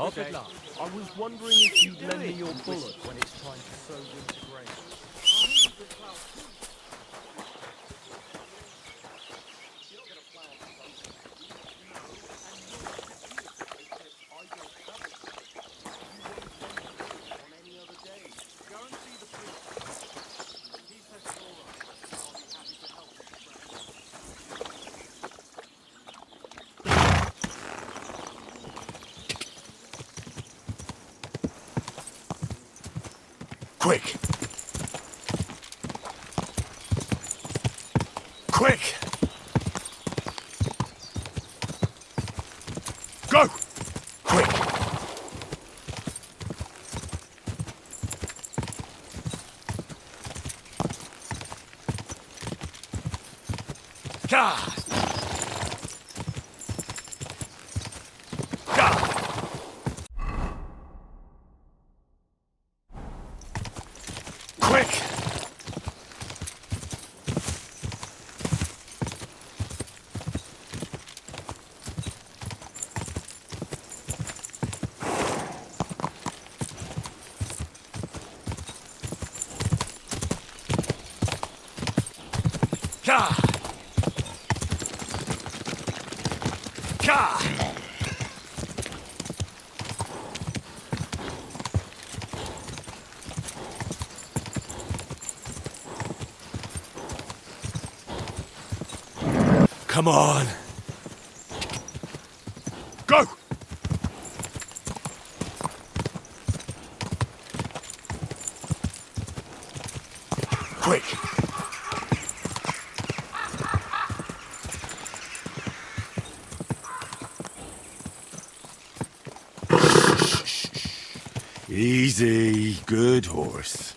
Half a glass. I was wondering if you'd lend me your bullet when it's time to sow winter grain. Quick! Quick! Go! Quick! God! Quick! God! God! Come on. Go! Quick! Easy, good horse.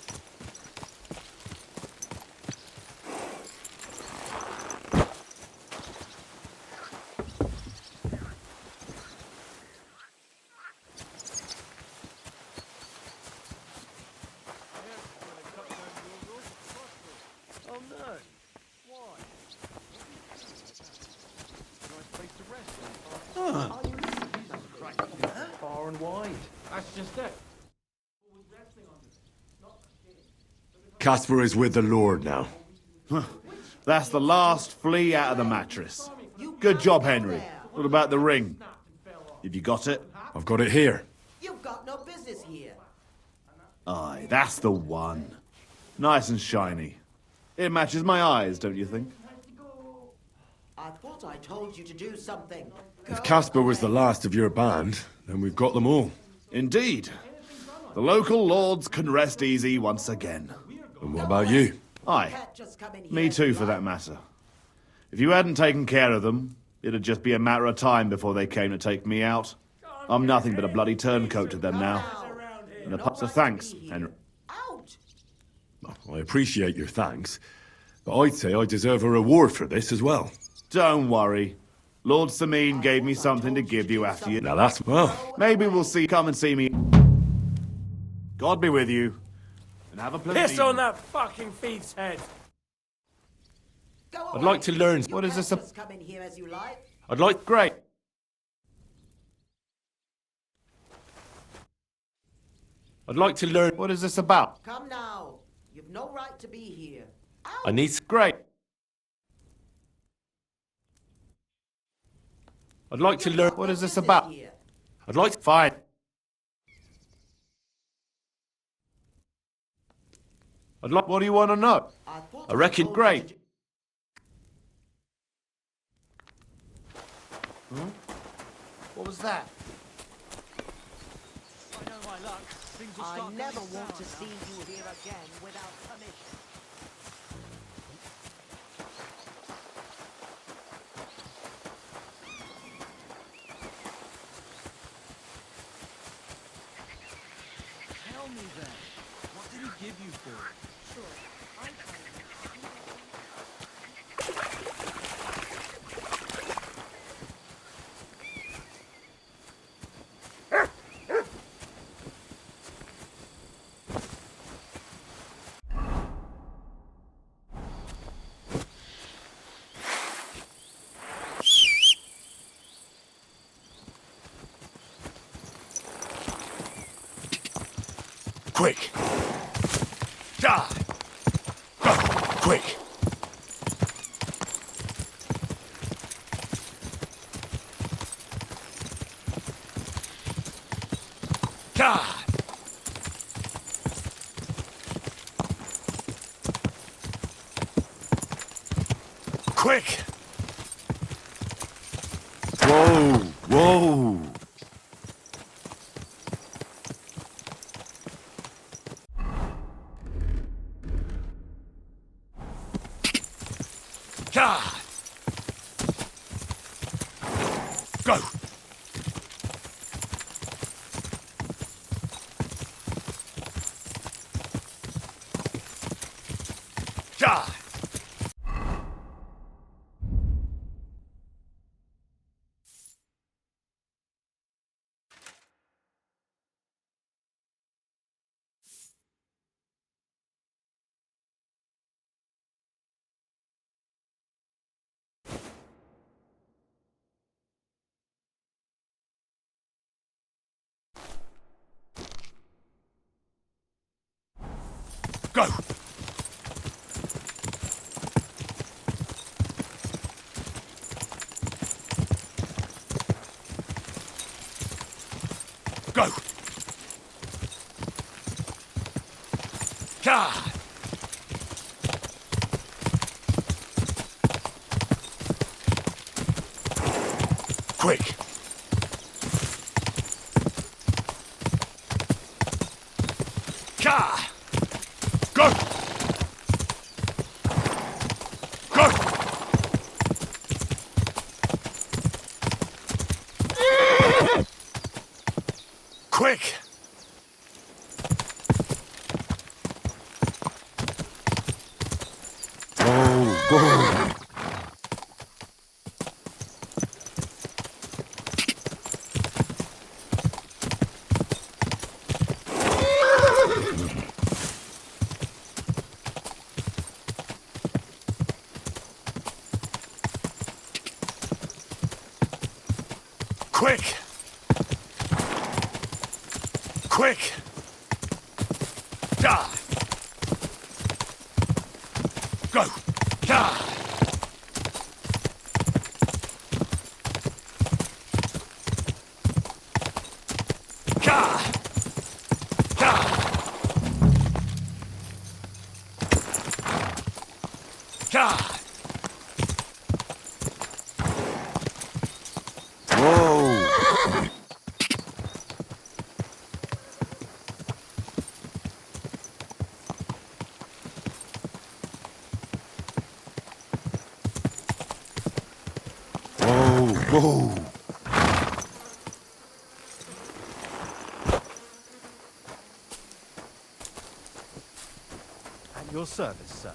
Oh no. Why? Nice place to rest. Far and wide. That's just it. Caspar is with the Lord now. That's the last flea out of the mattress. Good job, Henry. What about the ring? Have you got it? I've got it here. You've got no business here. Aye, that's the one. Nice and shiny. It matches my eyes, don't you think? I thought I told you to do something. If Caspar was the last of your band, then we've got them all. Indeed. The local lords can rest easy once again. And what about you? Aye, me too for that matter. If you hadn't taken care of them, it'd just be a matter of time before they came to take me out. I'm nothing but a bloody turncoat to them now. And so thanks, Henry. Out! Well, I appreciate your thanks, but I'd say I deserve a reward for this as well. Don't worry. Lord Sameen gave me something to give you after you. Now that's, well, Maybe we'll see. Come and see me. God be with you. And have a pleasant Piss on evening. that fucking thief's head! Go I'd like to learn. You What is this? can't just come in here as you like. I'd like. Great. I'd like to learn. What is this about? Come now. You've no right to be here. Out! I need. Great. I'd like to learn. What is this Business about? here. I'd like. Fine. I'd like. What do you want to know? I thought I reckon- told you Great. to do- What was that? I never want to see you here again without permission. Tell me then. What did he give you for it? Quick! Die! Go! Quick! Die! Quick! Whoa! Whoa! Die! Go! Die! Go! Go! Die! Quick! Die! Go! Go! Quick! Oh, whoa! Quick! Quick! Die! Go! Die! Die! Die! Die! Whoa! Whoa! At your service, sir.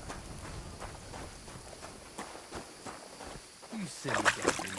You silly Gavin.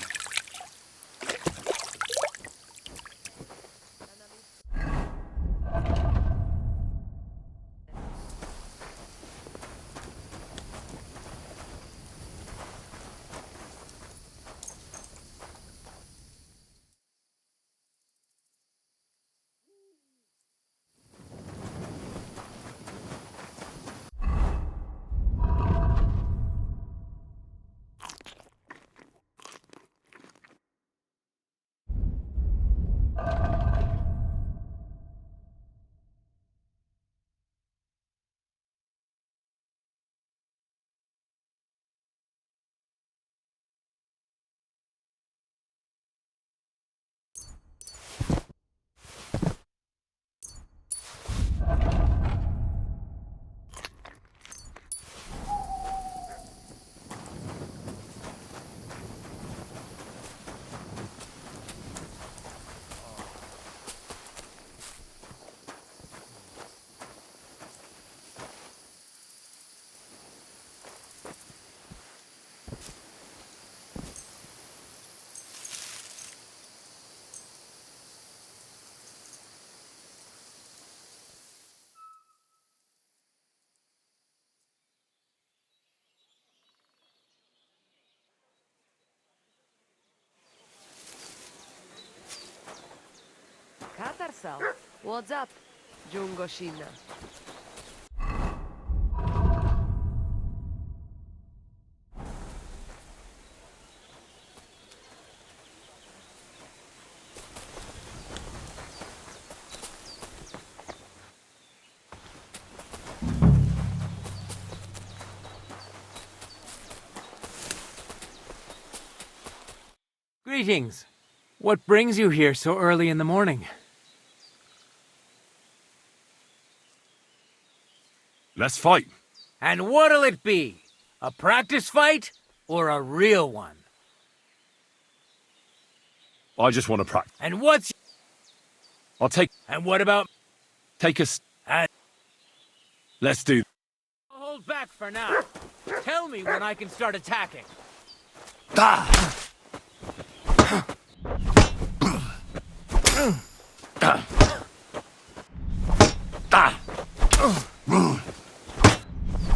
Cut herself. What's up, Jungo Shina? Greetings. What brings you here so early in the morning? Let's fight. And what'll it be? A practice fight or a real one? I just want to practice. And what's... I'll And what about... take us. Uh, Let's do. Hold back for now. Tell me when I can start attacking.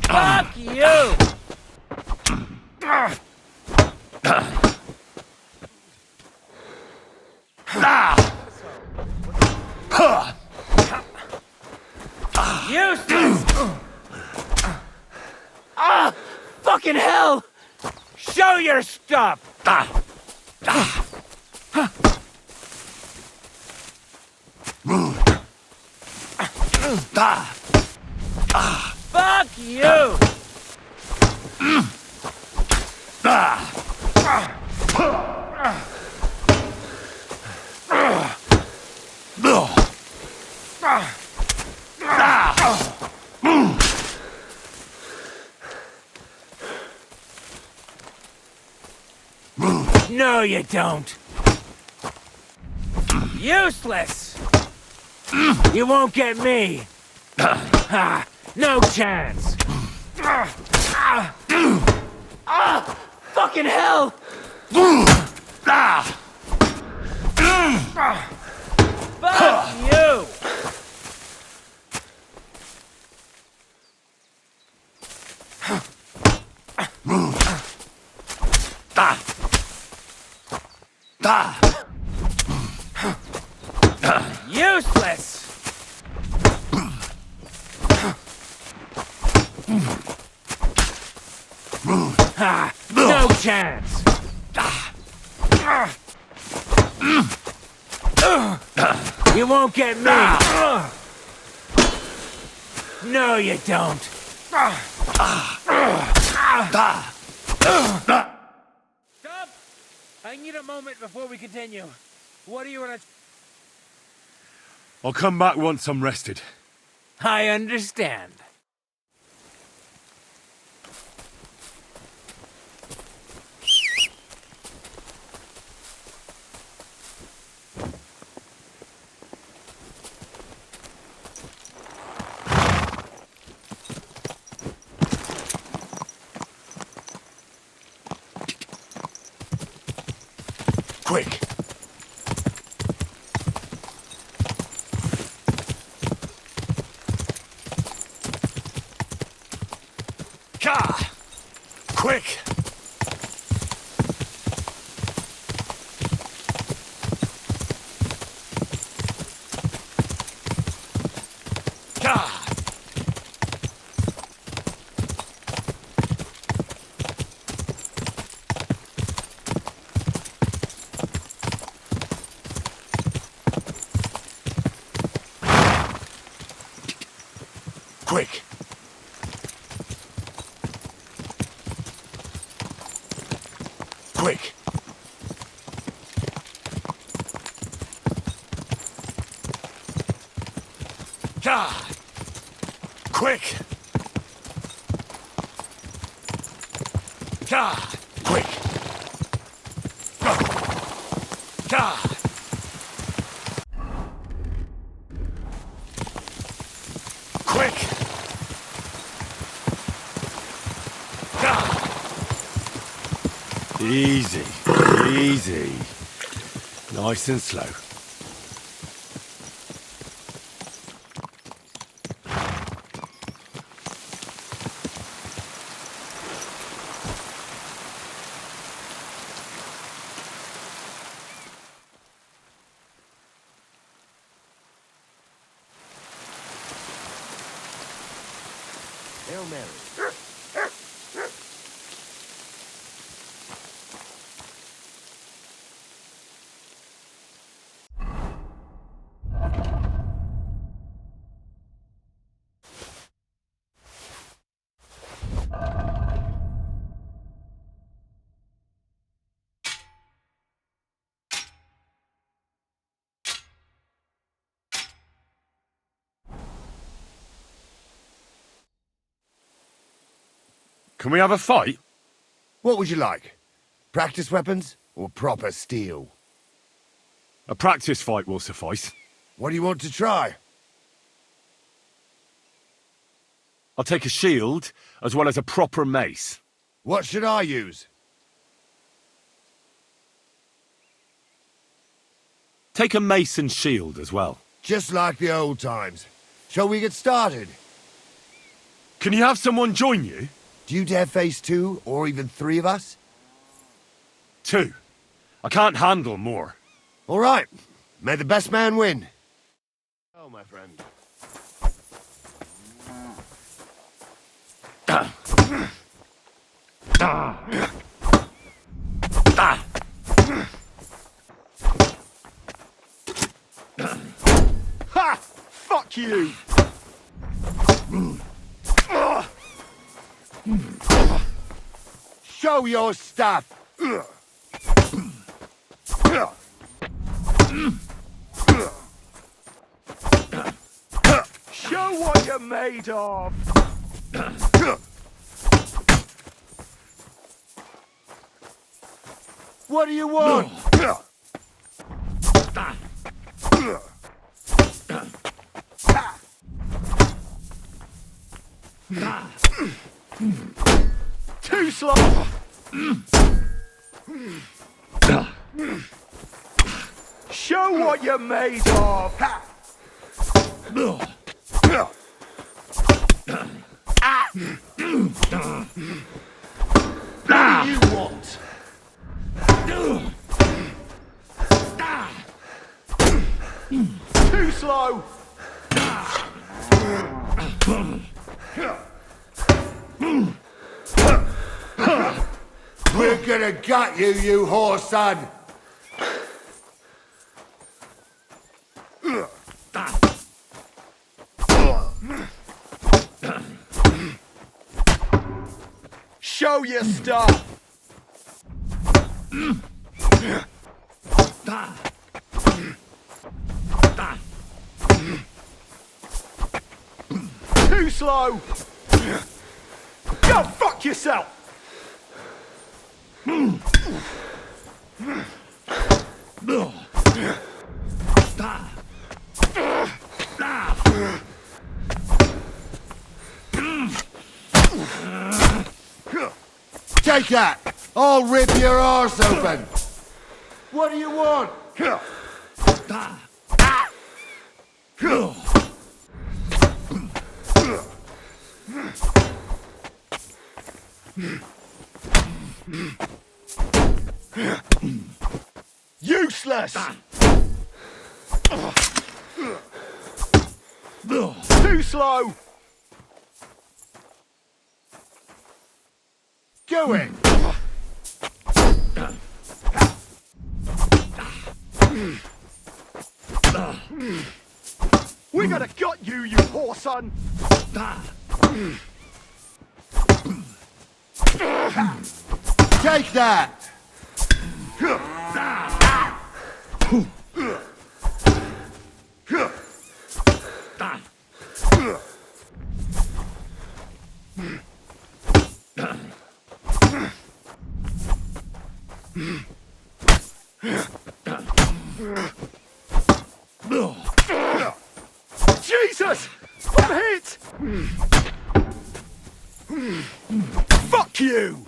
Fuck you! Useless! Fucking hell! Show your stuff! Fuck you! No, you don't. Useless! You won't get me! No chance! Fucking hell! Fuck you! Useless! No chance! You won't get me! No, you don't! Stop! I need a moment before we continue. What do you want to... I'll come back once I'm rested. I understand. Quick. Quick! Quick! Quick! Quick! Quick! Quick! Easy, easy. Nice and slow. Hail Mary. Can we have a fight? What would you like? Practice weapons or proper steel? A practice fight will suffice. What do you want to try? I'll take a shield, as well as a proper mace. What should I use? Take a mace and shield as well. Just like the old times. Shall we get started? Can you have someone join you? Do you dare face 2 or even 3 of us? 2. I can't handle more. All right. May the best man win. Oh, my friend. Ha! Fuck you! Show your stuff! Show what you're made of! What do you want? Too slow! Show what you're made of! What do you want? Too slow! We're gonna gut you, you whore son! Show your stuff! Too slow! Go fuck yourself! Take that! I'll rip your arse open! What do you want? Useless! Too slow! Do it! We're gonna gut you, you whore son! Take that! Jesus! I'm hit! Fuck you!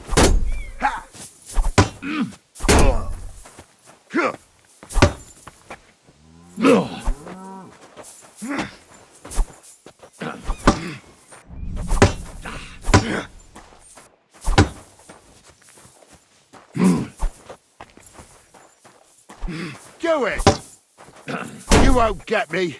Do it! You won't get me!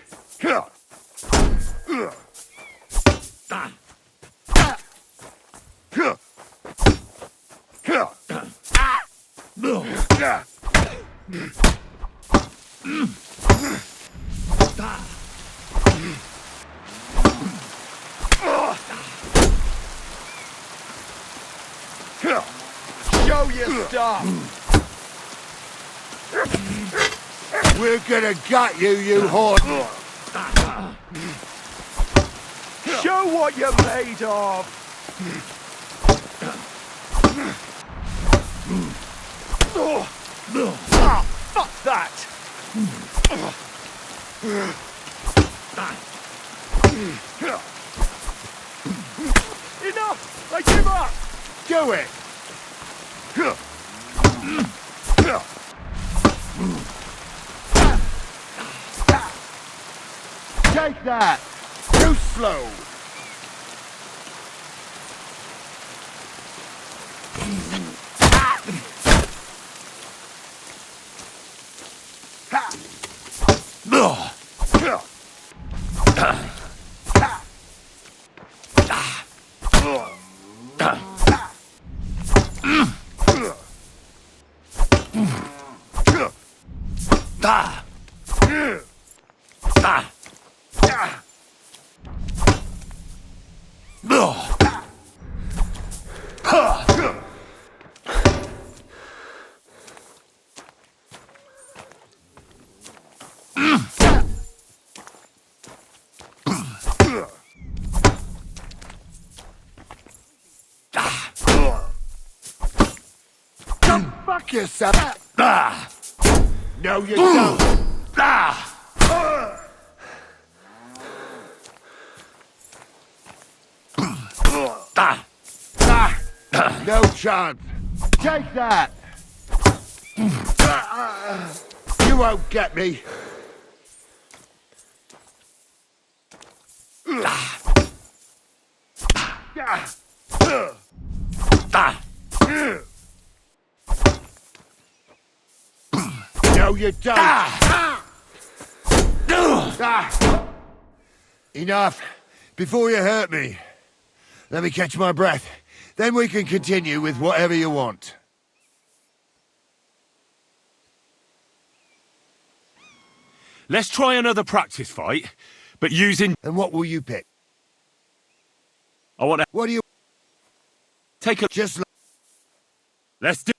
Show your stuff! We're gonna gut you, you whore! Show what you're made of! Fuck that! Enough! I give up! Do it! Take that! Too slow! Fuck yourself! No, you don't! No chance! Take that! You won't get me! No, you don't! Enough! Before you hurt me. Let me catch my breath. Then we can continue with whatever you want. Let's try another practice fight, but using... And what will you pick? I want to What do you... take a... Just... Let's do...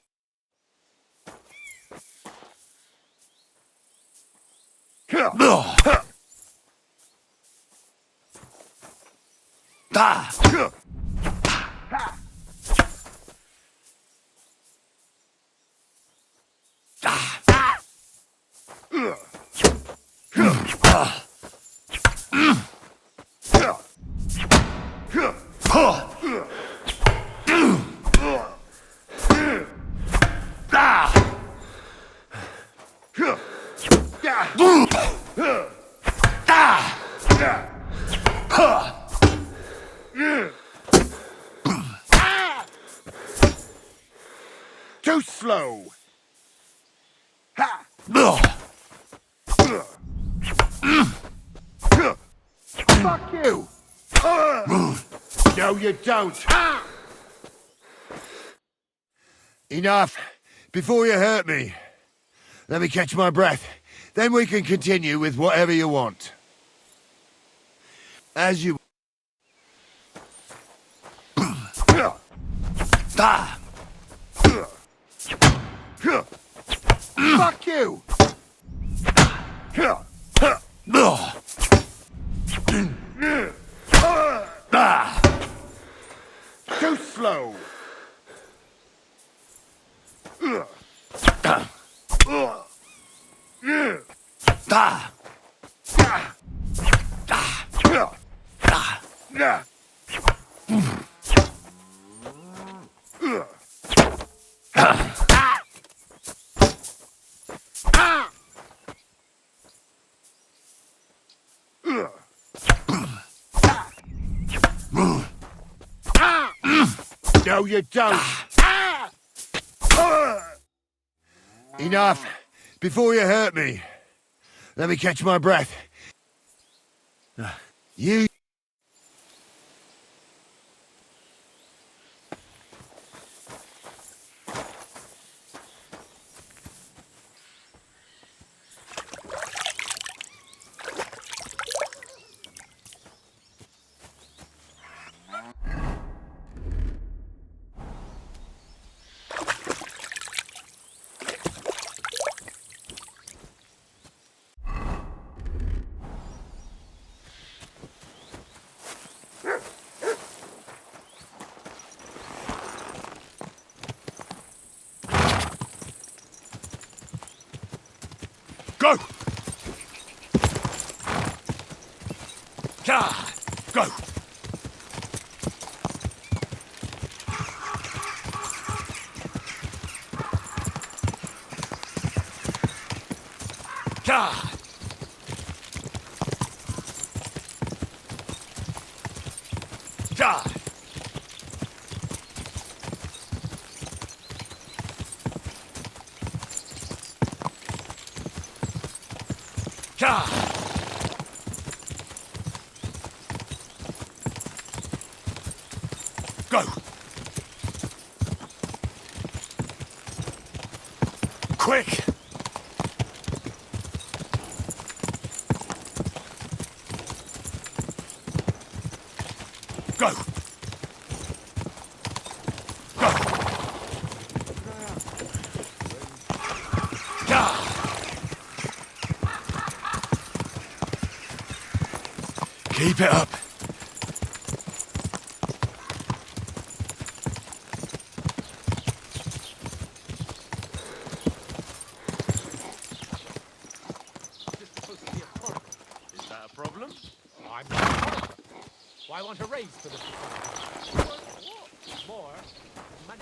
Too slow! Ha! Fuck you! No, you don't! Enough! Before you hurt me. Let me catch my breath. Then we can continue with whatever you want. As you... Fuck you! Too slow! No, you don't! Enough! Before you hurt me. Let me catch my breath. You... God! Go! God! God! God! Go! Quick! Go! Go! God! Keep it up. Is that a problem? I'm not a problem. Why want a raise for this? More money.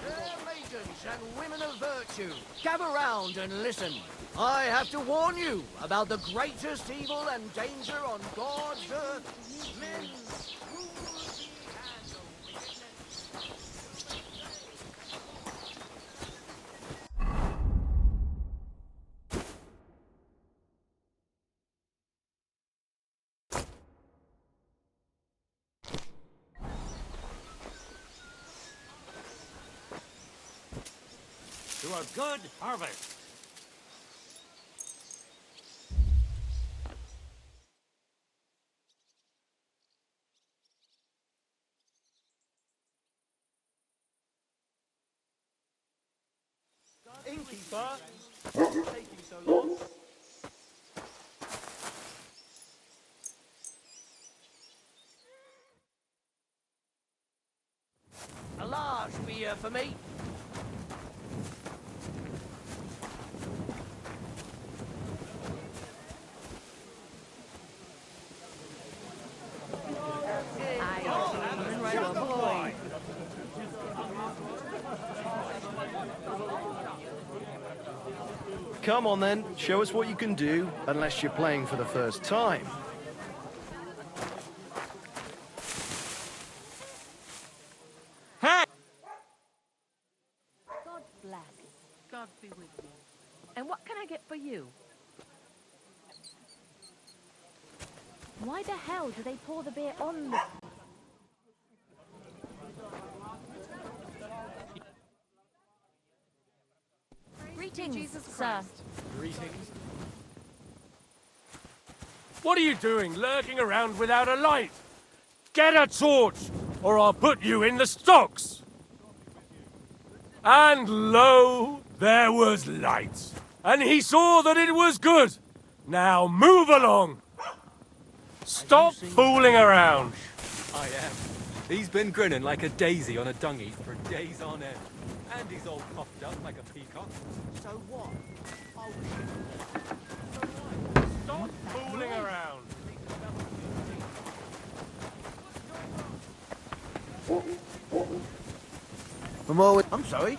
Fair maidens and women of virtue, gather round and listen. I have to warn you about the greatest evil and danger on God's earth. Men rule the hand of wickedness. To a good harvest. Innkeeper, what's taking so long? A large beer for me. Come on then, show us what you can do, unless you're playing for the first time. God bless. God be with you. And what can I get for you? Why the hell do they pour the beer on the... Greetings, sir. Greetings. What are you doing, lurking around without a light? Get a torch, or I'll put you in the stocks! And lo, there was light, and he saw that it was good. Now move along. Stop fooling around. I am. He's been grinning like a daisy on a dung heap for days on end. And he's all puffed up like a peacock. So what? Oh, Stop fooling around. I'm sorry.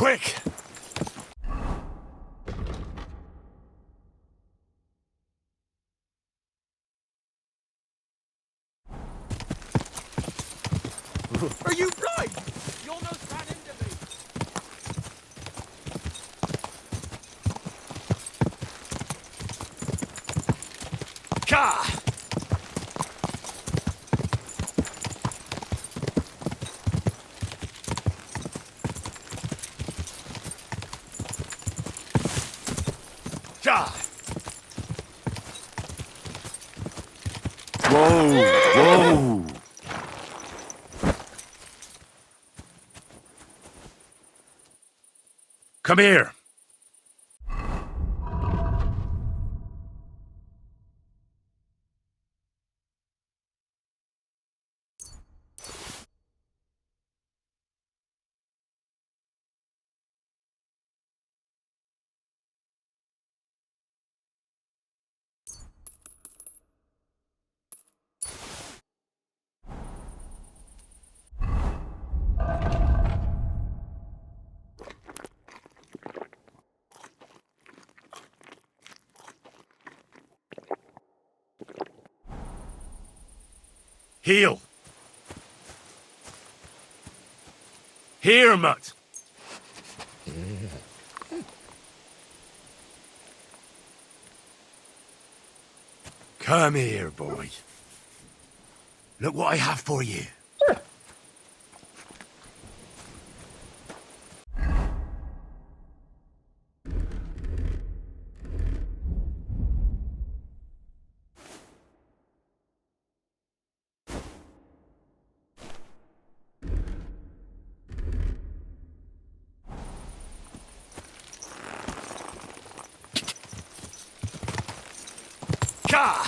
Quick! Are you blind? You'll no stand into me. Ka! Ka! Whoa, whoa. Come here. Heel. Here, mutt. Come here, boy. Look what I have for you. Ka!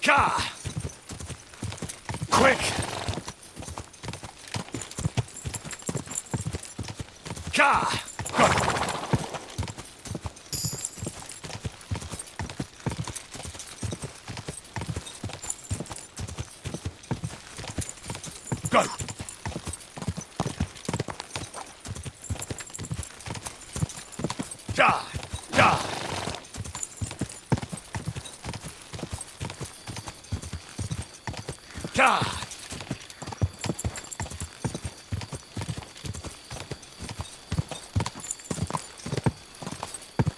Ka! Quick! Ka! Go! Go! Ja! Ja! Ja!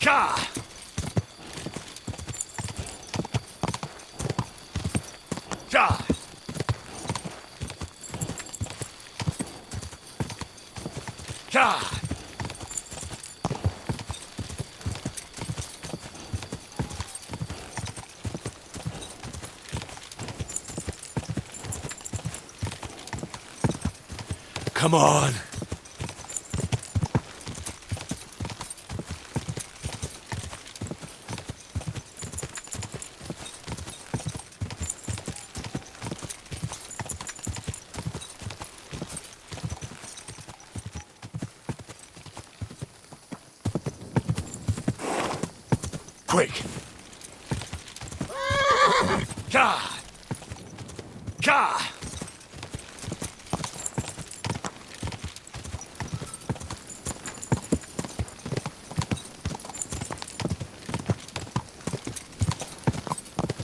Ka! Ja! Ja! Come on. Quick. Ka! Ka!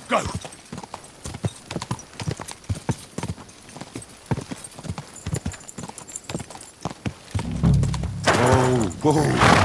Go! Whoa, whoa.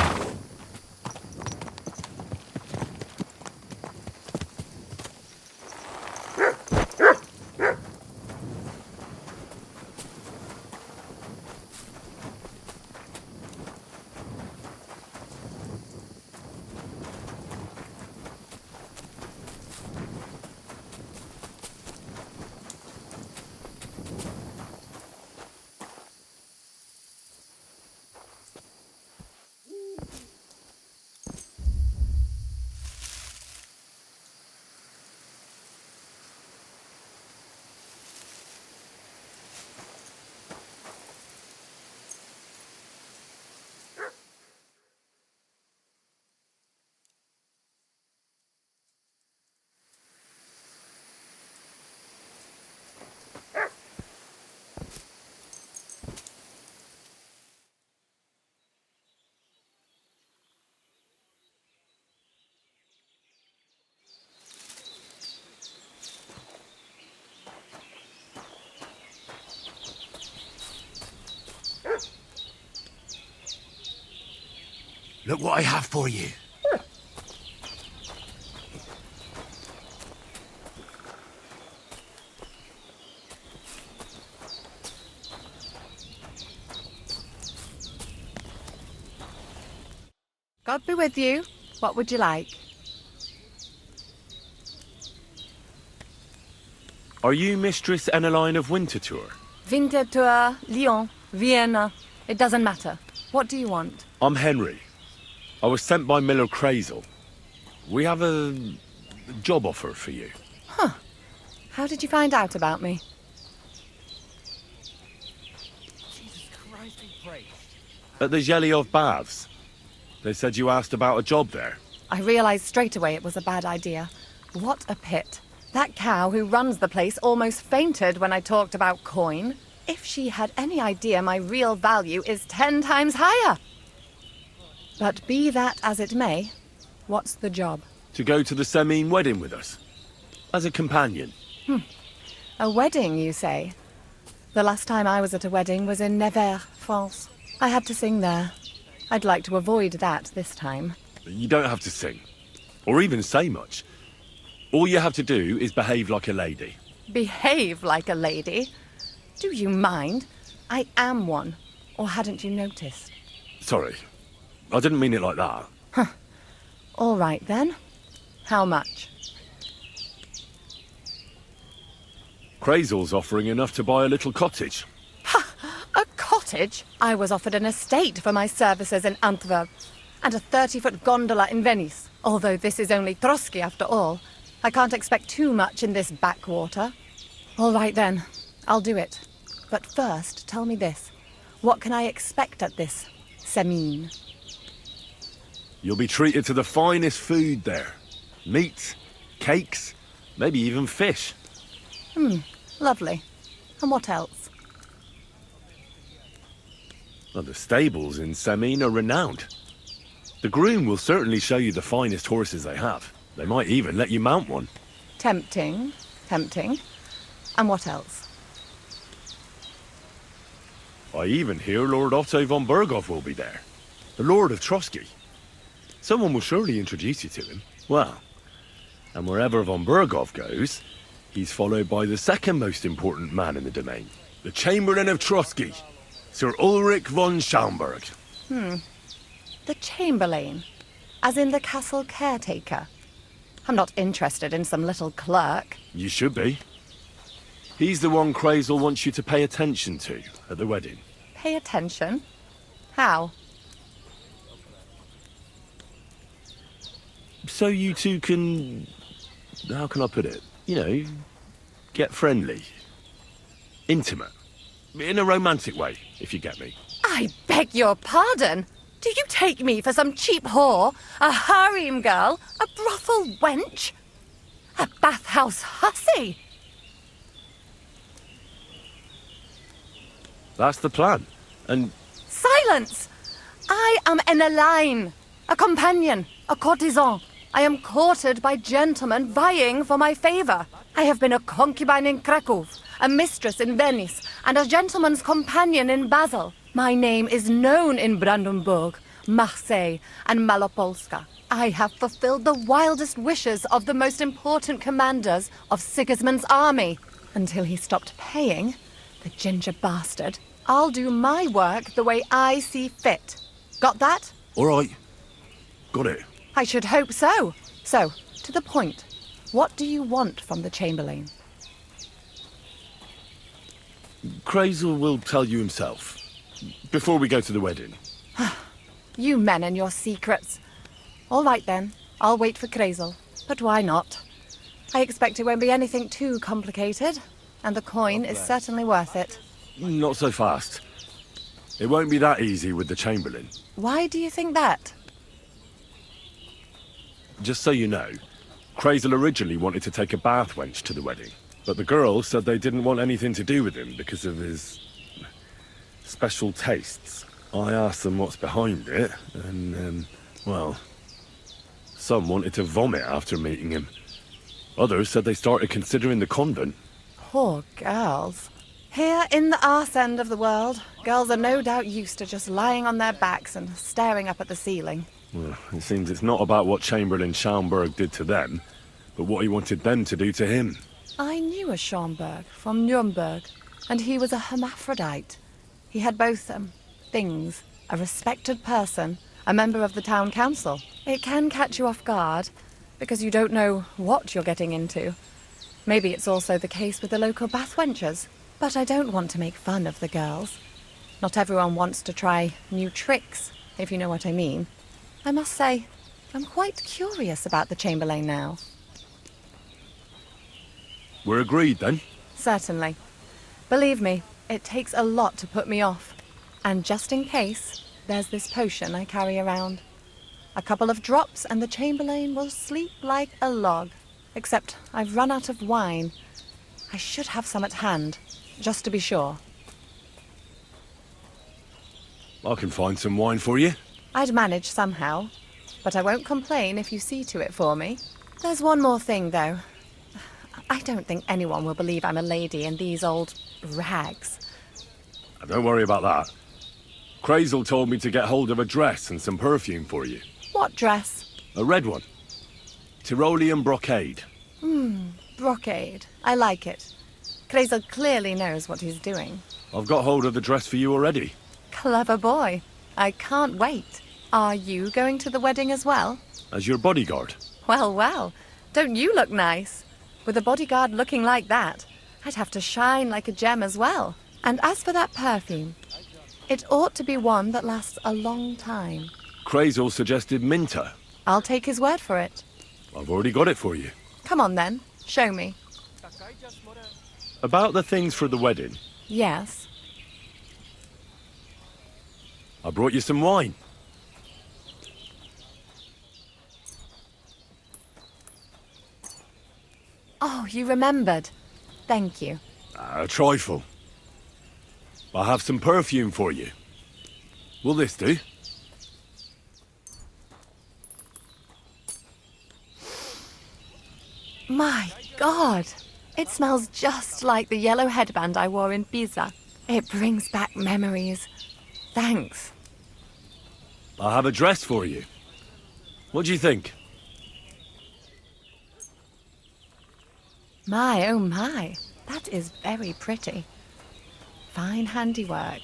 Look what I have for you. God be with you. What would you like? Are you Mistress Eneline of Winterthur? Winterthur, Lyon, Vienna. It doesn't matter. What do you want? I'm Henry. I was sent by Miller Crazel. We have a job offer for you. How did you find out about me? Jesus Christ be praised. At the Yeliov Baths. They said you asked about a job there. I realized straight away it was a bad idea. What a pit. That cow who runs the place almost fainted when I talked about coin. If she had any idea my real value is 10 times higher. But be that as it may, what's the job? To go to the Semine wedding with us. As a companion. A wedding, you say? The last time I was at a wedding was in Nevers, France. I had to sing there. I'd like to avoid that this time. You don't have to sing. Or even say much. All you have to do is behave like a lady. Behave like a lady? Do you mind? I am one. Or hadn't you noticed? Sorry. I didn't mean it like that. All right then. How much? Crazel's offering enough to buy a little cottage. A cottage? I was offered an estate for my services in Antwerp. And a 30-foot gondola in Venice. Although this is only Trotsky after all. I can't expect too much in this backwater. All right then. I'll do it. But first, tell me this. What can I expect at this Semine? You'll be treated to the finest food there. Meats, cakes, maybe even fish. Lovely. And what else? Well, the stables in Semine are renowned. The groom will certainly show you the finest horses they have. They might even let you mount one. Tempting. Tempting. And what else? I even hear Lord Otto von Berghoff will be there. The Lord of Trotsky. Someone will surely introduce you to him. Well, and wherever von Berghoff goes, he's followed by the second most important man in the domain. The Chamberlain of Trotsky, Sir Ulrich von Schaumburg. The Chamberlain. As in the castle caretaker. I'm not interested in some little clerk. You should be. He's the one Crazel wants you to pay attention to at the wedding. Pay attention? How? So you two can... How can I put it? You know, get friendly. Intimate. In a romantic way, if you get me. I beg your pardon. Do you take me for some cheap whore? A harem girl? A brothel wench? A bathhouse hussy? That's the plan. And Silence! I am Eneline, a companion, a courtesan. I am courted by gentlemen vying for my favor. I have been a concubine in Krakow, a mistress in Venice, and a gentleman's companion in Basel. My name is known in Brandenburg, Marseille, and Malopolska. I have fulfilled the wildest wishes of the most important commanders of Sigismund's army. Until he stopped paying, the ginger bastard, I'll do my work the way I see fit. Got that? all right. Got it. I should hope so. So, to the point. What do you want from the Chamberlain? Crazel will tell you himself. Before we go to the wedding. You men and your secrets. All right then, I'll wait for Crazel. But why not? I expect it won't be anything too complicated, and the coin is certainly worth it. Not so fast. It won't be that easy with the Chamberlain. Why do you think that? Just so you know, Crazel originally wanted to take a bath wench to the wedding, but the girls said they didn't want anything to do with him because of his special tastes. I asked them what's behind it, and, well, some wanted to vomit after meeting him. Others said they started considering the convent. Poor girls. Here in the arse end of the world, girls are no doubt used to just lying on their backs and staring up at the ceiling. Well, it seems it's not about what Chamberlain Schaumburg did to them, but what he wanted them to do to him. I knew a Schaumburg from Nuremberg, and he was a hermaphrodite. He had both, things. A respected person, a member of the town council. It can catch you off guard, because you don't know what you're getting into. Maybe it's also the case with the local bathwenchers. But I don't want to make fun of the girls. Not everyone wants to try new tricks, if you know what I mean. I must say, I'm quite curious about the Chamberlain now. We're agreed, then? Certainly. Believe me, it takes a lot to put me off. And just in case, there's this potion I carry around. A couple of drops and the Chamberlain will sleep like a log. Except I've run out of wine. I should have some at hand, just to be sure. I can find some wine for you. I'd manage somehow, but I won't complain if you see to it for me. There's one more thing, though. I don't think anyone will believe I'm a lady in these old rags. Don't worry about that. Crazel told me to get hold of a dress and some perfume for you. What dress? A red one. Tyrolean brocade. Brocade. I like it. Crazel clearly knows what he's doing. I've got hold of the dress for you already. Clever boy. I can't wait. Are you going to the wedding as well? As your bodyguard. Well, well. Don't you look nice? With a bodyguard looking like that, I'd have to shine like a gem as well. And as for that perfume, it ought to be one that lasts a long time. Crazel suggested Minter. I'll take his word for it. I've already got it for you. Come on then, show me. About the things for the wedding, Yes. I brought you some wine. Oh, you remembered. Thank you. A trifle. I have some perfume for you. Will this do? My God! It smells just like the yellow headband I wore in Pisa. It brings back memories. Thanks. I have a dress for you. What do you think? My, oh my. That is very pretty. Fine handiwork.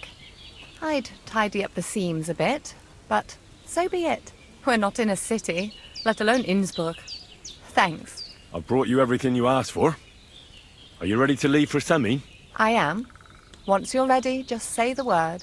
I'd tidy up the seams a bit, but so be it. We're not in a city, let alone Innsbruck. Thanks. I've brought you everything you asked for. Are you ready to leave for Semi? I am. Once you're ready, just say the word.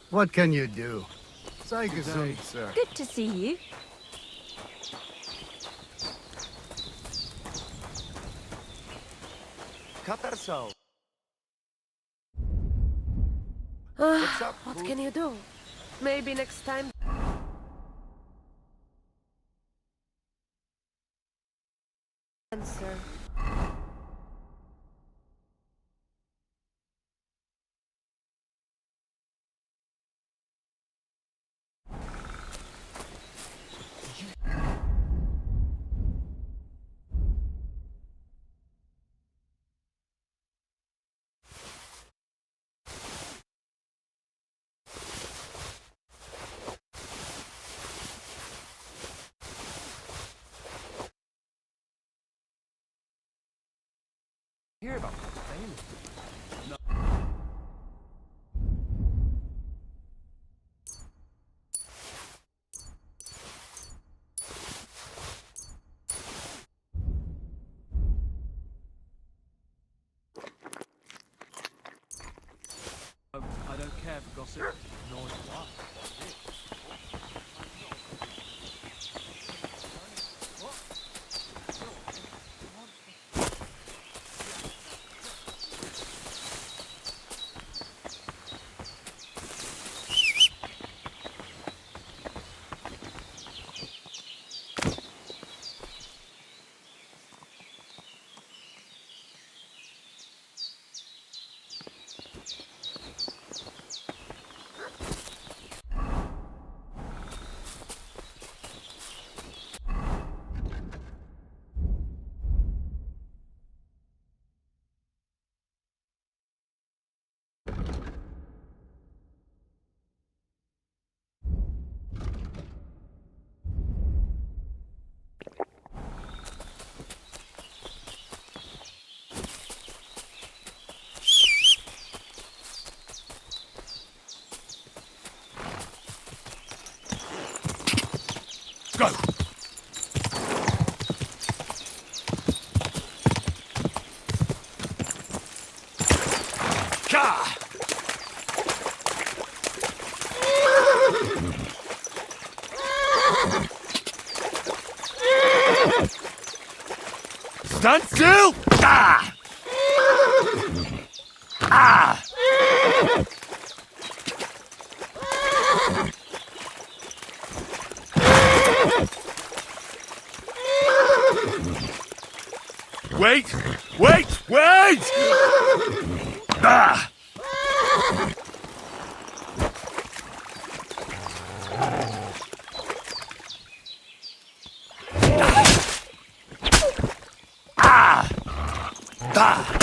What can you do? Zeig gesund, sir. Good to see you. What's up, What can you do? Maybe next time. Answer. Hear about famous. I don't care for gossip, nor do I. Go! Ka! Stand still! Ah! Ah! Wait! Wait! Wait! Ah! Ah! Ah!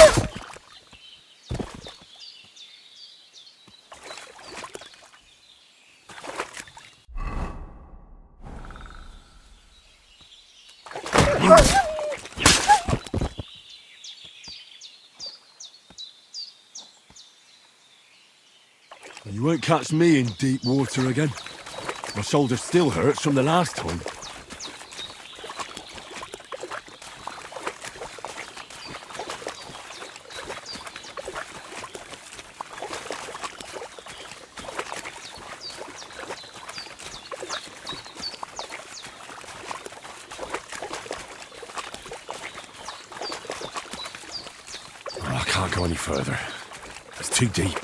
You won't catch me in deep water again. My shoulder still hurts from the last time. Oh, I can't go any further. It's too deep.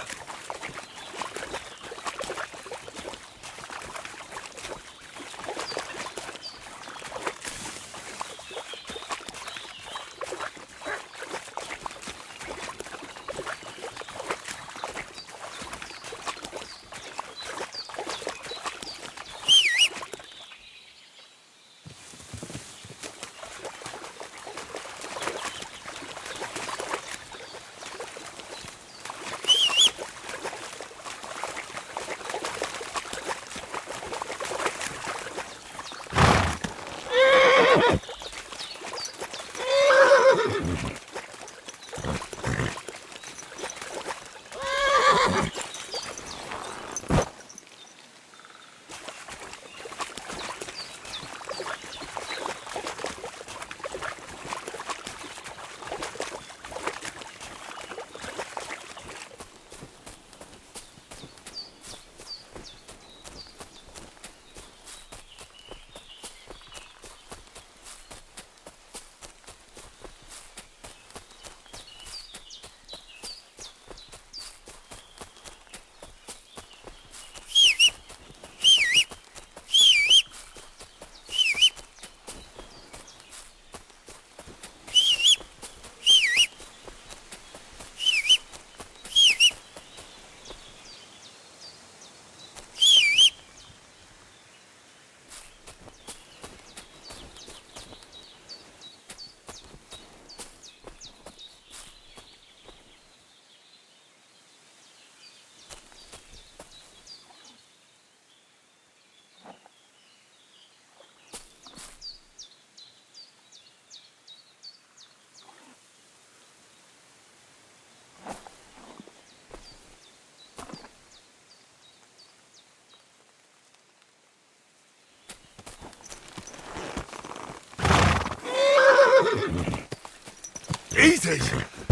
Easy!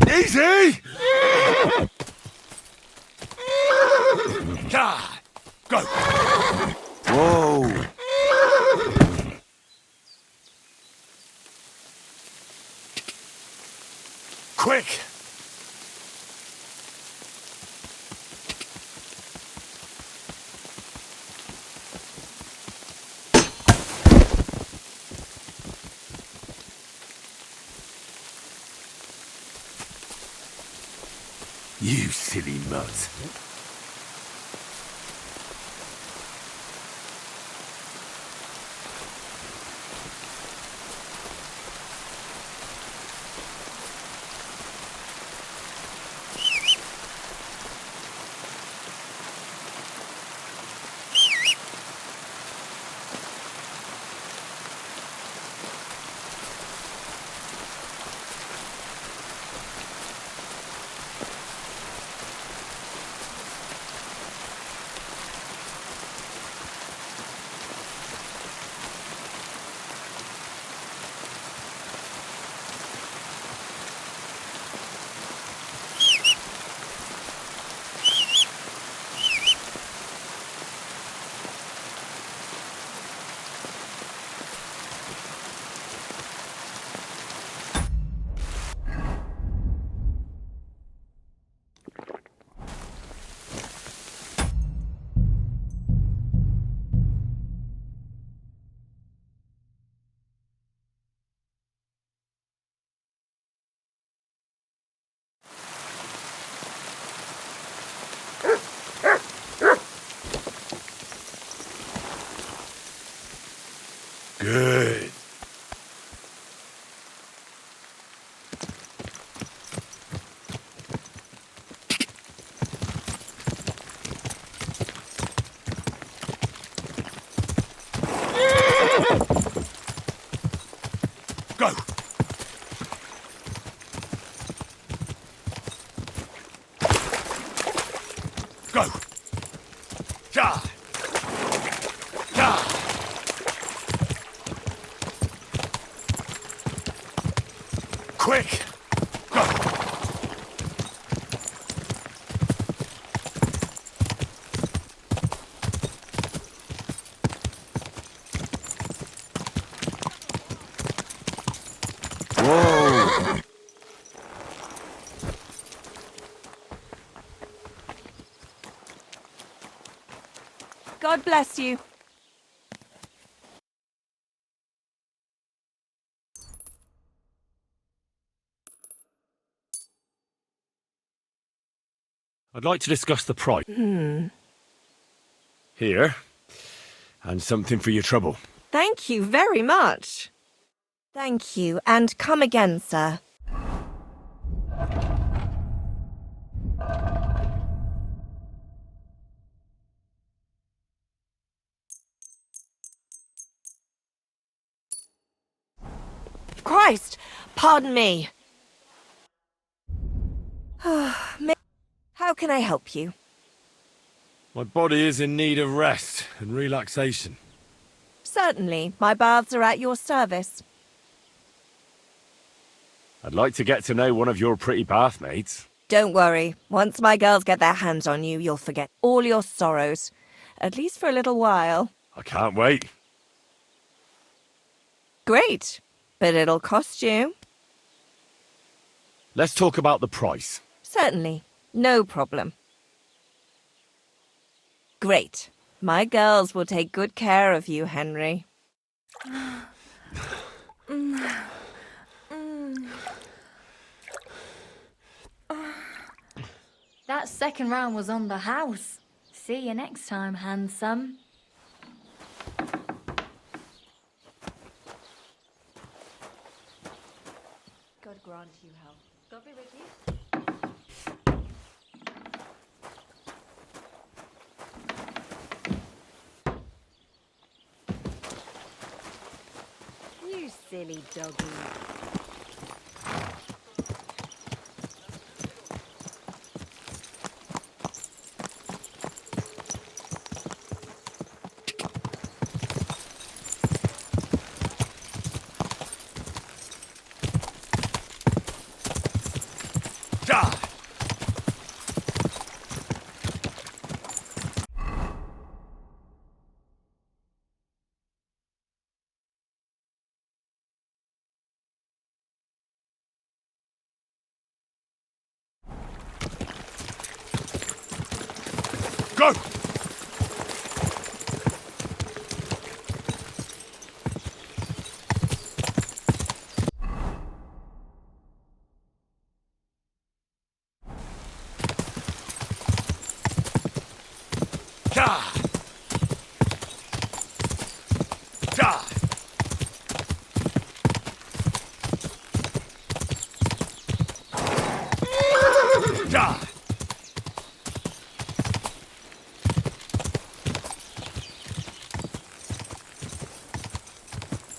Easy! God! Go! Whoa! Quick! You silly mutt. Good. Go! Go! Ja! Ja! Quick! Go! Whoa! God bless you. I'd like to discuss the price. Here. And something for your trouble. Thank you very much. Thank you, and come again, sir. Christ! Pardon me. How can I help you? My body is in need of rest and relaxation. Certainly, my baths are at your service. I'd like to get to know one of your pretty bathmates. Don't worry, once my girls get their hands on you, you'll forget all your sorrows. At least for a little while. I can't wait. Great, but it'll cost you. Let's talk about the price. Certainly, no problem. Great. My girls will take good care of you, Henry. That second round was on the house. See you next time, handsome. God grant you health. God be with you. You silly doggy. Go!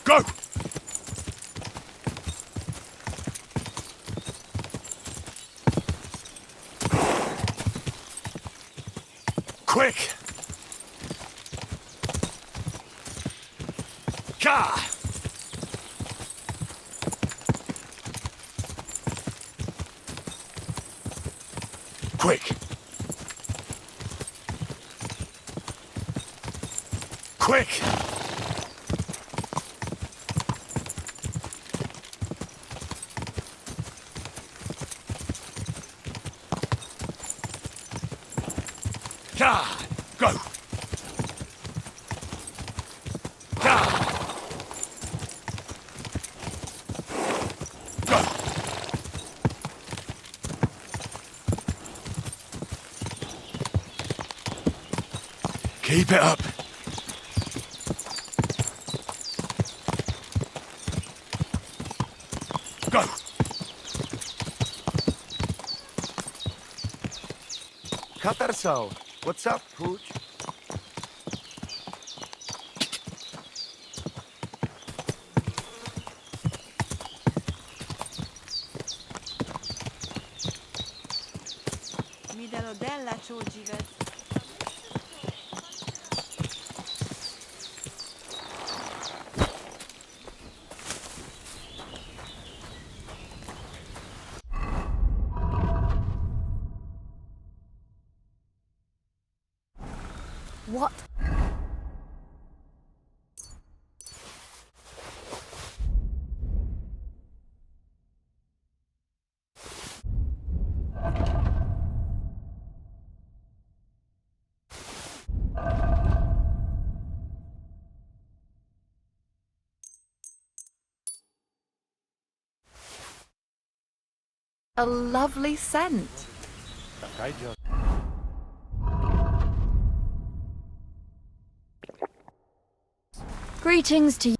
Go! Quick! Ka! Quick! Quick! Go! Go! Keep it up. Go! Katarso, what's up, Pooch? What? A lovely scent. Greetings to you.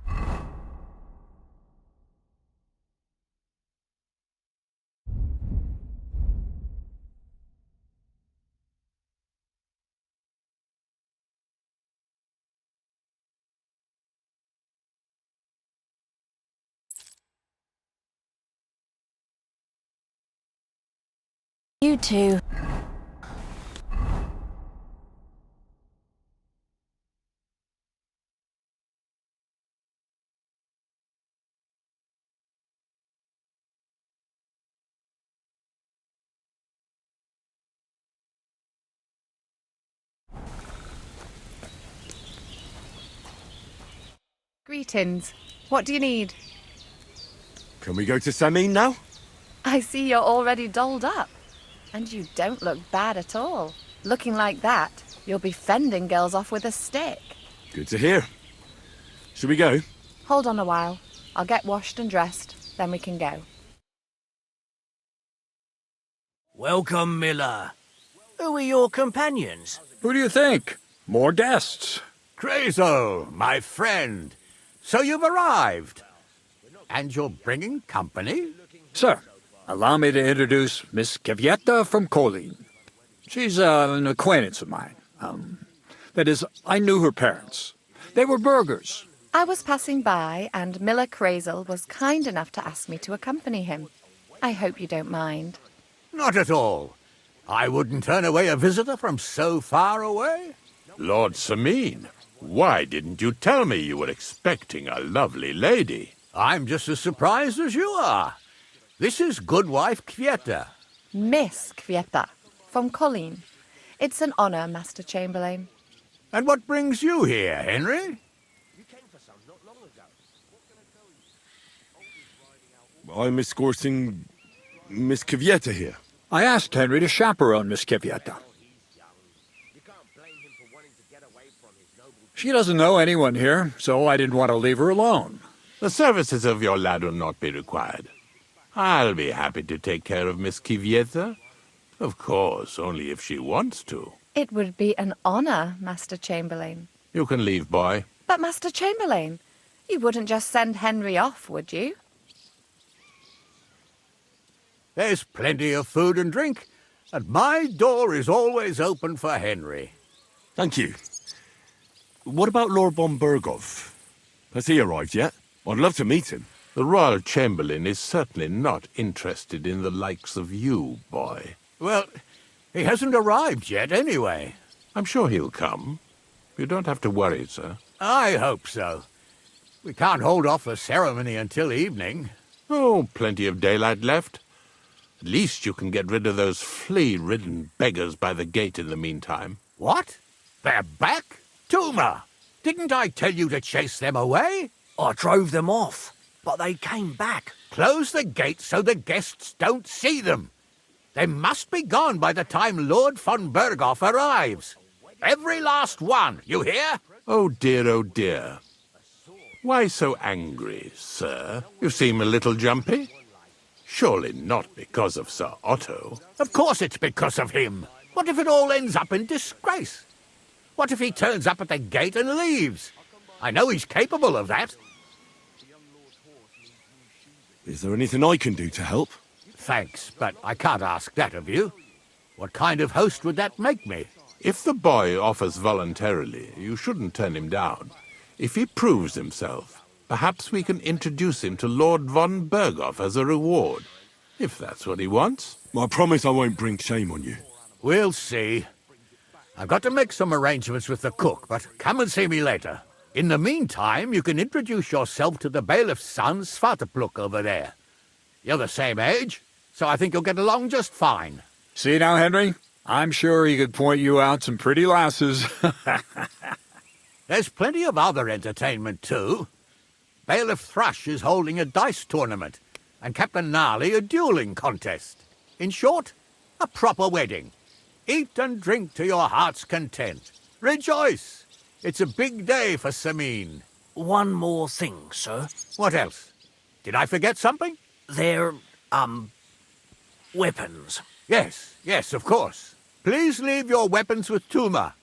You too. Greetings. What do you need? Can we go to Samin now? I see you're already dolled up. And you don't look bad at all. Looking like that, you'll be fending girls off with a stick. Good to hear. Should we go? Hold on a while. I'll get washed and dressed, then we can go. Welcome, Miller. Who are your companions? Who do you think? More guests. Crazo, my friend. So you've arrived. And you're bringing company? Sir, allow me to introduce Miss Kvyetta from Colleen. She's an acquaintance of mine. That is, I knew her parents. They were burghers. I was passing by, and Miller Crazel was kind enough to ask me to accompany him. I hope you don't mind. Not at all. I wouldn't turn away a visitor from so far away. Lord Samin, why didn't you tell me you were expecting a lovely lady? I'm just as surprised as you are. This is Goodwife Kvyetta. Miss Kvyetta, from Colleen. It's an honor, Master Chamberlain. And what brings you here, Henry? I'm escorting Miss Kvyetta here. I asked Henry to chaperone Miss Kvyetta. She doesn't know anyone here, so I didn't want to leave her alone. The services of your lad will not be required. I'll be happy to take care of Miss Kivjeta. Of course, only if she wants to. It would be an honor, Master Chamberlain. You can leave, boy. But, Master Chamberlain, you wouldn't just send Henry off, would you? There's plenty of food and drink, and my door is always open for Henry. Thank you. What about Lord von Bergov? Has he arrived yet? I'd love to meet him. The Royal Chamberlain is certainly not interested in the likes of you, boy. Well, he hasn't arrived yet anyway. I'm sure he'll come. You don't have to worry, sir. I hope so. We can't hold off the ceremony until evening. Oh, plenty of daylight left. At least you can get rid of those flea-ridden beggars by the gate in the meantime. What? They're back? Tuma! Didn't I tell you to chase them away? I drove them off, but they came back. Close the gate so the guests don't see them. They must be gone by the time Lord von Berghoff arrives. Every last one, you hear? Oh dear, oh dear. Why so angry, sir? You seem a little jumpy. Surely not because of Sir Otto. Of course it's because of him. What if it all ends up in disgrace? What if he turns up at the gate and leaves? I know he's capable of that. Is there anything I can do to help? Thanks, but I can't ask that of you. What kind of host would that make me? If the boy offers voluntarily, you shouldn't turn him down. If he proves himself, perhaps we can introduce him to Lord von Berghoff as a reward, if that's what he wants. I promise I won't bring shame on you. We'll see. I've got to make some arrangements with the cook, but come and see me later. In the meantime, you can introduce yourself to the bailiff's son, Svartepluk, over there. You're the same age, so I think you'll get along just fine. See now, Henry? I'm sure he could point you out some pretty lasses. There's plenty of other entertainment, too. Bailiff Thrush is holding a dice tournament, and Captain Gnarly a dueling contest. In short, a proper wedding. Eat and drink to your heart's content. Rejoice! It's a big day for Sameen. One more thing, sir. What else? Did I forget something? They're, weapons. Yes, of course. Please leave your weapons with Tuma.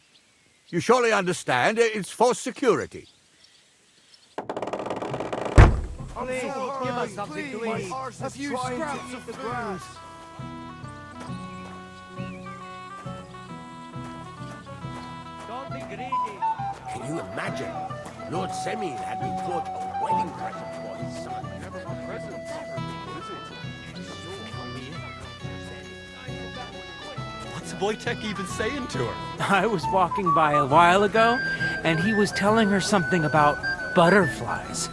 You surely understand it's for security. Please, give us something to eat. A few scraps of the grass. Don't be greedy. Can you imagine? Lord Semyon had me brought a wedding present for his son. Never got presents. What's Wojtek even saying to her? I was walking by a while ago, and he was telling her something about butterflies.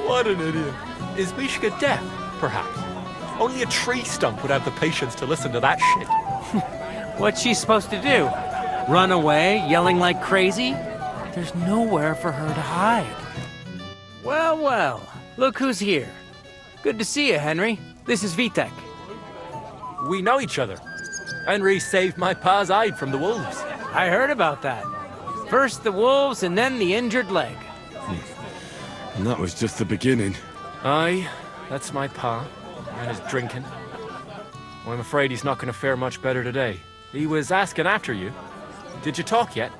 What an idiot. Is Mishka deaf, perhaps? Only a tree stump would have the patience to listen to that shit. What's she supposed to do? Run away, yelling like crazy? There's nowhere for her to hide. Well, well, look who's here. Good to see you, Henry. This is Vitek. We know each other. Henry saved my pa's hide from the wolves. I heard about that. First the wolves and then the injured leg. And that was just the beginning. Aye, that's my pa, and his drinking. Well, I'm afraid he's not going to fare much better today. He was asking after you. Did you talk yet?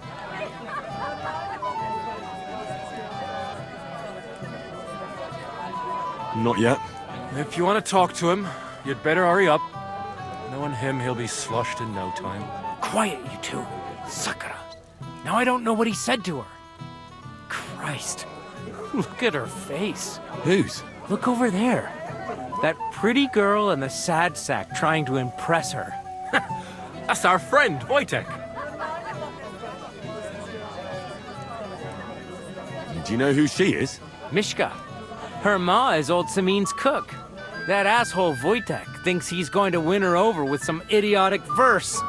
Not yet. If you want to talk to him, you'd better hurry up. Knowing him, he'll be sloshed in no time. Quiet, you two. Sakura. Now I don't know what he said to her. Christ. Look at her face. Whose? Look over there. That pretty girl in the sad sack trying to impress her. That's our friend, Wojtek. Do you know who she is? Mishka. Her ma is old Sameen's cook. That asshole Wojtek thinks he's going to win her over with some idiotic verse.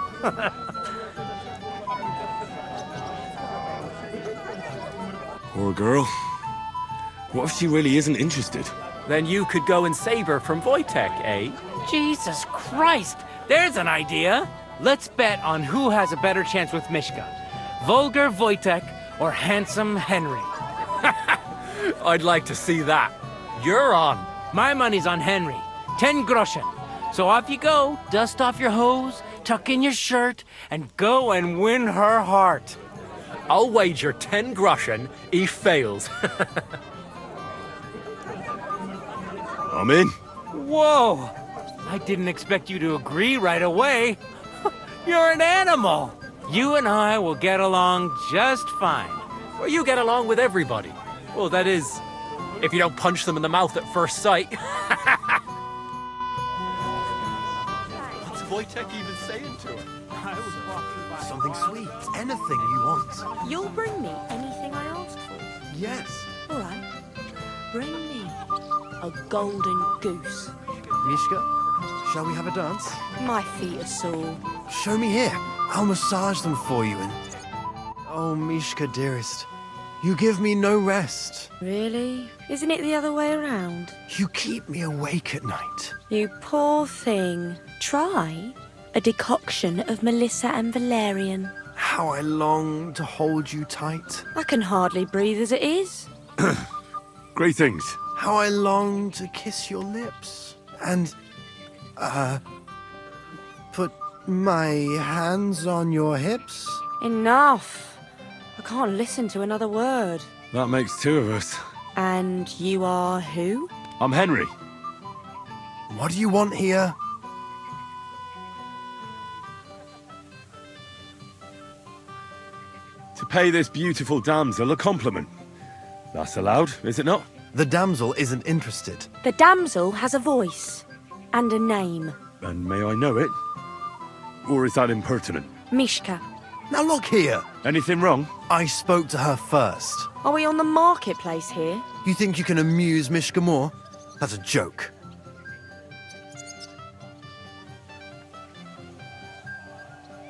Poor girl. What if she really isn't interested? Then you could go and save her from Wojtek, eh? Jesus Christ! There's an idea! let's bet on who has a better chance with Mishka. Vulgar Wojtek or handsome Henry. I'd like to see that. You're on. My money's on Henry. 10 groschen. So off you go, dust off your hose, tuck in your shirt, and go and win her heart. I'll wager 10 groschen he fails. I'm in. Whoa! I didn't expect you to agree right away. You're an animal. You and I will get along just fine. Well, you get along with everybody. Well, that is, if you don't punch them in the mouth at first sight. What's Wojtek even saying to her? Something sweet. Anything you want. You'll bring me anything I ask for? Yes. All right. Bring me a golden goose. Mishka, shall we have a dance? My feet are sore. Show me here. I'll massage them for you and... Oh, Mishka, dearest. You give me no rest. Really? Isn't it the other way around? You keep me awake at night. You poor thing. Try a decoction of Melissa and Valerian. How I long to hold you tight. I can hardly breathe as it is. Greetings. How I long to kiss your lips. And, put my hands on your hips. Enough. I can't listen to another word. That makes two of us. And you are who? I'm Henry. What do you want here? To pay this beautiful damsel a compliment. That's allowed, is it not? The damsel isn't interested. The damsel has a voice and a name. And may I know it? Or is that impertinent? Mishka. Now look here. Anything wrong? I spoke to her first. Are we on the marketplace here? You think you can amuse Mishka more? That's a joke.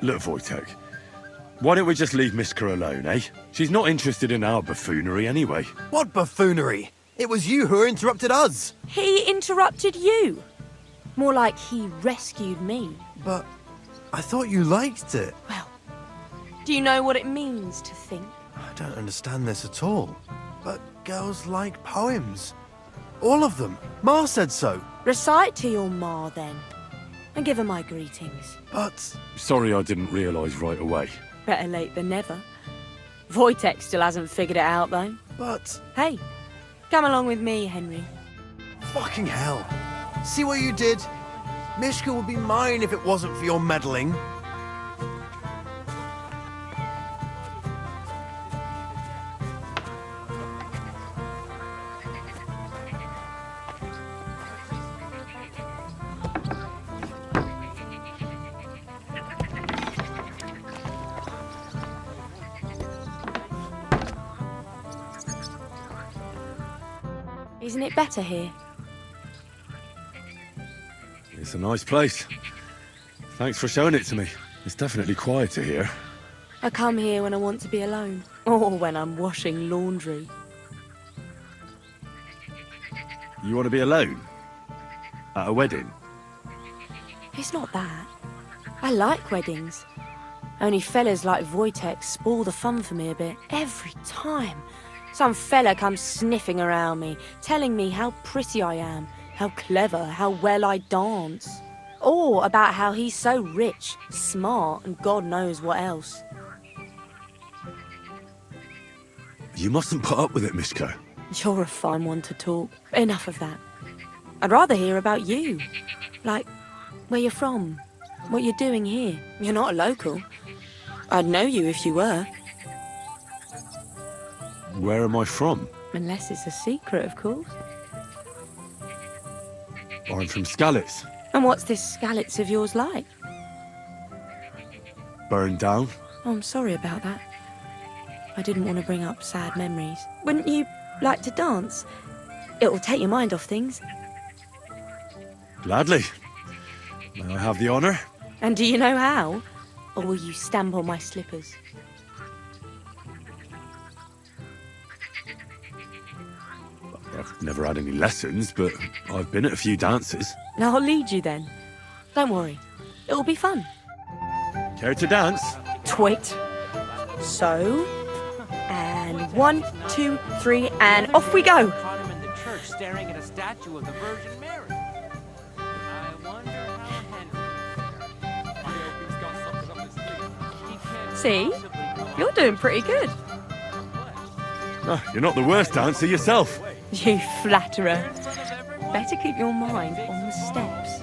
Look, Wojtek. Why don't we just leave Mishka alone, eh? She's not interested in our buffoonery anyway. What buffoonery? It was you who interrupted us. He interrupted you. More like he rescued me. But I thought you liked it. Well, do you know what it means to think? I don't understand this at all. But girls like poems. All of them. Ma said so. Recite to your ma, then. And give her my greetings. But... Sorry I didn't realise right away. Better late than never. Wojtek still hasn't figured it out, though. But... Hey, come along with me, Henry. Fucking hell. See what you did? Mishka would be mine if it wasn't for your meddling. Isn't it better here? It's a nice place. Thanks for showing it to me. It's definitely quieter here. I come here when I want to be alone. Or when I'm washing laundry. You want to be alone? At a wedding? It's not that. I like weddings. Only fellas like Wojtek spoil the fun for me a bit. Every time. Some fella comes sniffing around me, telling me how pretty I am, how clever, how well I dance. Or about how he's so rich, smart, and God knows what else. You mustn't put up with it, Mishka. You're a fine one to talk. Enough of that. I'd rather hear about you. Like, where you're from, what you're doing here. You're not a local. I'd know you if you were. Where am I from? Unless it's a secret, of course. I'm from Skalitz. And what's this Skalitz of yours like? Burned down. Oh, I'm sorry about that. I didn't want to bring up sad memories. Wouldn't you like to dance? It'll take your mind off things. Gladly. May I have the honour? And do you know how? Or will you stamp on my slippers? I've never had any lessons, but I've been at a few dances. Now I'll lead you then. Don't worry. It'll be fun. Care to dance? Twit. So, and 1, 2, 3, and off we go. Caught him in the church staring at a statue of the Virgin Mary. I wonder how Henry. I hope he's got something up his sleeve. He can't See? possibly go You're doing pretty good. Oh, you're not the worst dancer yourself. You flatterer. Better keep your mind on the steps.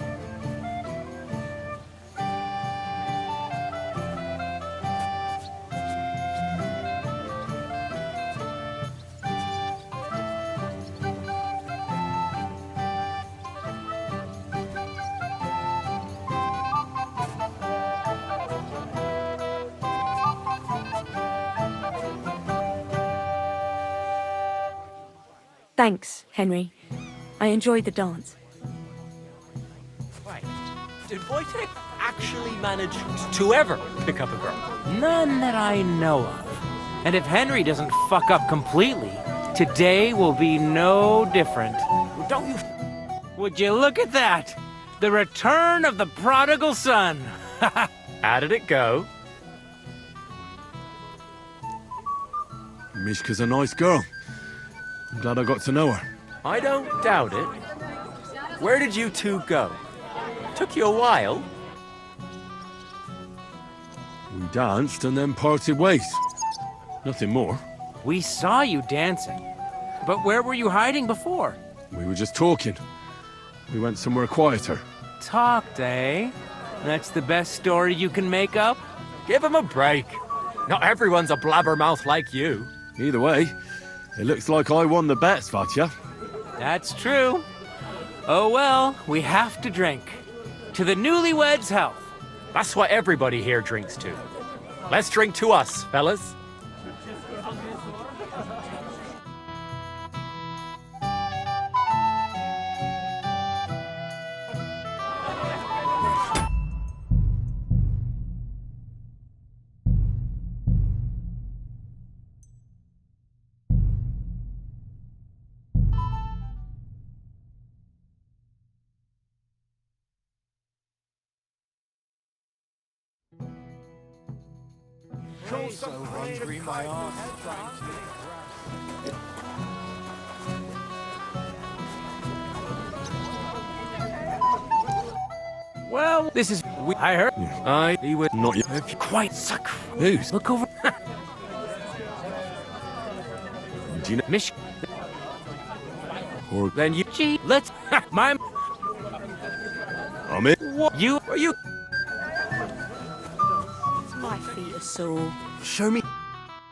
Thanks, Henry. I enjoyed the dance. Wait, did Wojtek actually manage to ever pick up a girl? None that I know of. And if Henry doesn't fuck up completely, today will be no different. Don't you? Would you look at that? The return of the prodigal son. How did it go? Mishka's a nice girl. I'm glad I got to know her. I don't doubt it. Where did you two go? Took you a while. We danced and then parted ways. Nothing more. We saw you dancing. But where were you hiding before? We were just talking. We went somewhere quieter. Talked, eh? That's the best story you can make up? Give him a break. Not everyone's a blabbermouth like you. Either way, it looks like I won the bet, Svatya. That's true. Oh well, we have to drink. To the newlyweds' health. That's what everybody here drinks to. Let's drink to us, fellas. So hungry, my arse. Well, this is... I heard... He would not yet. Quite suck. Who's? Look over... Do you know? Mish... Or Then you... Gee, let's... My... I'm in. What? You... Are you... My feet are sore. Show me.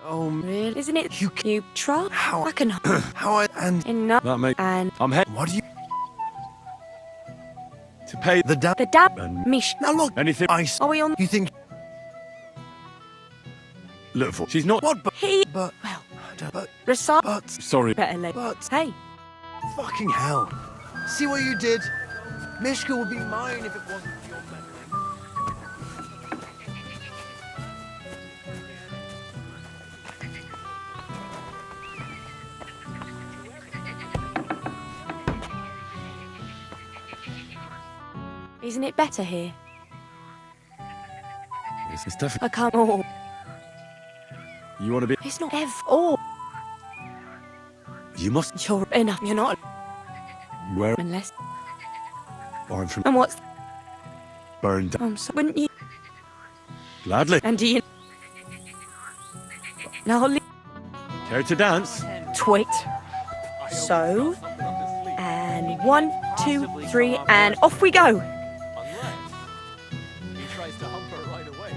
Oh, Really? Isn't it? You try? How? I can... how I and Enough. That mate. And I'm head what do you to pay the dab? the dab... and Mish... Now look, anything. Are we on... You think Look for. She's not. what? But He... but Well... Recite... but Sorry. Better late. but Hey. fucking hell! See what you did? Mishka would be mine if it wasn't for your memory. Isn't it better here? It's definitely. I can't... Oh, You want to be? it's not ever... Oh, You must. you're enough. You're not... Where? Unless... I'm from. And what's... Burned down. I'm so... Wouldn't you... Gladly. And do you... Now, Care to dance? twit. So... And 1, 2, 3, and off we go. Unless he tries to hump her right away.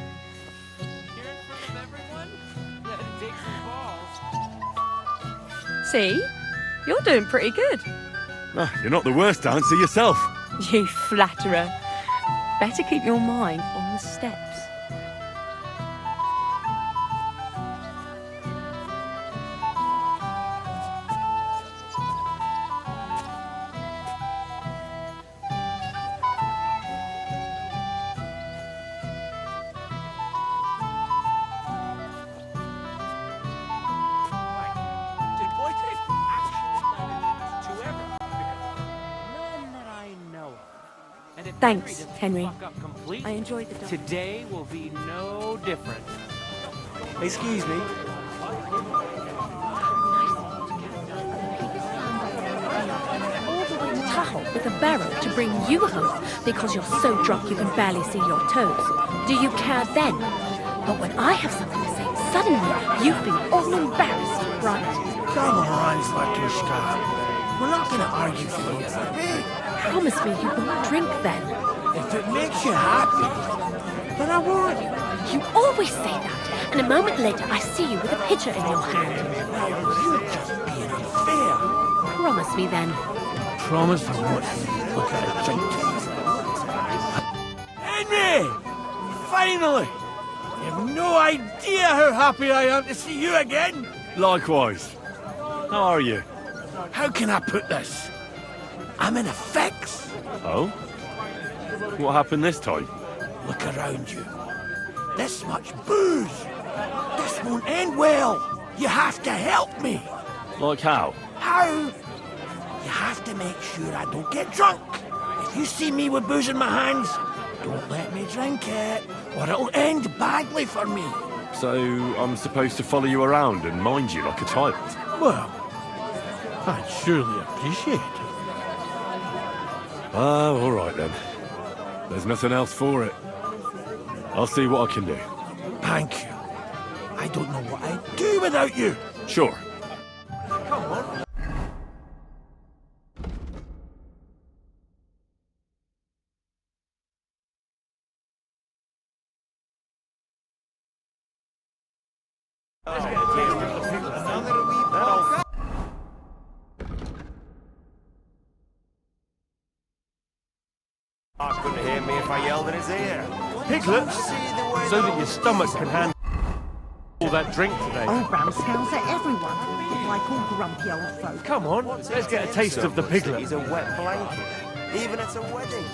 Here in front of everyone? That'd take some balls. See? You're doing pretty good. Ah, you're not the worst dancer yourself. You flatterer. Better keep your mind on the steps. Did Wojtek actually manage to ever pick up a girl? None that I know of. And if Thanks, doesn't Henry. fuck up completely, fleet. I enjoyed the dog. Today will be no different. Excuse me. All the way to Tahoe with a barrow to bring you home because you're so drunk you can barely see your toes. Do you care then? But when I have something to say, suddenly you feel all embarrassed, right? Come on, Zlatushka. We're not going to argue here. Hey, Promise me you won't drink then. if it makes you happy, then I won't. You always say that, and a moment later I see you with a pitcher in your hand. You're just being unfair. Promise me then. Promise I won't look at a drink. Henry! Finally! You have no idea how happy I am to see you again. Likewise. How are you? How can I put this? I'm in a fix. Oh? What happened this time? Look around you. This much booze. This won't end well. You have to help me. Like how? How? You have to make sure I don't get drunk. If you see me with booze in my hands, don't let me drink it, or it'll end badly for me. So I'm supposed to follow you around and mind you like a child? Well, I'd surely appreciate it. Oh, all right then. There's nothing else for it. I'll see what I can do. Thank you. I don't know what I'd do without you. Sure. Come on. I couldn't hear me if I yelled in his ear. Piglets, so that your stomach can handle all that drink today. Old Bram scowls at everyone, like all grumpy old folk. Come on, let's get a taste of the piglet. He's a wet blanket, even at a wedding.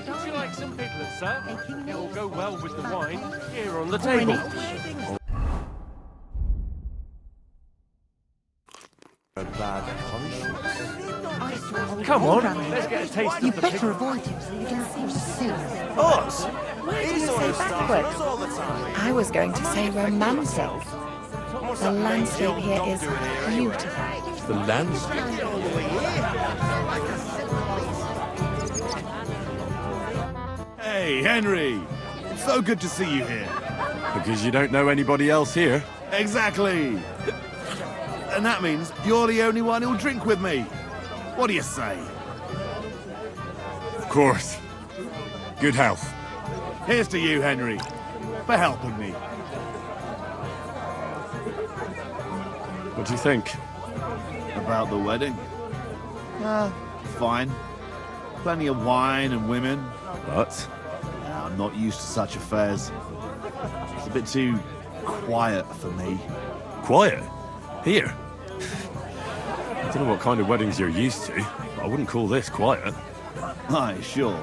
Would you like some piglets, sir? It will go well with the wine here on the table. A bad conscience. Come on, let's get a taste You of the better piglet. avoid him so you don't seem to see him. Us? Why do you say backwards? I was going to say romantic. The landscape here is beautiful. The landscape? Hey, Henry! It's so good to see you here. Because you don't know anybody else here? Exactly! And that means you're the only one who'll drink with me. What do you say? Of course. Good health. Here's to you, Henry, for helping me. What do you think? About the wedding? Fine. Plenty of wine and women. But? I'm not used to such affairs. It's a bit too quiet for me. Quiet? Here? I don't know what kind of weddings you're used to, but I wouldn't call this quiet. Aye, sure.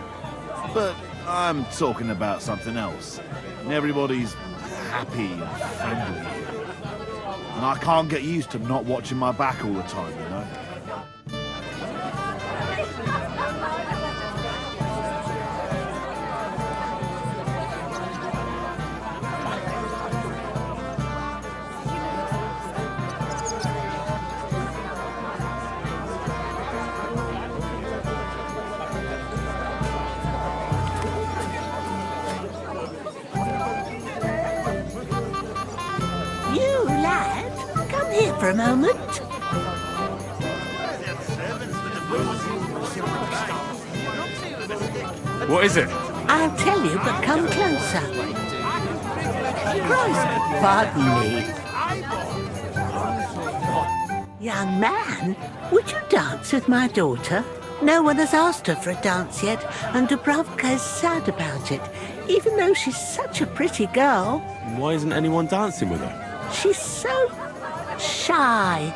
But I'm talking about something else. Everybody's happy and friendly here. And I can't get used to not watching my back all the time, you know? You, lad, come here for a moment. What is it? I'll tell you, but come closer. Christ, pardon me. Young man, would you dance with my daughter? No one has asked her for a dance yet, and Dubravka is sad about it, even though she's such a pretty girl. Why isn't anyone dancing with her? She's so shy.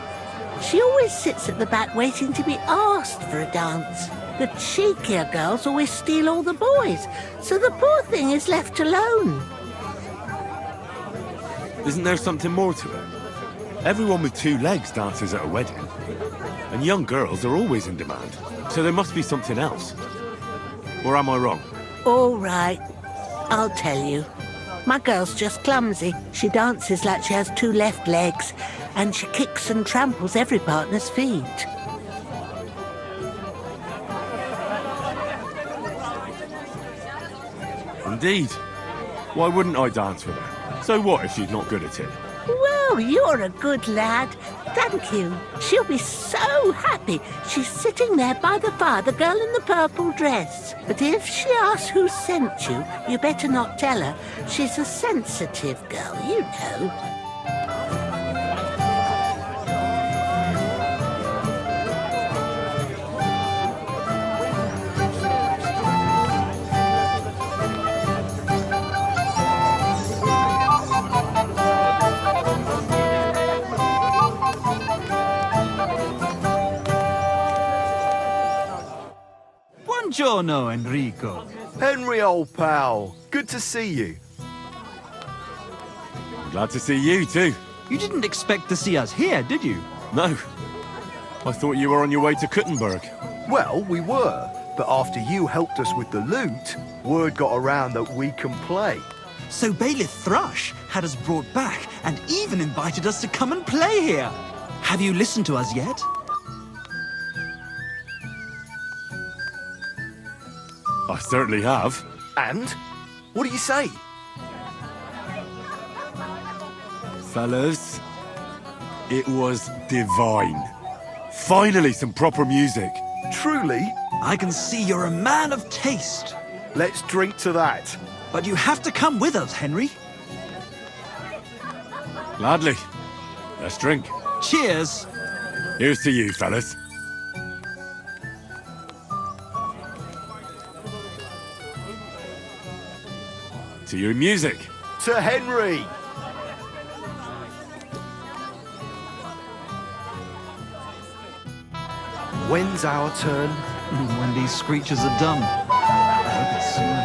She always sits at the back waiting to be asked for a dance. The cheekier girls always steal all the boys, so the poor thing is left alone. Isn't there something more to it? Everyone with two legs dances at a wedding. And young girls are always in demand. So there must be something else. Or am I wrong? All right, I'll tell you. My girl's just clumsy. She dances like she has 2 left legs, and she kicks and tramples every partner's feet. Indeed. Why wouldn't I dance with her? So what if she's not good at it? Well, you're a good lad. Thank you. She'll be so happy. She's sitting there by the fire, the girl in the purple dress. But if she asks who sent you, you better not tell her. She's a sensitive girl, you know. Buongiorno, Enrico. Henry, old pal. Good to see you. Glad to see you too. You didn't expect to see us here, did you? No. I thought you were on your way to Kuttenberg. Well, we were. But after you helped us with the loot, word got around that we can play. So Bailiff Thrush had us brought back and even invited us to come and play here. Have you listened to us yet? I certainly have. And? What do you say? Fellas, it was divine. Finally some proper music. Truly? I can see you're a man of taste. Let's drink to that. But you have to come with us, Henry. Gladly. Let's drink. Cheers. Here's to you, fellas. To your music. To Henry. When's our turn? When these screeches are done. I hope it's soon.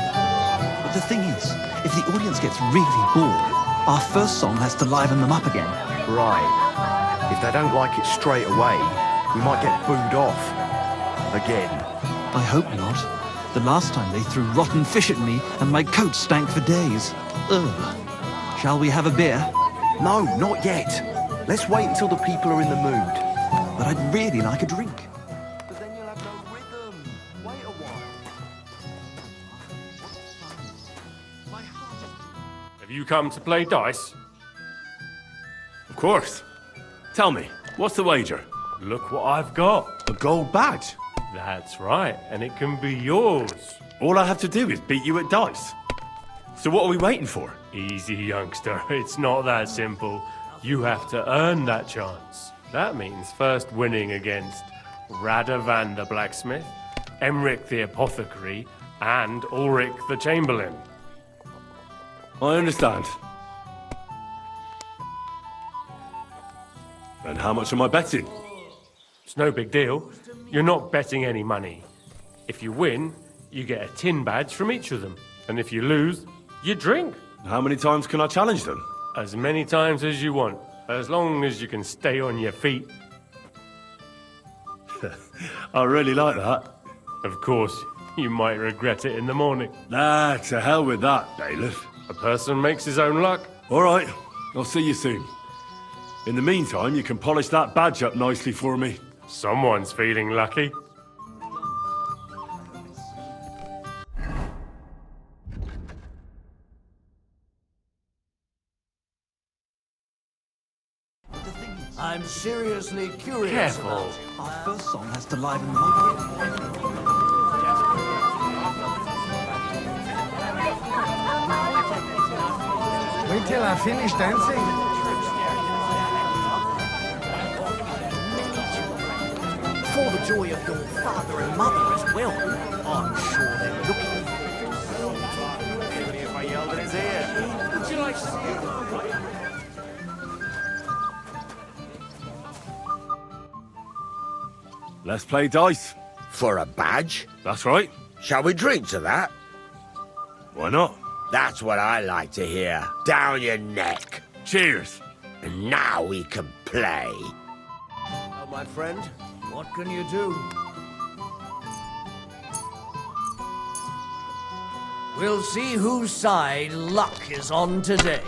But the thing is, if the audience gets really bored, our first song has to liven them up again. Right. If they don't like it straight away, we might get booed off. Again. I hope not. The last time they threw rotten fish at me and my coat stank for days. Ugh. Shall we have a beer? No, not yet. Let's wait until the people are in the mood. But I'd really like a drink. But then you'll have no rhythm. Wait a while. Have you come to play dice? Of course. Tell me, what's the wager? Look what I've got. A gold badge. That's right, and it can be yours. All I have to do is beat you at dice. So what are we waiting for? Easy, youngster. It's not that simple. You have to earn that chance. That means first winning against Radovan the blacksmith, Emric the apothecary, and Ulrich the chamberlain. I understand. And how much am I betting? It's no big deal. You're not betting any money. If you win, you get a tin badge from each of them. And if you lose, you drink. How many times can I challenge them? As many times as you want, as long as you can stay on your feet. I really like that. Of course, you might regret it in the morning. Nah, to hell with that, bailiff. A person makes his own luck. All right, I'll see you soon. In the meantime, you can polish that badge up nicely for me. Someone's feeling lucky. I'm seriously curious. Careful. Our first song has to liven them up. Wait till I finish dancing. For the joy of your father and mother as well. I'm sure they're looking. Even if I yelled in his ear. Would you like to see it? Let's play dice. For a badge? That's right. Shall we drink to that? Why not? That's what I like to hear. Down your neck. Cheers. And now we can play. Oh, my friend, what can you do? We'll see whose side luck is on today.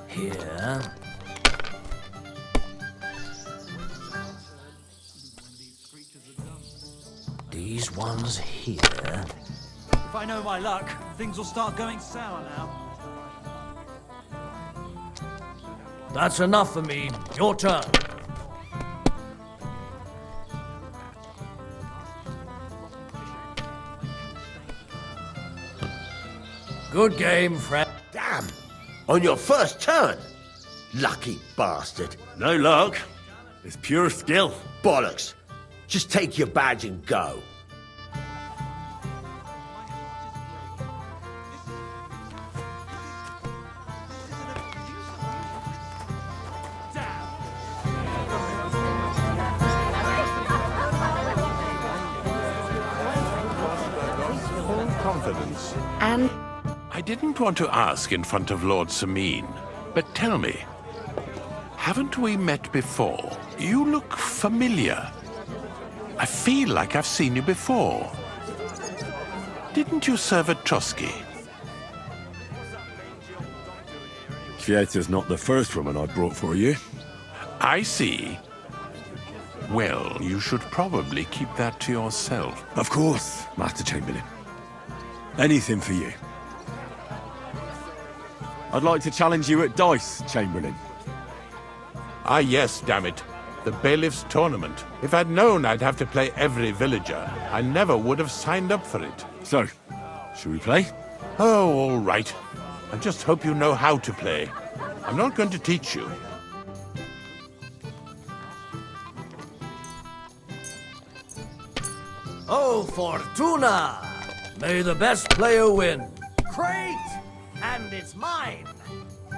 Here. These ones here. If I know my luck, things will start going sour now. That's enough for me. Your turn. Good game, friend. Damn! On your first turn! Lucky bastard. No luck. It's pure skill. Bollocks. Just take your badge and go. Confidence. And I didn't want to ask in front of Lord Sameen, but tell me, haven't we met before? You look familiar. I feel like I've seen you before. Didn't you serve at Trotsky? Kvieta's not the first woman I brought for you. I see. Well, you should probably keep that to yourself. Of course, Master Chamberlain. Anything for you. I'd like to challenge you at dice, Chamberlain. Ah, yes, damn it. The bailiff's tournament. If I'd known I'd have to play every villager, I never would have signed up for it. So, should we play? Oh, all right. I just hope you know how to play. I'm not going to teach you. Oh, Fortuna! May the best player win. Great! And it's mine.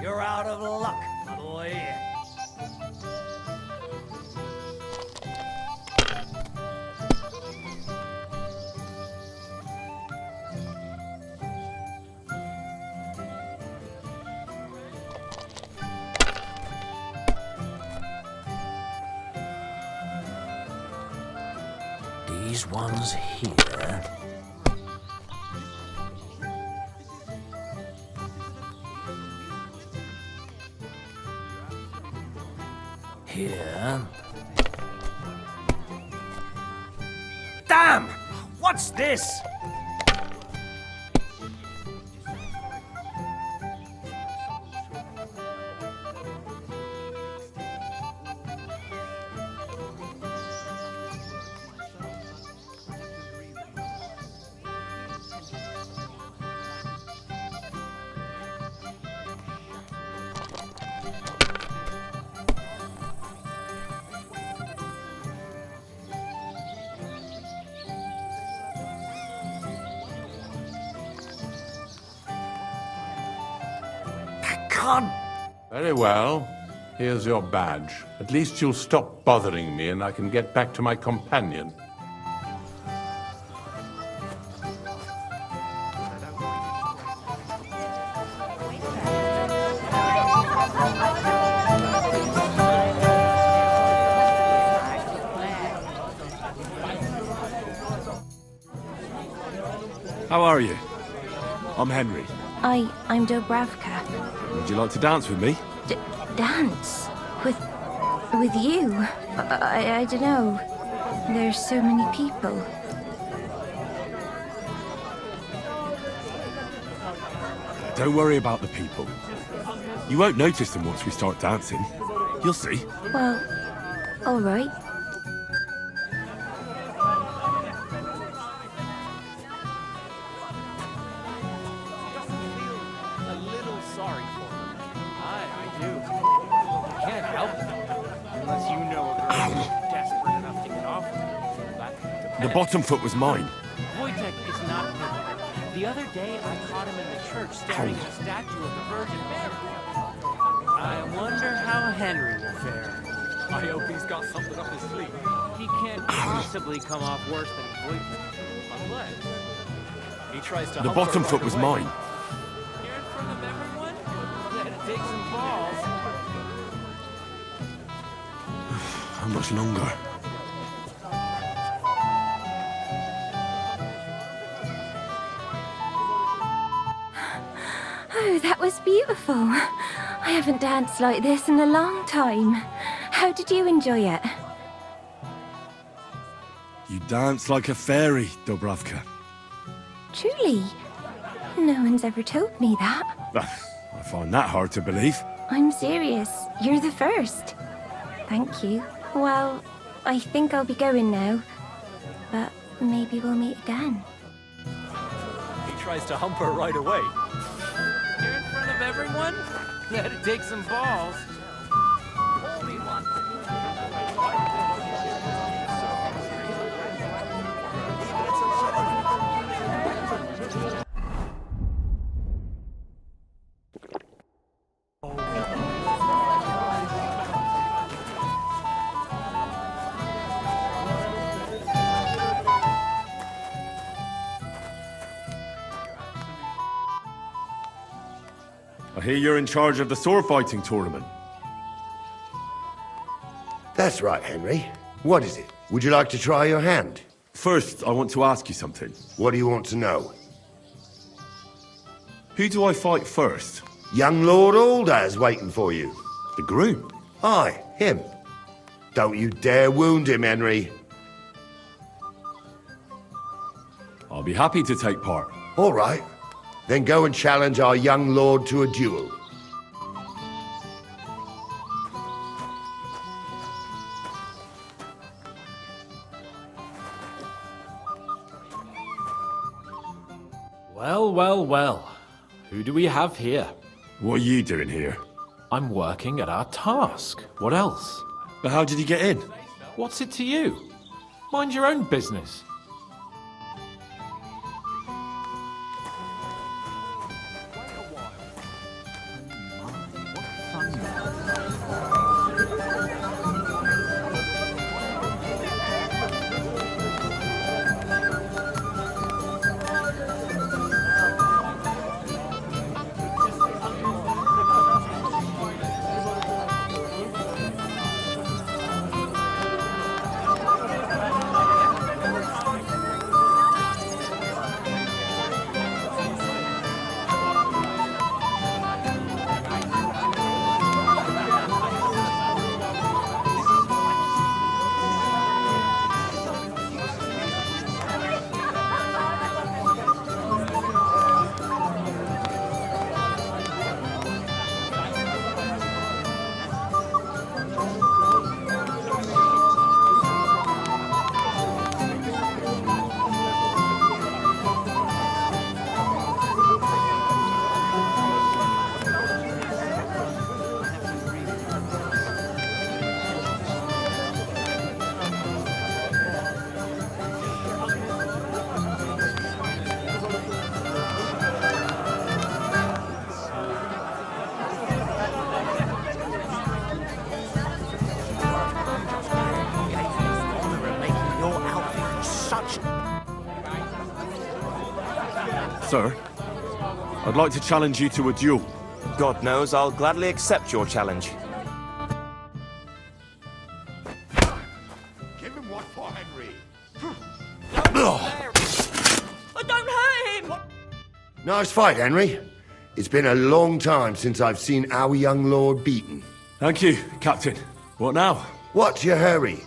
You're out of luck, my boy. These ones here. Here. Damn! What's this? Very well. Here's your badge. At least you'll stop bothering me and I can get back to my companion. How are you? I'm Henry. I'm Dobravka. Would you like to dance with me? Dance? With you? I don't know. There's so many people. Don't worry about the people. You won't notice them once we start dancing. You'll see. Well, all right. The bottom foot was mine. Wojtek is not The other day, I caught him in the church staring at a statue of the Virgin Mary. I wonder how Henry will fare. I hope he's got something up his sleeve. He can't possibly come off worse than Voight. Unless he tries to. The bottom foot was mine. Hear it from everyone? Then take some balls. How much longer? Oh, that was beautiful. I haven't danced like this in a long time. How did you enjoy it? You dance like a fairy, Dobravka. Truly? No one's ever told me that. I find that hard to believe. I'm serious. You're the first. Thank you. Well, I think I'll be going now. But maybe we'll meet again. He tries to hump her right away. Here in front of everyone? That'd take some balls. I hear you're in charge of the sword fighting tournament. That's right, Henry. What is it? Would you like to try your hand? First, I want to ask you something. What do you want to know? Who do I fight first? Young Lord Aldaz waiting for you. The groom? Aye, him. Don't you dare wound him, Henry. I'll be happy to take part. All right. Then go and challenge our young lord to a duel. Well, well, well. Who do we have here? What are you doing here? I'm working at our task. What else? But how did he get in? What's it to you? Mind your own business. Sir, I'd like to challenge you to a duel. God knows I'll gladly accept your challenge. Give him what for, Henry? Don't hurt him! Nice fight, Henry. It's been a long time since I've seen our young lord beaten. Thank you, Captain. What now? What's your hurry?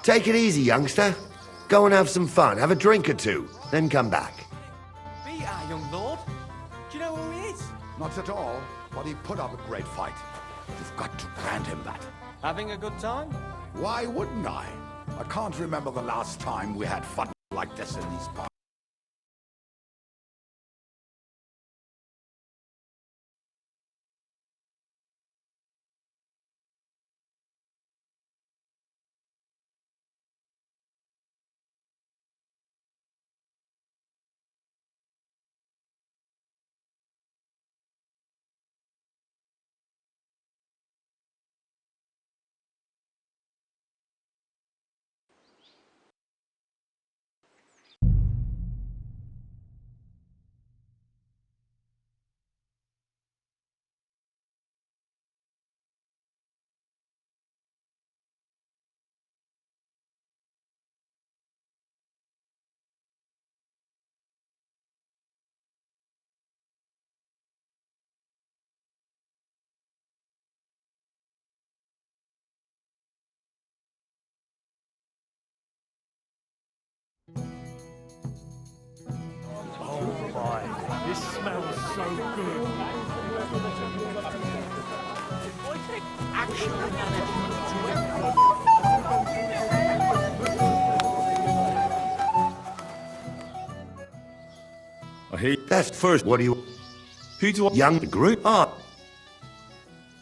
Take it easy, youngster. Go and have some fun. Have a drink or two, then come back. Beat our young lord? Do you know who he is? Not at all, but he put up a great fight. You've got to grant him that. Having a good time? Why wouldn't I? I can't remember the last time we had fun like this in these parts. boy. This smells so good. I hear That's first. What do you... who do I... Young group? Ah,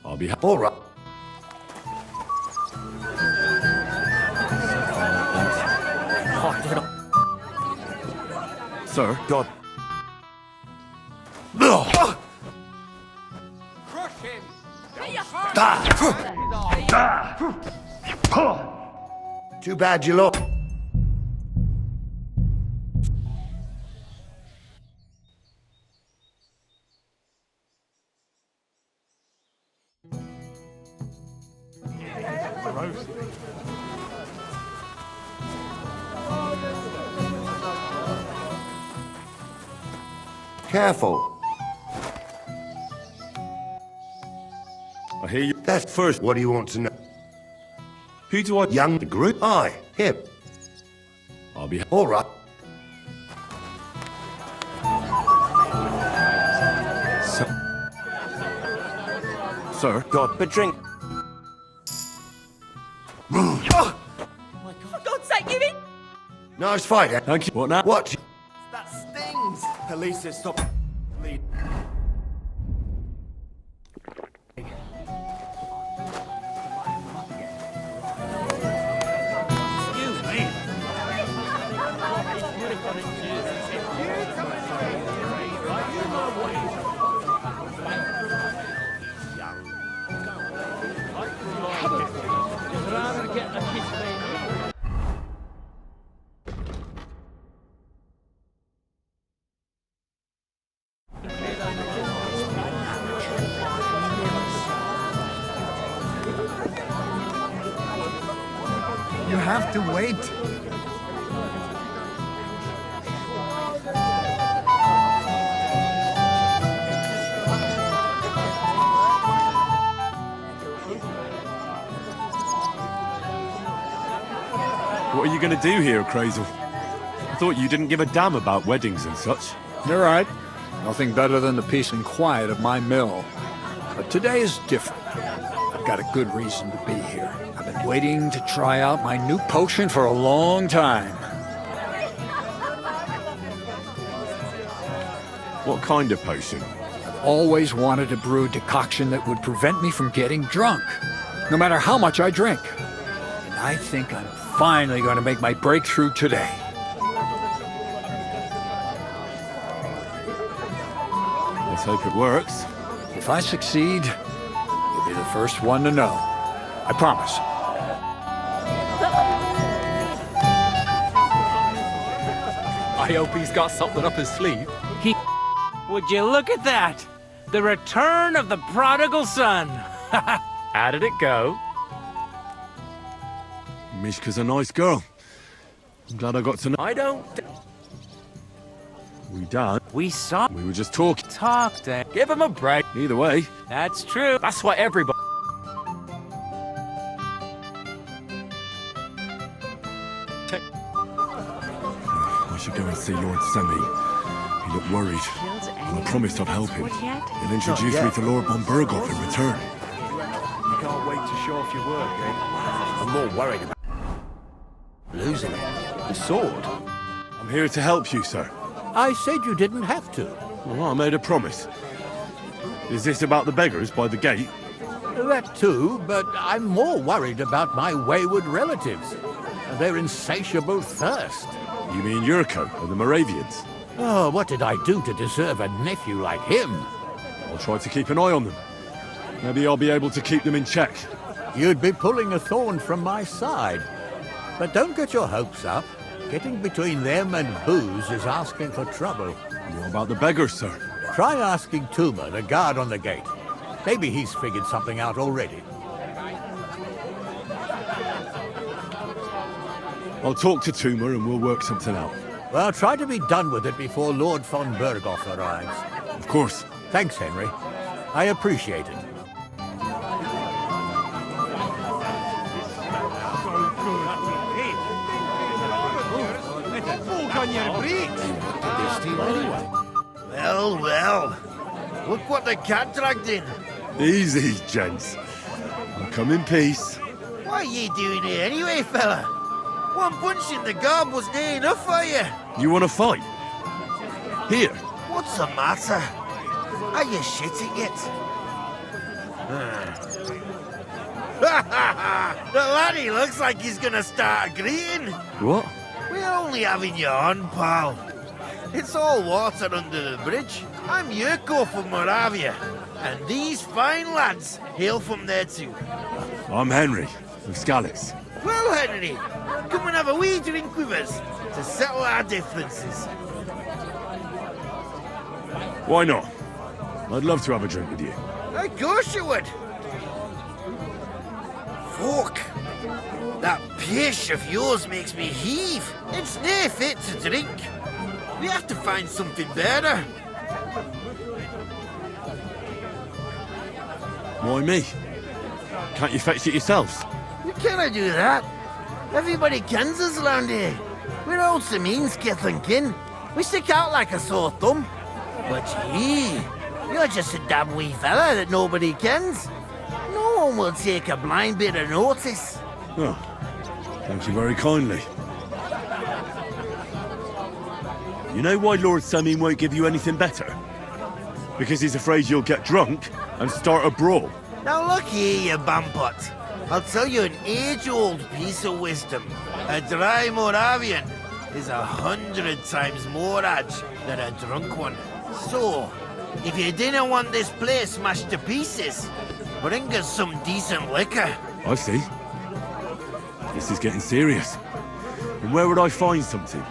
I'll be... all right. Sir? God. Crush him! Too bad you lost. Careful. I hear you. That's first. What do you want to know? Who do I... Young group? Aye, him. I'll be... All right. Sir? God, but drink. For God's sake, you didn't... Nice fight, eh? Thank you. What now? What? That stings. Police, stop. Lead. You have to wait. What are you going to do here, Crazel? I thought you didn't give a damn about weddings and such. You're right. Nothing better than the peace and quiet of my mill. But today is different. I've got a good reason to be here. I've been waiting to try out my new potion for a long time. What kind of potion? I've always wanted to brew a decoction that would prevent me from getting drunk, no matter how much I drink. And I think I'm finally going to make my breakthrough today. Let's hope it works. If I succeed, you'll be the first one to know. I promise. I hope he's got something up his sleeve. Would you look at that? The return of the prodigal son. How did it go? Mishka's a nice girl. I'm glad I got to know. I don't... We done. We saw... We were just talking. Talked, eh? Give him a break. Either way. That's true. That's what everybody... I should go and see Lord Semi. He looked worried. And I promised I'd help him. He'll introduce me to Lord von Berghoff in return. You can't wait to show off your work, eh? I'm more worried about losing it. The sword. I'm here to help you, sir. I said you didn't have to. Well, I made a promise. Is this about the beggars by the gate? That too, but I'm more worried about my wayward relatives. Their insatiable thirst. You mean Yurko or the Moravians? Oh, what did I do to deserve a nephew like him? I'll try to keep an eye on them. Maybe I'll be able to keep them in check. You'd be pulling a thorn from my side. But don't get your hopes up. Getting between them and booze is asking for trouble. What about the beggars, sir? Try asking Tuma, the guard on the gate. Maybe he's figured something out already. I'll talk to Tuma and we'll work something out. Well, try to be done with it before Lord von Berghoff arrives. Of course. Thanks, Henry. I appreciate it. On your breech. What did they steal anyway? Well, well. Look what the cat dragged in. Easy, gents. I'll come in peace. What are you doing here anyway, fella? One punch in the gob was near enough for you. You want to fight? Here. What's the matter? Are you shitting it? The laddie looks like he's gonna start greeting. What? We're only having you on, pal. It's all water under the bridge. I'm Yurko from Moravia, and these fine lads hail from there too. I'm Henry, of Scalix. Well, Henry, come and have a wee drink with us to settle our differences. Why not? I'd love to have a drink with you. Of course you would. Fuck. That pish of yours makes me heave. It's near fit to drink. We have to find something better. Why me? Can't you fetch it yourselves? We cannot do that. Everybody kens us around here. We're old Samines, thinking. We stick out like a sore thumb. But you're just a damn wee fella that nobody kens. No one will take a blind bit of notice. Oh, thank you very kindly. You know why Lord Samin won't give you anything better? Because he's afraid you'll get drunk and start a brawl. Now look here, you bampot. I'll tell you an age-old piece of wisdom. A dry Moravian is 100 times more edge than a drunk one. So, if you didn't want this place smashed to pieces, bring us some decent liquor. I see. This is getting serious. And where would I find something?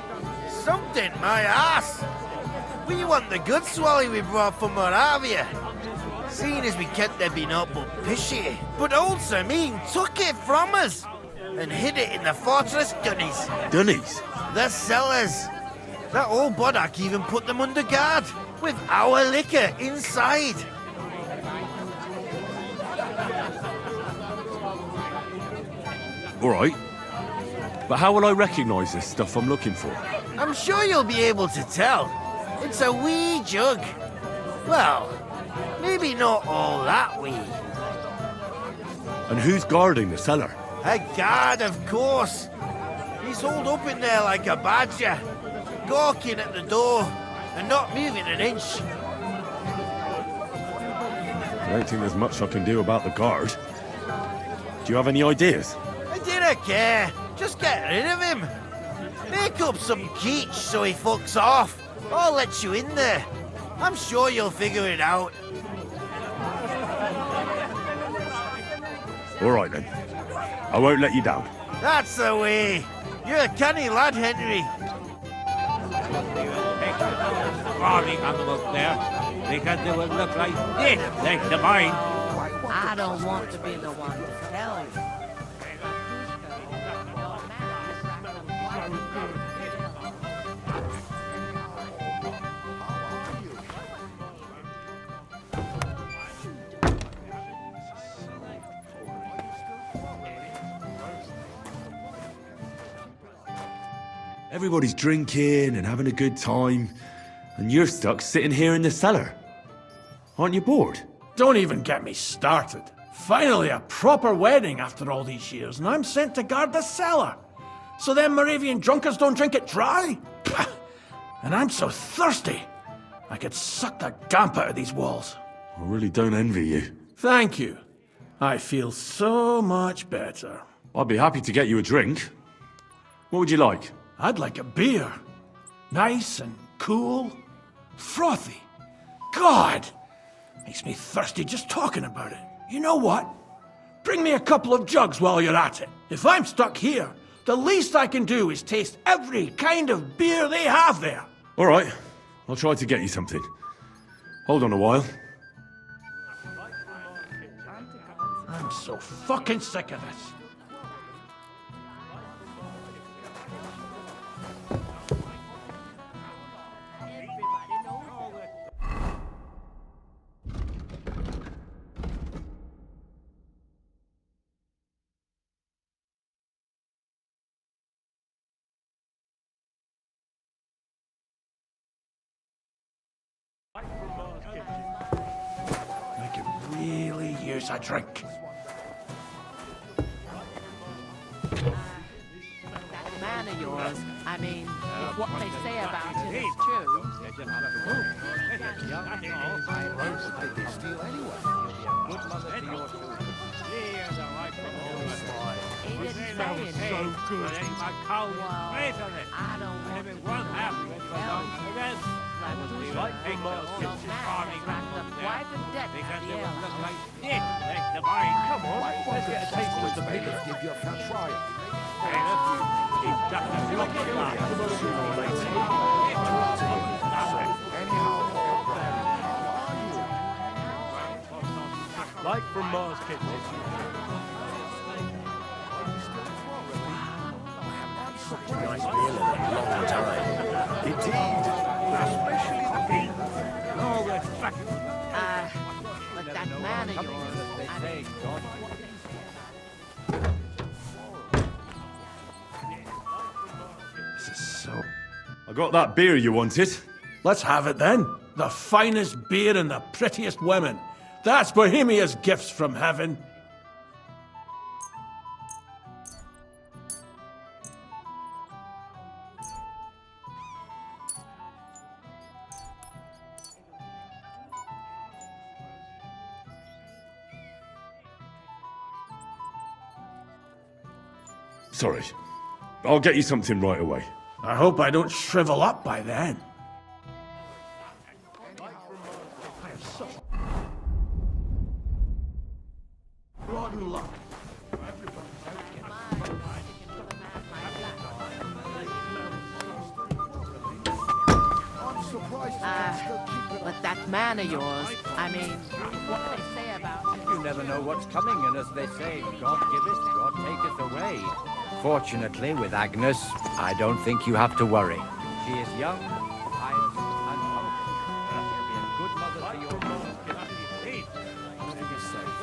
Something, my ass! We want the good swally we brought from Moravia. Seeing as we kept there being up but pishy. But old Samin took it from us and hid it in the fortress dunnies. Dunnies? The cellars. That old Boddock even put them under guard with our liquor inside. All right. But how will I recognize this stuff I'm looking for? I'm sure you'll be able to tell. It's a wee jug. Well, maybe not all that wee. And who's guarding the cellar? A guard, of course. He's holed up in there like a badger, gawking at the door and not moving an inch. I don't think there's much I can do about the guard. Do you have any ideas? I didn't care. Just get rid of him. Make up some keech so he fucks off. I'll let you in there. I'm sure you'll figure it out. All right, then. I won't let you down. That's the way. You're a canny lad, Henry. Crawling animals there. Because they will look like this next to mine. I don't want to be the one to tell you. Everybody's drinking and having a good time, and you're stuck sitting here in the cellar. Aren't you bored? Don't even get me started. Finally, a proper wedding after all these years, and I'm sent to guard the cellar. So them Moravian drunkards don't drink it dry? Pah! And I'm so thirsty, I could suck the damp out of these walls. I really don't envy you. Thank you. I feel so much better. I'd be happy to get you a drink. What would you like? I'd like a beer. Nice and cool. Frothy. God! Makes me thirsty just talking about it. You know what? Bring me a couple of jugs while you're at it. If I'm stuck here, the least I can do is taste every kind of beer they have there. All right. I'll try to get you something. Hold on a while. I'm so fucking sick of this. use a drink. That man of yours, I mean, if what they say about him is true... Did they steal anyway? Good mother to your children. He didn't say anything. So good. My cow face on it. I don't want If it won't happen, then that would be like the most kitchen farming wrapped up quite a debt because at it the will look airline. like this next to mine. Come on, let's get a taste of the bacon. Give you a fair trial. He's just a look at that. Like from Mars Kitchen. Nice meal in a long time. Indeed. Especially the beef. Oh, we're stuck. But that man of yours, I mean... This is so... I got that beer you wanted. Let's have it then. The finest beer and the prettiest women. That's Bohemia's gifts from heaven. Sorry. I'll get you something right away. I hope I don't shrivel up by then. Rotten luck. But that man of yours, I mean, what do they say about him? You never know what's coming, and as they say, God giveth, God taketh away. Fortunately, with Agnes, I don't think you have to worry. She is young, pious, and powerful. She'll be a good mother to your children. Nothing is safe.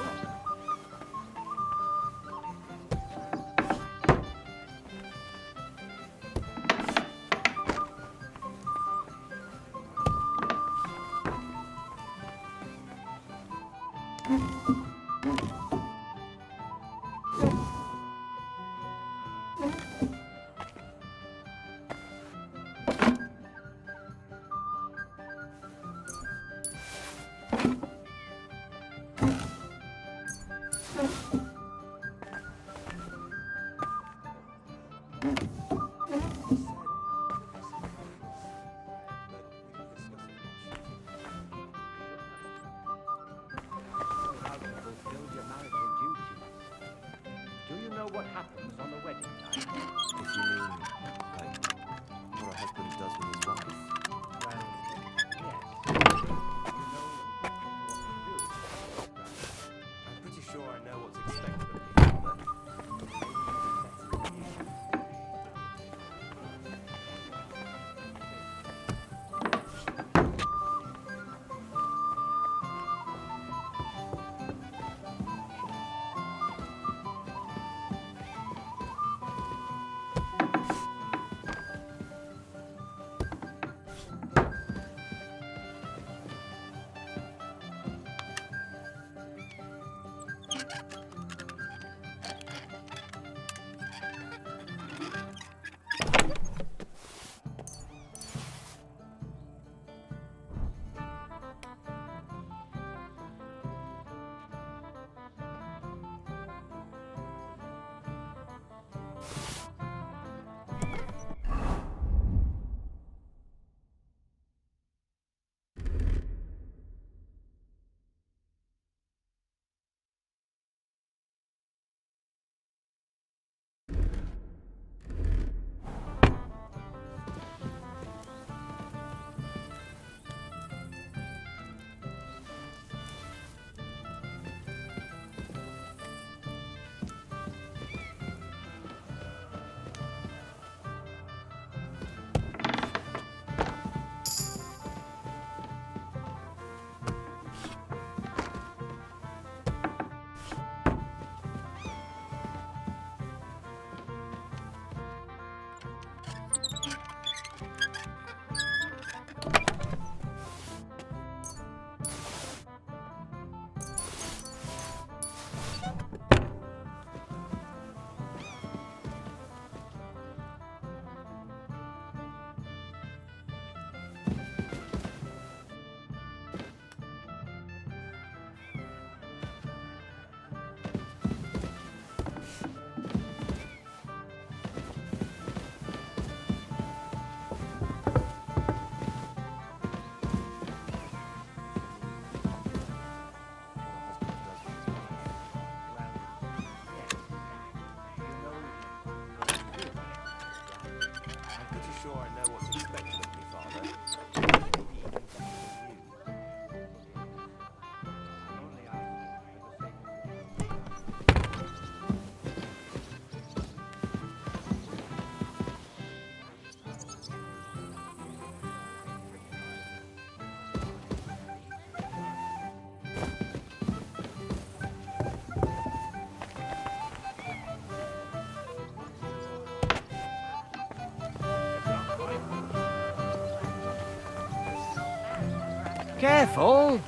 Careful!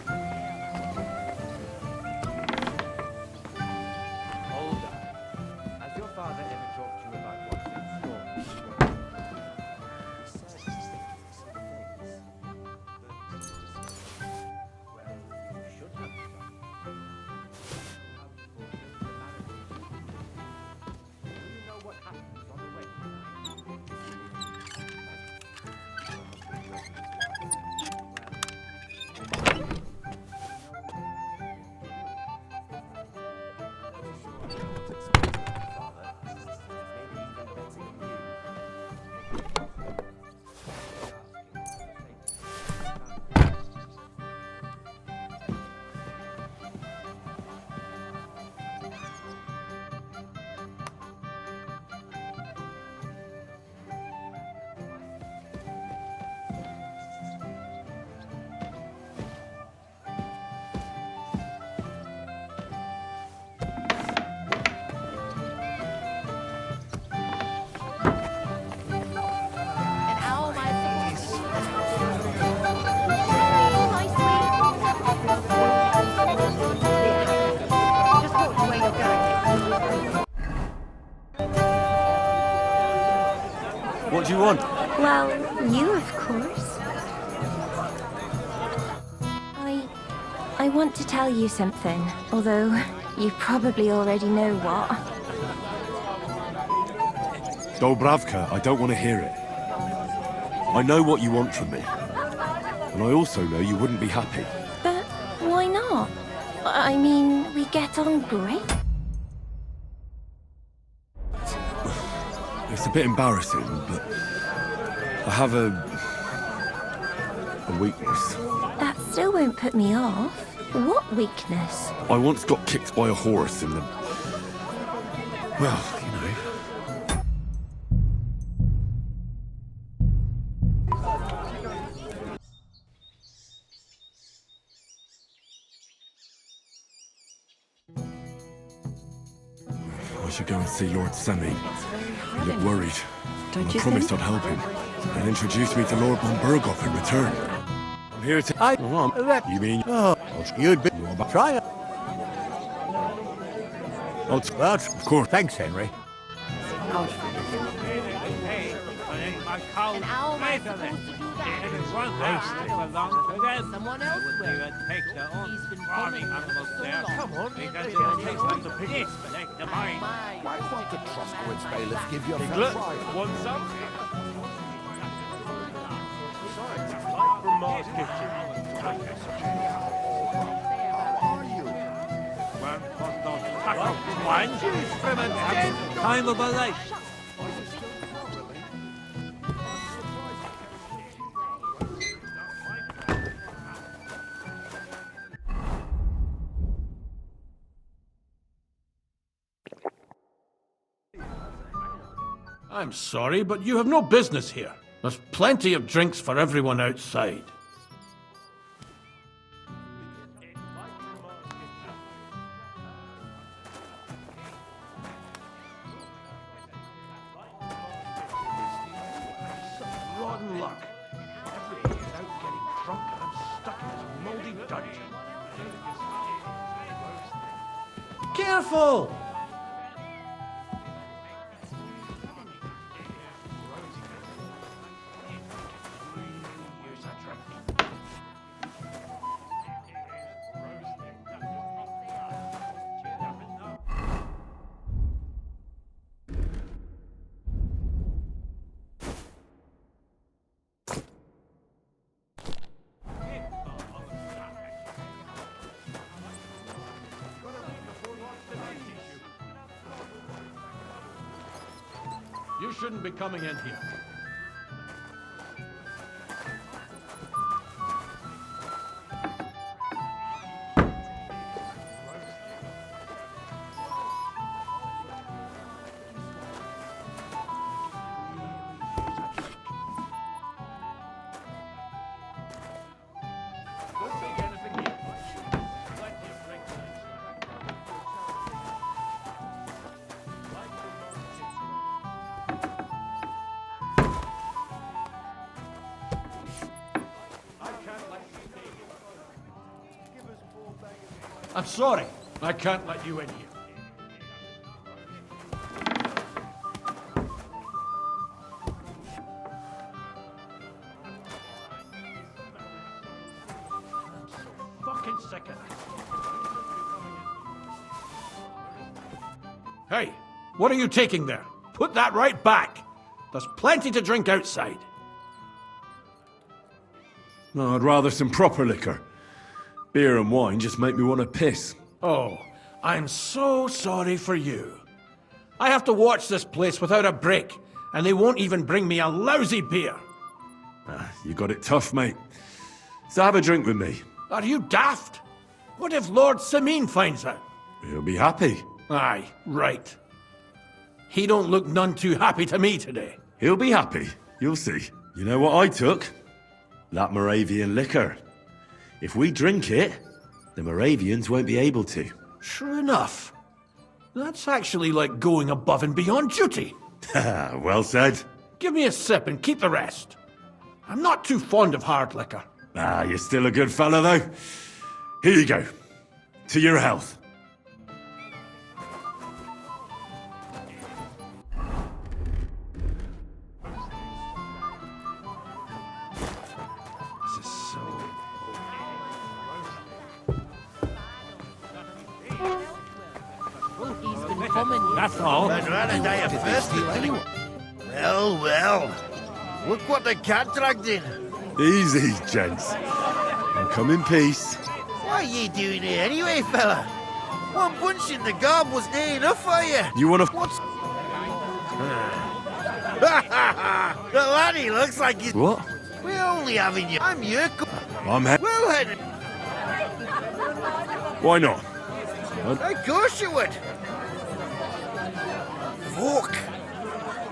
Hold on. Has your father ever talked to you about what's in store? Well, you should have done. Do you know what happens on the wedding What do you want? Well, you, of course. I want to tell you something, although you probably already know what. Dobravka, I don't want to hear it. I know what you want from me. And I also know you wouldn't be happy. But why not? I mean, we get on great. It's a bit embarrassing, but I have a weakness. That still won't put me off. What weakness? I once got kicked by a horse in the... Well, you know. I should go and see Lord Semi. He looked worried. Don't I you promised think? I'd help him. And introduce me to Lord von Burghoff in return. I'm here to... You mean... Oh, you'd be... Try it. That's... Of course. Thanks, Henry. And how am I supposed to do that? It is one thing belongs to them. Someone else will. They would take their own He's been farming coming animals so there. long. Come on, because it will take them to disconnect the mine. Why won't the Troskowitz bailiff give you a Piglet, fair trial? want some? From Mars Kitchen. One juice from a time of a life. I'm sorry, but you have no business here. There's plenty of drinks for everyone outside. Rotten luck. Everybody's out getting drunk and I'm stuck in this moldy dungeon. Careful! You shouldn't be coming in here. I'm sorry. I can't let you in here. Fucking sick of it. Hey, what are you taking there? Put that right back. There's plenty to drink outside. No, I'd rather some proper liquor. Beer and wine just make me want to piss. Oh, I'm so sorry for you. I have to watch this place without a break, and they won't even bring me a lousy beer. You got it tough, mate. So have a drink with me. Are you daft? What if Lord Sameen finds out? He'll be happy. Aye, right. He don't look none too happy to me today. He'll be happy. You'll see. You know what I took? That Moravian liquor. If we drink it, the Moravians won't be able to. Sure enough. That's actually like going above and beyond duty. Well said. Give me a sip and keep the rest. I'm not too fond of hard liquor. You're still a good fella, though. Here you go. To your health. This is so... He's been coming. That's all. I'd rather die of thirst than anyway. Well, well. Look what the cat dragged in. Easy, gents. I'll come in peace. What are you doing here anyway, fella? One punch in the gob was near enough for you. You wanna... What's... The laddie looks like he's... What? We're only having you. I'm your... I'm he... Well, Henry. Why not? Of course you would. Fuck.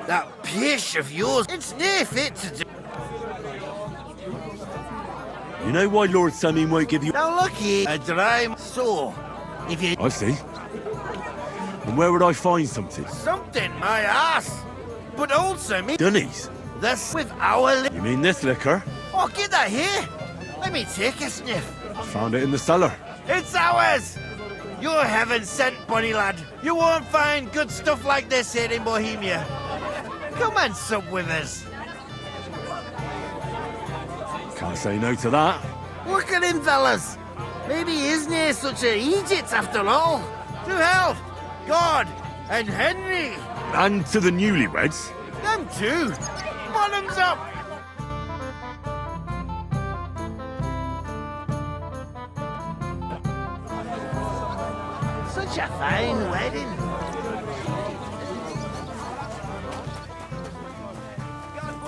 That pish of yours, it's near fit to do. You know why Lord Sameen won't give you... Now look here, a dry... So, if you... I see. And where would I find something? Something, my ass. But old Sammy... Dunnies? This with our... You mean this liquor? Oh, get that here. Let me take a sniff. Found it in the cellar. It's ours. You're heaven sent, bunny lad. You won't find good stuff like this here in Bohemia. Come and sup with us. Can't say no to that. Look at him, fellas. Maybe he isn't such a Egypt after all. To health, God, and Henry. And to the newlyweds. Them too. Bottoms up. Such a fine wedding.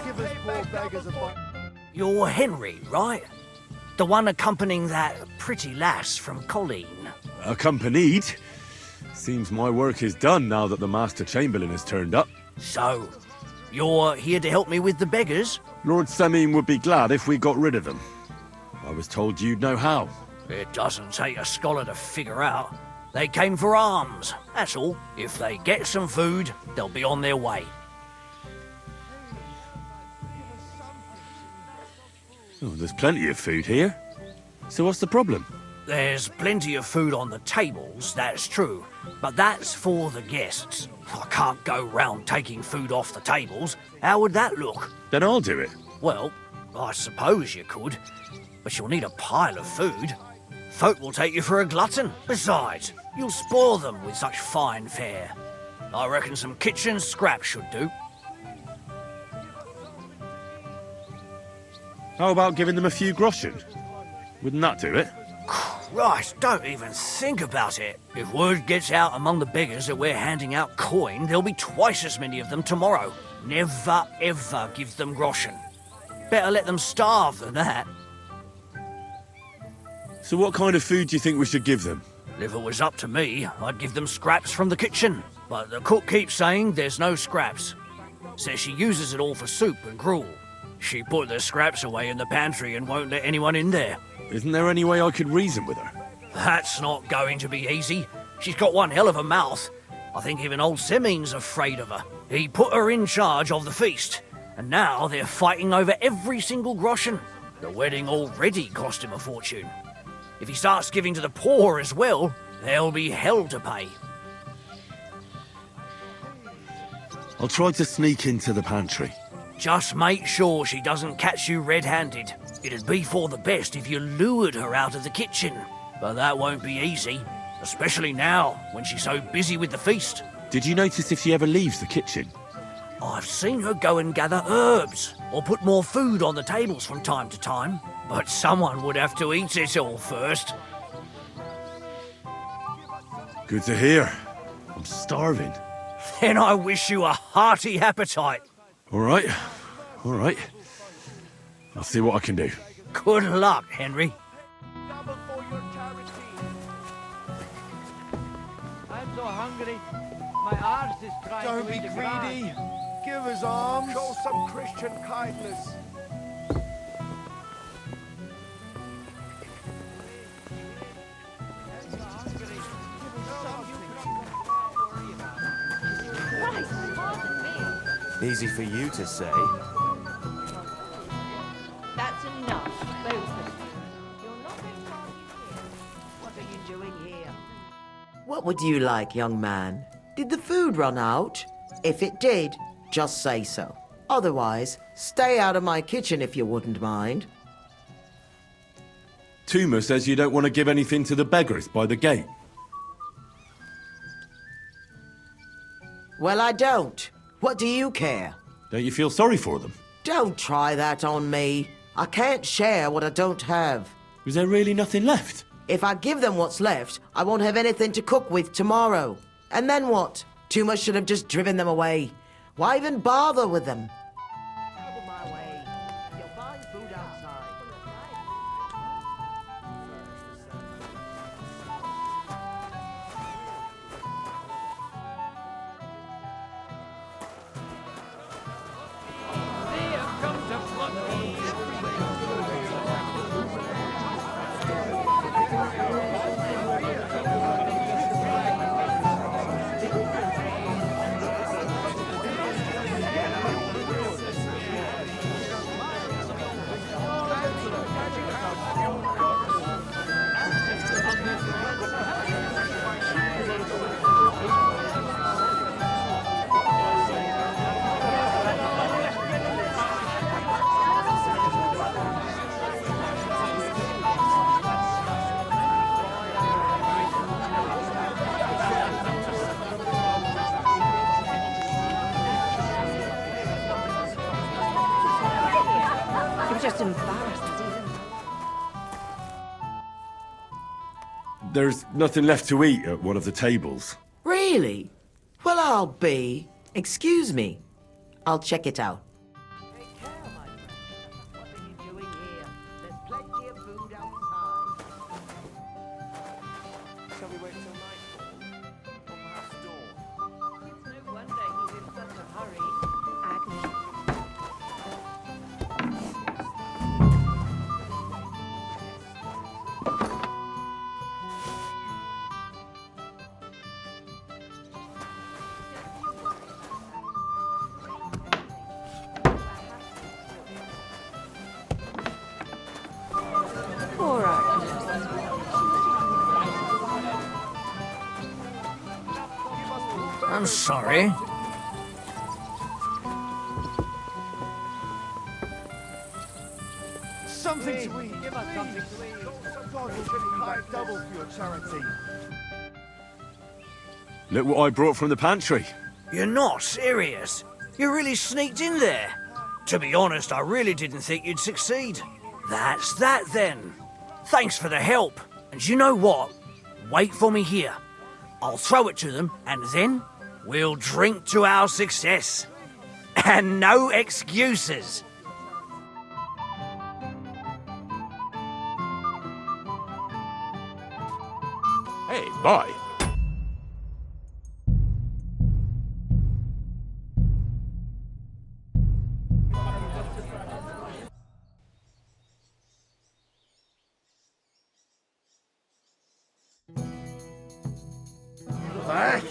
Give us poor beggars a... You're Henry, right? The one accompanying that pretty lass from Colleen. Accompanied. Seems my work is done now that the Master Chamberlain has turned up. So, you're here to help me with the beggars? Lord Sameen would be glad if we got rid of them. I was told you'd know how. It doesn't take a scholar to figure out. They came for alms, that's all. If they get some food, they'll be on their way. Oh, there's plenty of food here. So what's the problem? There's plenty of food on the tables, that's true. But that's for the guests. I can't go round taking food off the tables. How would that look? Then I'll do it. Well, I suppose you could. But you'll need a pile of food. Folk will take you for a glutton. Besides, you'll spoil them with such fine fare. I reckon some kitchen scraps should do. How about giving them a few groschen? Wouldn't that do it? Christ, don't even think about it. If word gets out among the beggars that we're handing out coin, there'll be twice as many of them tomorrow. Never, ever give them groschen. Better let them starve than that. So what kind of food do you think we should give them? If it was up to me, I'd give them scraps from the kitchen. But the cook keeps saying there's no scraps. Says she uses it all for soup and gruel. She put the scraps away in the pantry and won't let anyone in there. Isn't there any way I could reason with her? That's not going to be easy. She's got one hell of a mouth. I think even old Seming's afraid of her. He put her in charge of the feast, and now they're fighting over every single groschen. The wedding already cost him a fortune. If he starts giving to the poor as well, there'll be hell to pay. I'll try to sneak into the pantry. Just make sure she doesn't catch you red-handed. It'd be for the best if you lured her out of the kitchen. But that won't be easy, especially now, when she's so busy with the feast. Did you notice if she ever leaves the kitchen? I've seen her go and gather herbs, or put more food on the tables from time to time. But someone would have to eat it all first. Good to hear. I'm starving. Then I wish you a hearty appetite. All right. I'll see what I can do. Good luck, Henry. I'm so hungry. My arse is trying Don't to be eat the greedy. grass. Give us alms. Show some Christian kindness. Easy for you to say. That's enough, both of you. You're not going to argue here. What are you doing here? What would you like, young man? Did the food run out? If it did, just say so. Otherwise, stay out of my kitchen if you wouldn't mind. Tuma says you don't want to give anything to the beggars by the gate. Well, I don't. What do you care? Don't you feel sorry for them? Don't try that on me. I can't share what I don't have. Is there really nothing left? If I give them what's left, I won't have anything to cook with tomorrow. And then what? Tuma should have just driven them away. Why even bother with them? Out of my way. You'll find food outside. Just embarrassed, isn't it? There's nothing left to eat at one of the tables. Really? Well, I'll be. Excuse me. I'll check it out. Take care, my friend. What are you doing here? There's plenty of food outside. Shall we wait till nightfall? Or perhaps dawn? It's no wonder he's in such a hurry. Agnes. Poor Agnes. I'm sorry. Something to eat. Give us something to eat. God will give you back double for your charity. Look what I brought from the pantry. You're not serious. You really sneaked in there. To be honest, I really didn't think you'd succeed. That's that then. Thanks for the help. And you know what? Wait for me here. I'll throw it to them, and then we'll drink to our success. And no excuses. Hey, bye. What?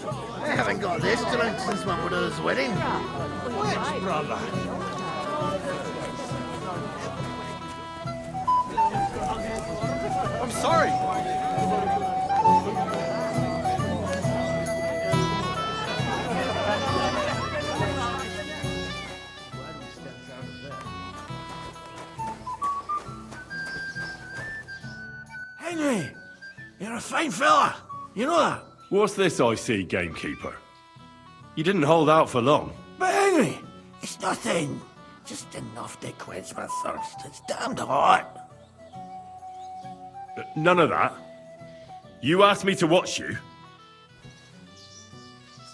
I haven't got this drink since my brother's wedding. Which brother? I'm sorry. Henry, you're a fine fella. You know that? What's this I see, gamekeeper? You didn't hold out for long. But Henry, it's nothing. Just enough to quench my thirst. It's damned hot. None of that. You asked me to watch you.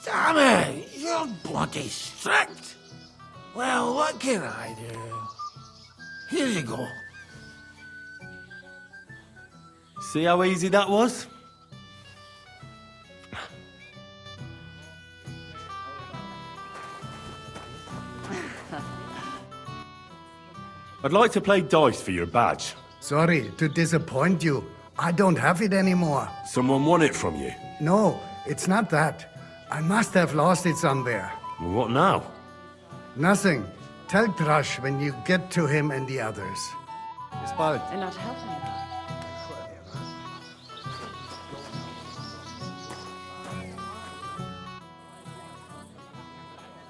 Damn it, you're bloody strict. Well, what can I do? Here you go. See how easy that was? I'd like to play dice for your badge. Sorry to disappoint you. I don't have it anymore. Someone won it from you. No, it's not that. I must have lost it somewhere. Well, what now? Nothing. Tell Thrush when you get to him and the others. Bis bald. They're not helping.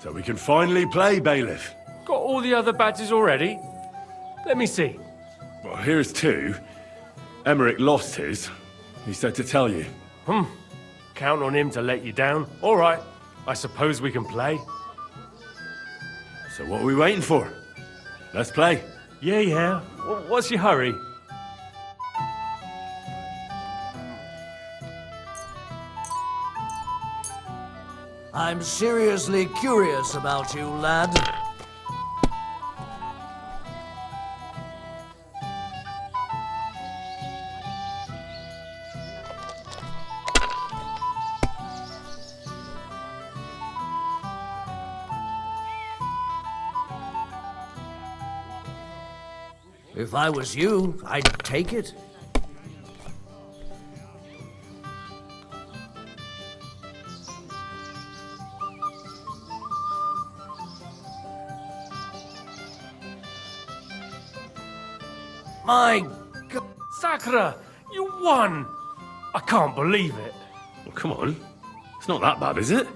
So we can finally play, Bailiff. Got all the other badges already? Let me see. Well, here's two. Emmerich lost his. He said to tell you. Count on him to let you down. All right. I suppose we can play. So what are we waiting for? Let's play. Yeah. What's your hurry? I'm seriously curious about you, lad. If I was you, I'd take it. My God. Sakura, you won! I can't believe it. Well, come on. It's not that bad, is it?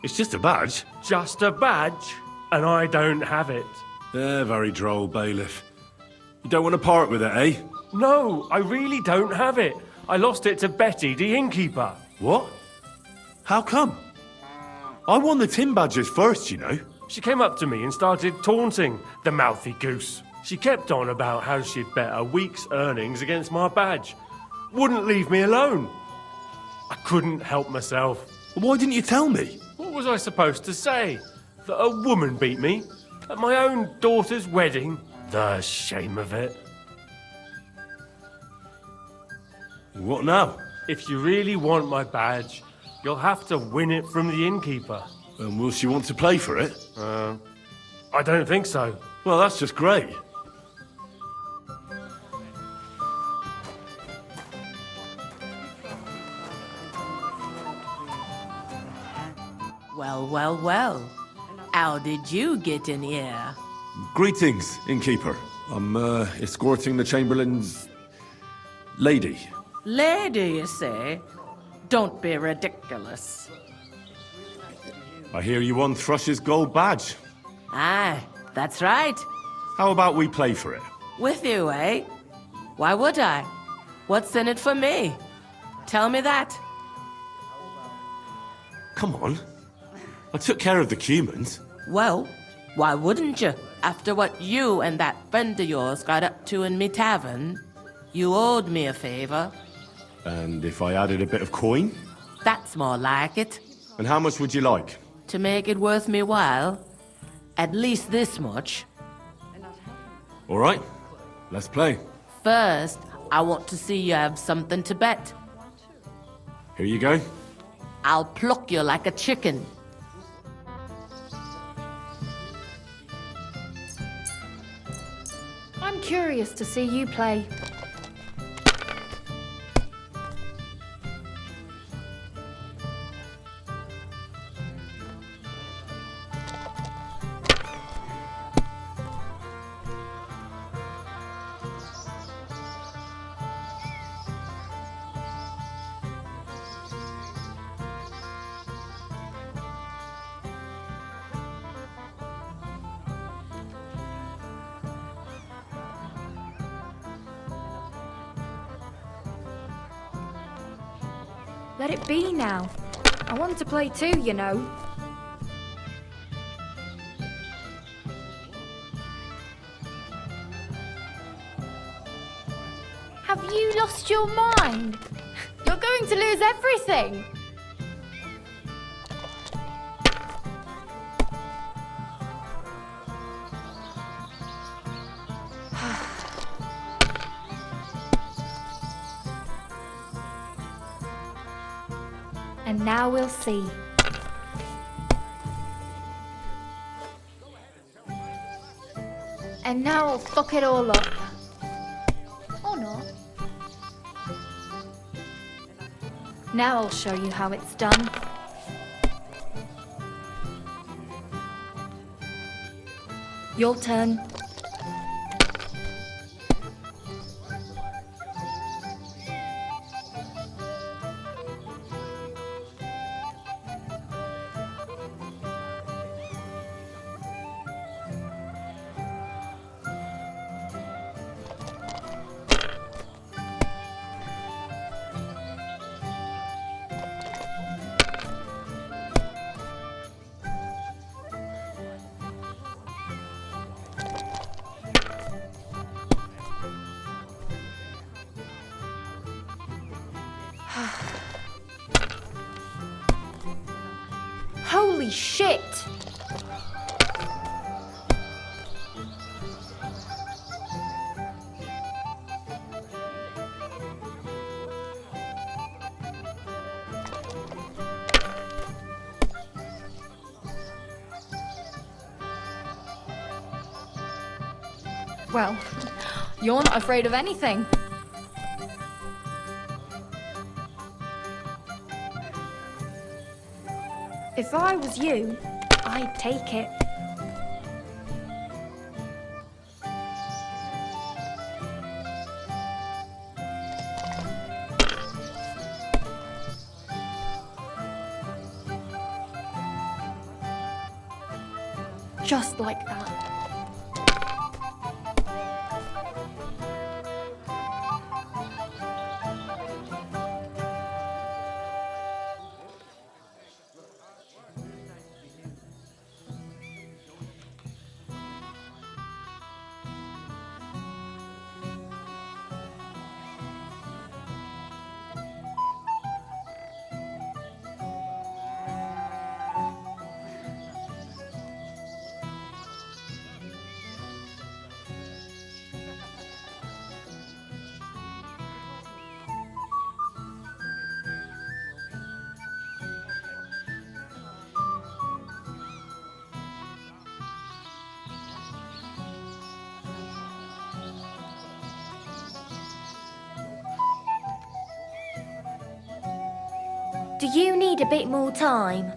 It's just a badge. Just a badge, and I don't have it. Very droll, Bailiff. You don't want to part with it, eh? No, I really don't have it. I lost it to Betty, the innkeeper. What? How come? I won the tin badges first, you know. She came up to me and started taunting, the mouthy goose. She kept on about how she'd bet a week's earnings against my badge. Wouldn't leave me alone. I couldn't help myself. Why didn't you tell me? What was I supposed to say? That a woman beat me? At my own daughter's wedding? The shame of it. What now? If you really want my badge, you'll have to win it from the innkeeper. And will she want to play for it? I don't think so. Well, that's just great. Well. How did you get in here? Greetings, innkeeper. I'm escorting the Chamberlain's lady. Lady, you say? Don't be ridiculous. I hear you won Thrush's gold badge. Aye, that's right. How about we play for it? With you, eh? Why would I? What's in it for me? Tell me that. Come on. I took care of the Cumans. Well, why wouldn't you? After what you and that friend of yours got up to in me tavern, you owed me a favor. And if I added a bit of coin? That's more like it. And how much would you like? To make it worth me while, at least this much. All right, let's play. First, I want to see you have something to bet. Here you go. I'll pluck you like a chicken. I'm curious to see you play. Let it be now. I want to play too, you know. Have you lost your mind? You're going to lose everything. And now we'll see. And now I'll fuck it all up. Or not. Now I'll show you how it's done. Your turn. Holy shit! Well, you're not afraid of anything. If I was you, I'd take it. Just like that. Do you need a bit more time?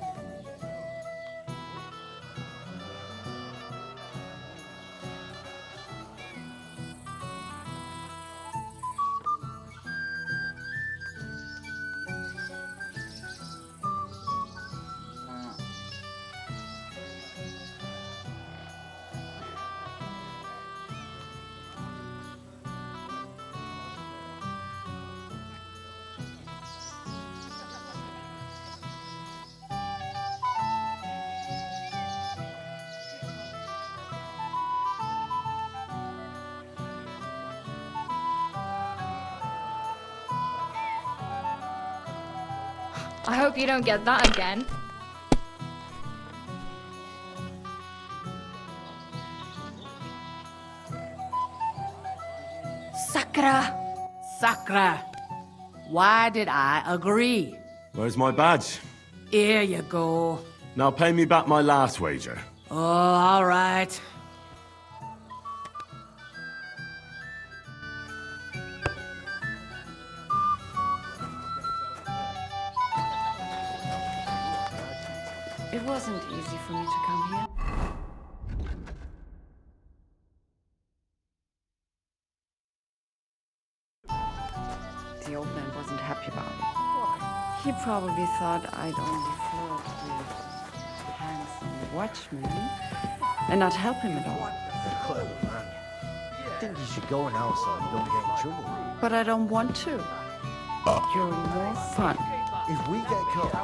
I hope you don't get that again. Sakra! Sakra, why did I agree? Where's my badge? Here you go. Now pay me back my last wager. Oh, all right. It wasn't easy for me to come here. The old man wasn't happy about it. He probably thought I'd only flirt with handsome watchmen and not help him at all. Clever man. I think you should go now so you don't get in trouble. But I don't want to. You're more fun. If we get caught...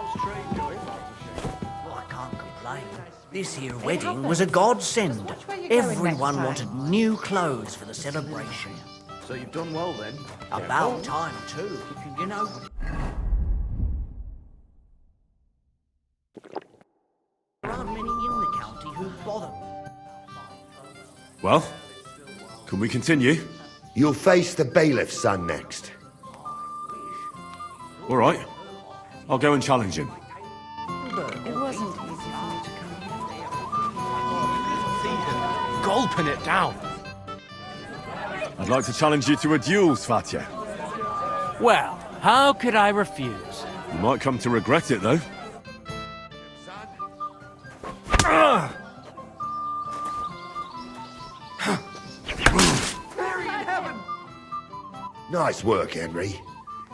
Well, I can't complain. This here wedding was a godsend. Everyone wanted new clothes for the celebration. So you've done well then? About time, too. You know... There aren't many in the county who bother. Well, can we continue? You'll face the bailiff's son next. All right. I'll go and challenge him. It wasn't easy for me to come here. Gulping it down. I'd like to challenge you to a duel, Svatya. Well, how could I refuse? You might come to regret it, though. Nice work, Henry.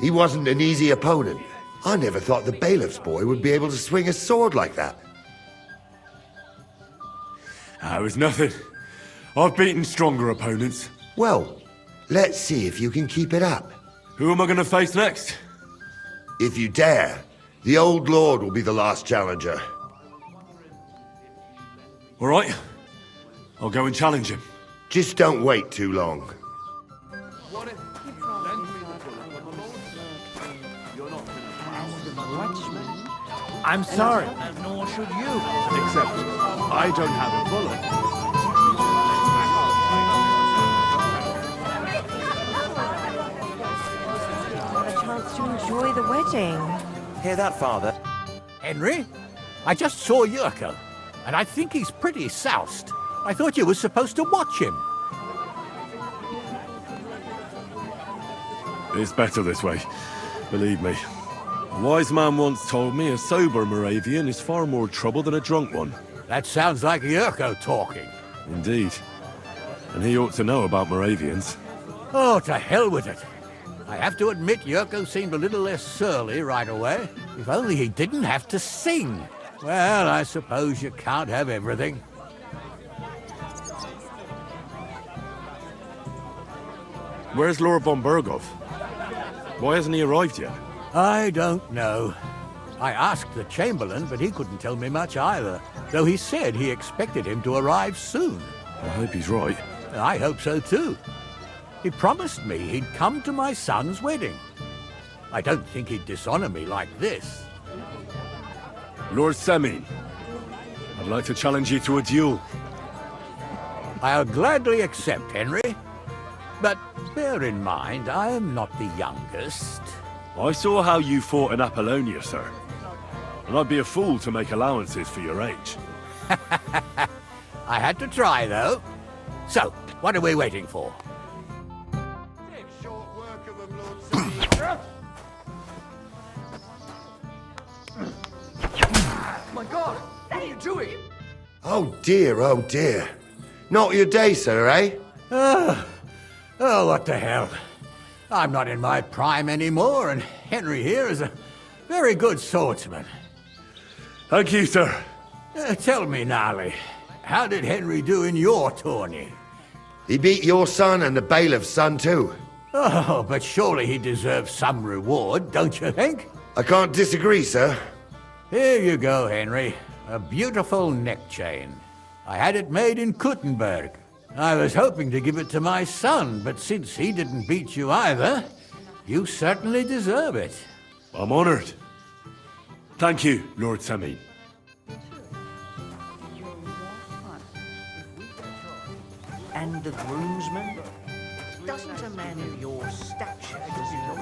He wasn't an easy opponent. I never thought the bailiff's boy would be able to swing a sword like that. It was nothing. I've beaten stronger opponents. Well, let's see if you can keep it up. Who am I going to face next? If you dare, the old lord will be the last challenger. All right. I'll go and challenge him. Just don't wait too long. I'm sorry. Nor should you. Except I don't have a bullet. Have a chance to enjoy the wedding. Hear that, Father? Henry? I just saw Yurko, and I think he's pretty soused. I thought you were supposed to watch him. It's better this way. Believe me. A wise man once told me a sober Moravian is far more trouble than a drunk one. That sounds like Yurko talking. Indeed. And he ought to know about Moravians. Oh, to hell with it. I have to admit Yurko seemed a little less surly right away. If only he didn't have to sing. Well, I suppose you can't have everything. Where's Lord von Berghoff? Why hasn't he arrived yet? I don't know. I asked the Chamberlain, but he couldn't tell me much either, though he said he expected him to arrive soon. I hope he's right. I hope so too. He promised me he'd come to my son's wedding. I don't think he'd dishonor me like this. Lord Semin, I'd like to challenge you to a duel. I'll gladly accept, Henry. But bear in mind, I am not the youngest. I saw how you fought in Apollonia, sir. And I'd be a fool to make allowances for your age. I had to try, though. So, what are we waiting for? My God, what are you doing? Oh dear, oh dear. Not your day, sir, eh? Oh, what the hell. I'm not in my prime anymore, and Henry here is a very good swordsman. Thank you, sir. Tell me, Gnarly, how did Henry do in your tourney? He beat your son and the bailiff's son, too. Oh, but surely he deserves some reward, don't you think? I can't disagree, sir. Here you go, Henry. A beautiful neck chain. I had it made in Kuttenberg. I was hoping to give it to my son, but since he didn't beat you either, you certainly deserve it. I'm honored. Thank you, Lord Semin. And the groomsman? Doesn't a man of your stature deserve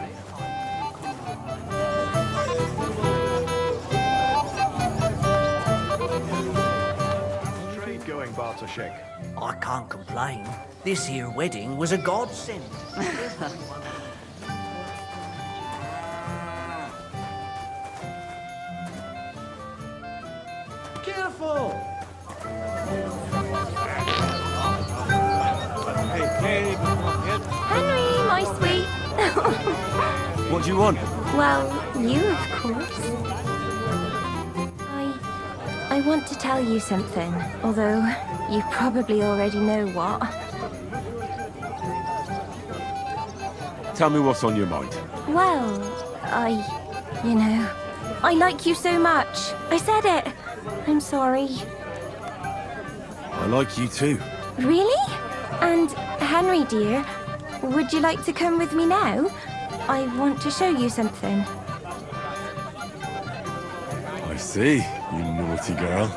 Trade going, Bartoshek? I can't complain. This here wedding was a godsend. Careful! Henry, my sweet. What do you want? Well, you, of course. I want to tell you something, although you probably already know what. Tell me what's on your mind. Well, You know, I like you so much. I said it. I'm sorry. I like you too. Really? And Henry, dear, would you like to come with me now? I want to show you something. I see, you naughty girl.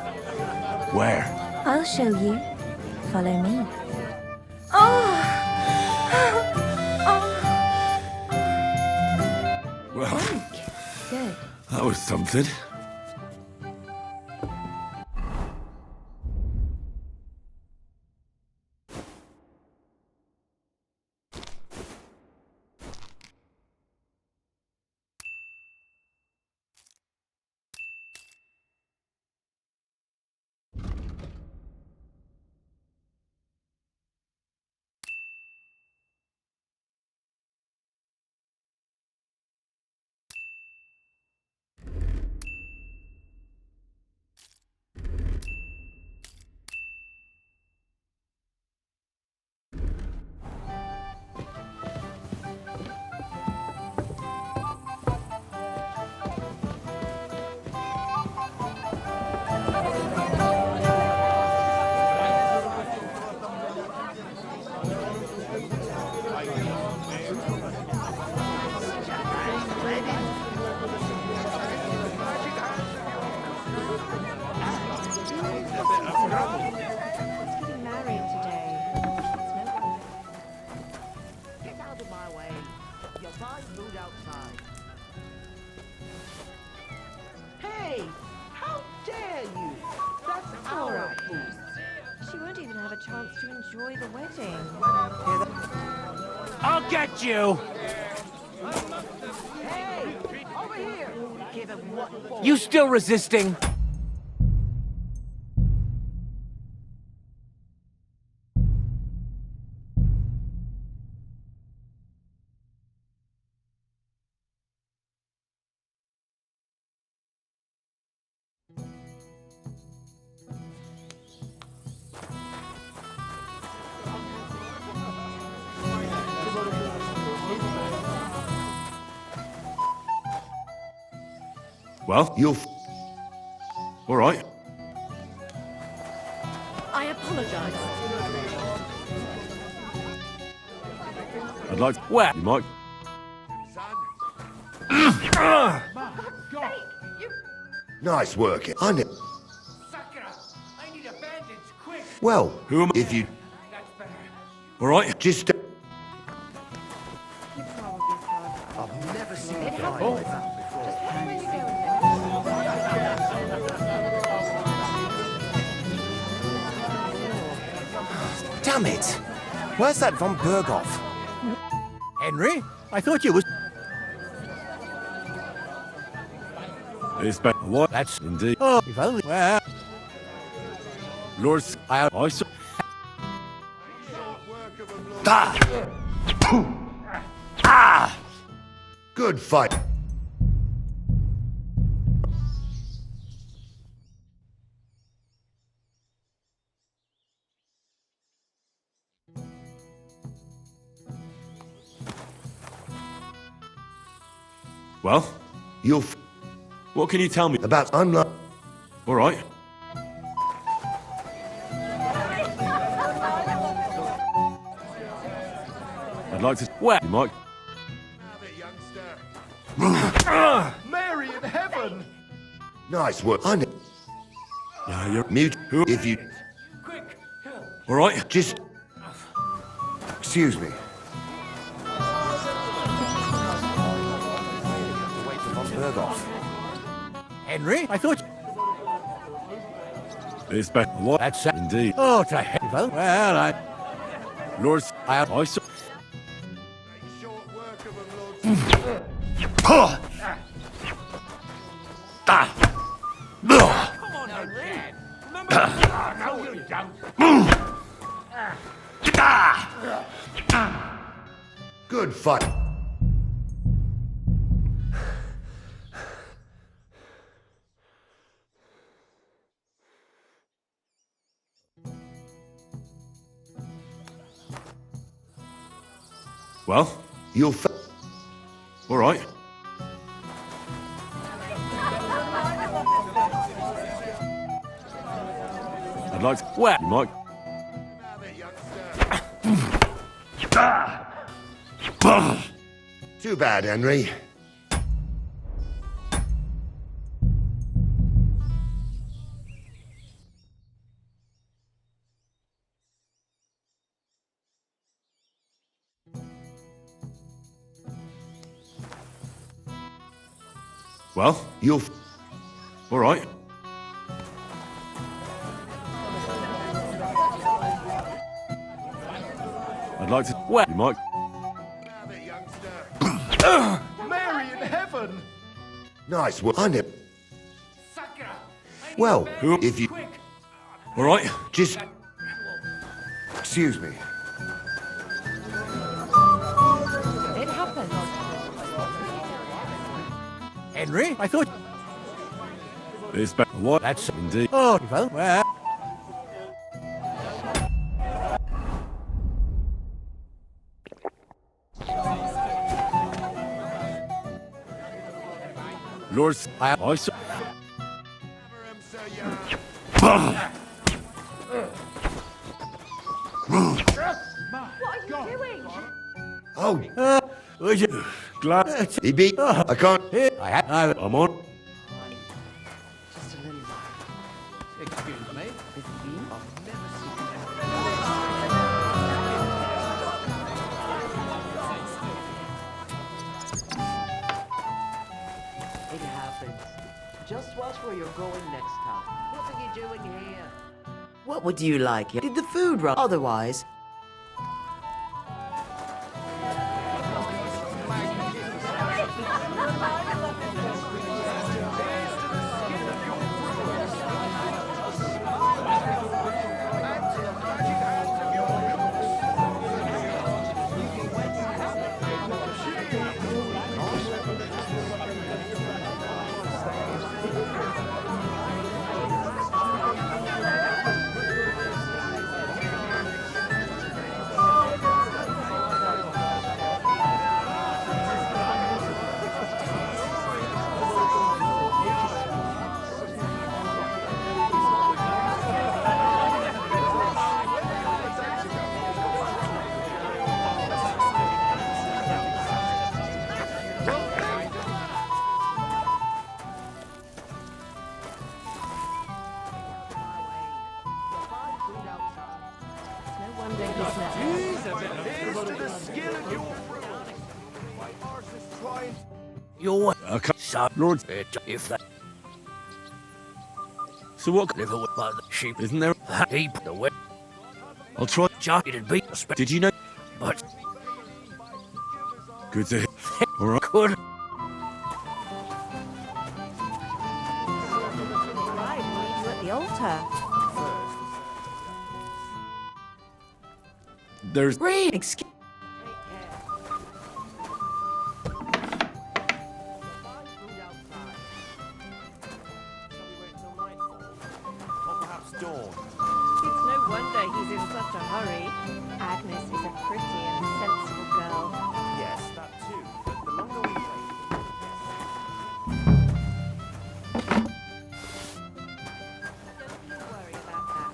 Where? I'll show you. Follow me. Oh! Well, Good. that was something. Hey, how dare you? That's our booth. She won't even have a chance to enjoy the wedding. I'll get you! Hey, over here. Give him what for. You still resisting? Well, you'll... All right. I apologize. I'd like... Where? You might... Nice work. I know. I need a bandage, quick! Well, Who am I? if you... All right. Just... I've never seen a guy Oh. like that before. Damn it! Where's that von Berghoff? Henry, I thought you was... It's been a while. That's... Indeed. Oh, if only... Well... Lord... I saw... Good fight. Well? You'll... What can you tell me? About unlike... All right. I'd like to... Where? You might... Mary in heaven! Nice work. I know. Yeah, you're... Mute. If you... All right. Just... Excuse me. Wait for von Berghoff. Henry, I thought... It's been a while. That's... Indeed. Oh, to hell. Well, I... Lord... I saw... No, you don't. Good fight. Well? You'll... All right. like to... Well, You might... Too bad, Henry. Well? You'll... All right. I'd like to... Well... You might... Mary in heaven! Nice work. I never... Well, if you... All right. Just... Excuse me. It happens. Henry, I thought... It's better. What? That's... Indeed. Oh, well... Lord... I saw... What are you doing? Oh, would you... Glad... he beat... I can't... I'm on. Just a little while. Excuse me? With me? It happens. Just watch where you're going next time. What are you doing here? What would you like? Did the food run? Otherwise... You're... Lord... If that... So what... Live with the sheep... Isn't there... Heap the way... I'll try... It'd be... Did you know... But... Good to hear. All right. Good. Right, we'll meet you at the altar. There's... Excuse... It's no wonder he's in such a hurry. Agnes is a pretty and sensible girl. Yes, that too. The longer we wait... Don't worry about that.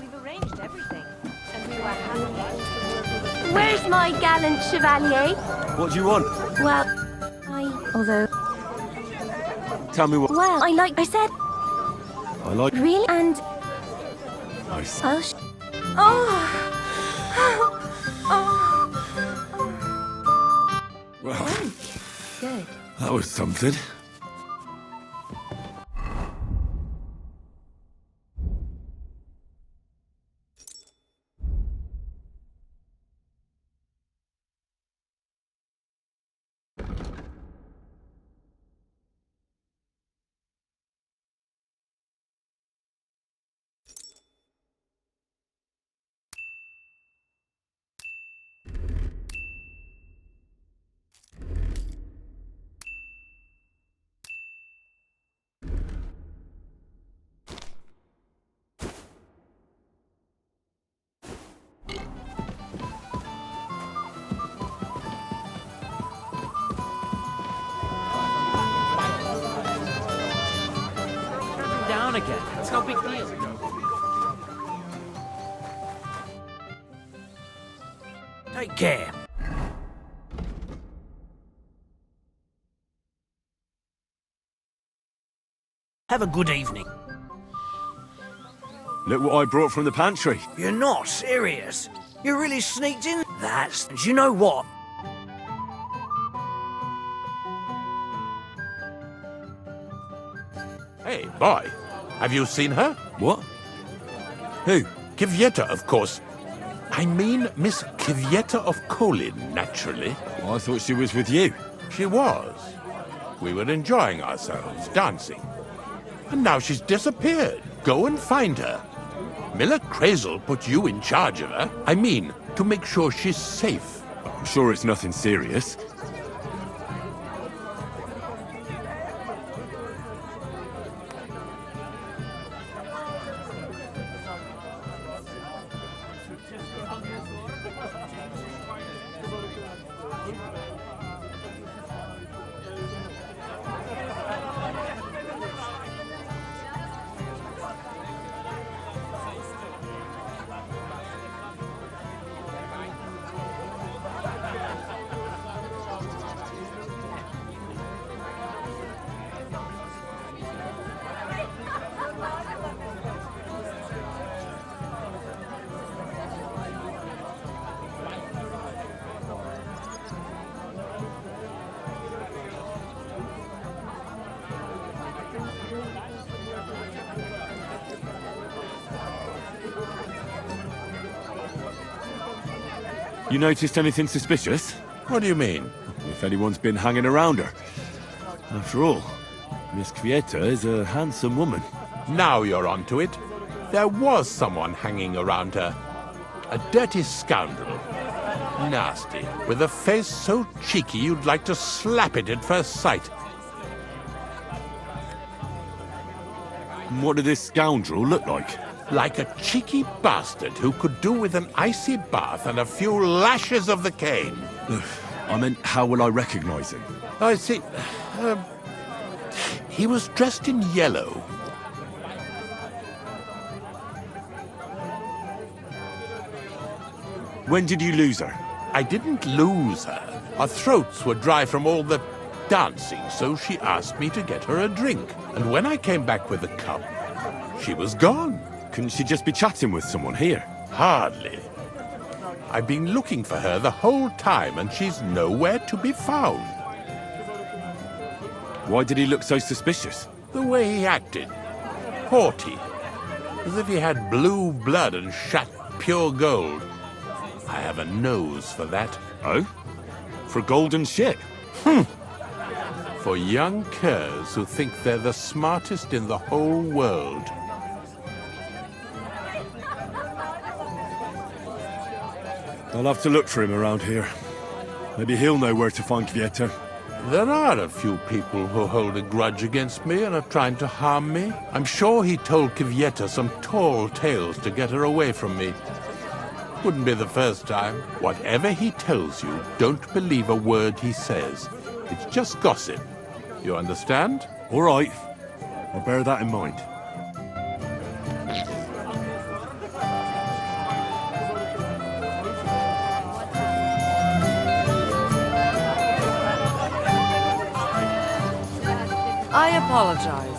We've arranged everything, and we were happy. Where's my gallant chevalier? What do you want? Well, although... Tell me what... Well, I said... I like... Really? And... Nice. I'll oh. Well... Good. That was something. Down again. It's no big deal. Take care. Have a good evening. Look what I brought from the pantry. You're not serious. You really sneaked in? That's... You know what? Hey, boy. Have you seen her? What? Who? Kvyetta, of course. I mean Miss Kvyetta of Kolin, naturally. Well, I thought she was with you. She was. We were enjoying ourselves, dancing. And now she's disappeared. Go and find her. Miller Crazel put you in charge of her. I mean, to make sure she's safe. I'm sure it's nothing serious. You noticed anything suspicious? What do you mean? If anyone's been hanging around her. After all, Miss Kvyetta is a handsome woman. Now you're onto it. There was someone hanging around her. A dirty scoundrel. Nasty. With a face so cheeky you'd like to slap it at first sight. What did this scoundrel look like? Like a cheeky bastard who could do with an icy bath and a few lashes of the cane. I meant, how will I recognize him? I see. He was dressed in yellow. When did you lose her? I didn't lose her. Our throats were dry from all the dancing, so she asked me to get her a drink. And when I came back with a cup, she was gone. Couldn't she just be chatting with someone here? Hardly. I've been looking for her the whole time, and she's nowhere to be found. Why did he look so suspicious? The way he acted. Haughty. As if he had blue blood and shat pure gold. I have a nose for that. Oh? For golden shit? For young curs who think they're the smartest in the whole world. I'll have to look for him around here. Maybe he'll know where to find Kvyetta. There are a few people who hold a grudge against me and are trying to harm me. I'm sure he told Kvyetta some tall tales to get her away from me. Wouldn't be the first time. Whatever he tells you, don't believe a word he says. It's just gossip. You understand? All right. I'll bear that in mind. I apologize.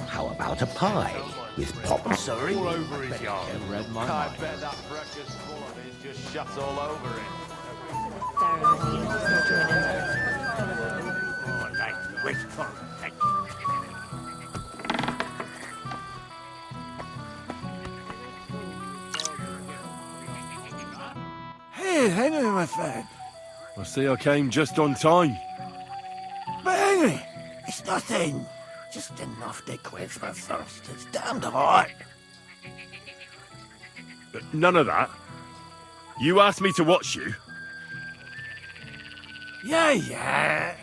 How about a pie with pop? Sorry? All over his yard. I bet that breakfast full of his just shut all over it. Hey, Henry, my friend. I see I came just on time. But Henry, it's nothing. Just enough to quench my thirst. It's damned hot. None of that. You asked me to watch you? Yeah.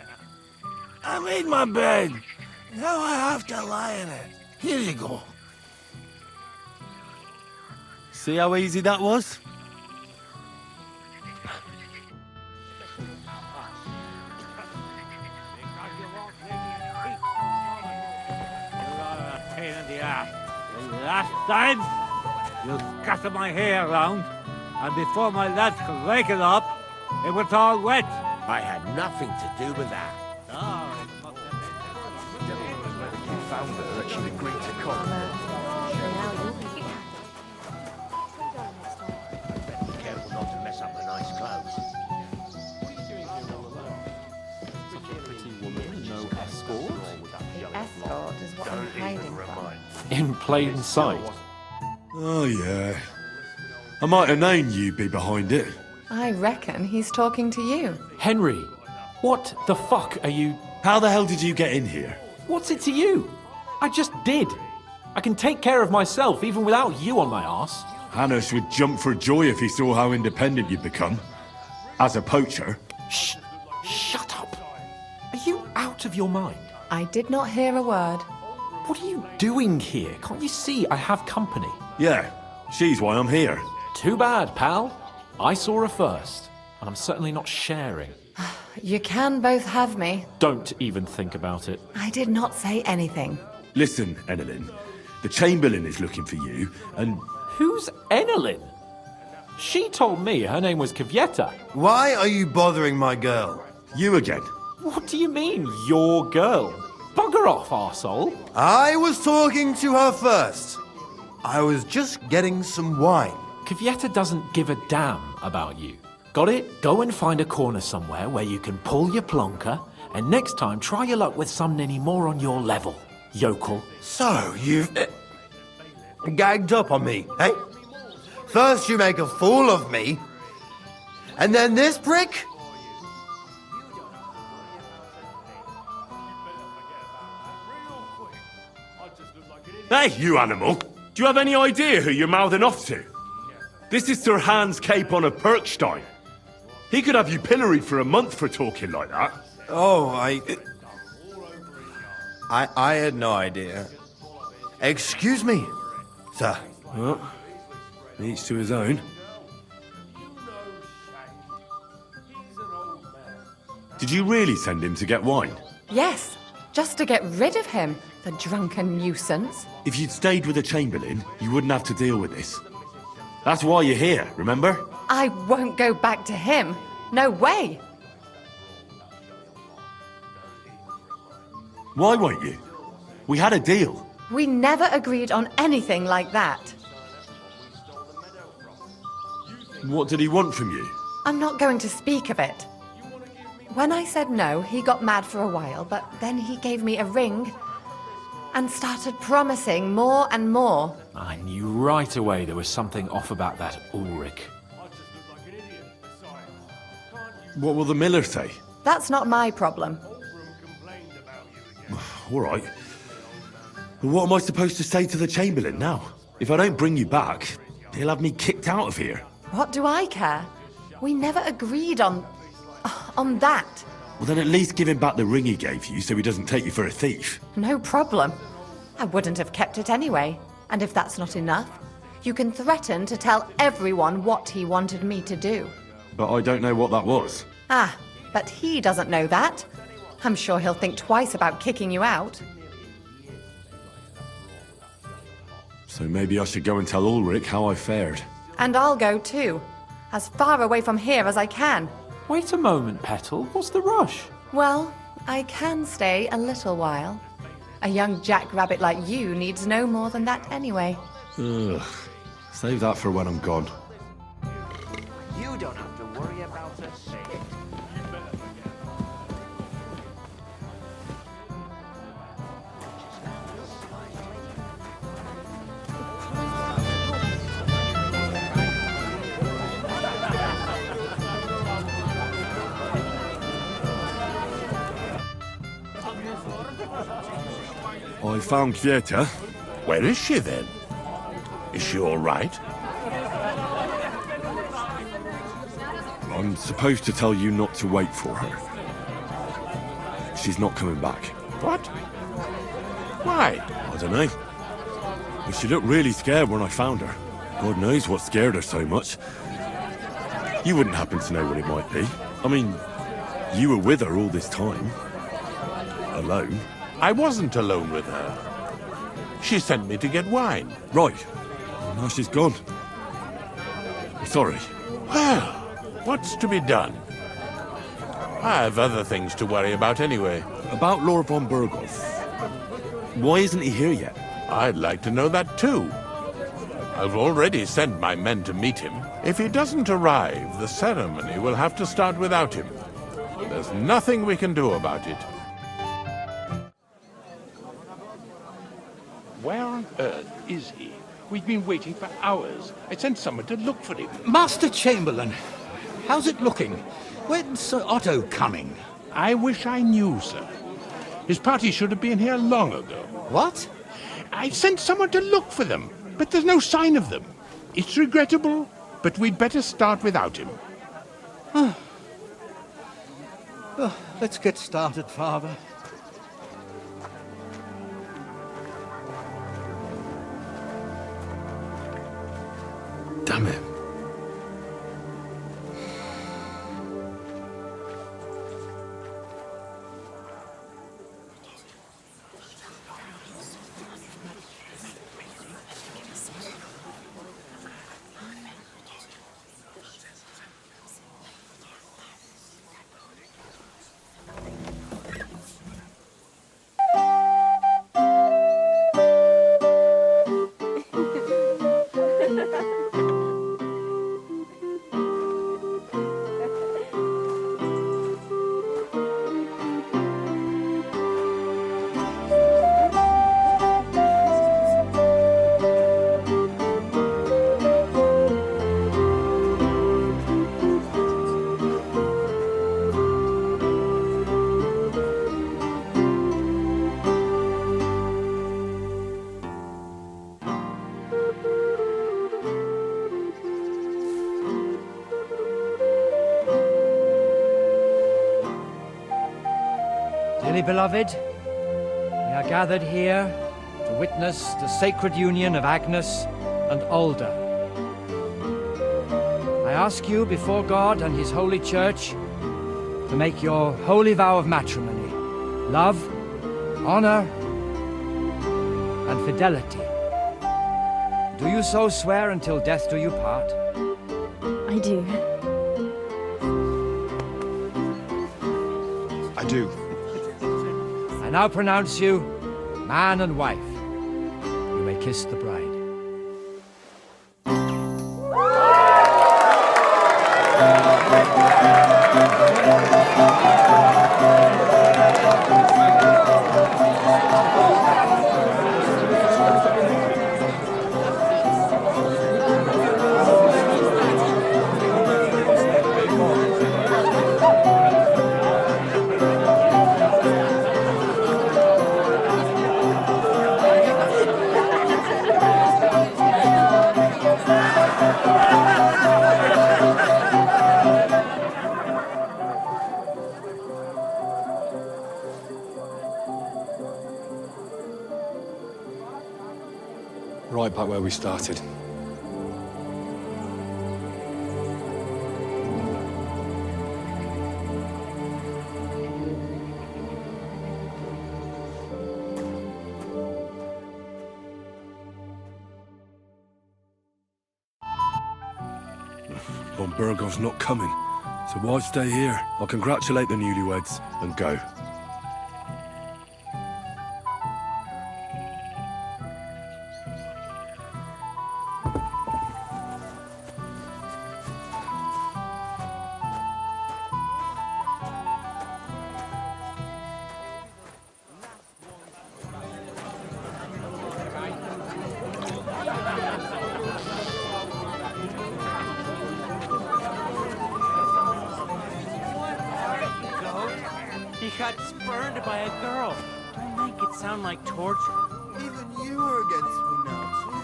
I made my bed. Now I have to lie in it. Here you go. See how easy that was? Pain in the ass. The last time, you scattered my hair around, and before my lads could rake it up, it was all wet. I had nothing to do with that. You found her that she agreed to come. Be careful not to mess up the nice clothes. The escort is what I'm hiding from. In plain sight. Oh, yeah. I might have known you'd be behind it. I reckon he's talking to you. Henry, what the fuck are you... How the hell did you get in here? What's it to you? I just did. I can take care of myself even without you on my arse. Hanush would jump for joy if he saw how independent you'd become. As a poacher. Shh! Shut up! Are you out of your mind? I did not hear a word. What are you doing here? Can't you see I have company? Yeah, she's why I'm here. Too bad, pal. I saw her first, and I'm certainly not sharing. You can both have me. Don't even think about it. I did not say anything. Listen, Enelin. The Chamberlain is looking for you, and... Who's Enelin? She told me her name was Kvyetta. Why are you bothering my girl? You again. What do you mean, your girl? Bugger off, arsehole. I was talking to her first. I was just getting some wine. Kvyetta doesn't give a damn about you. Got it? Go and find a corner somewhere where you can pull your plonker, and next time try your luck with some ninny more on your level, yokel. So, you've gagged up on me, eh? First you make a fool of me, and then this prick? Hey, you animal! Do you have any idea who you're mouthing off to? This is Sir Hans Cape on a Perkstein. He could have you pilloried for a month for talking like that. Oh, I had no idea. Excuse me, sir. Well, each to his own. Did you really send him to get wine? Yes, just to get rid of him, the drunken nuisance. If you'd stayed with the Chamberlain, you wouldn't have to deal with this. That's why you're here, remember? I won't go back to him. No way. Why won't you? We had a deal. We never agreed on anything like that. What did he want from you? I'm not going to speak of it. When I said no, he got mad for a while, but then he gave me a ring and started promising more and more. I knew right away there was something off about that Ulrich. What will the miller say? That's not my problem. All right. What am I supposed to say to the Chamberlain now? If I don't bring you back, he'll have me kicked out of here. What do I care? We never agreed on that. Well, then at least give him back the ring he gave you so he doesn't take you for a thief. No problem. I wouldn't have kept it anyway. And if that's not enough, you can threaten to tell everyone what he wanted me to do. But I don't know what that was. Ah, but he doesn't know that. I'm sure he'll think twice about kicking you out. So maybe I should go and tell Ulrich how I fared. And I'll go too. As far away from here as I can. Wait a moment, Petal. What's the rush? Well, I can stay a little while. A young jackrabbit like you needs no more than that anyway. Ugh. Save that for when I'm gone. You don't have to worry about a thing. I found Kvyetta. Where is she then? Is she all right? I'm supposed to tell you not to wait for her. She's not coming back. What? Why? I don't know. But she looked really scared when I found her. God knows what scared her so much. You wouldn't happen to know what it might be. I mean, you were with her all this time. Alone. I wasn't alone with her. She sent me to get wine. Right. Now she's gone. I'm sorry. Well, what's to be done? I have other things to worry about anyway. About Lord von Berghoff. Why isn't he here yet? I'd like to know that too. I've already sent my men to meet him. If he doesn't arrive, the ceremony will have to start without him. There's nothing we can do about it. Where on earth is he? We've been waiting for hours. I sent someone to look for him. Master Chamberlain, how's it looking? When's Sir Otto coming? I wish I knew, sir. His party should have been here long ago. What? I sent someone to look for them, but there's no sign of them. It's regrettable, but we'd better start without him. Let's get started, Father. Damn it. Dearly beloved, we are gathered here to witness the sacred union of Agnes and Alda. I ask you before God and His holy church to make your holy vow of matrimony, love, honor, and fidelity. Do you so swear until death do you part? I do. I do. I now pronounce you man and wife. You may kiss the bride. Right back where we started. Von Bergoff's not coming, so why stay here? I'll congratulate the newlyweds and go. He got spurned by a girl. Don't make it sound like torture. Even you are against me now, too.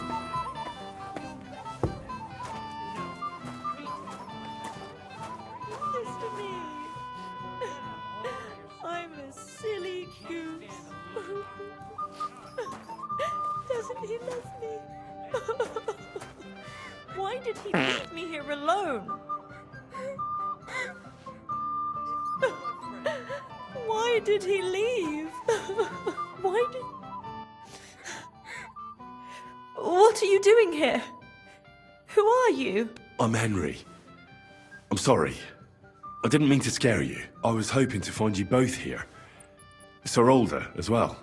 He left me here alone. Why did he leave? Why did... What are you doing here? Who are you? I'm Henry. I'm sorry. I didn't mean to scare you. I was hoping to find you both here. Sir Older as well.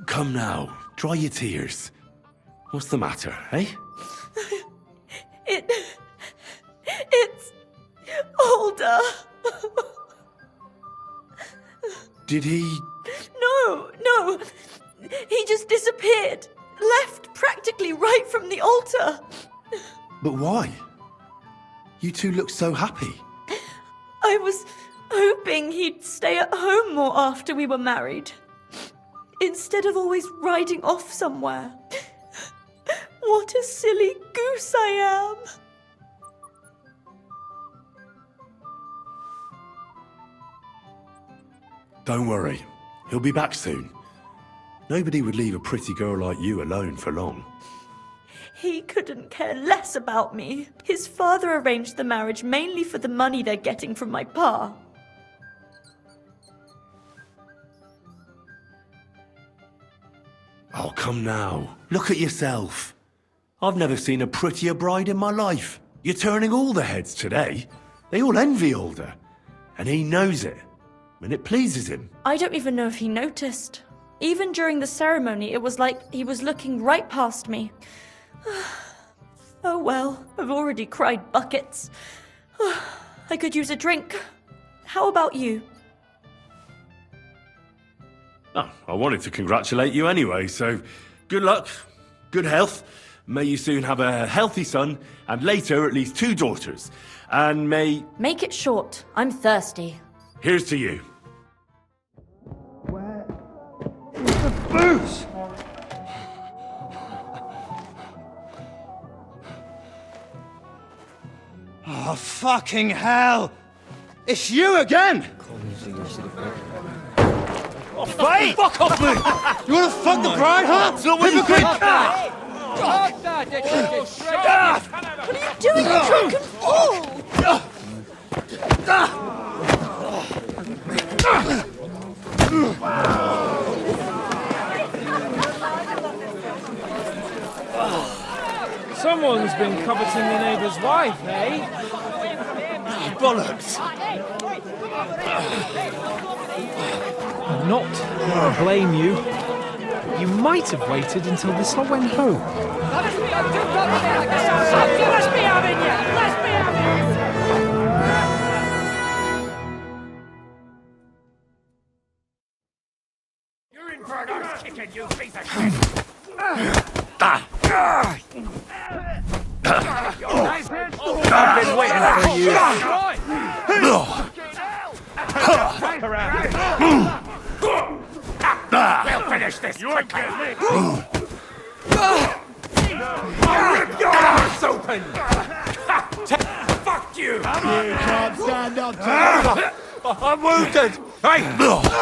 Come now, dry your tears. What's the matter, eh? It's Older. Did he... No. He just disappeared. Left practically right from the altar. But why? You two look so happy. I was hoping he'd stay at home more after we were married. Instead of always riding off somewhere. What a silly goose I am. Don't worry. He'll be back soon. Nobody would leave a pretty girl like you alone for long. He couldn't care less about me. His father arranged the marriage mainly for the money they're getting from my pa. Oh, come now. Look at yourself. I've never seen a prettier bride in my life. You're turning all the heads today. They all envy Alder. And he knows it. And it pleases him. I don't even know if he noticed. Even during the ceremony, it was like he was looking right past me. Oh well, I've already cried buckets. I could use a drink. How about you? Oh, I wanted to congratulate you anyway, so good luck, good health. May you soon have a healthy son, and later at least 2 daughters. And may... Make it short. I'm thirsty. Here's to you. Booze! Oh, fucking hell! It's you again! Oh, fight! Fuck off, mate! You wanna fuck the bride, huh? Hypocrite! What are you doing, you drunken fool? Someone's been coveting the neighbour's wife, eh? Bollocks! I'm not going to blame you. You might have waited until this all went home. Let's be having you! Let's be having you! You're in for an arse kicking, you piece of shit! I've been waiting for you. We'll finish this quickly! I'll rip your arse open! Fuck you! You can't stand up to I'm wounded! Hey! I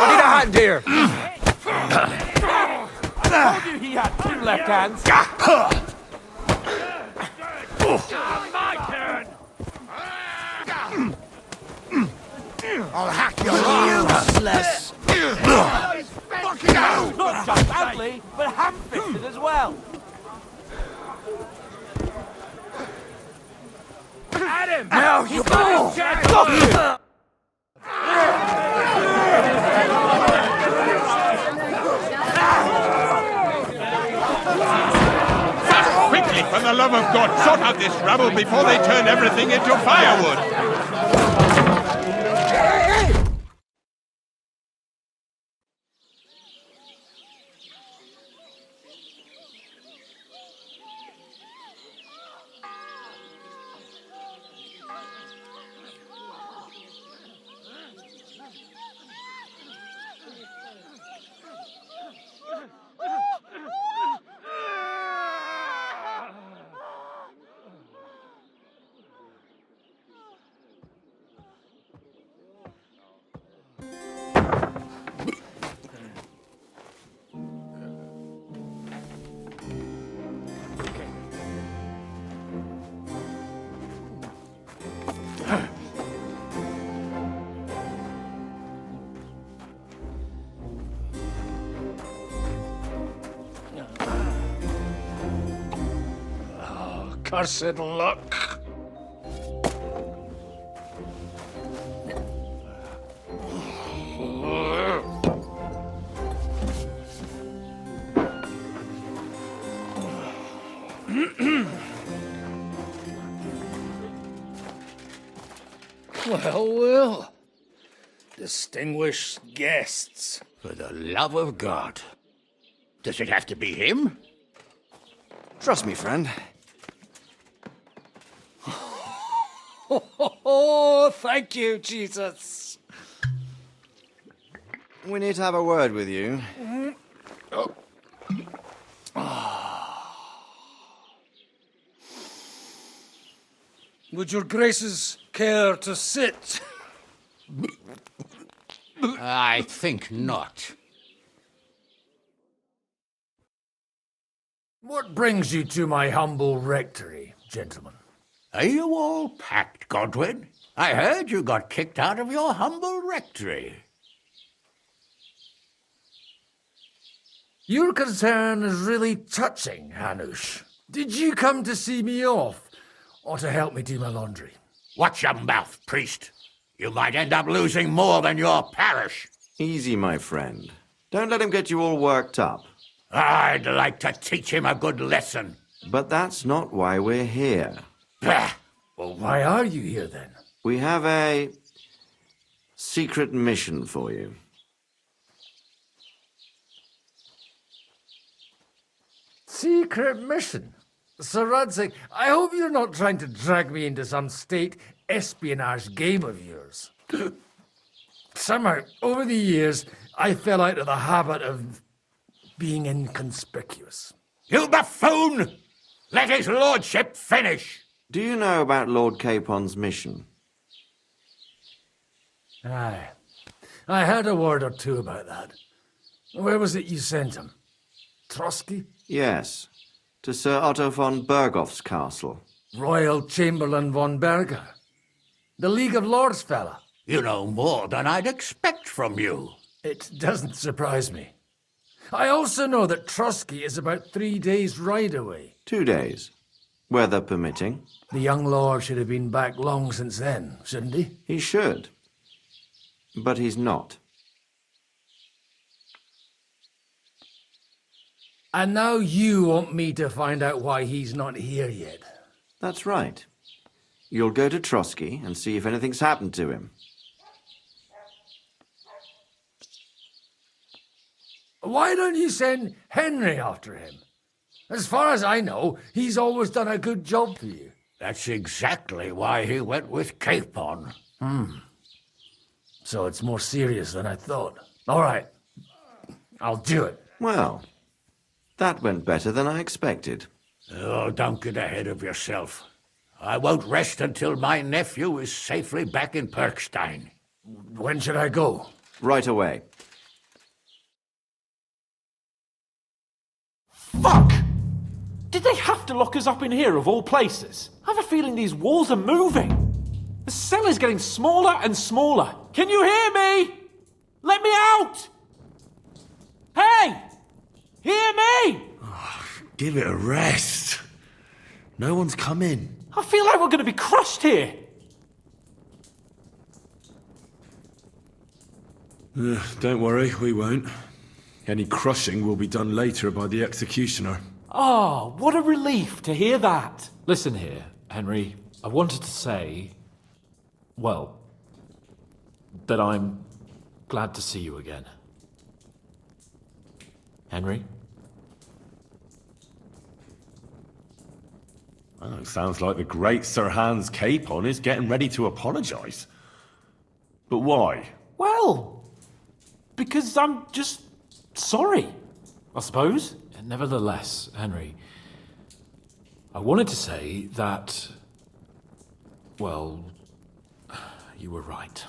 need a hand here! I told you he had 2 left hands. My turn! I'll hack your useless! Fucking out! Not just badly, but ham-fisted as well. Adam! Now you go! Quickly, for the love of God, sort out this rabble before they turn everything into firewood! cursed luck. Well, well. Distinguished guests. For the love of God. Does it have to be him? Trust me, friend. Oh, thank you, Jesus. We need to have a word with you. Would your graces care to sit? I think not. What brings you to my humble rectory, gentlemen? Are you all packed, Godwin? I heard you got kicked out of your humble rectory. Your concern is really touching, Hanush. Did you come to see me off, or to help me do my laundry? Watch your mouth, priest. You might end up losing more than your parish. Easy, my friend. Don't let him get you all worked up. I'd like to teach him a good lesson. But that's not why we're here. Bah! Well, why are you here, then? We have a secret mission for you. Secret mission? Sir Radzig, I hope you're not trying to drag me into some state espionage game of yours. Somehow, over the years, I fell out of the habit of being inconspicuous. You buffoon! Let his lordship finish! Do you know about Lord Capon's mission? Aye. I heard a word or two about that. Where was it you sent him? Trotsky? Yes, to Sir Otto von Bergoff's castle. Royal Chamberlain von Berger. The League of Lords fella. You know more than I'd expect from you. It doesn't surprise me. I also know that Trotsky is about 3 days' ride away. 2 days, weather permitting. The young lord should have been back long since then, shouldn't he? He should. But he's not. And now you want me to find out why he's not here yet. That's right. You'll go to Trotsky and see if anything's happened to him. Why don't you send Henry after him? As far as I know, he's always done a good job for you. That's exactly why he went with Capon. So it's more serious than I thought. All right. I'll do it. Well, that went better than I expected. Oh, don't get ahead of yourself. I won't rest until my nephew is safely back in Perkstein. When should I go? Right away. Fuck! Did they have to lock us up in here, of all places? I have a feeling these walls are moving. The cell is getting smaller and smaller. Can you hear me? Let me out! Hey! Hear me! Give it a rest. No one's come in. I feel like we're going to be crushed here. Don't worry, we won't. Any crushing will be done later by the executioner. Oh, what a relief to hear that. Listen here, Henry. I wanted to say, well, that I'm glad to see you again. Henry? Oh, it sounds like the great Sir Hans Capon is getting ready to apologise. But why? Well, because I'm just sorry, I suppose. And nevertheless, Henry, I wanted to say that, well, you were right.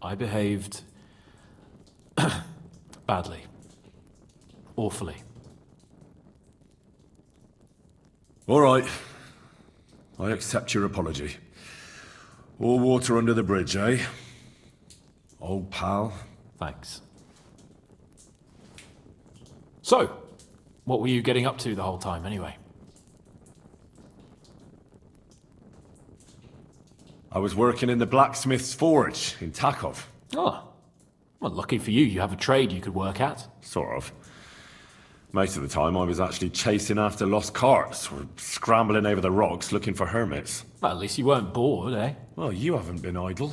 I behaved badly. Awfully. All right. I accept your apology. All water under the bridge, eh? Old pal. Thanks. So, what were you getting up to the whole time, anyway? I was working in the blacksmith's forge in Takov. Oh. Well, lucky for you, you have a trade you could work at. Sort of. Most of the time I was actually chasing after lost carts or scrambling over the rocks looking for hermits. Well, at least you weren't bored, eh? Well, you haven't been idle.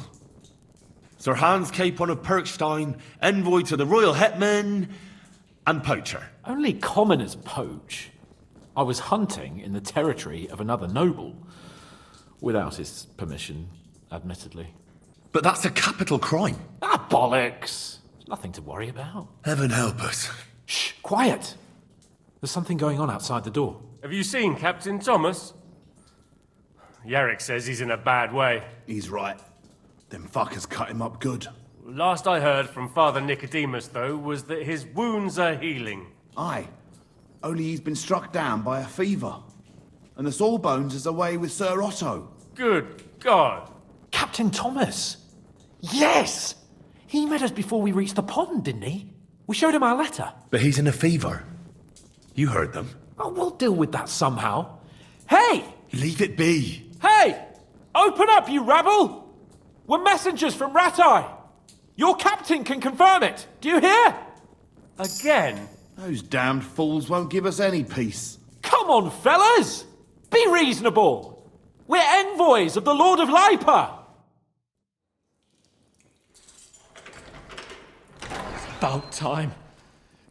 Sir Hans Capon of Perkstein, envoy to the royal hetman, and poacher. Only commoners poach. I was hunting in the territory of another noble. Without his permission, admittedly. But that's a capital crime. Ah, bollocks! Nothing to worry about. Heaven help us. Shh, quiet! There's something going on outside the door. Have you seen Captain Thomas? Yarrick says he's in a bad way. He's right. Them fuckers cut him up good. Last I heard from Father Nicodemus, though, was that his wounds are healing. Aye. Only he's been struck down by a fever. And the Sawbones is away with Sir Otto. Good God. Captain Thomas! Yes! He met us before we reached the pond, didn't he? We showed him our letter. But he's in a fever. You heard them. Oh, we'll deal with that somehow. Hey! Leave it be. Hey! Open up, you rabble! We're messengers from Ratai. Your captain can confirm it. Do you hear? Again? Those damned fools won't give us any peace. Come on, fellas! Be reasonable. We're envoys of the Lord of Lipa. About time.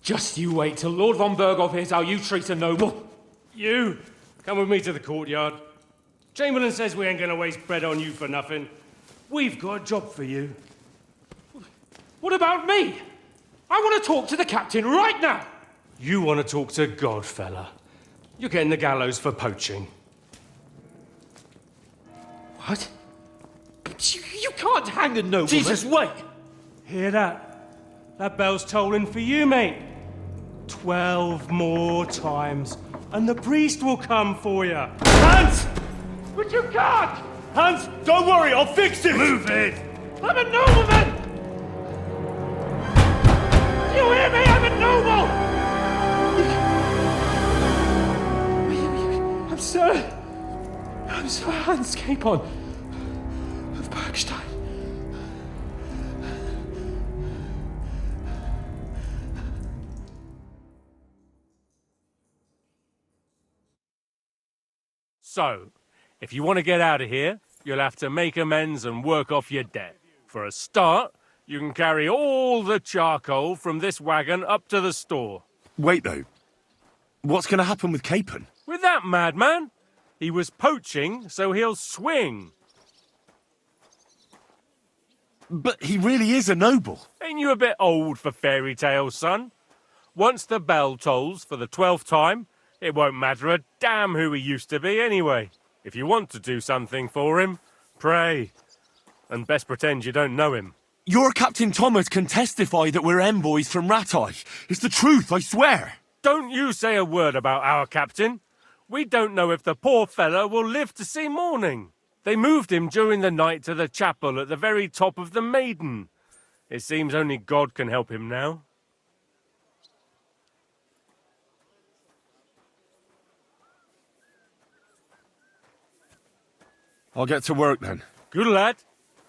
Just you wait till Lord von Berghoff hears how you treat a noble. You, come with me to the courtyard. Chamberlain says we ain't gonna waste bread on you for nothing. We've got a job for you. What about me? I want to talk to the captain right now. You want to talk to God, fella. You're getting the gallows for poaching. What? But you can't hang a nobleman. Jesus, wait! Hear that? That bell's tolling for you, mate. 12 more times, and the priest will come for you. Hans! But you can't! Hans, don't worry, I'll fix it! Move it! I'm a nobleman! You hear me? I'm a noble! I'm Sir Hans Capon of Bergstein. So, if you want to get out of here, you'll have to make amends and work off your debt. For a start, you can carry all the charcoal from this wagon up to the store. Wait, though. What's going to happen with Capon? With that madman? He was poaching, so he'll swing. But he really is a noble. Ain't you a bit old for fairy tales, son? Once the bell tolls for the 12th time, it won't matter a damn who he used to be anyway. If you want to do something for him, pray. And best pretend you don't know him. Your Captain Thomas can testify that we're envoys from Ratai. It's the truth, I swear. Don't you say a word about our captain. We don't know if the poor fellow will live to see morning. They moved him during the night to the chapel at the very top of the Maiden. It seems only God can help him now. I'll get to work then. Good lad.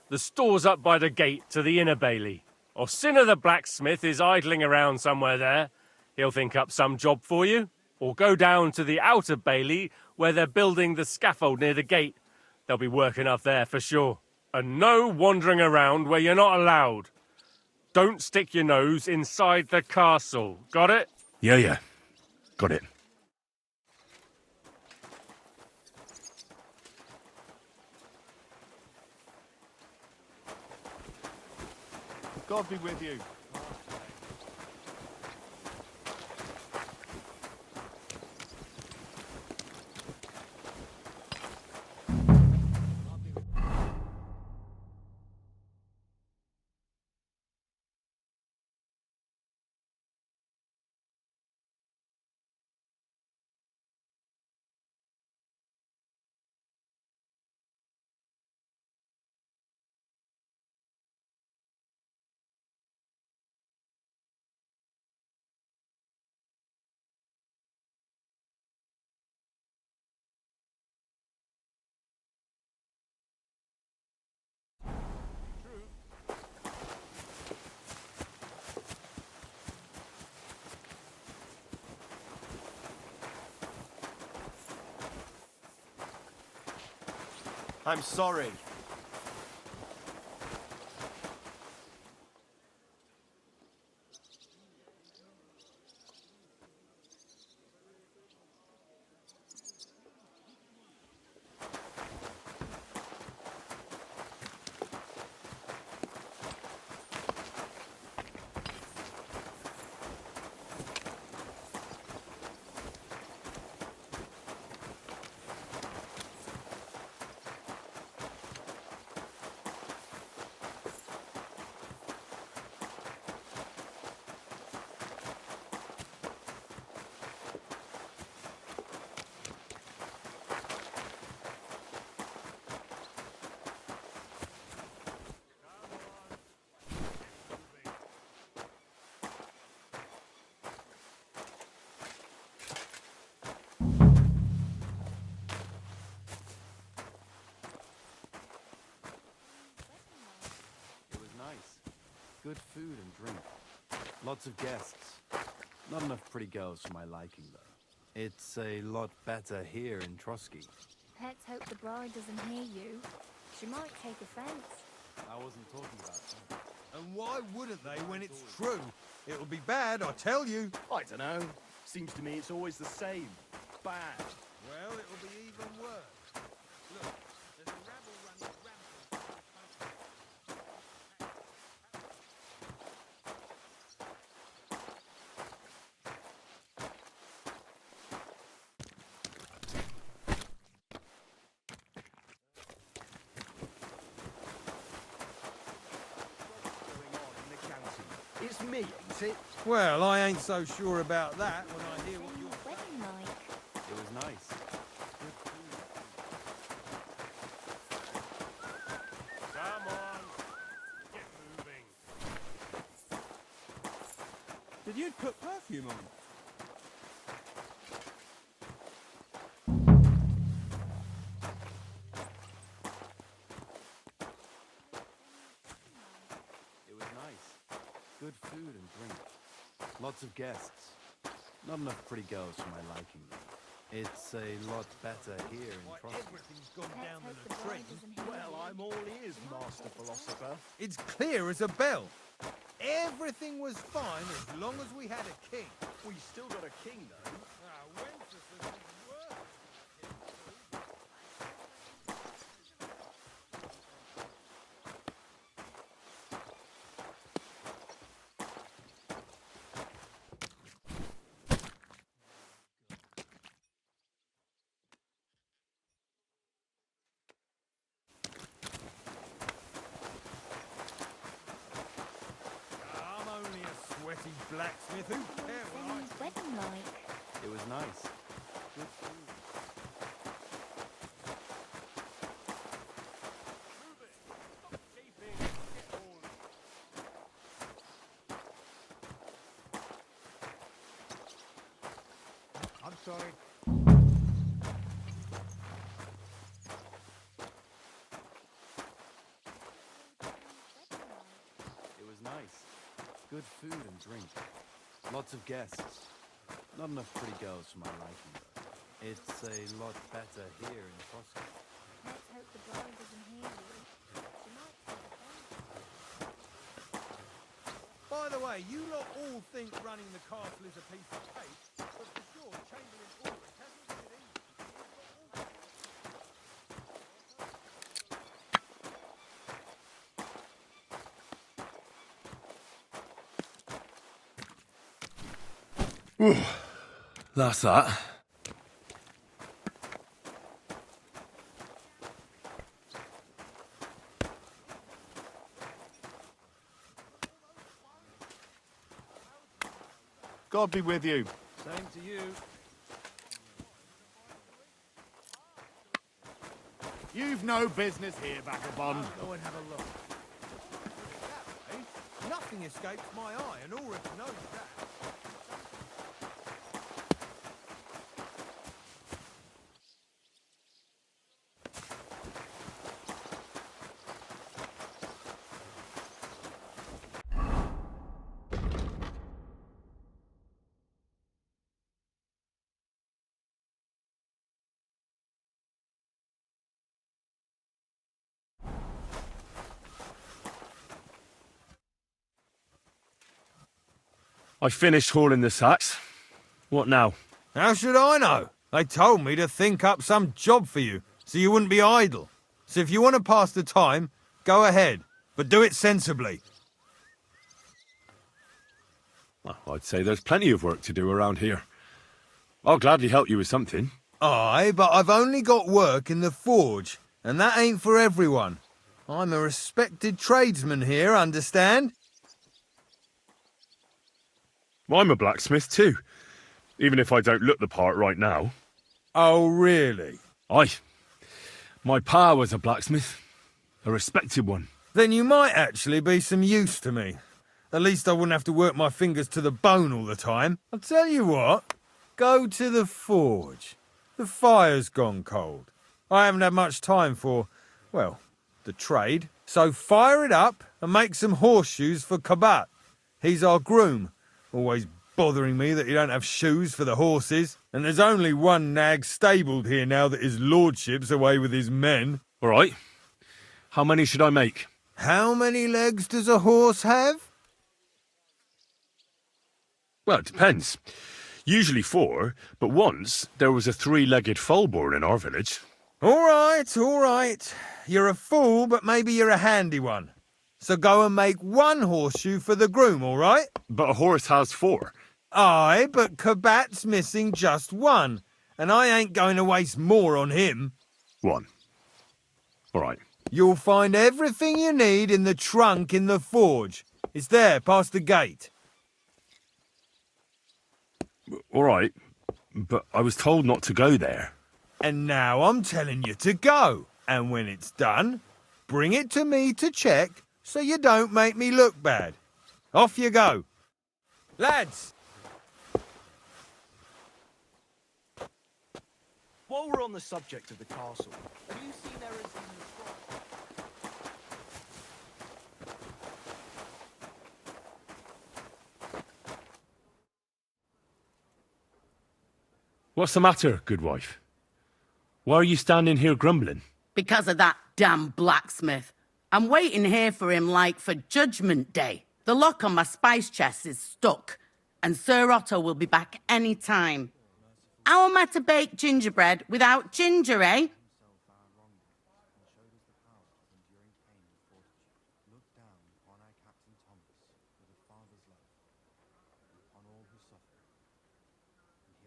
The store's up by the gate to the inner bailey. Orsina the blacksmith is idling around somewhere there. He'll think up some job for you. Or go down to the outer bailey where they're building the scaffold near the gate. They'll be working up there for sure. And no wandering around where you're not allowed. Don't stick your nose inside the castle. Got it? Yeah. Got it. God be with you. I'm sorry. It was nice. Good food and drink. Lots of guests. Not enough pretty girls for my liking, though. It's a lot better here in Trotsky. Let's hope the bride doesn't hear you. She might take offense. I wasn't talking about that. And why wouldn't they when it's true? It'll be bad, I tell you. I don't know. Seems to me it's always the same. Bad. Well, it'll be even worse. Look, there's a rabble running rampant. It's me, ain't it? Well, I ain't so sure about that when I hear what you're Wedding like. It was nice. Come on. Get moving. Did you put perfume on? It was nice. Good food and drink. Lots of guests. Not enough pretty girls for my liking, though. It's a lot better here in Trotsky. Everything's gone down in hope a the bride tree. doesn't hear Well, you. I'm all ears, Master Philosopher. It's clear as a bell. Everything was fine as long as we had a king. We still got a king, though. Wenceslas is worth I'm only a sweaty blacksmith. Who cares what I... When's wedding like? It was nice. Good food. I'm sorry. It was nice. Good food and drink. Lots of guests. Not enough pretty girls for my liking, though. It's a lot better here in Trotsky. Let's hope the bride doesn't hear you. She might take offense. By the way, you lot all think running the castle is a piece of cake, but for sure, Chamberlain Ulrich hasn't got it easy. That's that. God be with you. Same to you. You've no business here, vagabond. Go and have a look. That way, nothing escapes my eye, and Ulrich knows that. I finished hauling the sacks. What now? How should I know? They told me to think up some job for you, so you wouldn't be idle. So if you want to pass the time, go ahead, but do it sensibly. Well, I'd say there's plenty of work to do around here. I'll gladly help you with something. Aye, but I've only got work in the forge, and that ain't for everyone. I'm a respected tradesman here, understand? Well, I'm a blacksmith too, even if I don't look the part right now. Oh, really? Aye. My pa was a blacksmith, a respected one. Then you might actually be some use to me. At least I wouldn't have to work my fingers to the bone all the time. I'll tell you what, go to the forge. The fire's gone cold. I haven't had much time for, well, the trade. So fire it up and make some horseshoes for Kabat. He's our groom, always bothering me that he don't have shoes for the horses. And there's only one nag stabled here now that his lordship's away with his men. All right. How many should I make? How many legs does a horse have? Well, it depends. Usually 4, but once there was a 3-legged foal born in our village. All right. You're a fool, but maybe you're a handy one. So go and make 1 horseshoe for the groom, all right? But a horse has 4. Aye, but Kabat's missing just 1, and I ain't going to waste more on him. 1. All right. You'll find everything you need in the trunk in the forge. It's there, past the gate. All right, but I was told not to go there. And now I'm telling you to go. And when it's done, bring it to me to check so you don't make me look bad. Off you go. Lads! While we're on the subject of the castle, have you seen errors in the scroll? What's the matter, good wife? Why are you standing here grumbling? Because of that damn blacksmith. I'm waiting here for him like for Judgment Day. The lock on my spice chest is stuck, and Sir Otto will be back any time. How am I to bake gingerbread without ginger, eh?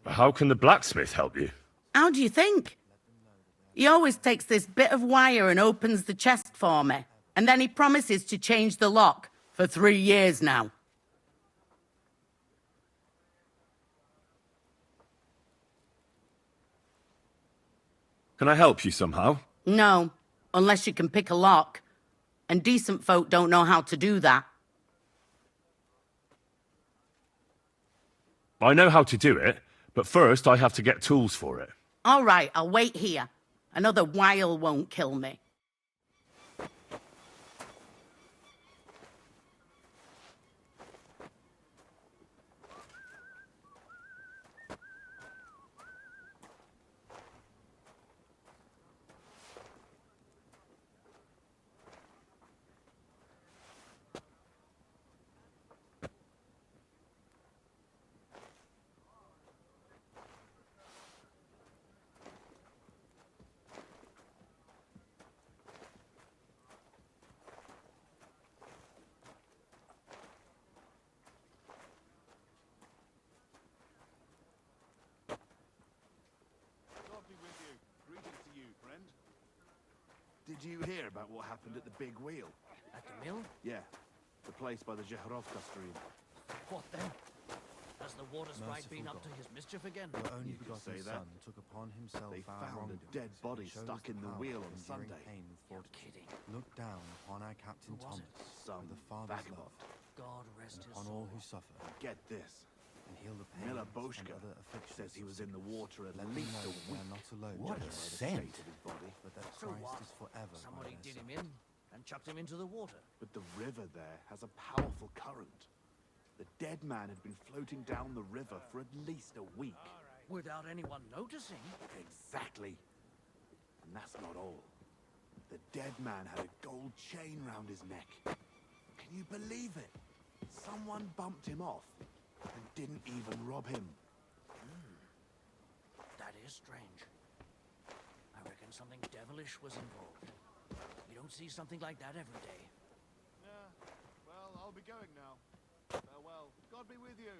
How can the blacksmith help you? How do you think? He always takes this bit of wire and opens the chest for me, and then he promises to change the lock for 3 years now. Can I help you somehow? No, unless you can pick a lock. And decent folk don't know how to do that. I know how to do it, but first I have to get tools for it. All right, I'll wait here. Another while won't kill me. Did you hear about what happened at the Big Wheel? At the mill? Yeah, the place by the Jehorovka stream. What then? Has the water sprite been up to his mischief again? Your only You could begotten say that. son took upon himself They our found a wrongdoing, dead body showed stuck us in the power wheel of on enduring Sunday. pain with fortitude. Kidding. Look down upon our Captain Who was it? Thomas, Some with the Father's vagabond. love, God rest and his upon soul. all who suffer, Get this. and heal the pains Miller and Boschka other afflictions. says he was in the water at Let them least know a that they week. are not alone. What in a the scent! state of his body, but that So Christ what? is forever. Somebody by did their him in and chucked him into the water. But the river there has a powerful current. The dead man had been floating down the river for at least a week. Without anyone noticing. Exactly. And that's not all. The dead man had a gold chain round his neck. Can you believe it? Someone bumped him off. didn't even rob him. That is strange. I reckon something devilish was involved. You don't see something like that every day. Yeah, well, I'll be going now. Farewell. God be with you.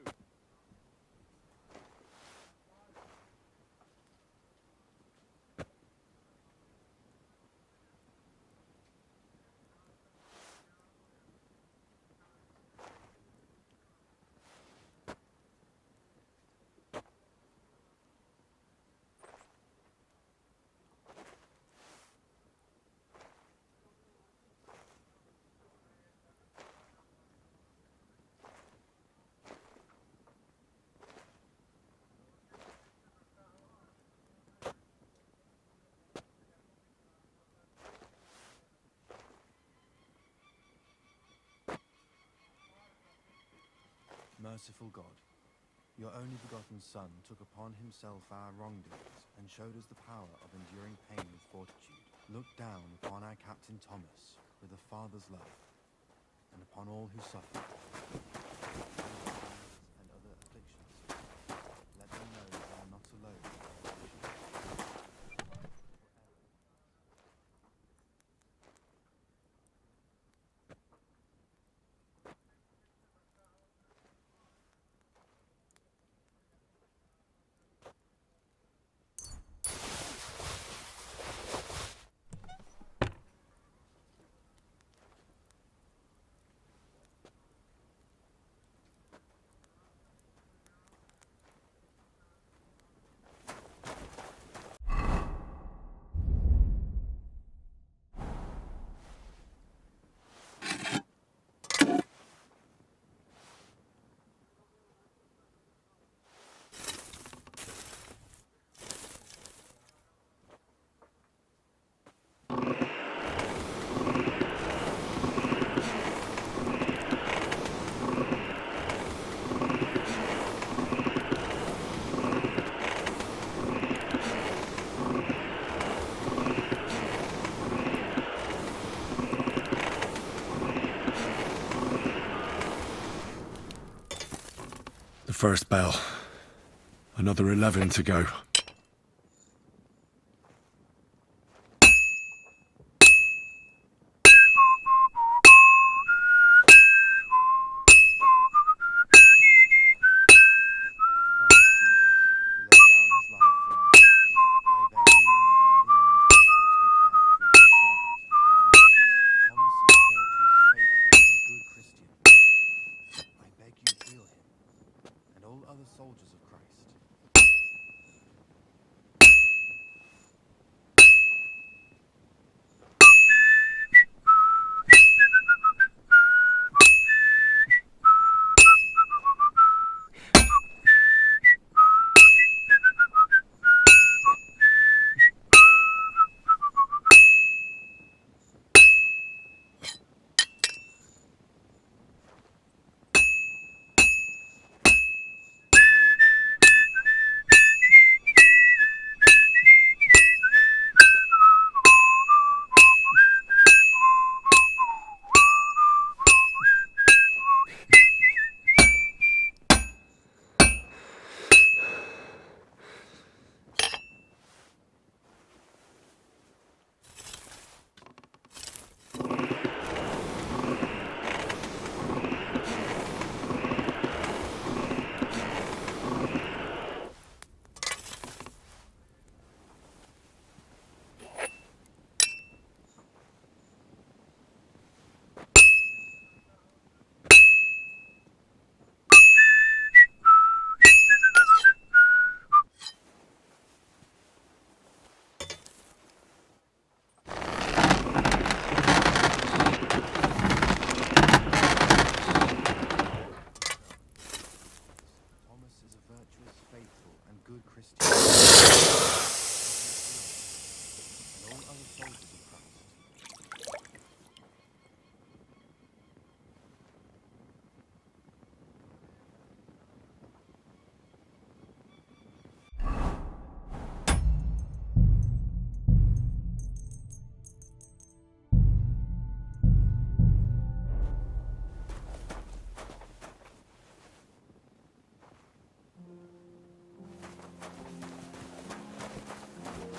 Merciful God, your only begotten Son took upon himself our wrongdoings and showed us the power of enduring pain with fortitude. Look down upon our Captain Thomas with a father's love, and upon all who suffer and other afflictions. Let them know they are not alone. First bell. Another 11 to go. Soldiers of Christ.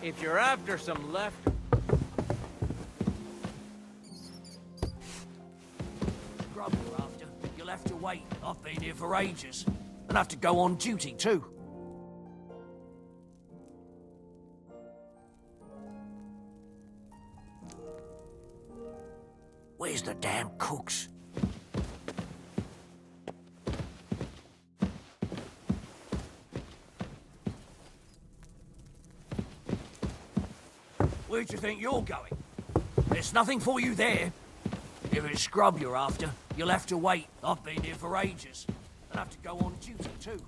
If you're after some left... Grub you're after. You'll have to wait. I've been here for ages. And have to go on duty too. Where's the damn cooks? Where do you think you're going? There's nothing for you there. If it's scrub you're after, you'll have to wait. I've been here for ages. And have to go on duty too.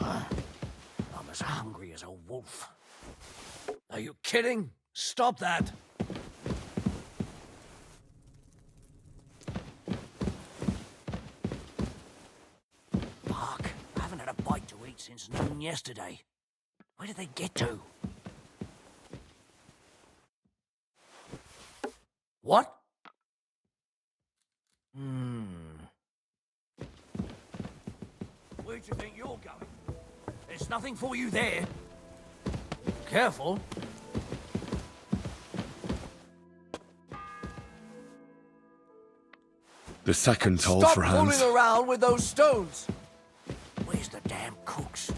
I'm as hungry as a wolf. Are you kidding? Stop that. Fuck, I haven't had a bite to eat since noon yesterday. Where did they get to? What? Where do you think you're going? There's nothing for you there. Careful. The second toll Stop for Hans. fooling around with those stones. Where's the damn cooks?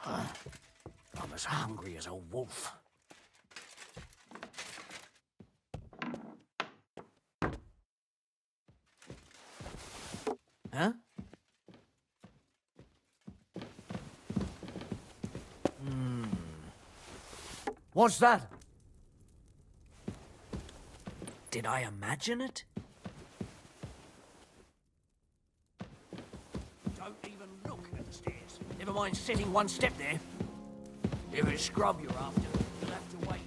I'm as hungry as a wolf. Huh? What's that? Did I imagine it? Don't even look at the stairs. Never mind sitting one step there. If it's scrub you're after, you'll have to wait.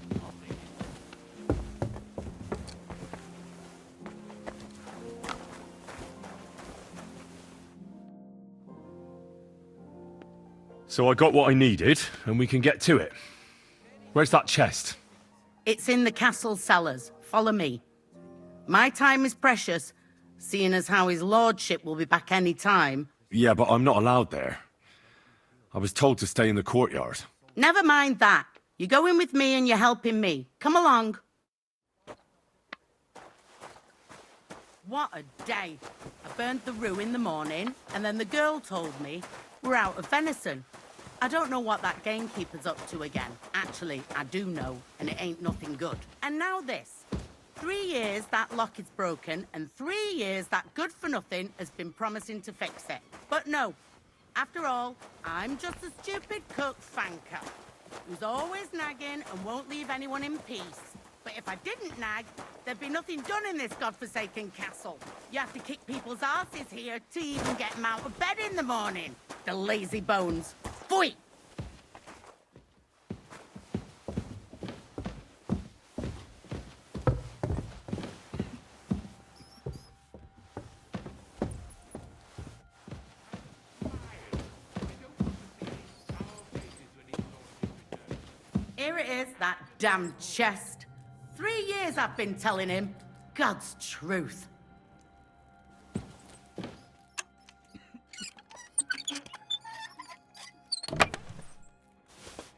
So I got what I needed, and we can get to it. Where's that chest? It's in the castle cellars. Follow me. My time is precious, seeing as how his lordship will be back any time. Yeah, but I'm not allowed there. I was told to stay in the courtyard. Never mind that. You're going with me and you're helping me. Come along. What a day. I burned the rue in the morning, and then the girl told me we're out of venison. I don't know what that gamekeeper's up to again. Actually, I do know, and it ain't nothing good. And now this. 3 years that lock is broken, and 3 years that good-for-nothing has been promising to fix it. But no. After all, I'm just a stupid cook Fanker, who's always nagging and won't leave anyone in peace. But if I didn't nag, there'd be nothing done in this godforsaken castle. You have to kick people's asses here to even get them out of bed in the morning. The lazy bones. Pfui! Here it is, that damn chest. 3 years I've been telling him. God's truth.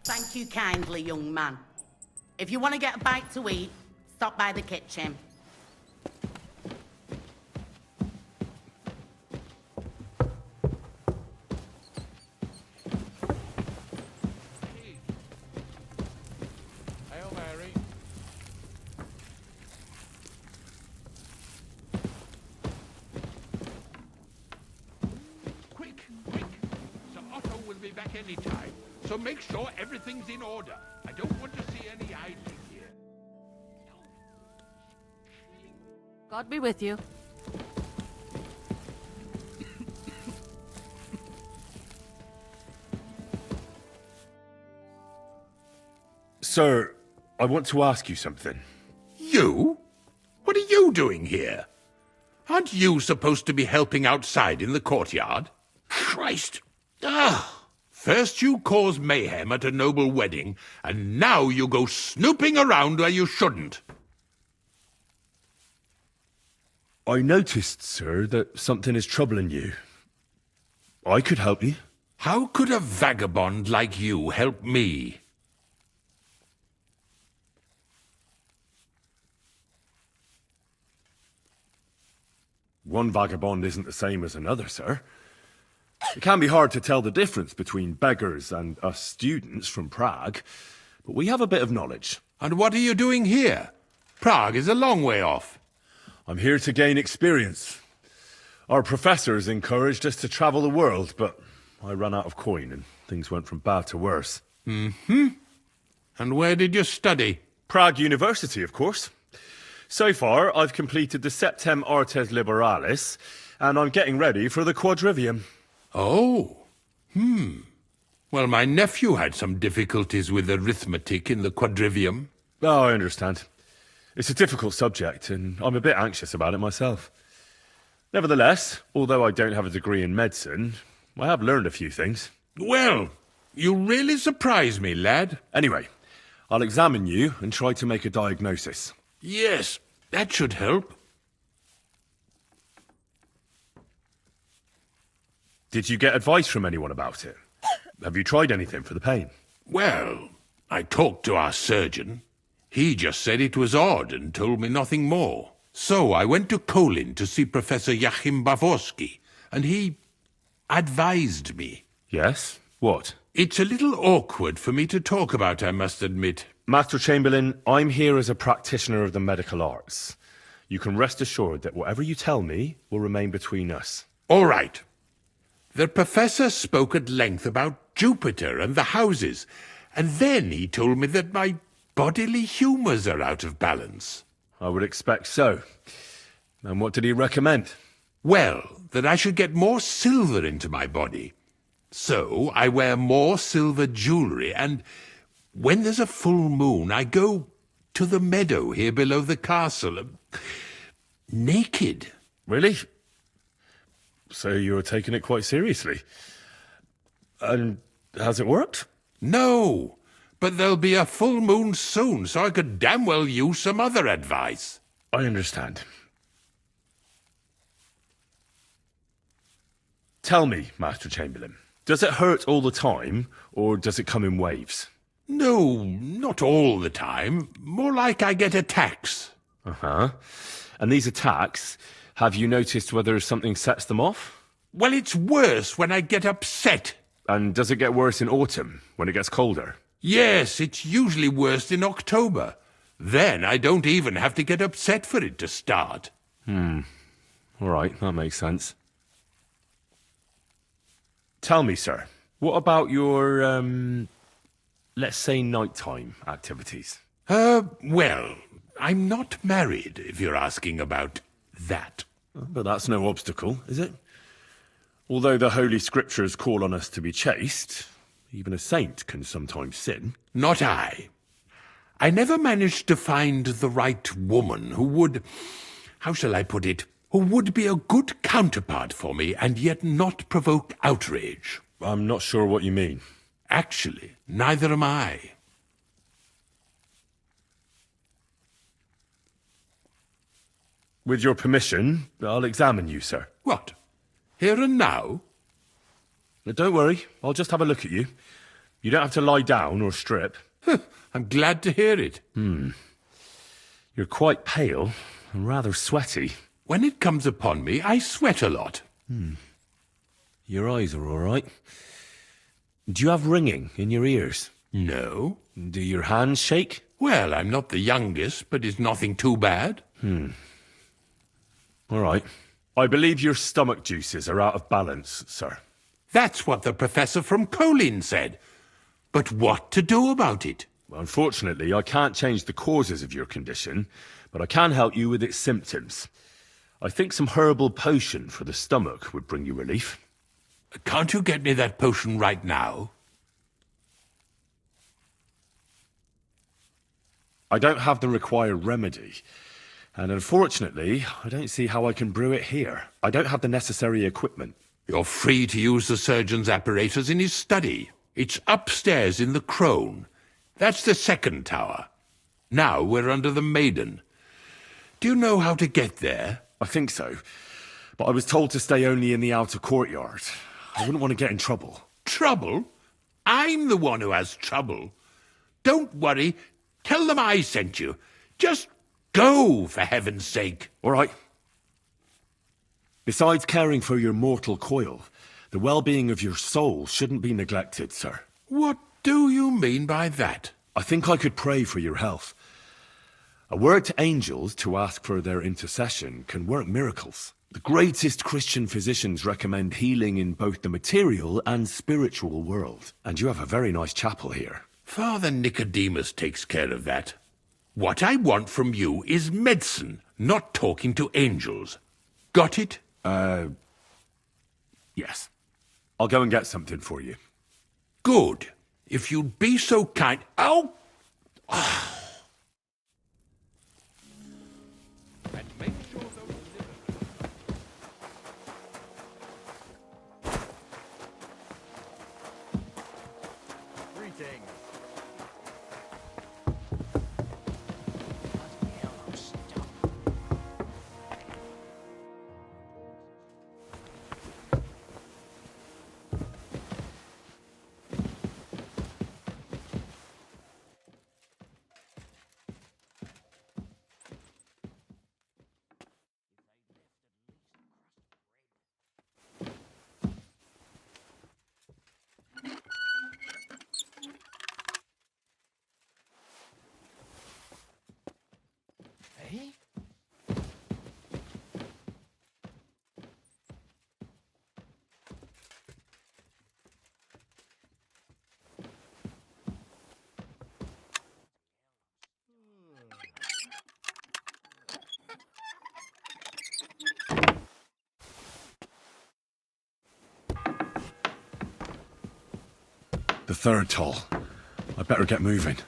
Thank you kindly, young man. If you want to get a bite to eat, stop by the kitchen. Hail Mary. Quick, quick. Sir Otto will be back any time, so make sure everything's in order. I don't want to see any idling here. God be with you. Sir, I want to ask you something. You? What are you you doing here? Aren't you supposed to be helping outside in the courtyard? Christ! First you cause mayhem at a noble wedding, and now you go snooping around where you shouldn't. I noticed, sir, that something is troubling you. I could help you. How could a vagabond like you help me? One vagabond isn't the same as another, sir. It can be hard to tell the difference between beggars and us students from Prague, but we have a bit of knowledge. And what are you doing here? Prague is a long way off. I'm here to gain experience. Our professors encouraged us to travel the world, but I ran out of coin and things went from bad to worse. Mm-hmm. And where did you study? Prague University, of course. So far, I've completed the Septem Artes Liberalis, and I'm getting ready for the Quadrivium. Oh. Well, my nephew had some difficulties with arithmetic in the Quadrivium. Oh, I understand. It's a difficult subject, and I'm a bit anxious about it myself. Nevertheless, although I don't have a degree in medicine, I have learned a few things. Well, you really surprise me, lad. Anyway, I'll examine you and try to make a diagnosis. Yes, that should help. Did you get advice from anyone about it? Have you tried anything for the pain? Well, I talked to our surgeon. He just said it was odd and told me nothing more. So I went to Kolin to see Professor Joachim Bavorsky, and he advised me. Yes? What? It's a little awkward for me to talk about, I must admit. Master Chamberlain, I'm here as a practitioner of the medical arts. You can rest assured that whatever you tell me will remain between us. All right. The professor spoke at length about Jupiter and the houses, and then he told me that my bodily humours are out of balance. I would expect so. And what did he recommend? Well, that I should get more silver into my body. So I wear more silver jewellery, and when there's a full moon, I go to the meadow here below the castle, naked. Really? So you're taking it quite seriously. And has it worked? No, but there'll be a full moon soon, so I could damn well use some other advice. I understand. Tell me, Master Chamberlain, does it hurt all the time, or does it come in waves? No, not all the time. More like I get attacks. Uh-huh. And these attacks, have you noticed whether something sets them off? Well, it's worse when I get upset. And does it get worse in autumn, when it gets colder? Yes, it's usually worse in October. Then I don't even have to get upset for it to start. All right, that makes sense. Tell me, sir, what about your, let's say nighttime activities? Well, I'm not married, if you're asking about that. But that's no obstacle, is it? Although the Holy Scriptures call on us to be chaste, even a saint can sometimes sin. Not I. I never managed to find the right woman who would, how shall I put it, who would be a good counterpart for me and yet not provoke outrage. I'm not sure what you mean. Actually, neither am I. With your permission, I'll examine you, sir. What? Here and now? Don't worry, I'll just have a look at you. You don't have to lie down or strip. I'm glad to hear it. You're quite pale and rather sweaty. When it comes upon me, I sweat a lot. Your eyes are all right. Do you have ringing in your ears? No. Do your hands shake? Well, I'm not the youngest, but it's nothing too bad. All right. I believe your stomach juices are out of balance, sir. That's what the professor from Kolin said. But what to do about it? Unfortunately, I can't change the causes of your condition, but I can help you with its symptoms. I think some herbal potion for the stomach would bring you relief. Can't you get me that potion right now? I don't have the required remedy. And unfortunately, I don't see how I can brew it here. I don't have the necessary equipment. You're free to use the surgeon's apparatus in his study. It's upstairs in the Crone. That's the second tower. Now we're under the Maiden. Do you know how to get there? I think so. But I was told to stay only in the outer courtyard. I wouldn't want to get in trouble. Trouble? I'm the one who has trouble. Don't worry. Tell them I sent you. Just go, for heaven's sake. All right. Besides caring for your mortal coil, the well-being of your soul shouldn't be neglected, sir. What do you mean by that? I think I could pray for your health. A word to angels to ask for their intercession can work miracles. The greatest Christian physicians recommend healing in both the material and spiritual world. And you have a very nice chapel here. Father Nicodemus takes care of that. What I want from you is medicine, not talking to angels. Got it? Yes. I'll go and get something for you. Good. If you'd be so kind... Ow! The third toll. I better get moving.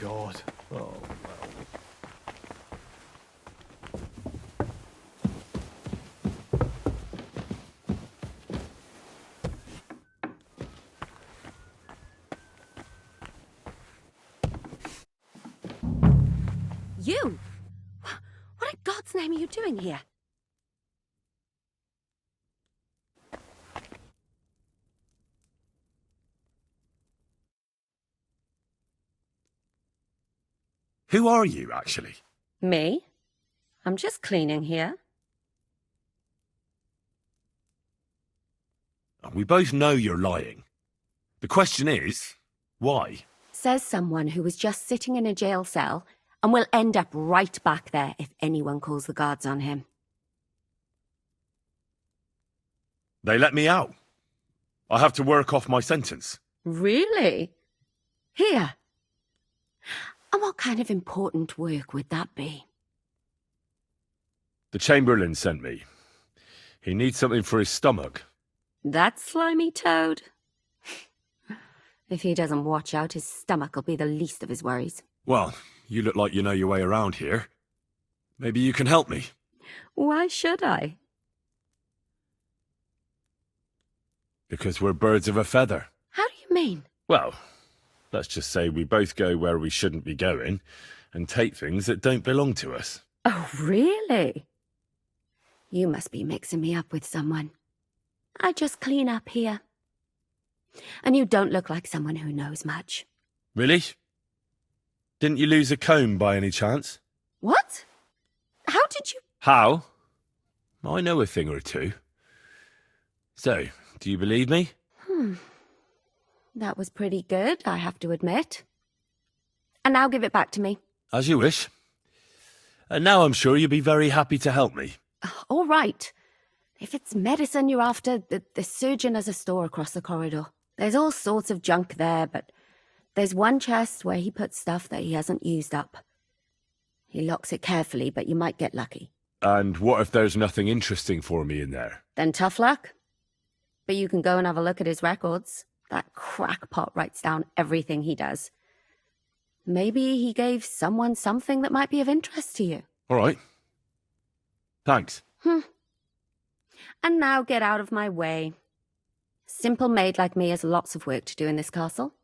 God. Oh, You? What in God's name are you doing here? Who are you, actually? Me? I'm just cleaning here. We both know you're lying. The question is, why? Says someone who was just sitting in a jail cell and will end up right back there if anyone calls the guards on him. They let me out. I have to work off my sentence. Really? Here. And what kind of important work would that be? The Chamberlain sent me. He needs something for his stomach. That slimy toad? If he doesn't watch out, his stomach will be the least of his worries. Well, you look like you know your way around here. Maybe you can help me. Why should I? Because we're birds of a feather. How do you mean? Well, let's just say we both go where we shouldn't be going and take things that don't belong to us. Oh, really? You must be mixing me up with someone. I just clean up here. And you don't look like someone who knows much. Really? Didn't you lose a comb by any chance? What? How did you... How? I know a thing or two. So, do you believe me? That was pretty good, I have to admit. And now give it back to me. As you wish. And now I'm sure you'll be very happy to help me. All right. If it's medicine you're after, the surgeon has a store across the corridor. There's all sorts of junk there, but there's one chest where he puts stuff that he hasn't used up. He locks it carefully, but you might get lucky. And what if there's nothing interesting for me in there? Then tough luck. But you can go and have a look at his records. That crackpot writes down everything he does. Maybe he gave someone something that might be of interest to you. All right. Thanks. And now get out of my way. Simple maid like me has lots of work to do in this castle.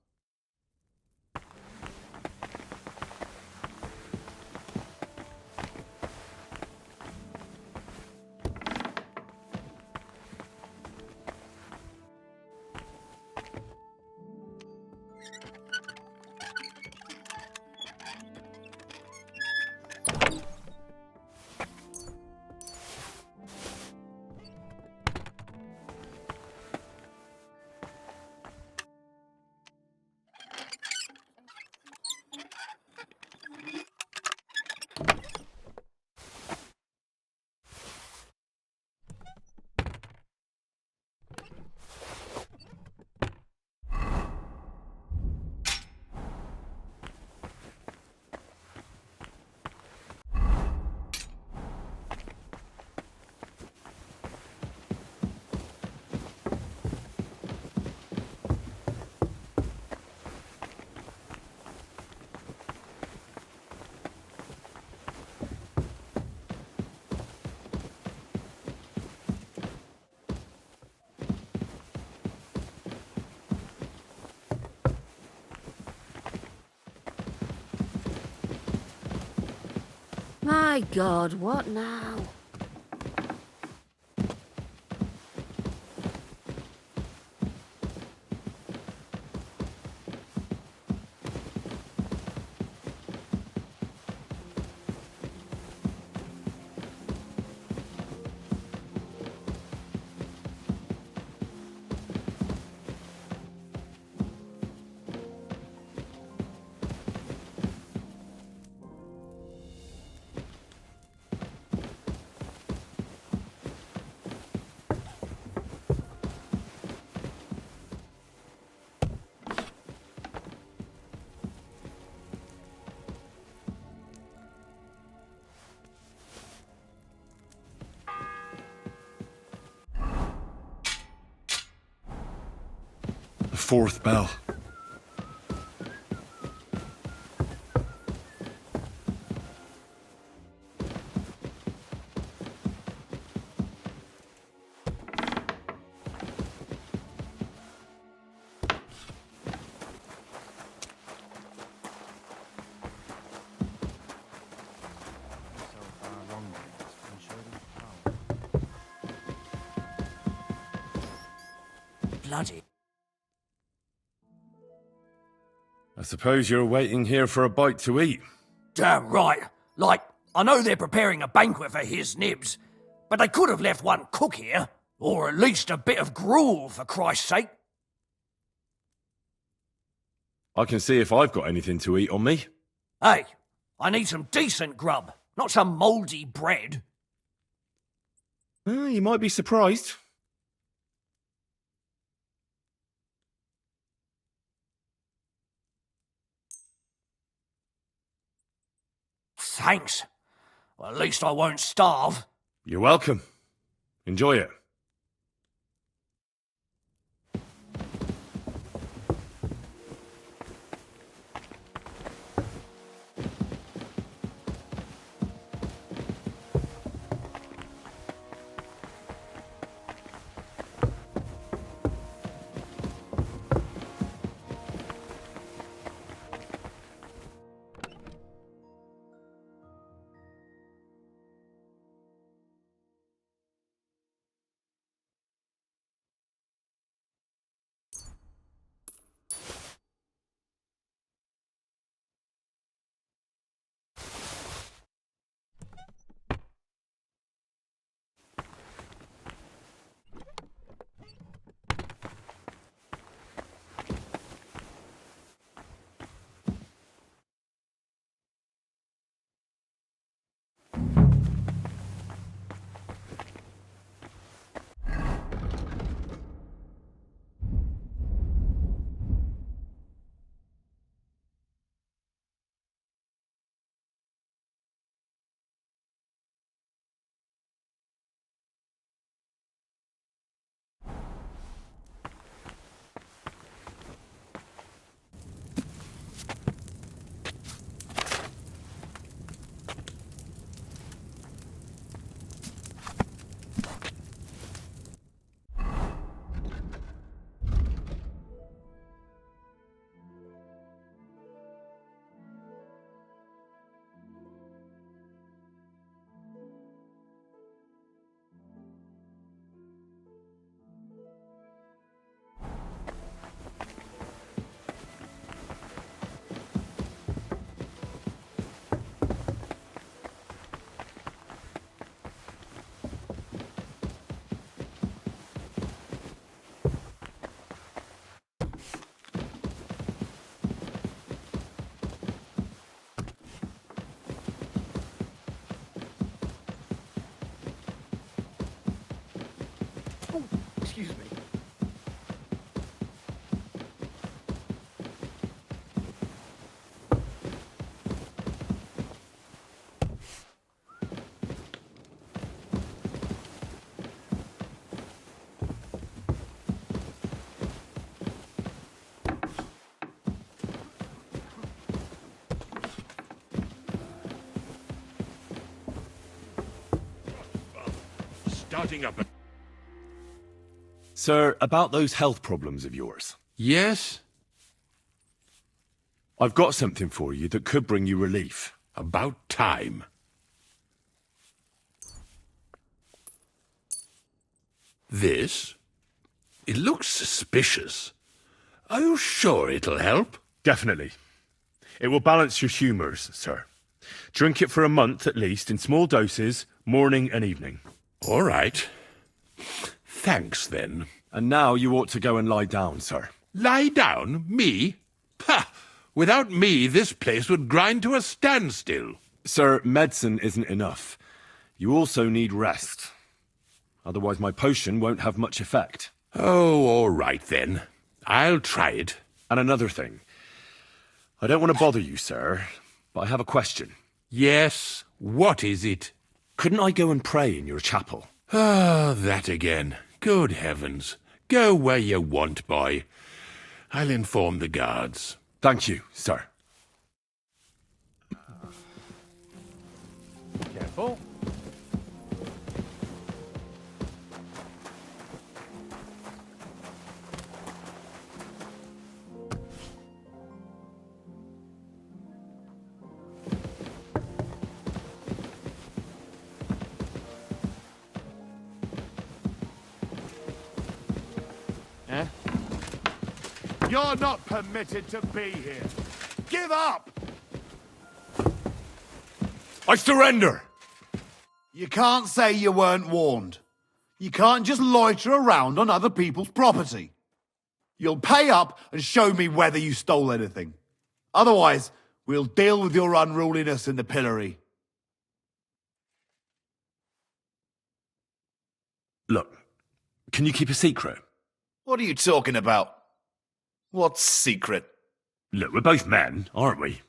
My God, what now? Fourth bell. Bloody. I suppose you're waiting here for a bite to eat. Damn right. Like, I know they're preparing a banquet for his nibs, but they could have left one cook here. Or at least a bit of gruel, for Christ's sake. I can see if I've got anything to eat on me. Hey, I need some decent grub, not some mouldy bread. You might be surprised. Thanks. Well, at least I won't starve. You're welcome. Enjoy it. Excuse me. Starting up. Sir, about those health problems of yours. Yes? I've got something for you that could bring you relief. About time. This? It looks suspicious. Are you sure it'll help? Definitely. It will balance your humours, sir. Drink it for a month at least, in small doses, morning and evening. All right. Thanks, then. And now you ought to go and lie down, sir. Lie down? Me? Ha! Without me, this place would grind to a standstill. Sir, medicine isn't enough. You also need rest. Otherwise my potion won't have much effect. Oh, all right, then. I'll try it. And another thing. I don't want to bother you, sir, but I have a question. Yes? What is it? Couldn't I go and pray in your chapel? Ah, that again. Good heavens. Go where you want, boy. I'll inform the guards. Thank you, sir. Careful. You're not permitted to be here. Give up! I surrender! You can't say you weren't warned. You can't just loiter around on other people's property. You'll pay up and show me whether you stole anything. Otherwise, we'll deal with your unruliness in the pillory. Look, can you keep a secret? What are you talking about? What's secret? Look, we're both men, aren't we?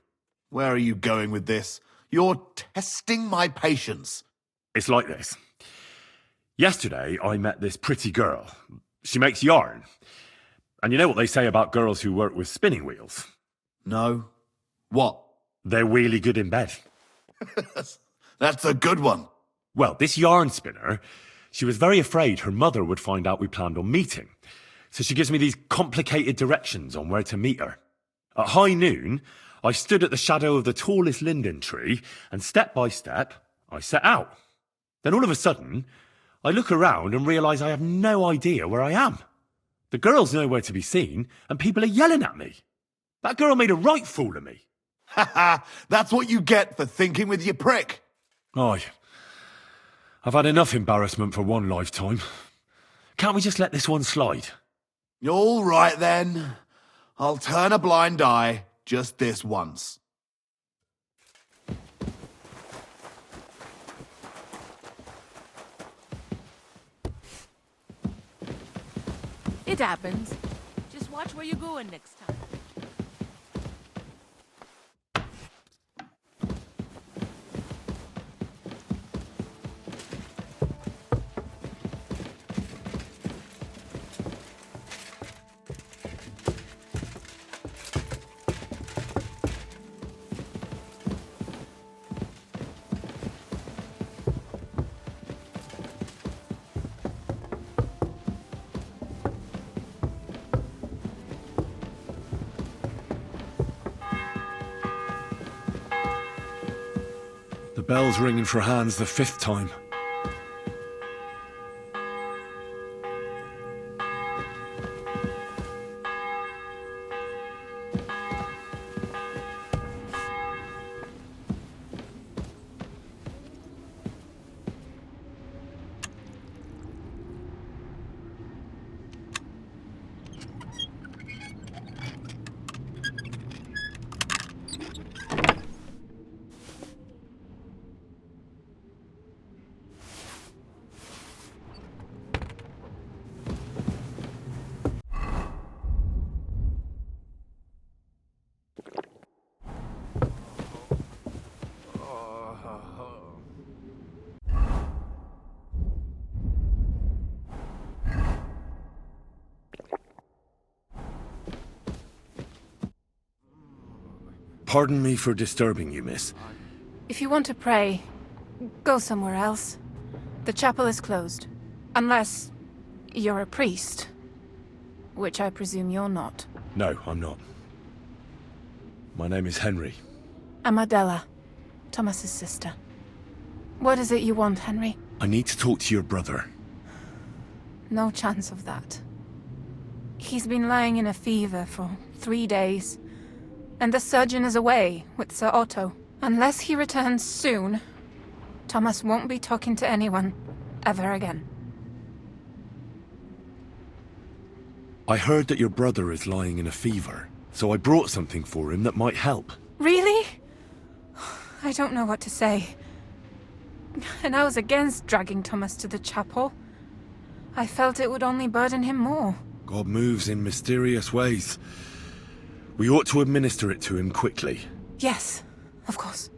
Where are you going with this? You're testing my patience. It's like this. Yesterday, I met this pretty girl. She makes yarn. And you know what they say about girls who work with spinning wheels? No. What? They're really good in bed. That's a good one. Well, this yarn spinner, she was very afraid her mother would find out we planned on meeting. So she gives me these complicated directions on where to meet her. At high noon, I stood at the shadow of the tallest linden tree, and step by step, I set out. Then all of a sudden, I look around and realise I have no idea where I am. The girl's nowhere to be seen, and people are yelling at me. That girl made a right fool of me. Ha ha! That's what you get for thinking with your prick. Aye. I've had enough embarrassment for one lifetime. Can't we just let this one slide? All right then. I'll turn a blind eye just this once. It happens. Just watch where you're going next time. The bell's ringing for Hans the 5th time. Pardon me for disturbing you, miss. If you want to pray, go somewhere else. The chapel is closed. Unless you're a priest. Which I presume you're not. No, I'm not. My name is Henry. I'm Adela, Thomas's sister. What is it you want, Henry? I need to talk to your brother. No chance of that. He's been lying in a fever for 3 days. And the surgeon is away with Sir Otto. Unless he returns soon, Thomas won't be talking to anyone ever again. I heard that your brother is lying in a fever, so I brought something for him that might help. Really? I don't know what to say. And I was against dragging Thomas to the chapel. I felt it would only burden him more. God moves in mysterious ways. We ought to administer it to him quickly. Yes, of course.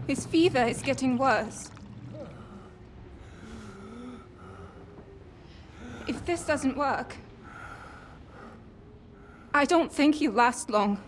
His fever is getting worse. If this doesn't work, I don't think he'll last long.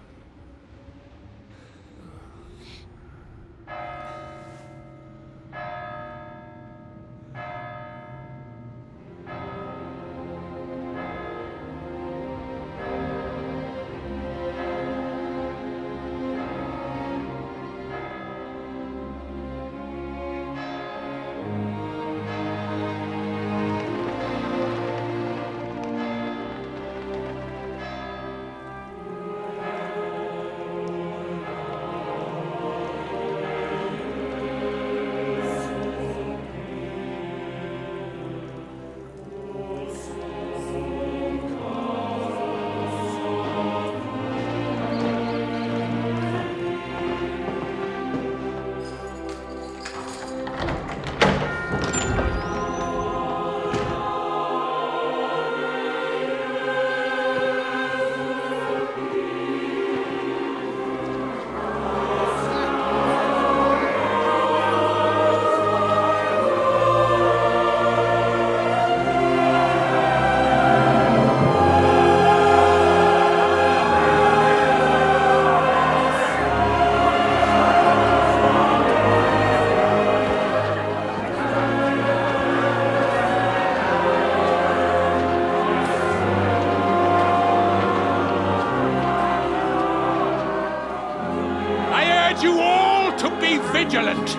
urge you all to be vigilant.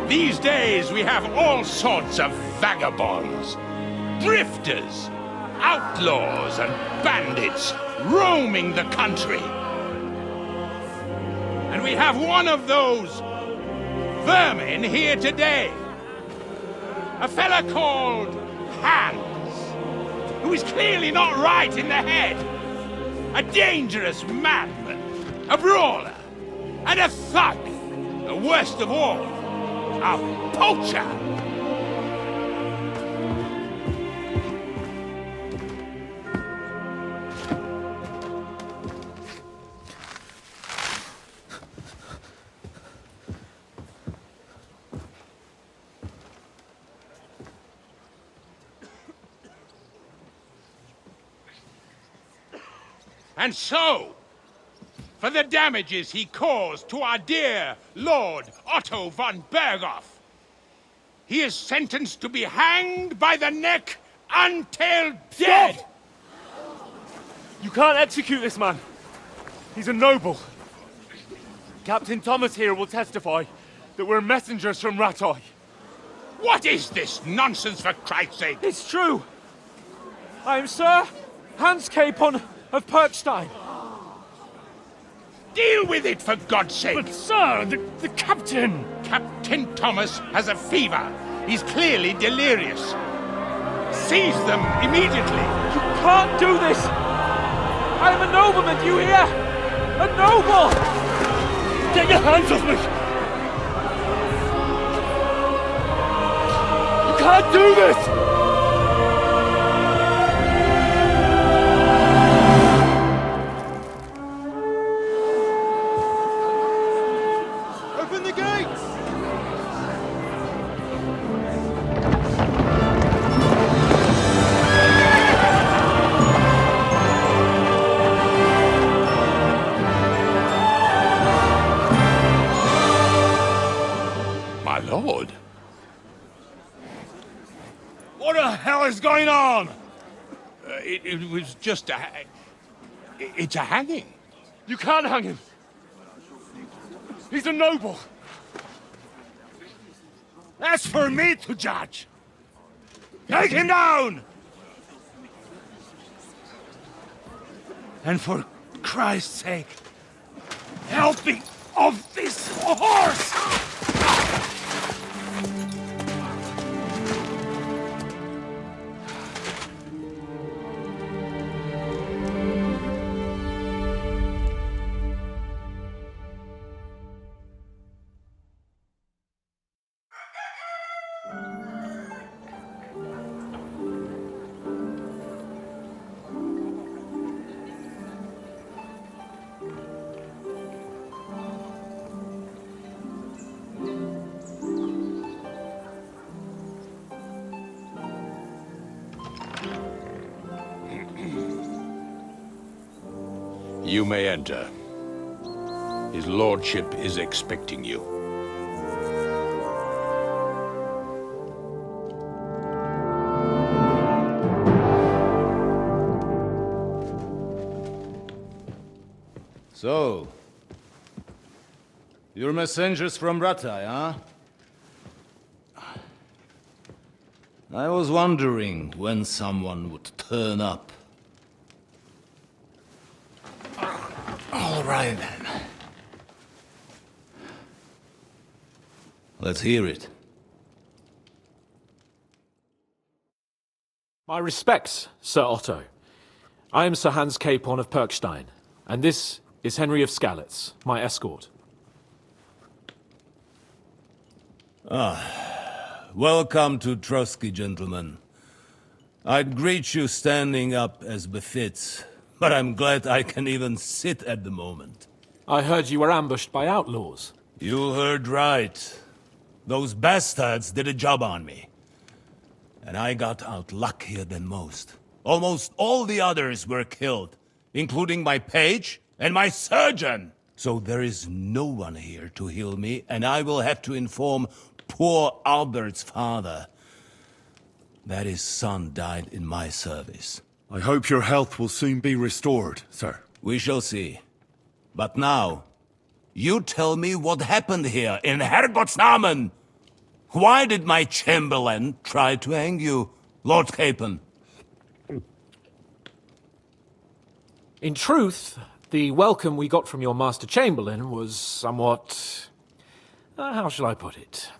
These days we have all sorts of vagabonds, drifters, outlaws and bandits roaming the country. And we have one of those vermin here today. A fella called Hans, who is clearly not right in the head. A dangerous madman, a brawler, and a thug. The worst of all, a poacher. And so, for the damages he caused to our dear Lord Otto von Berghoff, he is sentenced to be hanged by the neck until dead! Stop! You can't execute this man. He's a noble. Captain Thomas here will testify that we're messengers from Ratoi. What is this nonsense, for Christ's sake? It's true. I am Sir Hans Capon of Perkstein. Deal with it, for God's sake! But, sir, the captain! Captain Thomas has a fever. He's clearly delirious. Seize them immediately. You can't do this! I am a nobleman, do you hear? A noble! Get your hands off me! You can't do this! Lord. What the hell is going on? It was just a... It's a hanging. You can't hang him. He's a noble. That's for me to judge. Take him down! And for Christ's sake, help me off this horse! You may enter. His lordship is expecting you. So, you're messengers from Rattay, huh? I was wondering when someone would turn up. All right, then. Let's hear it. My respects, Sir Otto. I am Sir Hans Capon of Perkstein, and this is Henry of Skalitz, my escort. Welcome to Trotsky, gentlemen. I'd greet you standing up as befits, but I'm glad I can even sit at the moment. I heard you were ambushed by outlaws. You heard right. Those bastards did a job on me. And I got out luckier than most. Almost all the others were killed, including my page and my surgeon. So there is no one here to heal me, and I will have to inform poor Albert's father that his son died in my service. I hope your health will soon be restored, sir. We shall see. But now, You tell me what happened here in Herrgottsnamen. Why did my chamberlain try to hang you, Lord Capon? In truth, the welcome we got from your Master Chamberlain was somewhat... how shall I put it?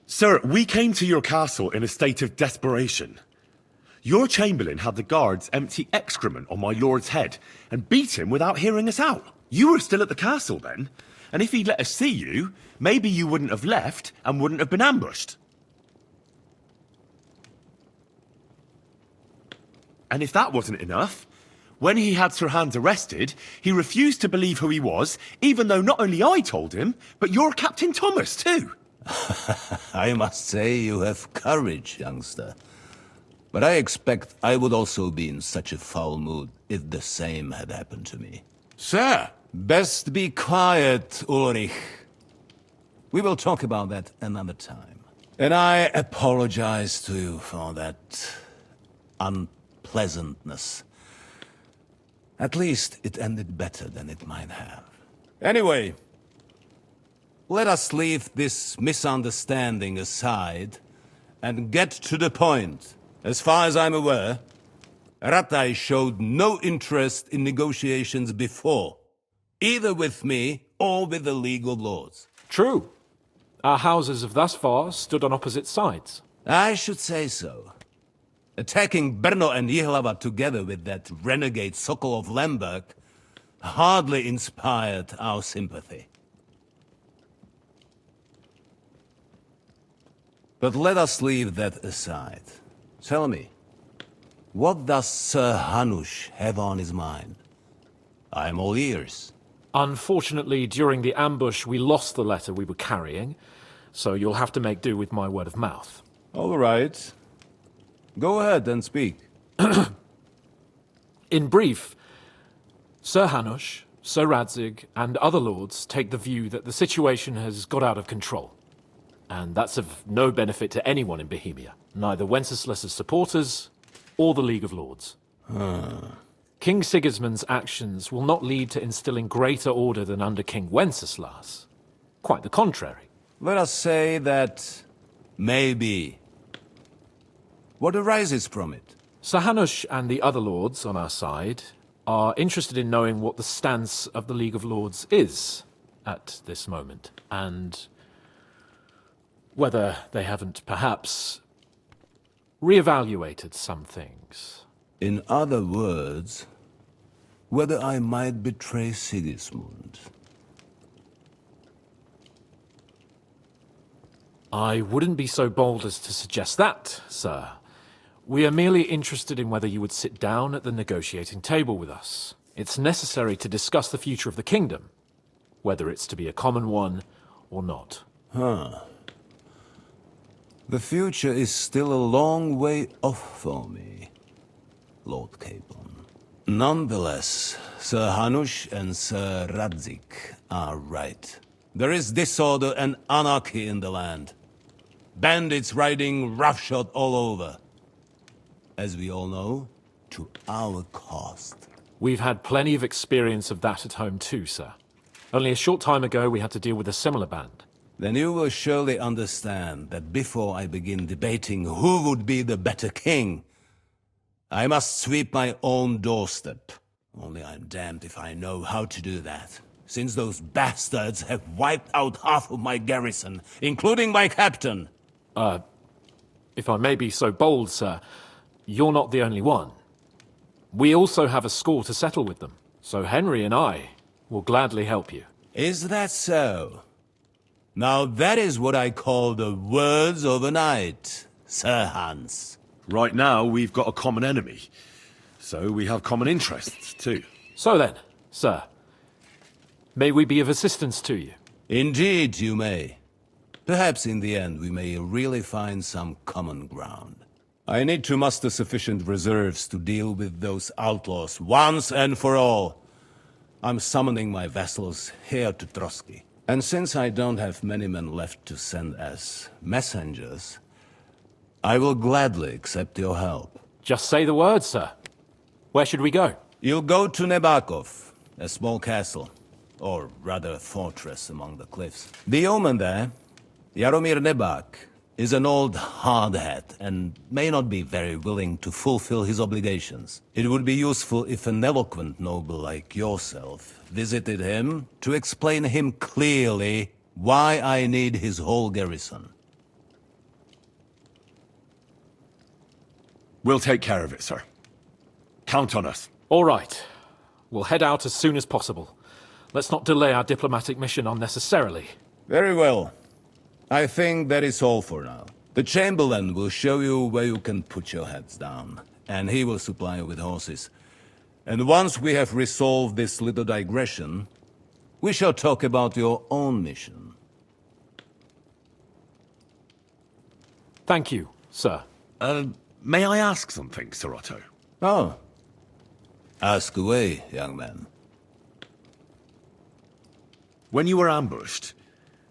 Sir, we came to your castle in a state of desperation. Your Chamberlain had the guards empty excrement on my lord's head and beat him without hearing us out. You were still at the castle then, and if he'd let us see you, maybe you wouldn't have left and wouldn't have been ambushed. And if that wasn't enough, when he had Sir Hans arrested, he refused to believe who he was, even though not only I told him, but your Captain Thomas too. I must say you have courage, youngster. But I expect I would also be in such a foul mood if the same had happened to me. Sir! Best be quiet, Ulrich. We will talk about that another time. And I apologize to you for that unpleasantness. At least it ended better than it might have. Anyway, let us leave this misunderstanding aside and get to the point. As far as I'm aware, Rattay showed no interest in negotiations before, either with me or with the League of Lords. True. Our houses have thus far stood on opposite sides. I should say so. Attacking Brno and Jihlava together with that renegade Sokol of Lemberg hardly inspired our sympathy. But let us leave that aside. Tell me, what does Sir Hanush have on his mind? I am all ears. Unfortunately, during the ambush, we lost the letter we were carrying, so you'll have to make do with my word of mouth. All right. Go ahead and speak. In brief, Sir Hanush, Sir Radzig, and other lords take the view that the situation has got out of control. And that's of no benefit to anyone in Bohemia, neither Wenceslas's supporters or the League of Lords. King Sigismund's actions will not lead to instilling greater order than under King Wenceslas. Quite the contrary. Let us say that maybe. What arises from it? Sir Hanush and the other lords on our side are interested in knowing what the stance of the League of Lords is at this moment, and whether they haven't perhaps reevaluated some things. In other words, whether I might betray Sigismund. I wouldn't be so bold as to suggest that, sir. We are merely interested in whether you would sit down at the negotiating table with us. It's necessary to discuss the future of the kingdom, whether it's to be a common one or not. The future is still a long way off for me, Lord Capon. Nonetheless, Sir Hanush and Sir Radzig are right. There is disorder and anarchy in the land. Bandits riding roughshod all over. As we all know, to our cost. We've had plenty of experience of that at home too, sir. Only a short time ago we had to deal with a similar band. Then you will surely understand that before I begin debating who would be the better king, I must sweep my own doorstep. Only I'm damned if I know how to do that, since those bastards have wiped out half of my garrison, including my captain. If I may be so bold, sir, you're not the only one. We also have a score to settle with them, so Henry and I will gladly help you. Is that so? Now that is what I call the words of a knight, Sir Hans. Right now, we've got a common enemy, so we have common interests too. So then, sir, may we be of assistance to you? Indeed you may. Perhaps in the end we may really find some common ground. I need to muster sufficient reserves to deal with those outlaws once and for all. I'm summoning my vassals here to Trotsky. And since I don't have many men left to send as messengers, I will gladly accept your help. Just say the word, sir. Where should we go? You'll go to Nebakov, a small castle, or rather a fortress among the cliffs. The yeoman there, Jaromir Nebak, is an old hardhat and may not be very willing to fulfill his obligations. It would be useful if an eloquent noble like yourself visited him to explain him clearly why I need his whole garrison. We'll take care of it, sir. Count on us. All right. We'll head out as soon as possible. Let's not delay our diplomatic mission unnecessarily. Very well. I think that is all for now. The Chamberlain will show you where you can put your heads down, and he will supply you with horses. And once we have resolved this little digression, we shall talk about your own mission. Thank you, sir. May I ask something, Sir Otto? Oh. Ask away, young man. When you were ambushed,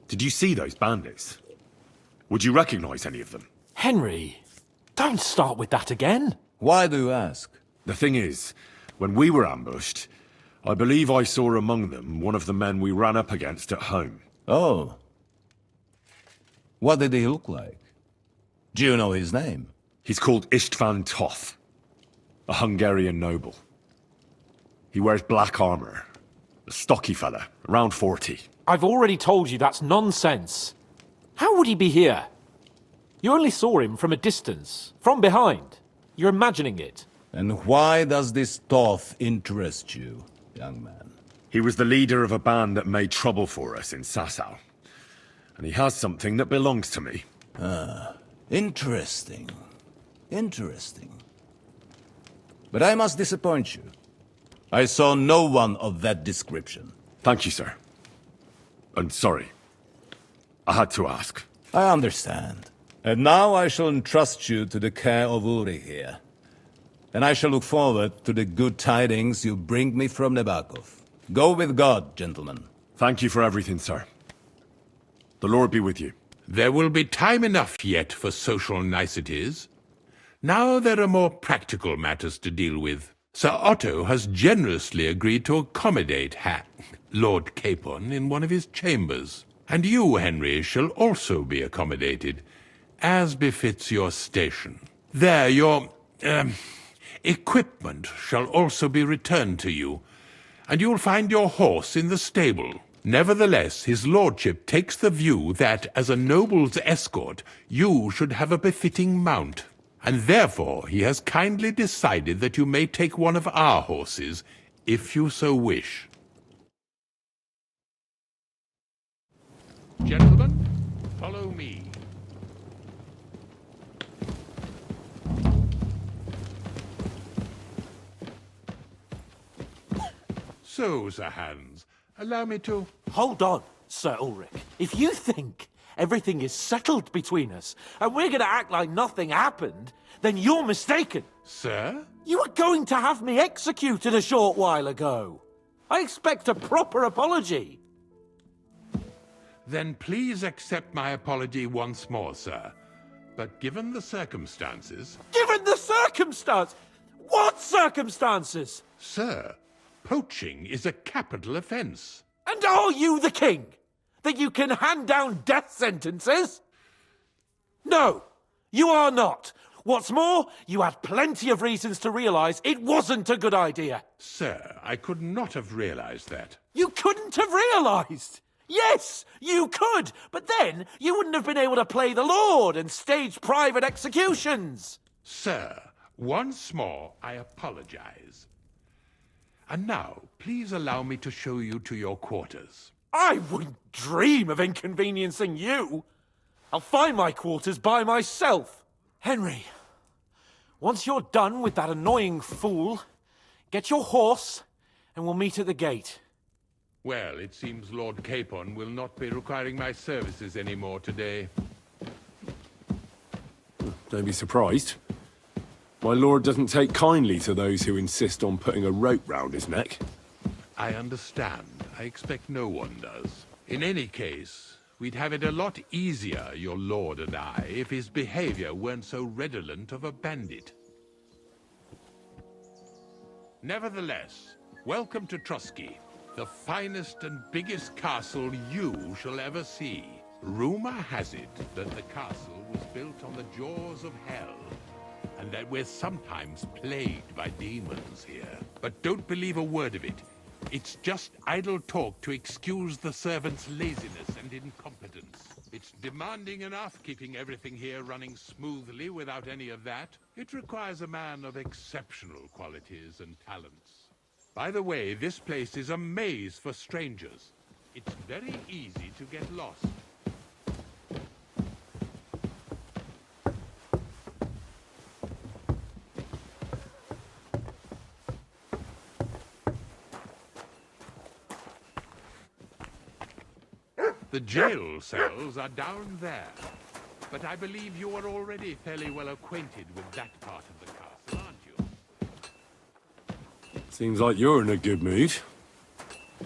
did you see those bandits? Would you recognize any of them? Henry, don't start with that again. Why do you ask? The thing is, when we were ambushed, I believe I saw among them one of the men we ran up against at home. Oh. What did he look like? Do you know his name? He's called Istvan Toth, a Hungarian noble. He wears black armor. A stocky fella, around 40. I've already told you that's nonsense. How would he be here? You only saw him from a distance, from behind. You're imagining it. And why does this Toth interest you, young man? He was the leader of a band that made trouble for us in Sasau. And he has something that belongs to me. Ah, interesting. Interesting. But I must disappoint you. I saw no one of that description. Thank you, sir. And sorry. I had to ask. I understand. And now I shall entrust you to the care of Uri here. And I shall look forward to the good tidings you bring me from Nebakov. Go with God, gentlemen. Thank you for everything, sir. The Lord be with you. There will be time enough yet for social niceties. Now there are more practical matters to deal with. Sir Otto has generously agreed to accommodate Lord Capon in one of his chambers. And you, Henry, shall also be accommodated, as befits your station. There, your, equipment shall also be returned to you, and you'll find your horse in the stable. Nevertheless, his lordship takes the view that, as a noble's escort, you should have a befitting mount. And therefore he has kindly decided that you may take one of our horses, if you so wish. Gentlemen, follow me. So, Sir Hans, allow me to... Hold on, Sir Ulrich. If you think everything is settled between us, and we're going to act like nothing happened, then you're mistaken. Sir? You were going to have me executed a short while ago. I expect a proper apology. Then please accept my apology once more, sir. But given the circumstances... Given the circumstance? What circumstances? Sir, poaching is a capital offence. And are you the king? That you can hand down death sentences? No, you are not. What's more, you had plenty of reasons to realise it wasn't a good idea. Sir, I could not have realised that. You couldn't have realised? Yes, you could, but then you wouldn't have been able to play the Lord and stage private executions. Sir, once more, I apologise. And now, please allow me to show you to your quarters. I wouldn't dream of inconveniencing you. I'll find my quarters by myself. Henry, once you're done with that annoying fool, get your horse and we'll meet at the gate. Well, it seems Lord Capon will not be requiring my services anymore today. Don't be surprised. My lord doesn't take kindly to those who insist on putting a rope round his neck. I understand. I expect no one does. In any case, we'd have it a lot easier, your lord and I, if his behavior weren't so redolent of a bandit. Nevertheless, welcome to Trusky, the finest and biggest castle you shall ever see. Rumor has it that the castle was built on the jaws of hell, and that we're sometimes plagued by demons here. But don't believe a word of it. It's just idle talk to excuse the servants' laziness and incompetence. It's demanding enough keeping everything here running smoothly without any of that. It requires a man of exceptional qualities and talents. By the way, this place is a maze for strangers. It's very easy to get lost. The jail cells are down there, but I believe you are already fairly well acquainted with that part of the castle, aren't you? Seems like you're in a good mood.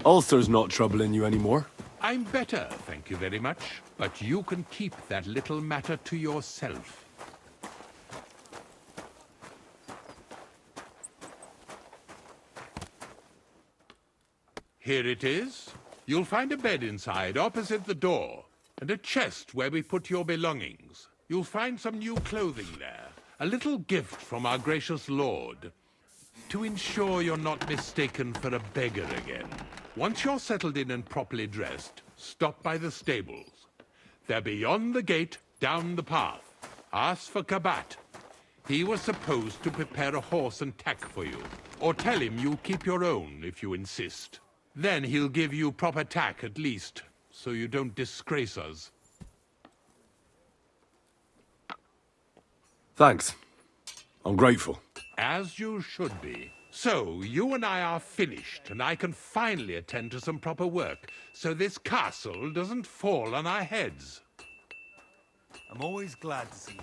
Ulster's not troubling you anymore. I'm better, thank you very much, but you can keep that little matter to yourself. Here it is. You'll find a bed inside, opposite the door, and a chest where we put your belongings. You'll find some new clothing there, a little gift from our gracious lord, to ensure you're not mistaken for a beggar again. Once you're settled in and properly dressed, stop by the stables. They're beyond the gate, down the path. Ask for Kabat. He was supposed to prepare a horse and tack for you, or tell him you'll keep your own if you insist. Then he'll give you proper tack at least, so you don't disgrace us. Thanks. I'm grateful. As you should be. So, you and I are finished, and I can finally attend to some proper work, so this castle doesn't fall on our heads. I'm always glad to see you.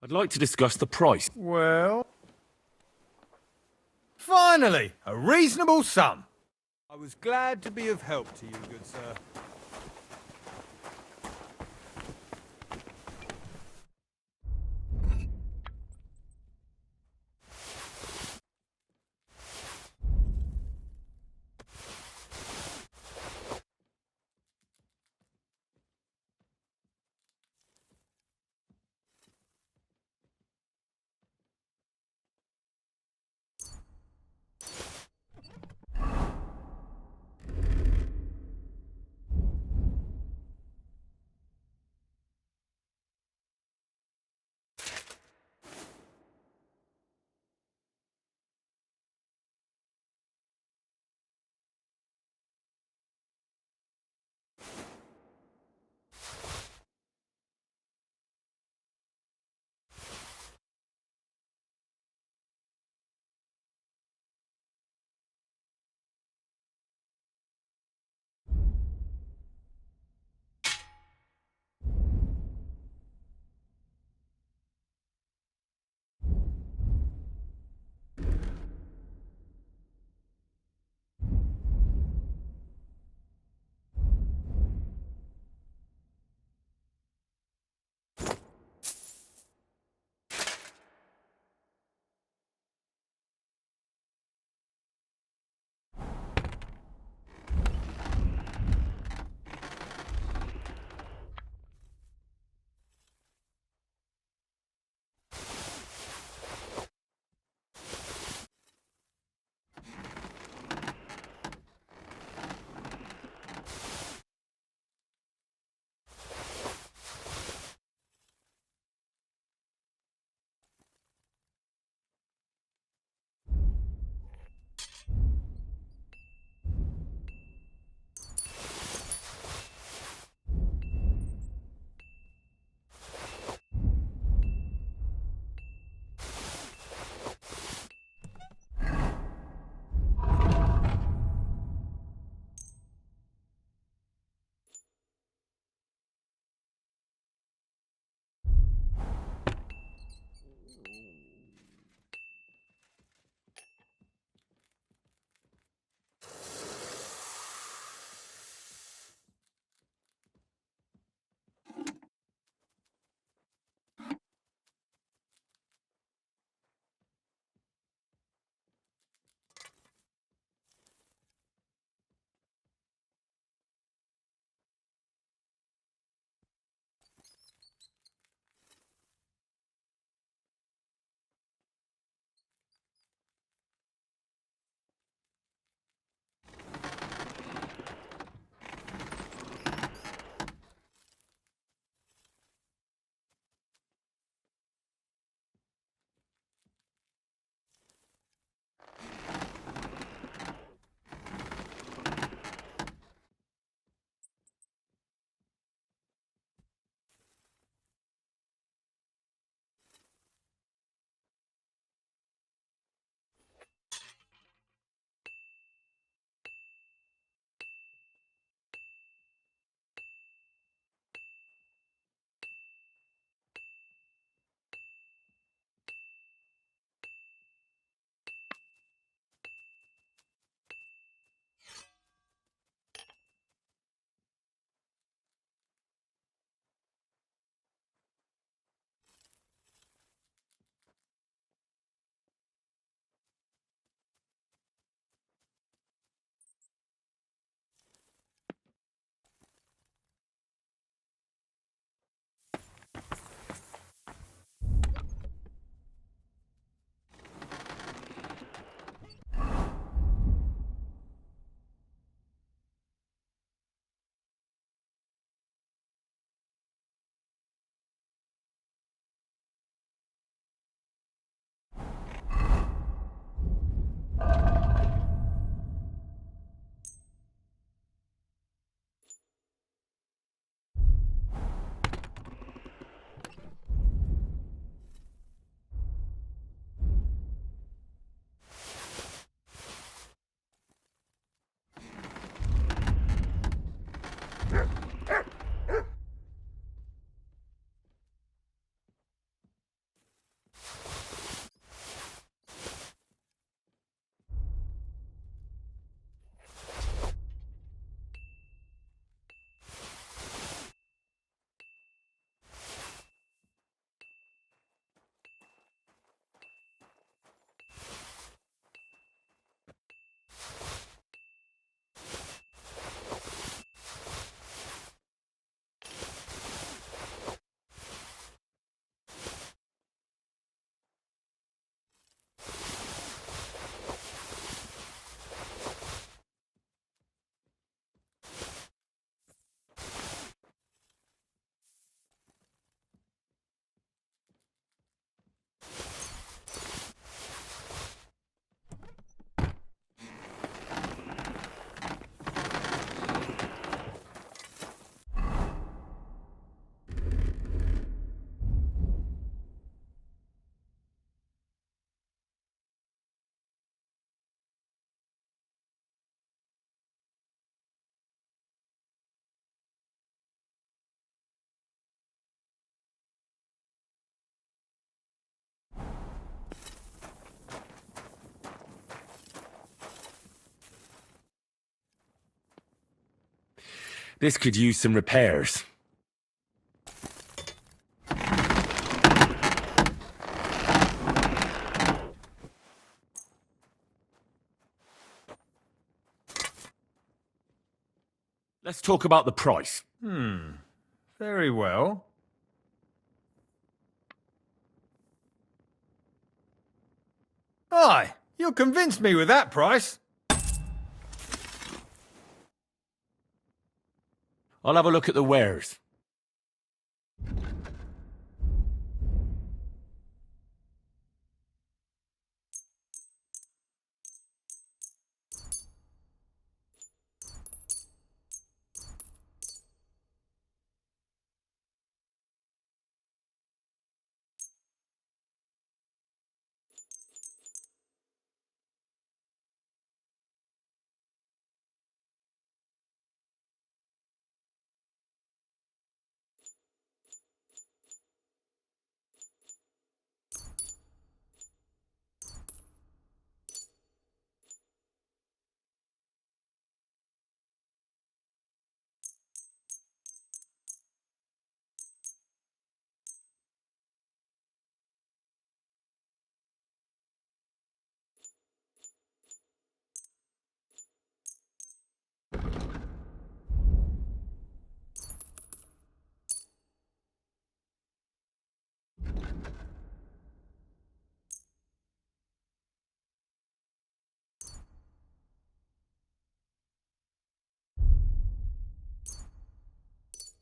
I'd like to discuss the price. Well... Finally, a reasonable sum. I was glad to be of help to you, good sir. This could use some repairs. Let's talk about the price. Very well. Aye, you'll convince me with that price. I'll have a look at the wares.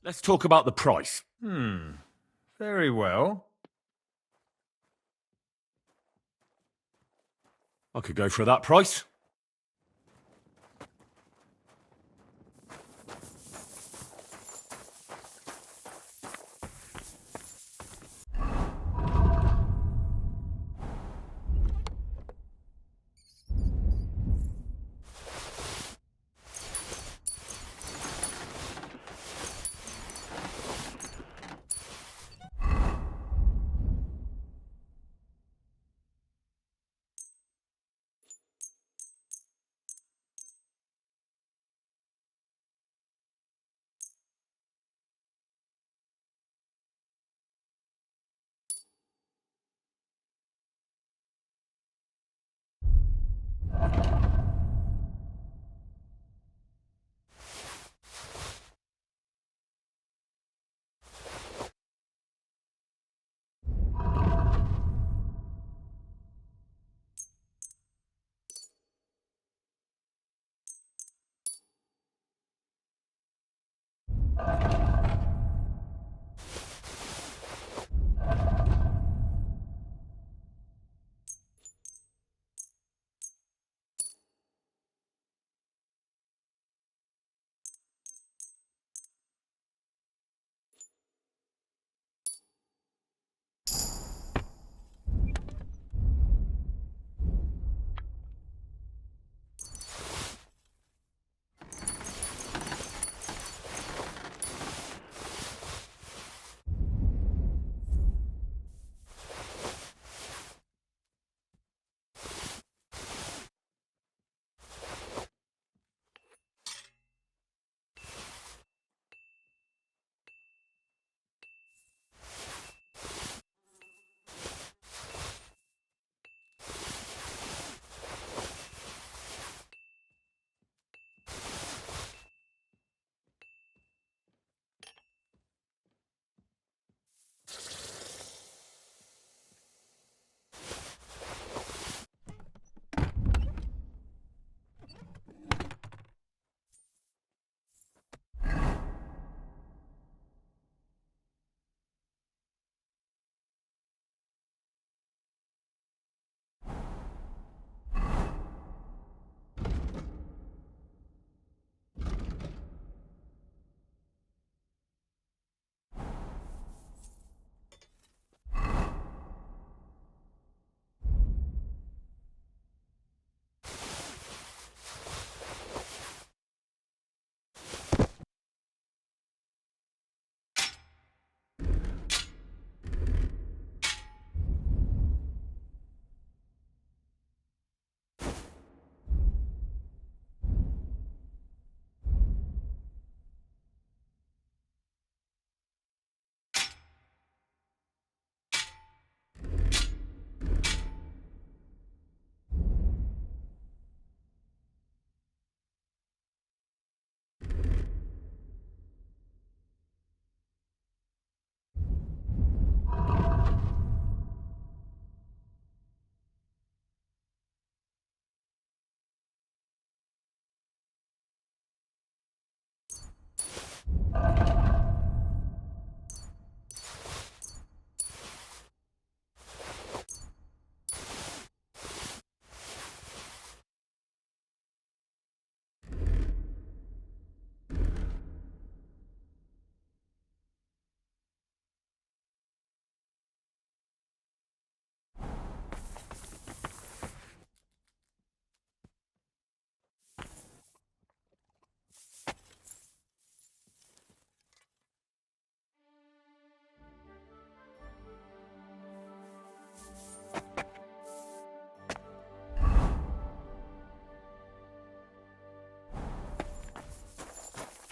Let's talk about the price. Very well. I could go for that price.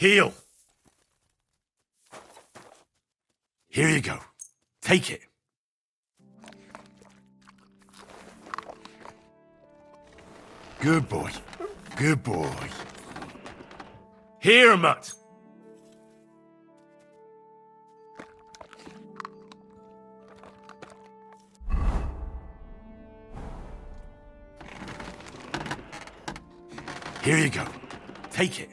Heal. Here you go. Take it. Good boy. Good boy. Here, Mutt. Here you go. Take it.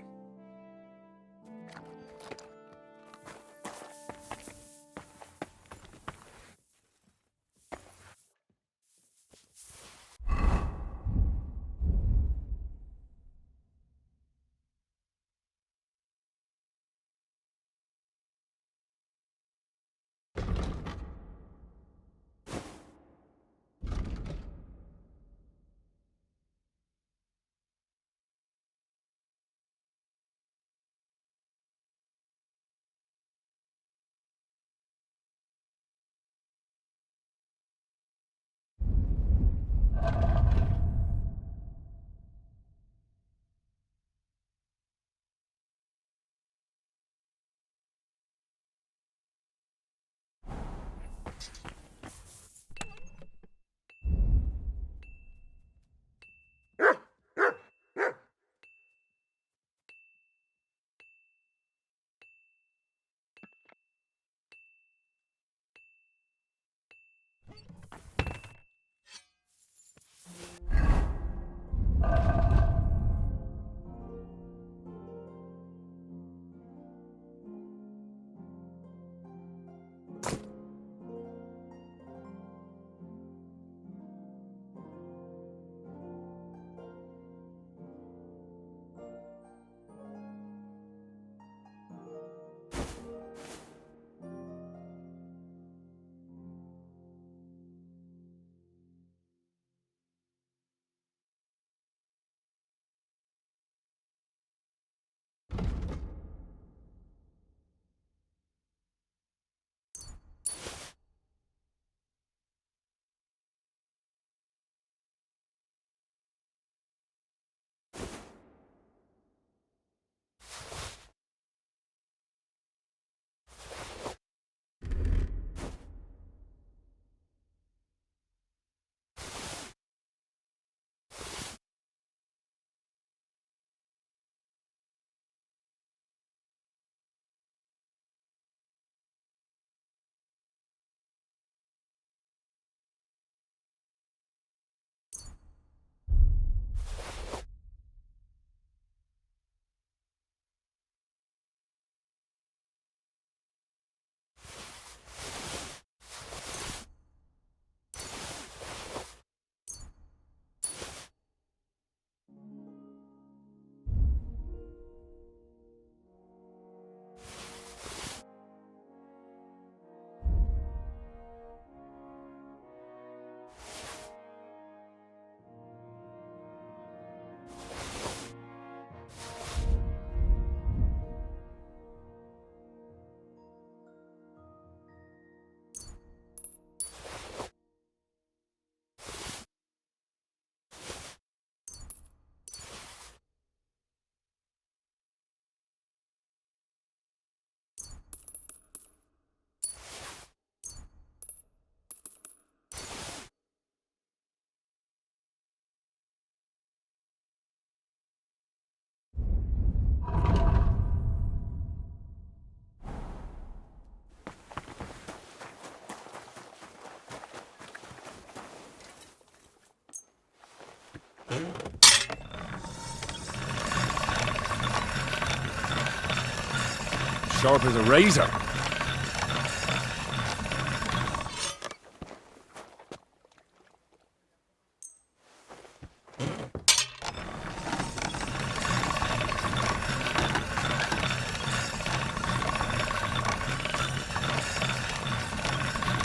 Sharp as a razor.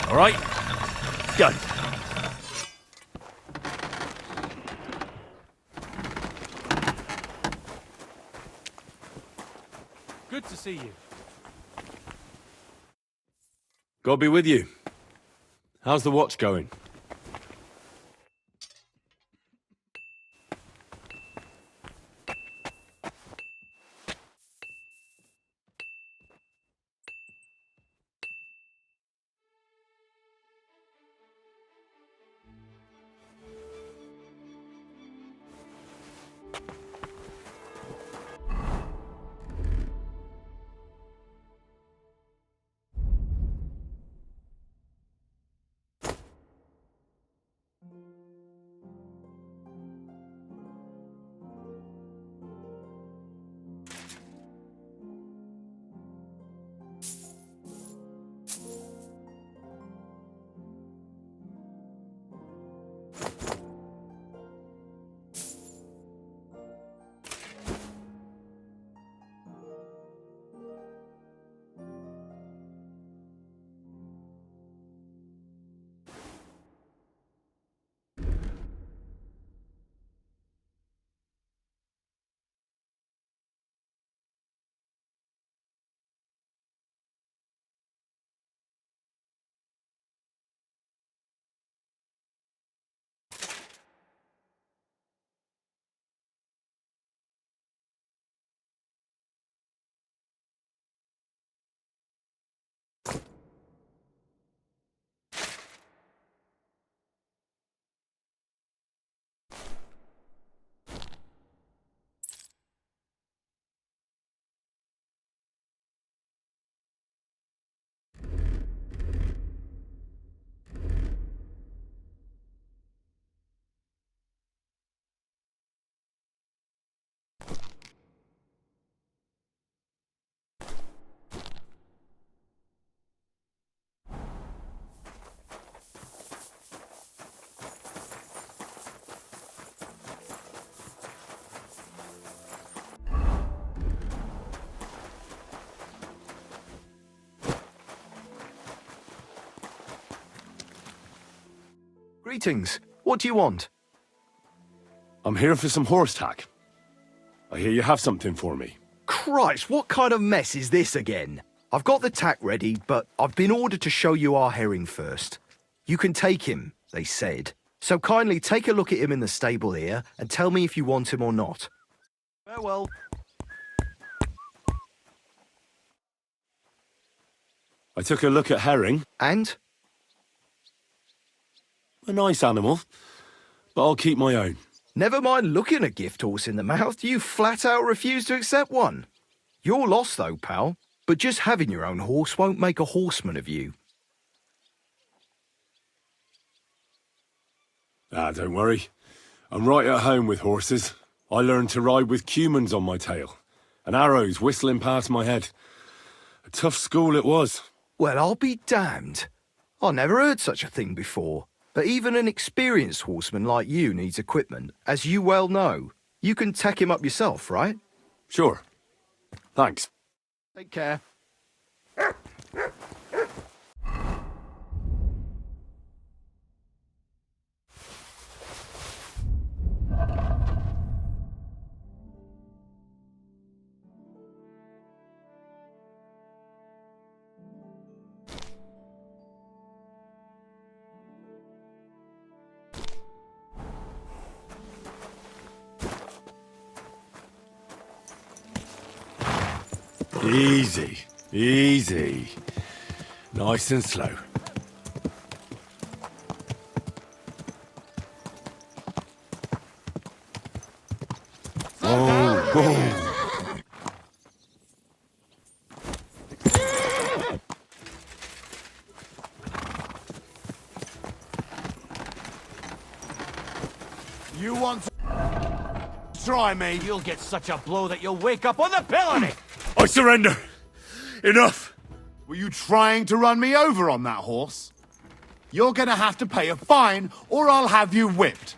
All right, go. Good to see you. God be with you. How's the watch going? Greetings. What do you want? I'm here for some horse tack. I hear you have something for me. Christ, what kind of mess is this again? I've got the tack ready, but I've been ordered to show you our herring first. You can take him, they said. So kindly take a look at him in the stable here and tell me if you want him or not. Farewell. I took a look at herring. And? A nice animal, but I'll keep my own. Never mind looking a gift horse in the mouth, you flat out refuse to accept one. You're lost though, pal, but just having your own horse won't make a horseman of you. Ah, don't worry. I'm right at home with horses. I learned to ride with cumans on my tail, and arrows whistling past my head. A tough school it was. Well, I'll be damned. I never heard such a thing before. But even an experienced horseman like you needs equipment, as you well know. You can tack him up yourself, right? Sure. Thanks. Take care. Easy, easy. Nice and slow. Oh, oh. You want to try me? You'll get such a blow that you'll wake up on the pillory! I surrender. Enough. Were you trying to run me over on that horse? You're gonna have to pay a fine, or I'll have you whipped.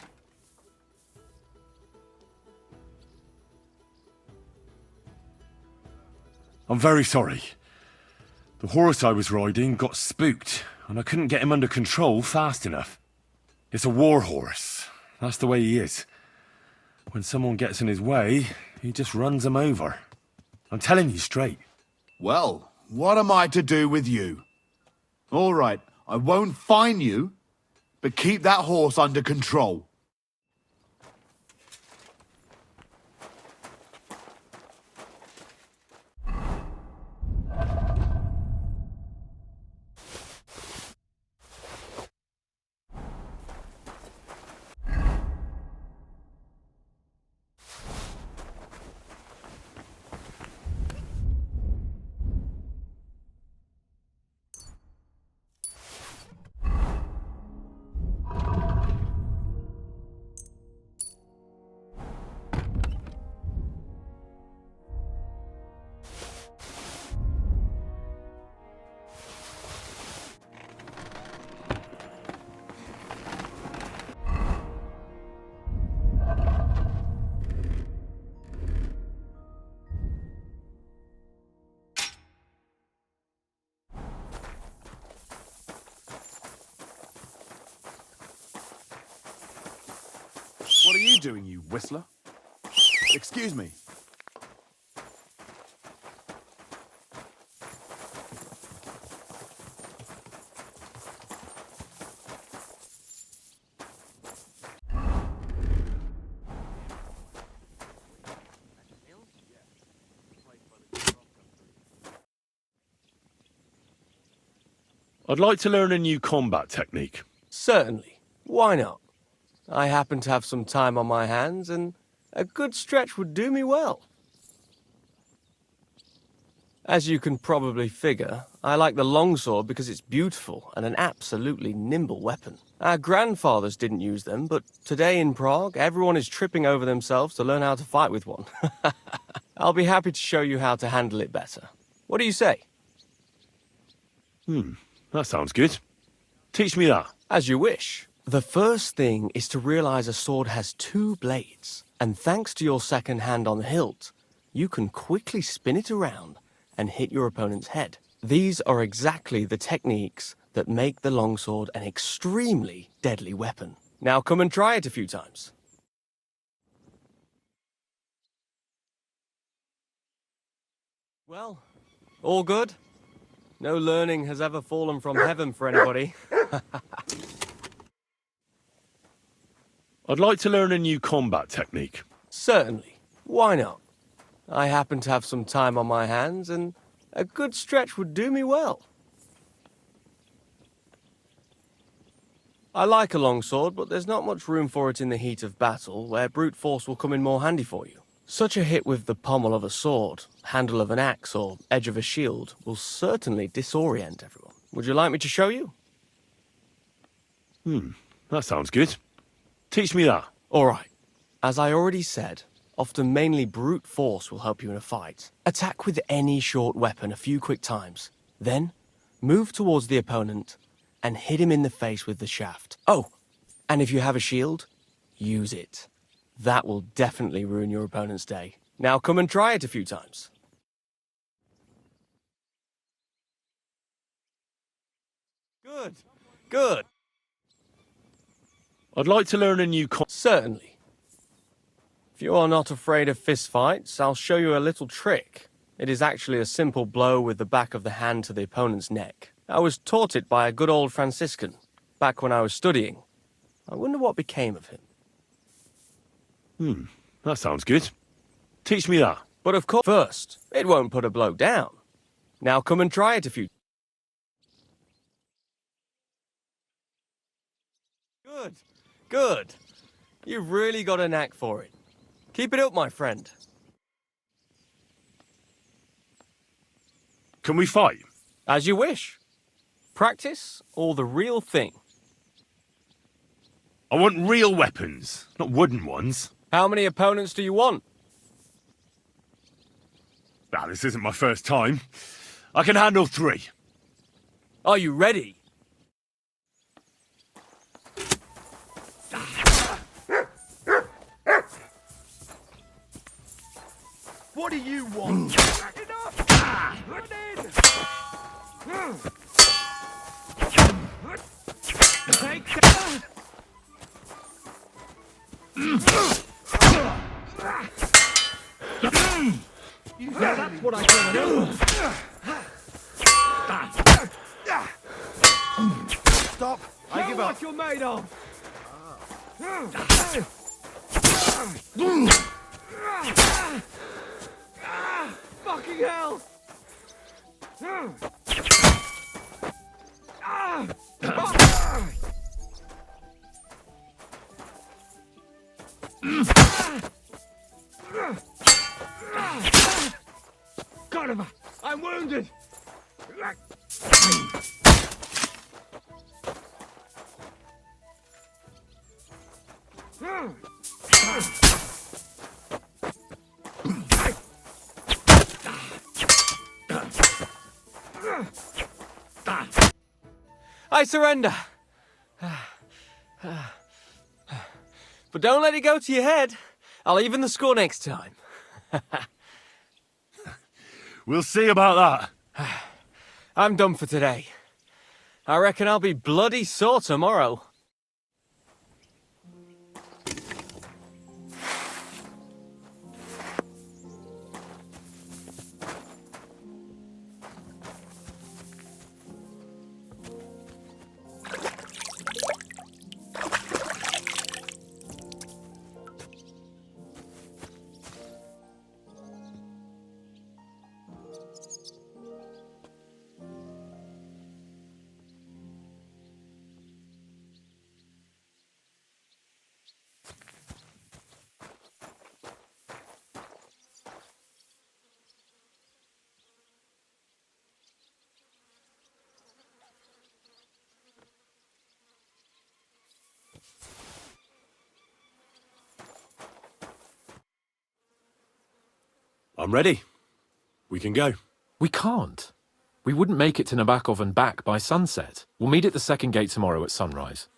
I'm very sorry. The horse I was riding got spooked, and I couldn't get him under control fast enough. It's a war horse. That's the way he is. When someone gets in his way, he just runs them over. I'm telling you straight. Well, what am I to do with you? All right, I won't fine you, but keep that horse under control. are you doing, you whistler? Excuse me. I'd like to learn a new combat technique. Certainly. Why not? I happen to have some time on my hands, and a good stretch would do me well. As you can probably figure, I like the longsword because it's beautiful and an absolutely nimble weapon. Our grandfathers didn't use them, but today in Prague, everyone is tripping over themselves to learn how to fight with one. I'll be happy to show you how to handle it better. What do you say? That sounds good. Teach me that. As you wish. The first thing is to realize a sword has two blades, and thanks to your second hand on the hilt, you can quickly spin it around and hit your opponent's head. These are exactly the techniques that make the longsword an extremely deadly weapon. Now come and try it a few times. Well, all good? No learning has ever fallen from heaven for anybody. I'd like to learn a new combat technique. Certainly. Why not? I happen to have some time on my hands, and a good stretch would do me well. I like a longsword, but there's not much room for it in the heat of battle, where brute force will come in more handy for you. Such a hit with the pommel of a sword, handle of an axe, or edge of a shield will certainly disorient everyone. Would you like me to show you? That sounds good. Teach me that. All right. As I already said, often mainly brute force will help you in a fight. Attack with any short weapon a few quick times. Then, move towards the opponent and hit him in the face with the shaft. Oh, and if you have a shield, use it. That will definitely ruin your opponent's day. Now come and try it a few times. Good. Good. I'd like to learn a new Certainly. If you are not afraid of fistfights, I'll show you a little trick. It is actually a simple blow with the back of the hand to the opponent's neck. I was taught it by a good old Franciscan, back when I was studying. I wonder what became of him. That sounds good. Teach me that. But of course, first, it won't put a bloke down. Now come and try it a few. Good. Good. You've really got a knack for it. Keep it up, my friend. Can we fight? As you wish. Practice or the real thing? I want real weapons, not wooden ones. How many opponents do you want? This isn't my first time. I can handle 3. Are you ready? What do you want? Take that! Yeah, that's what I want to do. Stop! I give up. What you're made of. Fucking hell! Carnival, I'm wounded! I surrender. But don't let it go to your head. I'll even the score next time. We'll see about that. I'm done for today. I reckon I'll be bloody sore tomorrow. I'm ready. We can go. We can't. We wouldn't make it to Nabokov and back by sunset. We'll meet at the second gate tomorrow at sunrise.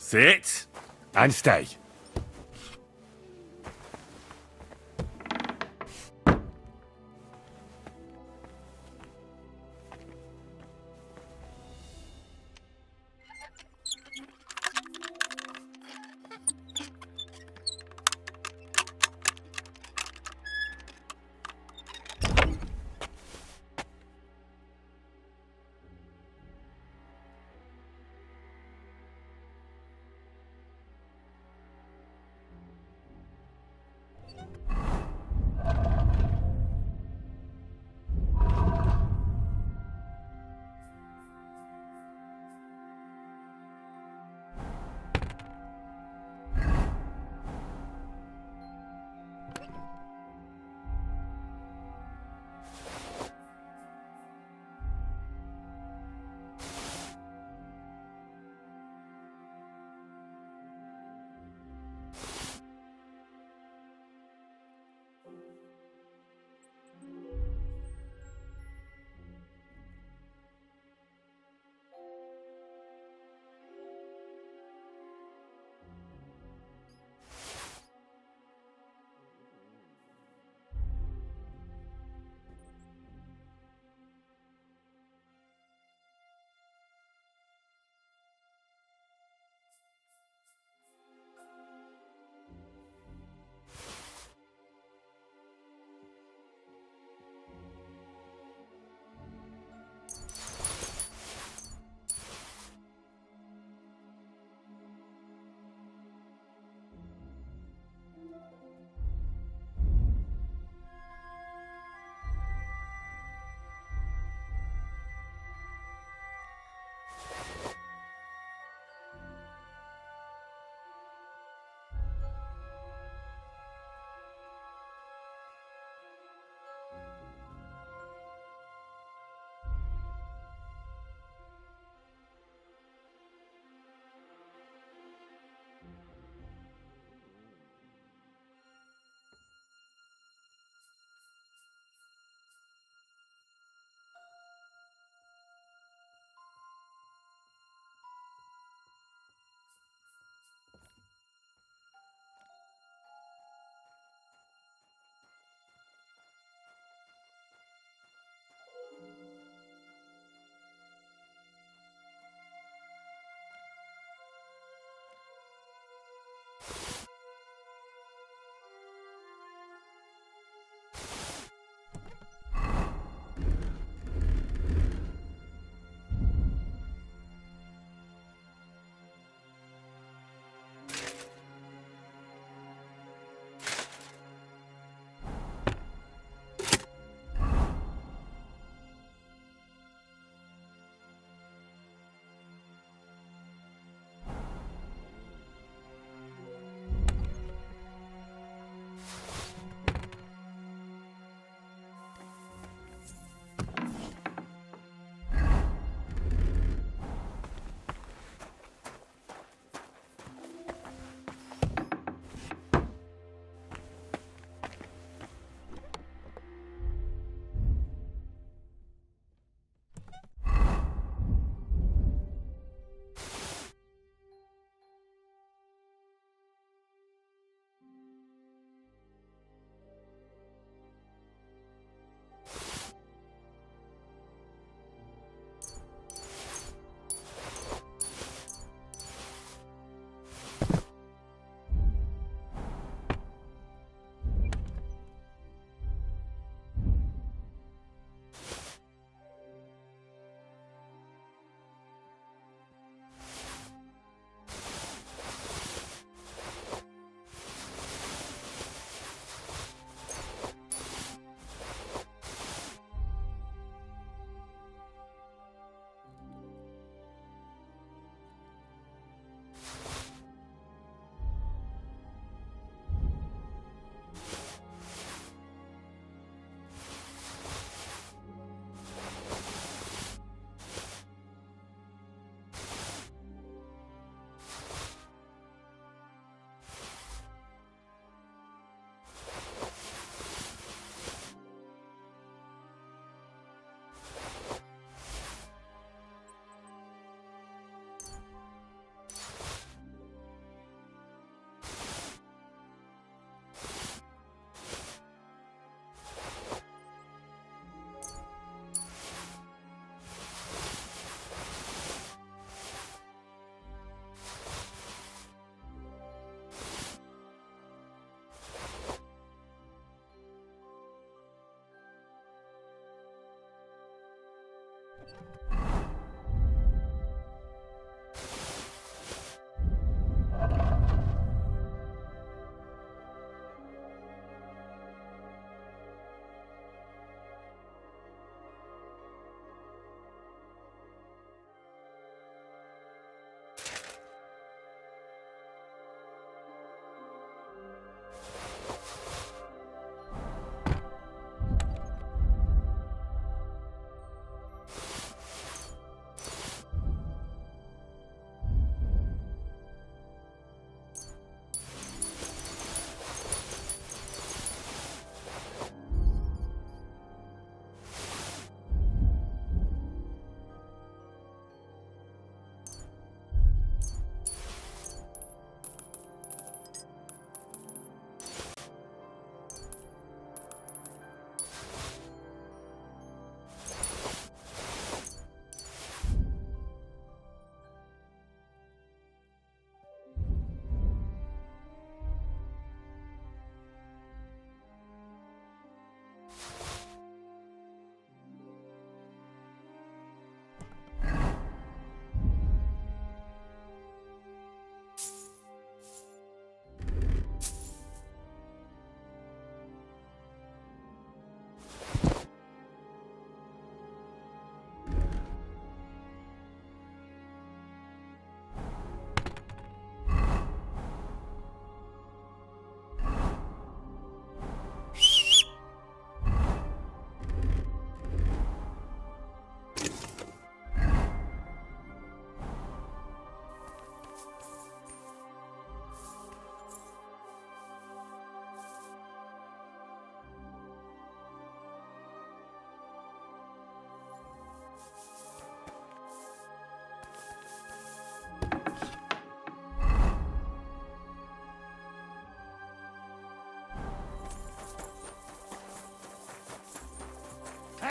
Sit and stay.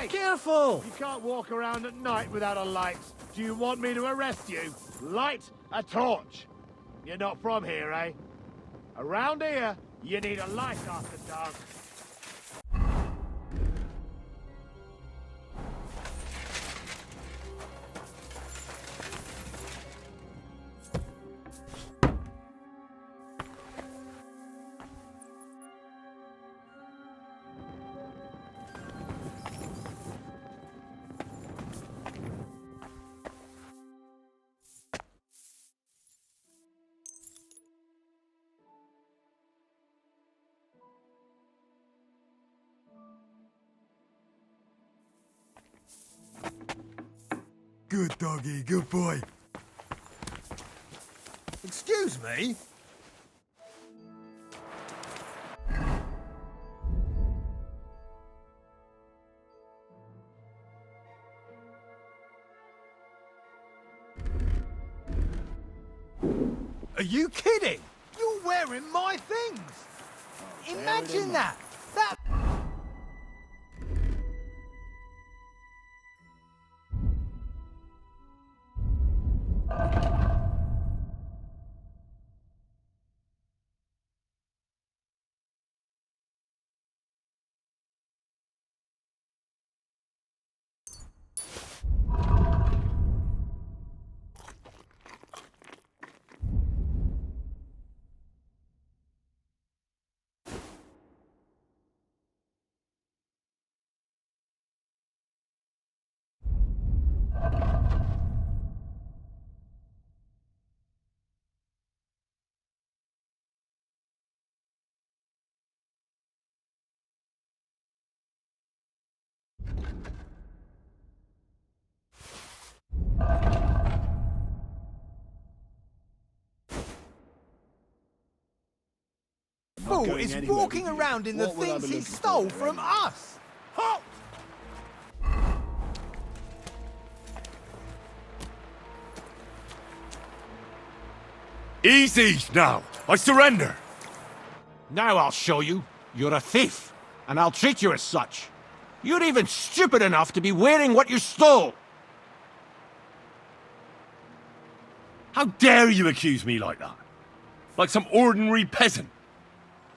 Hey! Careful! You can't walk around at night without a light. Do you want me to arrest you? Light a torch. You're not from here, eh? Around here, you need a light after dark. Good doggy, good boy. Excuse me? Are you kidding? You're wearing my things! Imagine that! That... Fool is walking around in the things he stole from us! Halt! Easy now! I surrender! Now I'll show you. You're a thief, and I'll treat you as such. You're even stupid enough to be wearing what you stole! How dare you accuse me like that? Like some ordinary peasant?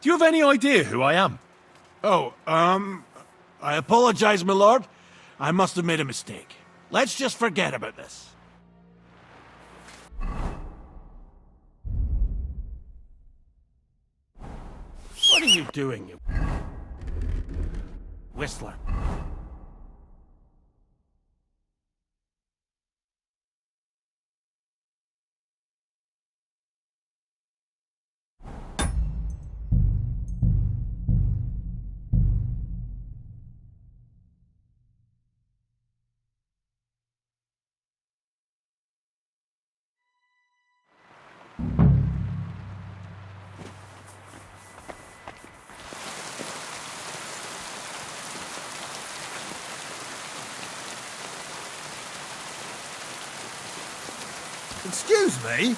Do you have any idea who I am? Oh, I apologize, my lord. I must have made a mistake. Let's just forget about this. What are you doing, you whistler? Excuse me?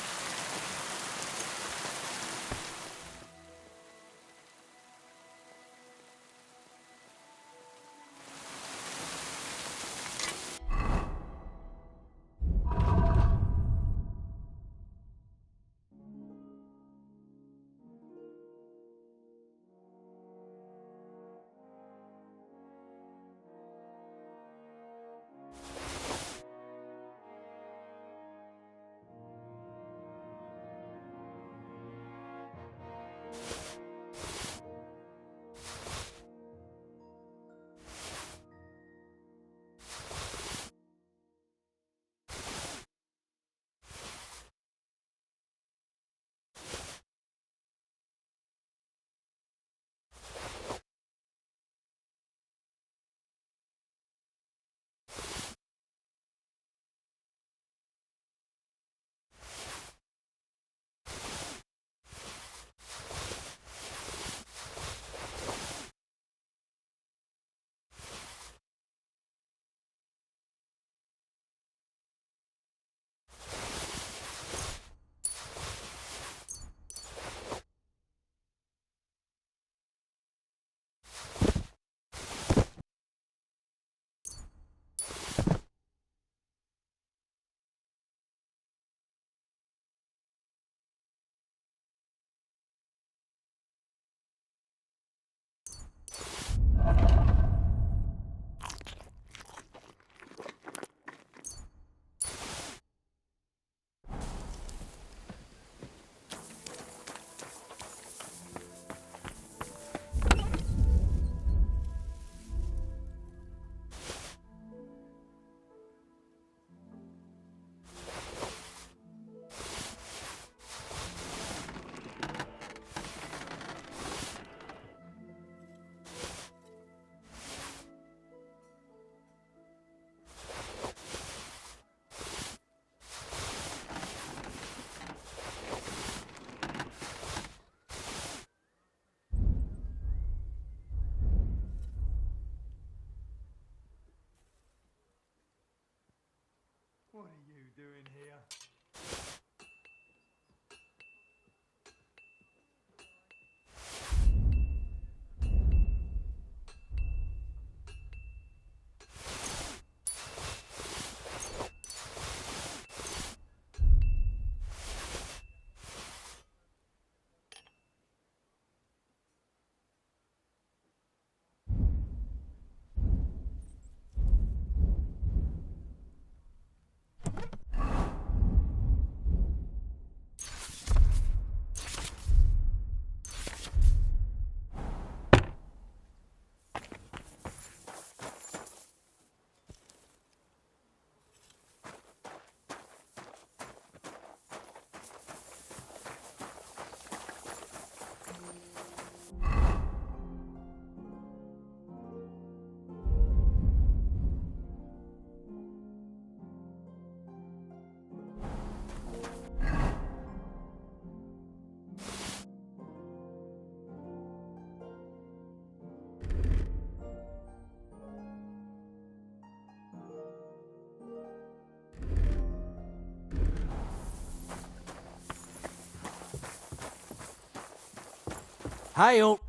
Hi-yo.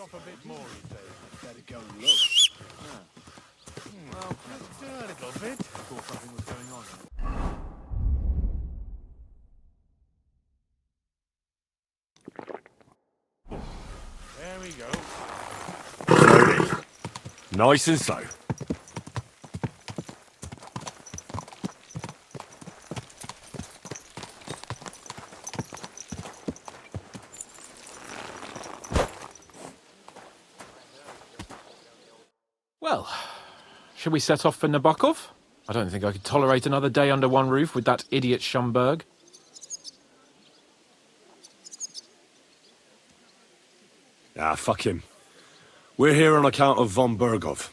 A bit more, you say. Better go and look. Well, let's do a little bit. Thought something was going on. There we go. Slowly. Nice and slow. Well, should we set off for Nabokov? I don't think I could tolerate another day under one roof with that idiot Schomburg. Ah, fuck him. We're here on account of von Bergov.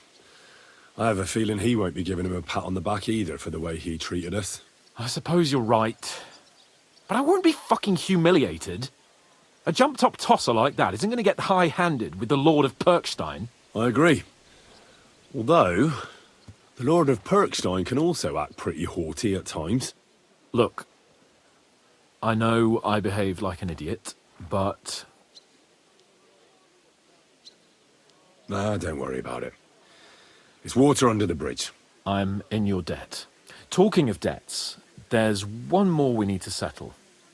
I have a feeling he won't be giving him a pat on the back either for the way he treated us. I suppose you're right. But I won't be fucking humiliated. A jump-top tosser like that isn't going to get high-handed with the Lord of Perkstein. I agree. Although, the Lord of Perkstein can also act pretty haughty at times. Look, I know I behaved like an idiot, but... Nah, don't worry about it. It's water under the bridge. I'm in your debt. Talking of debts, there's one more we need to settle.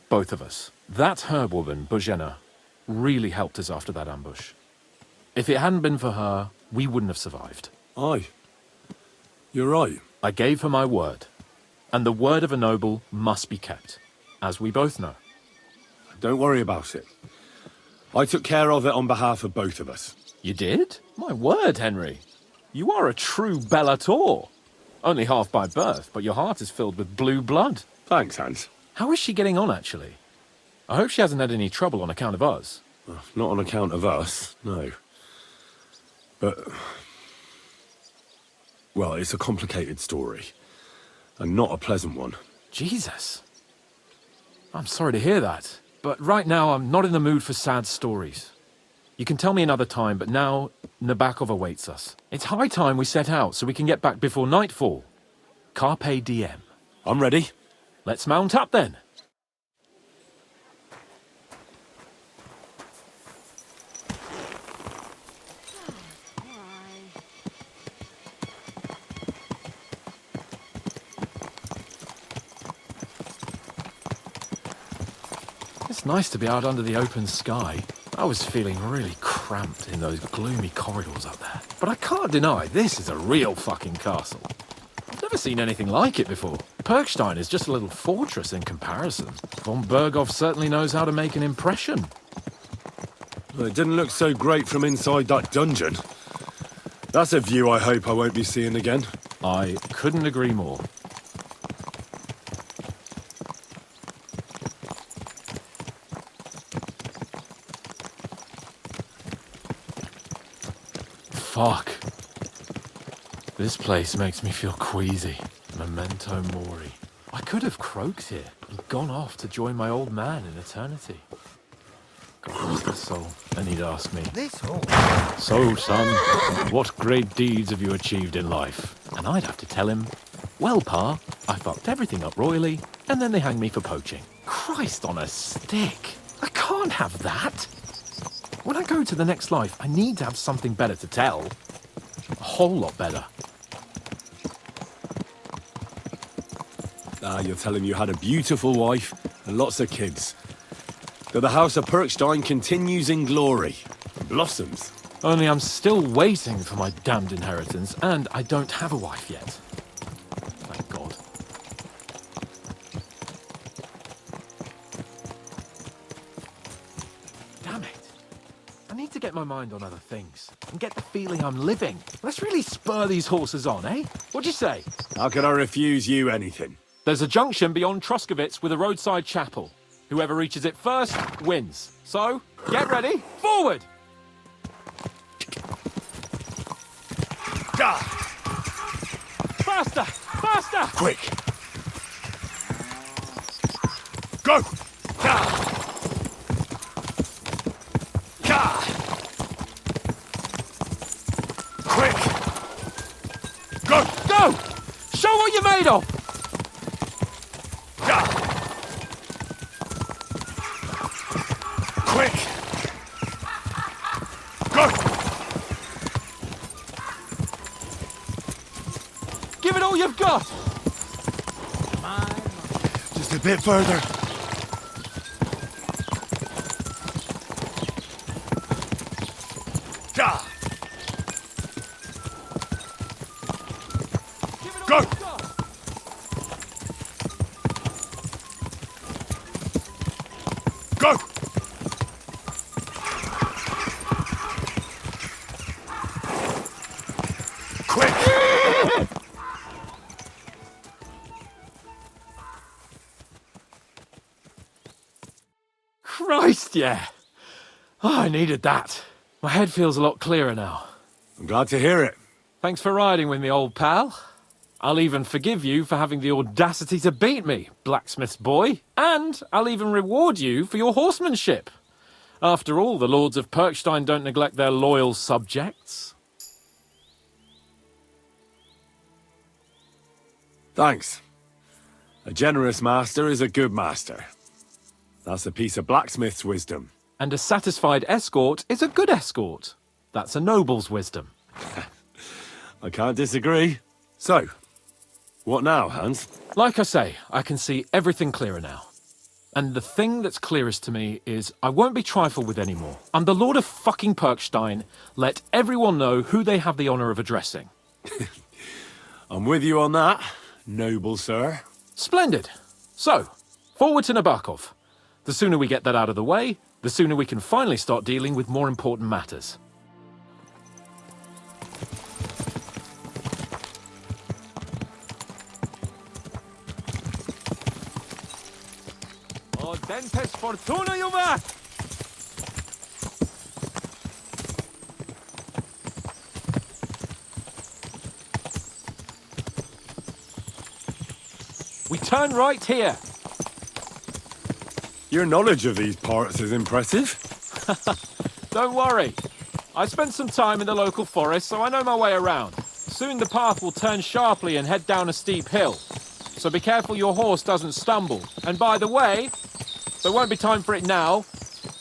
Both of us. That herb-woman, Bozhena, really helped us after that ambush. If it hadn't been for her, we wouldn't have survived. Aye. You're right. I gave her my word. And the word of a noble must be kept, as we both know. Don't worry about it. I took care of it on behalf of both of us. You did? My word, Henry. You are a true Bellator. Only half by birth, but your heart is filled with blue blood. Thanks, Hans. How is she getting on, actually? I hope she hasn't had any trouble on account of us. Not on account of us, no. But... well, it's a complicated story. And not a pleasant one. Jesus. I'm sorry to hear that. But right now, I'm not in the mood for sad stories. You can tell me another time, but now Nabokov awaits us. It's high time we set out so we can get back before nightfall. Carpe diem. I'm ready. Let's mount up then. It's nice to be out under the open sky. I was feeling really cramped in those gloomy corridors up there. But I can't deny this is a real fucking castle. I've never seen anything like it before. Perkstein is just a little fortress in comparison. Von Bergov certainly knows how to make an impression. Well, it didn't look so great from inside that dungeon. That's a view I hope I won't be seeing again. I couldn't agree more. Fuck. This place makes me feel queasy. Memento mori. I could have croaked here and gone off to join my old man in eternity. God rest his soul. And he'd ask me, "So, son, what great deeds have you achieved in life?" And I'd have to tell him, "Well, Pa, I fucked everything up royally, and then they hanged me for poaching." Christ on a stick. I can't have that. When I go to the next life, I need to have something better to tell. A whole lot better. Ah, you're telling me you had a beautiful wife and lots of kids. That the House of Perkstein continues in glory. Blossoms. Only I'm still waiting for my damned inheritance, and I don't have a wife yet. Thank God. Damn it. I need to get my mind on other things, and get the feeling I'm living. Let's really spur these horses on, eh? What'd you say? How can I refuse you anything? There's a junction beyond Troskovitz with a roadside chapel. Whoever reaches it first wins. So, get ready, forward! Faster! Faster! Quick! Go! Quick! Go! Go! Show what you're made of! Quick! Go! Give it all you've got! Just a bit further. Go! Go! Quick! Christ, yeah! Oh, I needed that. My head feels a lot clearer now. I'm glad to hear it. Thanks for riding with me, old pal. I'll even forgive you for having the audacity to beat me, blacksmith's boy. And I'll even reward you for your horsemanship. After all, the lords of Perkstein don't neglect their loyal subjects. Thanks. A generous master is a good master. That's a piece of blacksmith's wisdom. And a satisfied escort is a good escort. That's a noble's wisdom. I can't disagree. So, what now, Hans? Like I say, I can see everything clearer now. And the thing that's clearest to me is I won't be trifled with anymore. I'm the Lord of fucking Perkstein. Let everyone know who they have the honor of addressing. I'm with you on that, noble sir. Splendid. So, forward to Nabokov. The sooner we get that out of the way, the sooner we can finally start dealing with more important matters. O dentes fortuna juvat! We turn right here. Your knowledge of these parts is impressive. Don't worry. I spent some time in the local forest, so I know my way around. Soon the path will turn sharply and head down a steep hill. So be careful your horse doesn't stumble. And by the way, there won't be time for it now,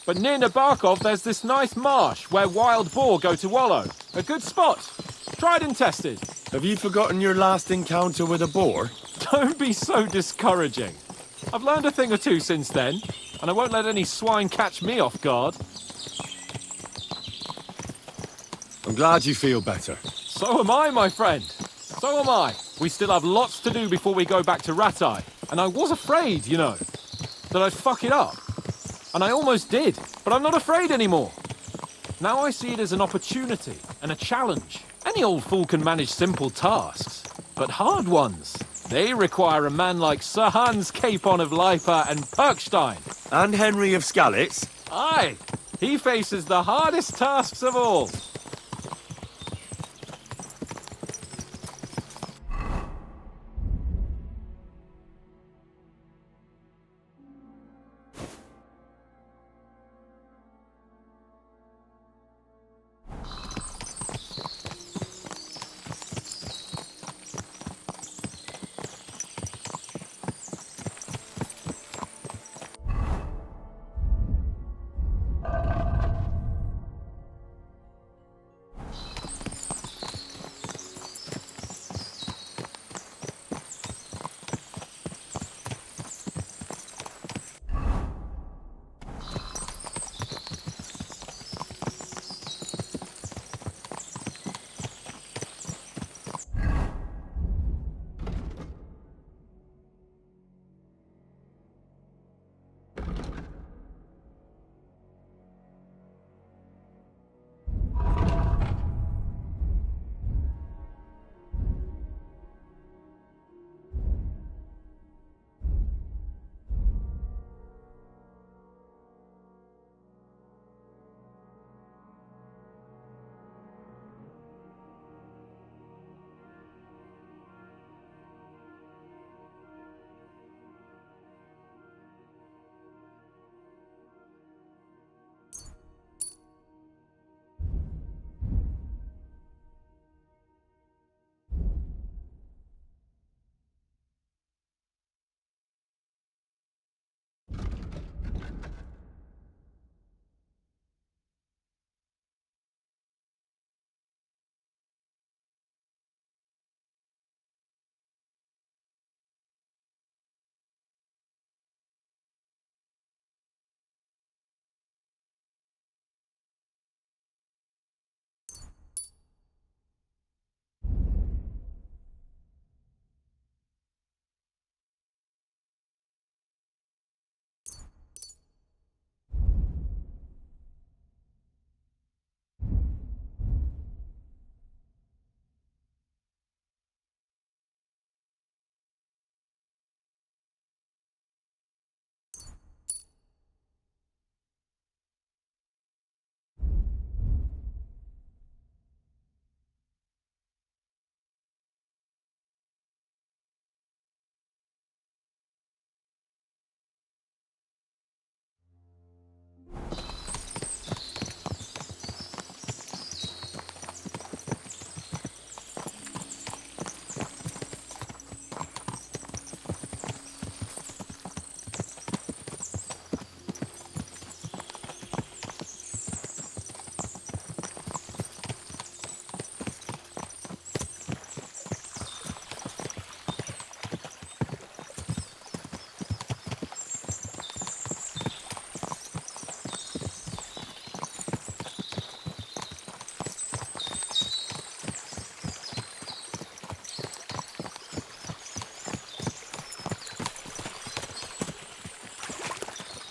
but near Nabokov there's this nice marsh where wild boar go to wallow. A good spot. Tried and tested. Have you forgotten your last encounter with a boar? Don't be so discouraging. I've learned a thing or two since then, and I won't let any swine catch me off guard. I'm glad you feel better. So am I, my friend. So am I. We still have lots to do before we go back to Rattay. And I was afraid, you know, that I'd fuck it up. And I almost did, but I'm not afraid anymore. Now I see it as an opportunity and a challenge. Any old fool can manage simple tasks, but hard ones, they require a man like Sir Hans Capon of Lipa and Perkstein. And Henry of Skalitz. Aye, he faces the hardest tasks of all.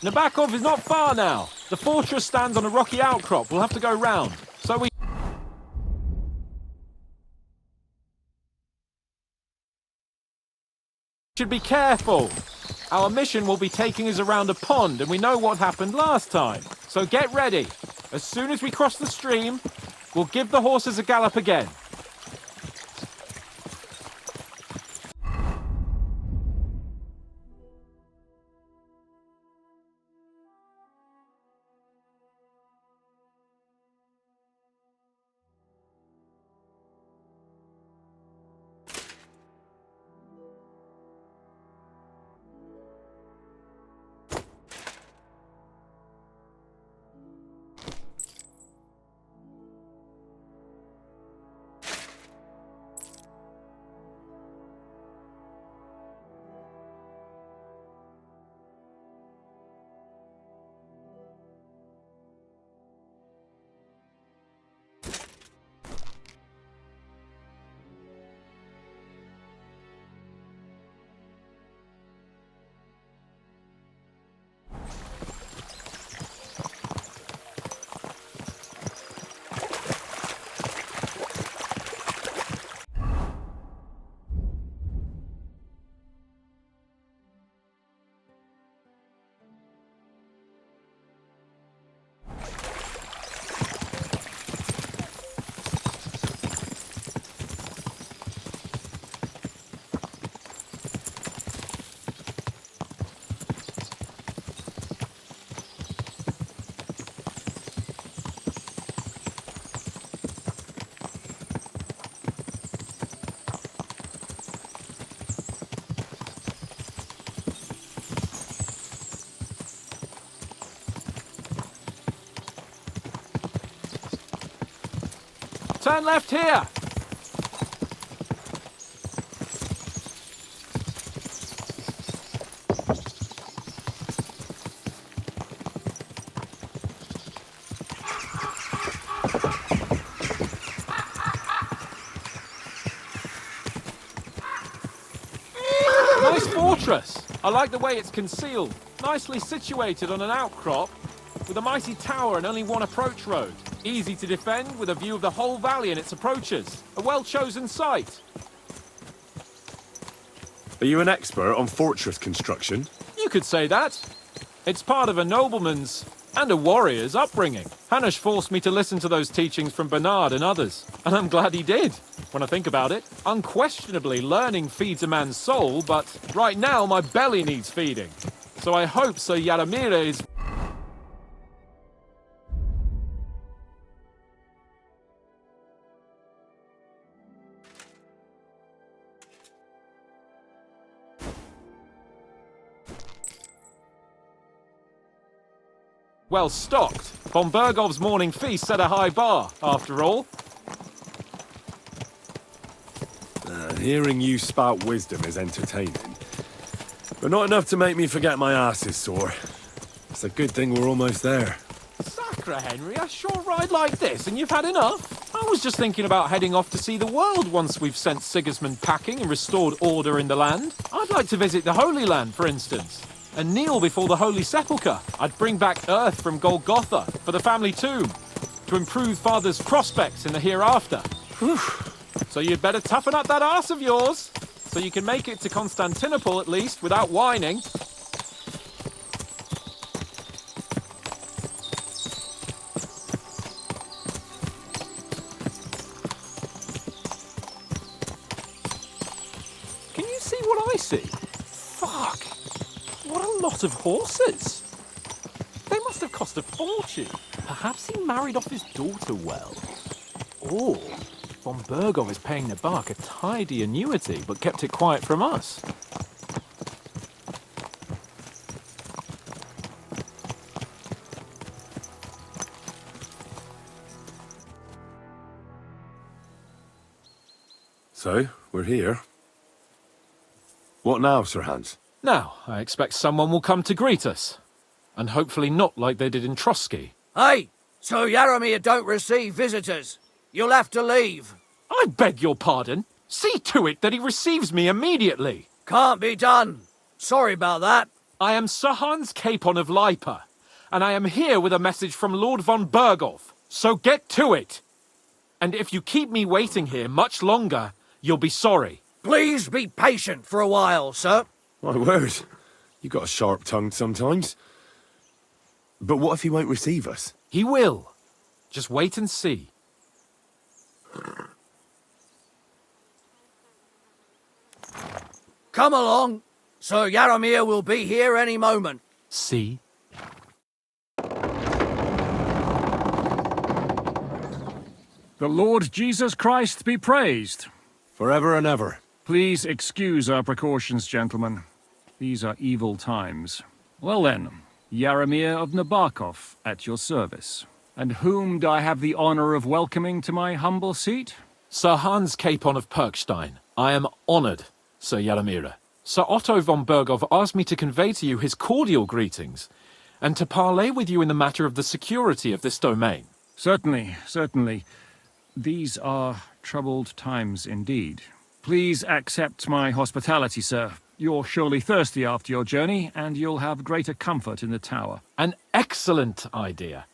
Nabokov is not far now. The fortress stands on a rocky outcrop. We'll have to go round. So we should be careful. Our mission will be taking us around a pond, and we know what happened last time. So get ready. As soon as we cross the stream, we'll give the horses a gallop again. Turn left here! Nice fortress! I like the way it's concealed. Nicely situated on an outcrop, with a mighty tower and only one approach road. Easy to defend with a view of the whole valley and its approaches. A well-chosen site. Are you an expert on fortress construction? You could say that. It's part of a nobleman's and a warrior's upbringing. Hanush forced me to listen to those teachings from Bernard and others, and I'm glad he did. When I think about it, unquestionably learning feeds a man's soul, but right now my belly needs feeding. So I hope Sir Yaramir is... well stocked. Von Bergov's morning feast set a high bar, after all. Hearing you spout wisdom is entertaining, but not enough to make me forget my arse is sore. It's a good thing we're almost there. Sacre, Henry, I sure ride like this, and you've had enough. I was just thinking about heading off to see the world once we've sent Sigismund packing and restored order in the land. I'd like to visit the Holy Land, for instance, and kneel before the Holy Sepulchre. I'd bring back earth from Golgotha for the family tomb, to improve Father's prospects in the hereafter. Whew. So you'd better toughen up that arse of yours, so you can make it to Constantinople at least without whining. Can you see what I see? Fuck! What a lot of horses! They must have cost a fortune. Perhaps he married off his daughter well. Or Von Bergov is paying Nabok a tidy annuity, but kept it quiet from us. So, we're here. What now, Sir Hans? Now, I expect someone will come to greet us. And hopefully not like they did in Trotsky. Hey, Sir Yaramir don't receive visitors. You'll have to leave. I beg your pardon. See to it that he receives me immediately. Can't be done. Sorry about that. I am Sir Hans Capon of Lipa, and I am here with a message from Lord von Berghoff. So get to it! And if you keep me waiting here much longer, you'll be sorry. Please be patient for a while, sir. My word. You got a sharp tongue sometimes. But what if he won't receive us? He will. Just wait and see. Come along. Sir Yaramir will be here any moment. See? The Lord Jesus Christ be praised. Forever and ever. Please excuse our precautions, gentlemen. These are evil times. Well then, Yaramir of Nabokov at your service. And whom do I have the honor of welcoming to my humble seat? Sir Hans Capon of Perkstein. I am honored, Sir Yaramir. Sir Otto von Berghoff asked me to convey to you his cordial greetings, and to parley with you in the matter of the security of this domain. Certainly, certainly. These are troubled times indeed. Please accept my hospitality, sir. You're surely thirsty after your journey, and you'll have greater comfort in the tower. An excellent idea.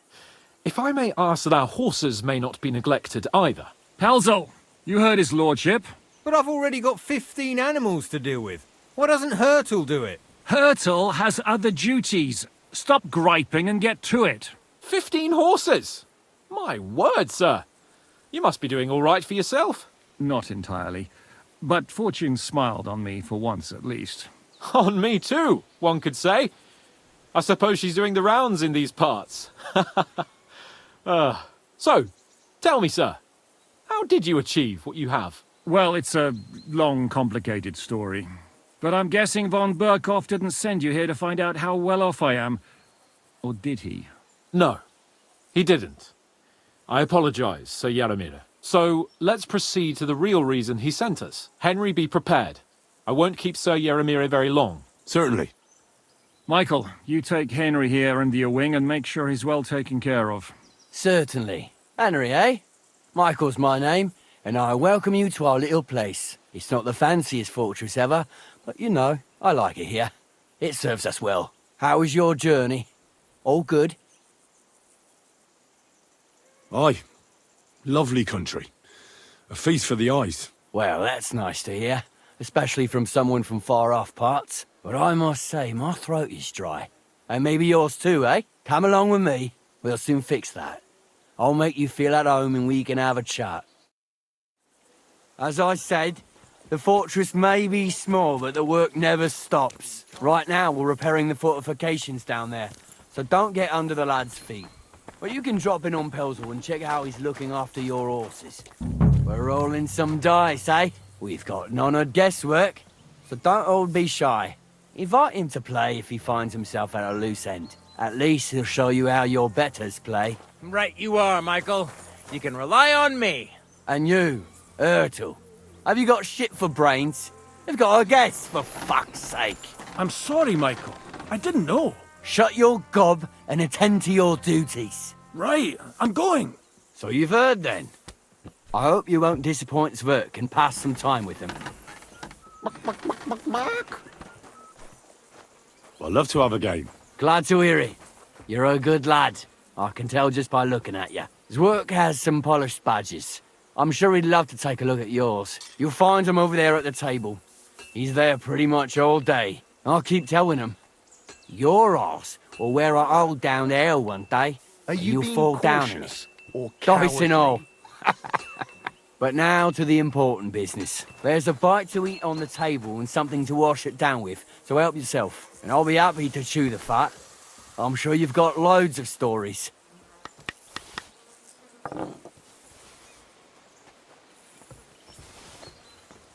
If I may ask that our horses may not be neglected either. Pelzel, you heard his lordship. But I've already got 15 animals to deal with. Why doesn't Hurtle do it? Hurtle has other duties. Stop griping and get to it. 15 horses? My word, sir. You must be doing all right for yourself. Not entirely. But fortune smiled on me for once at least. On me too, one could say. I suppose she's doing the rounds in these parts. So, tell me, sir, how did you achieve what you have? Well, it's a long, complicated story. But I'm guessing von Berghoff didn't send you here to find out how well off I am. Or did he? No, he didn't. I apologize, Sir Yaramir. So, let's proceed to the real reason he sent us. Henry, be prepared. I won't keep Sir Yaramir very long. Certainly. Michael, you take Henry here under your wing and make sure he's well taken care of. Certainly. Henry, eh? Michael's my name, and I welcome you to our little place. It's not the fanciest fortress ever, but you know, I like it here. It serves us well. How was your journey? All good? Aye. Lovely country. A feast for the eyes. Well, that's nice to hear, especially from someone from far-off parts. But I must say, my throat is dry. And maybe yours too, eh? Come along with me. We'll soon fix that. I'll make you feel at home and we can have a chat. As I said, the fortress may be small, but the work never stops. Right now, we're repairing the fortifications down there, so don't get under the lad's feet. But you can drop in on Pelzel and check how he's looking after your horses. We're rolling some dice, eh? We've got none of guesswork, so don't all be shy. Invite him to play if he finds himself at a loose end. At least he'll show you how your betters play. Right you are, Michael. You can rely on me. And you, Ertel. Have you got shit for brains? You've got a guess, for fuck's sake. I'm sorry, Michael. I didn't know. Shut your gob and attend to your duties. Right, I'm going. So you've heard then. I hope you won't disappoint Zwerk and pass some time with him. I'd love to have a game. Glad to hear it. You're a good lad. I can tell just by looking at you. Zwerk has some polished badges. I'm sure he'd love to take a look at yours. You'll find him over there at the table. He's there pretty much all day. I'll keep telling him. Your arse will wear a hole down there one day. Are you You'll being fall down in cautious it. or Dice and all. cowardly? But now to the important business. There's a bite to eat on the table and something to wash it down with, so help yourself. And I'll be happy to chew the fat. I'm sure you've got loads of stories.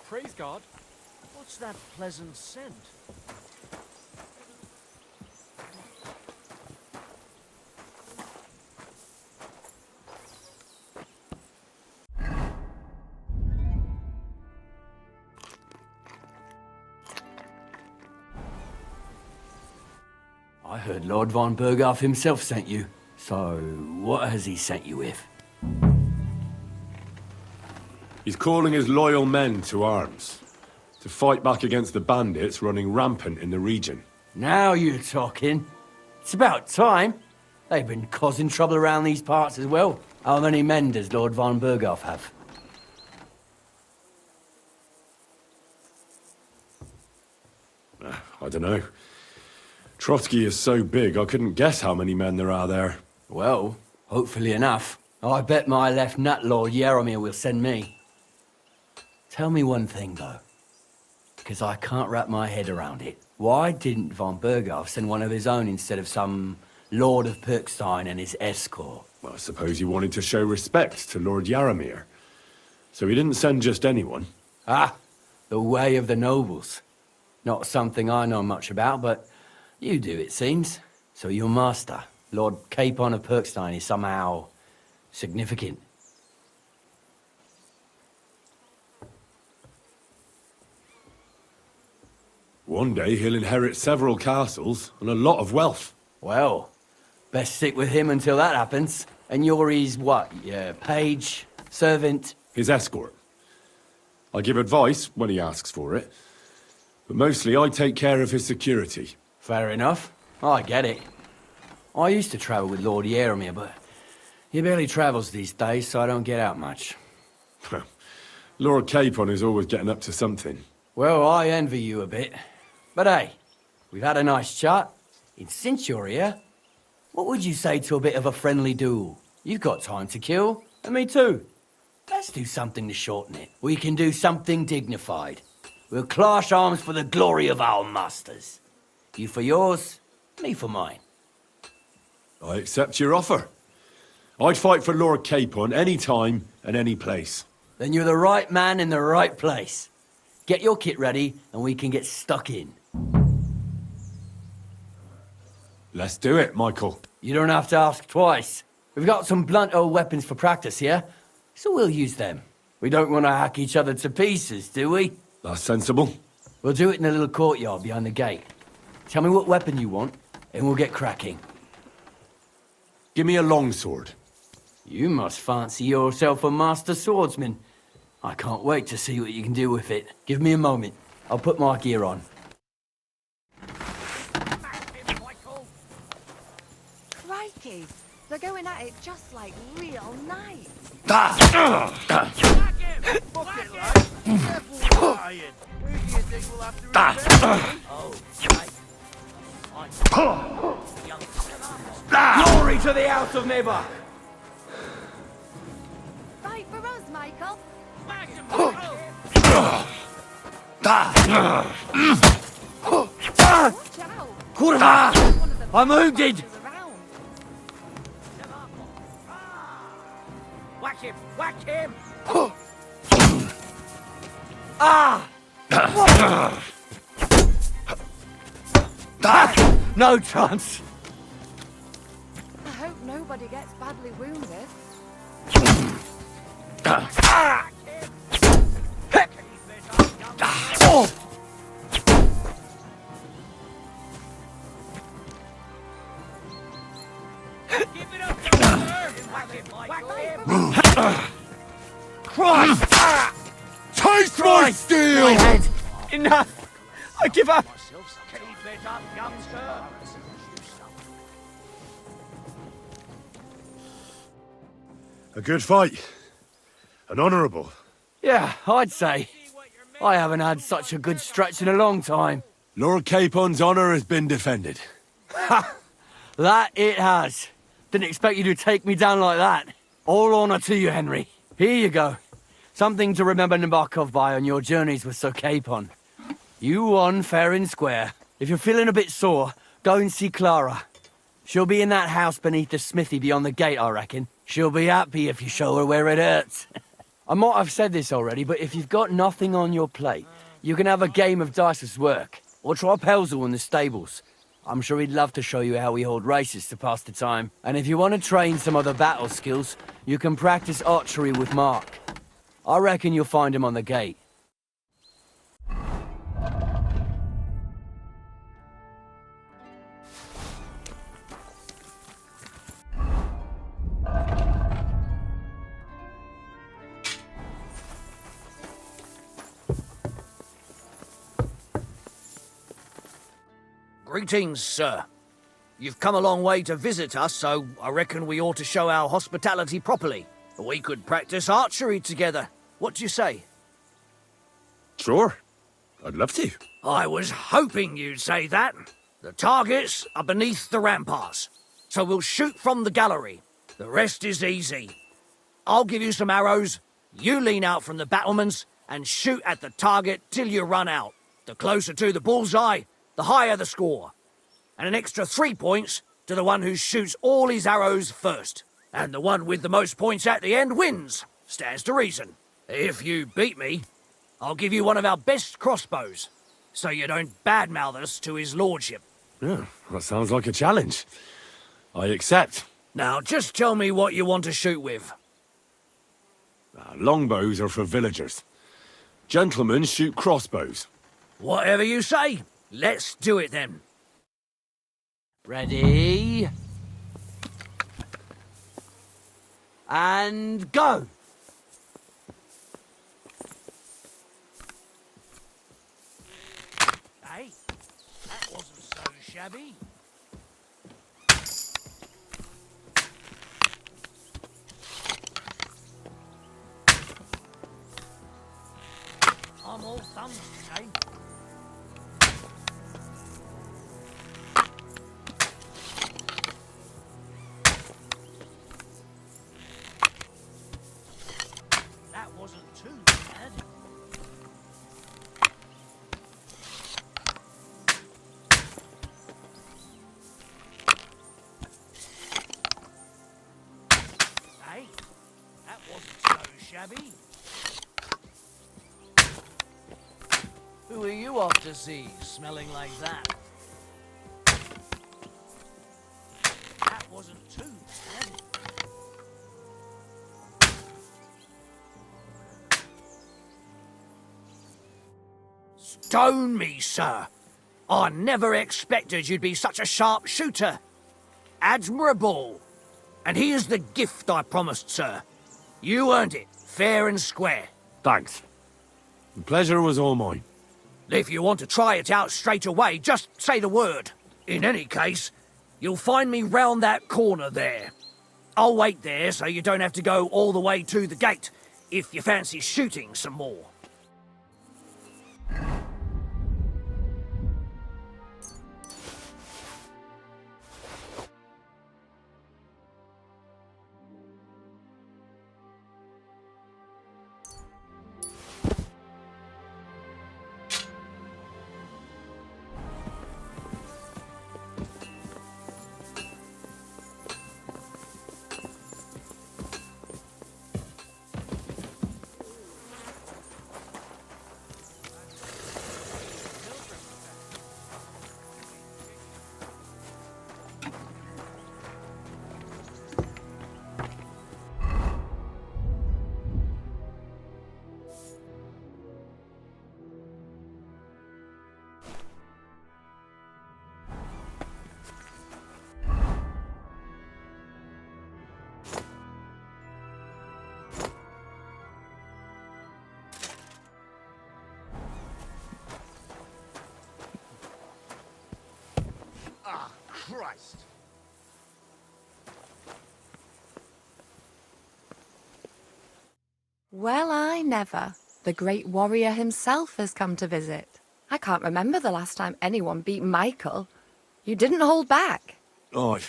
Praise God. What's that pleasant scent? I heard Lord von Berghoff himself sent you. So, what has he sent you with? He's calling his loyal men to arms. To fight back against the bandits running rampant in the region. Now you're talking. It's about time. They've been causing trouble around these parts as well. How many men does Lord von Berghoff have? I don't know. Trotsky is so big, I couldn't guess how many men there are there. Well, hopefully enough. I bet my left nut Lord Yaromir will send me. Tell me one thing, though, because I can't wrap my head around it. Why didn't von Berghoff send one of his own instead of some Lord of Pirkstein and his escort? Well, I suppose he wanted to show respect to Lord Yaromir. So he didn't send just anyone. Ah, the way of the nobles. Not something I know much about, but you do, it seems. So your master, Lord Capon of Pirkstein, is somehow significant. One day he'll inherit several castles and a lot of wealth. Well, best stick with him until that happens. And you're his what? Yeah, page, servant? His escort. I give advice when he asks for it, but mostly I take care of his security. Fair enough. I get it. I used to travel with Lord Yaromir, but he barely travels these days, so I don't get out much. Lord Capon is always getting up to something. Well, I envy you a bit. But hey, we've had a nice chat. And since you're here, what would you say to a bit of a friendly duel? You've got time to kill, and me too. Let's do something to shorten it. We can do something dignified. We'll clash arms for the glory of our masters. You for yours, me for mine. I accept your offer. I'd fight for Lord Capon any time and any place. Then you're the right man in the right place. Get your kit ready, and we can get stuck in. Let's do it, Michael. You don't have to ask twice. We've got some blunt old weapons for practice here, so we'll use them. We don't want to hack each other to pieces, do we? That's sensible. We'll do it in the little courtyard behind the gate. Tell me what weapon you want, and we'll get cracking. Give me a longsword. You must fancy yourself a master swordsman. I can't wait to see what you can do with it. Give me a moment. I'll put my gear on. Crikey! They're going at it just like real knights. Glory to the House of Never! Fight for us, Michael! I'm wounded! Whack him! Whack him! No chance! I hope nobody gets badly wounded. Christ! Taste my steel! My head! Enough! I give up! Keep it up, youngster! A good fight. An honourable. Yeah, I'd say. I haven't had such a good stretch in a long time. Lord Capon's honour has been defended. Ha! That it has. Didn't expect you to take me down like that. All honour to you, Henry. Here you go. Something to remember Nabokov by on your journeys with Sir Capon. You won fair and square. If you're feeling a bit sore, go and see Clara. She'll be in that house beneath the smithy beyond the gate, I reckon. She'll be happy if you show her where it hurts. I might have said this already, but if you've got nothing on your plate, you can have a game of dice's work. Or try Pelzel in the stables. I'm sure he'd love to show you how we hold races to pass the time. And if you want to train some other battle skills, you can practice archery with Mark. I reckon you'll find him on the gate. Greetings, sir. You've come a long way to visit us, so I reckon we ought to show our hospitality properly. We could practice archery together. What do you say? Sure. I'd love to. I was hoping you'd say that. The targets are beneath the ramparts, so we'll shoot from the gallery. The rest is easy. I'll give you some arrows, you lean out from the battlements and shoot at the target till you run out. The closer to the bullseye, the higher the score. And an extra 3 points to the one who shoots all his arrows first. And the one with the most points at the end wins. Stands to reason. If you beat me, I'll give you one of our best crossbows, so you don't badmouth us to his lordship. Yeah, that sounds like a challenge. I accept. Now, just tell me what you want to shoot with. Longbows are for villagers. Gentlemen shoot crossbows. Whatever you say. Let's do it then. Ready? And go! Hey, that wasn't so shabby. I'm all thumbs today. That wasn't too bad. Hey, that wasn't so shabby. Who are you off to see, smelling like that? That wasn't too bad. Stone me, sir. I never expected you'd be such a sharp shooter. Admirable. And here's the gift I promised, sir. You earned it, fair and square. Thanks. The pleasure was all mine. If you want to try it out straight away, just say the word. In any case, you'll find me round that corner there. I'll wait there so you don't have to go all the way to the gate if you fancy shooting some more. Christ! Well, I never. The great warrior himself has come to visit. I can't remember the last time anyone beat Michael. You didn't hold back. Aye,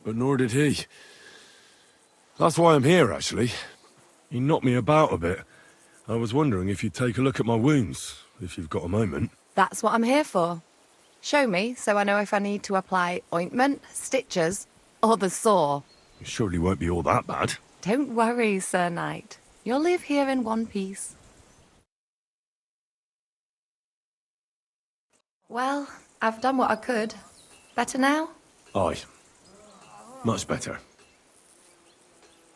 but nor did he. That's why I'm here, actually. He knocked me about a bit. I was wondering if you'd take a look at my wounds, if you've got a moment. That's what I'm here for. Show me so I know if I need to apply ointment, stitches, or the saw. It surely won't be all that bad. Don't worry, Sir Knight. You'll live here in one piece. Well, I've done what I could. Better now? Aye. Much better.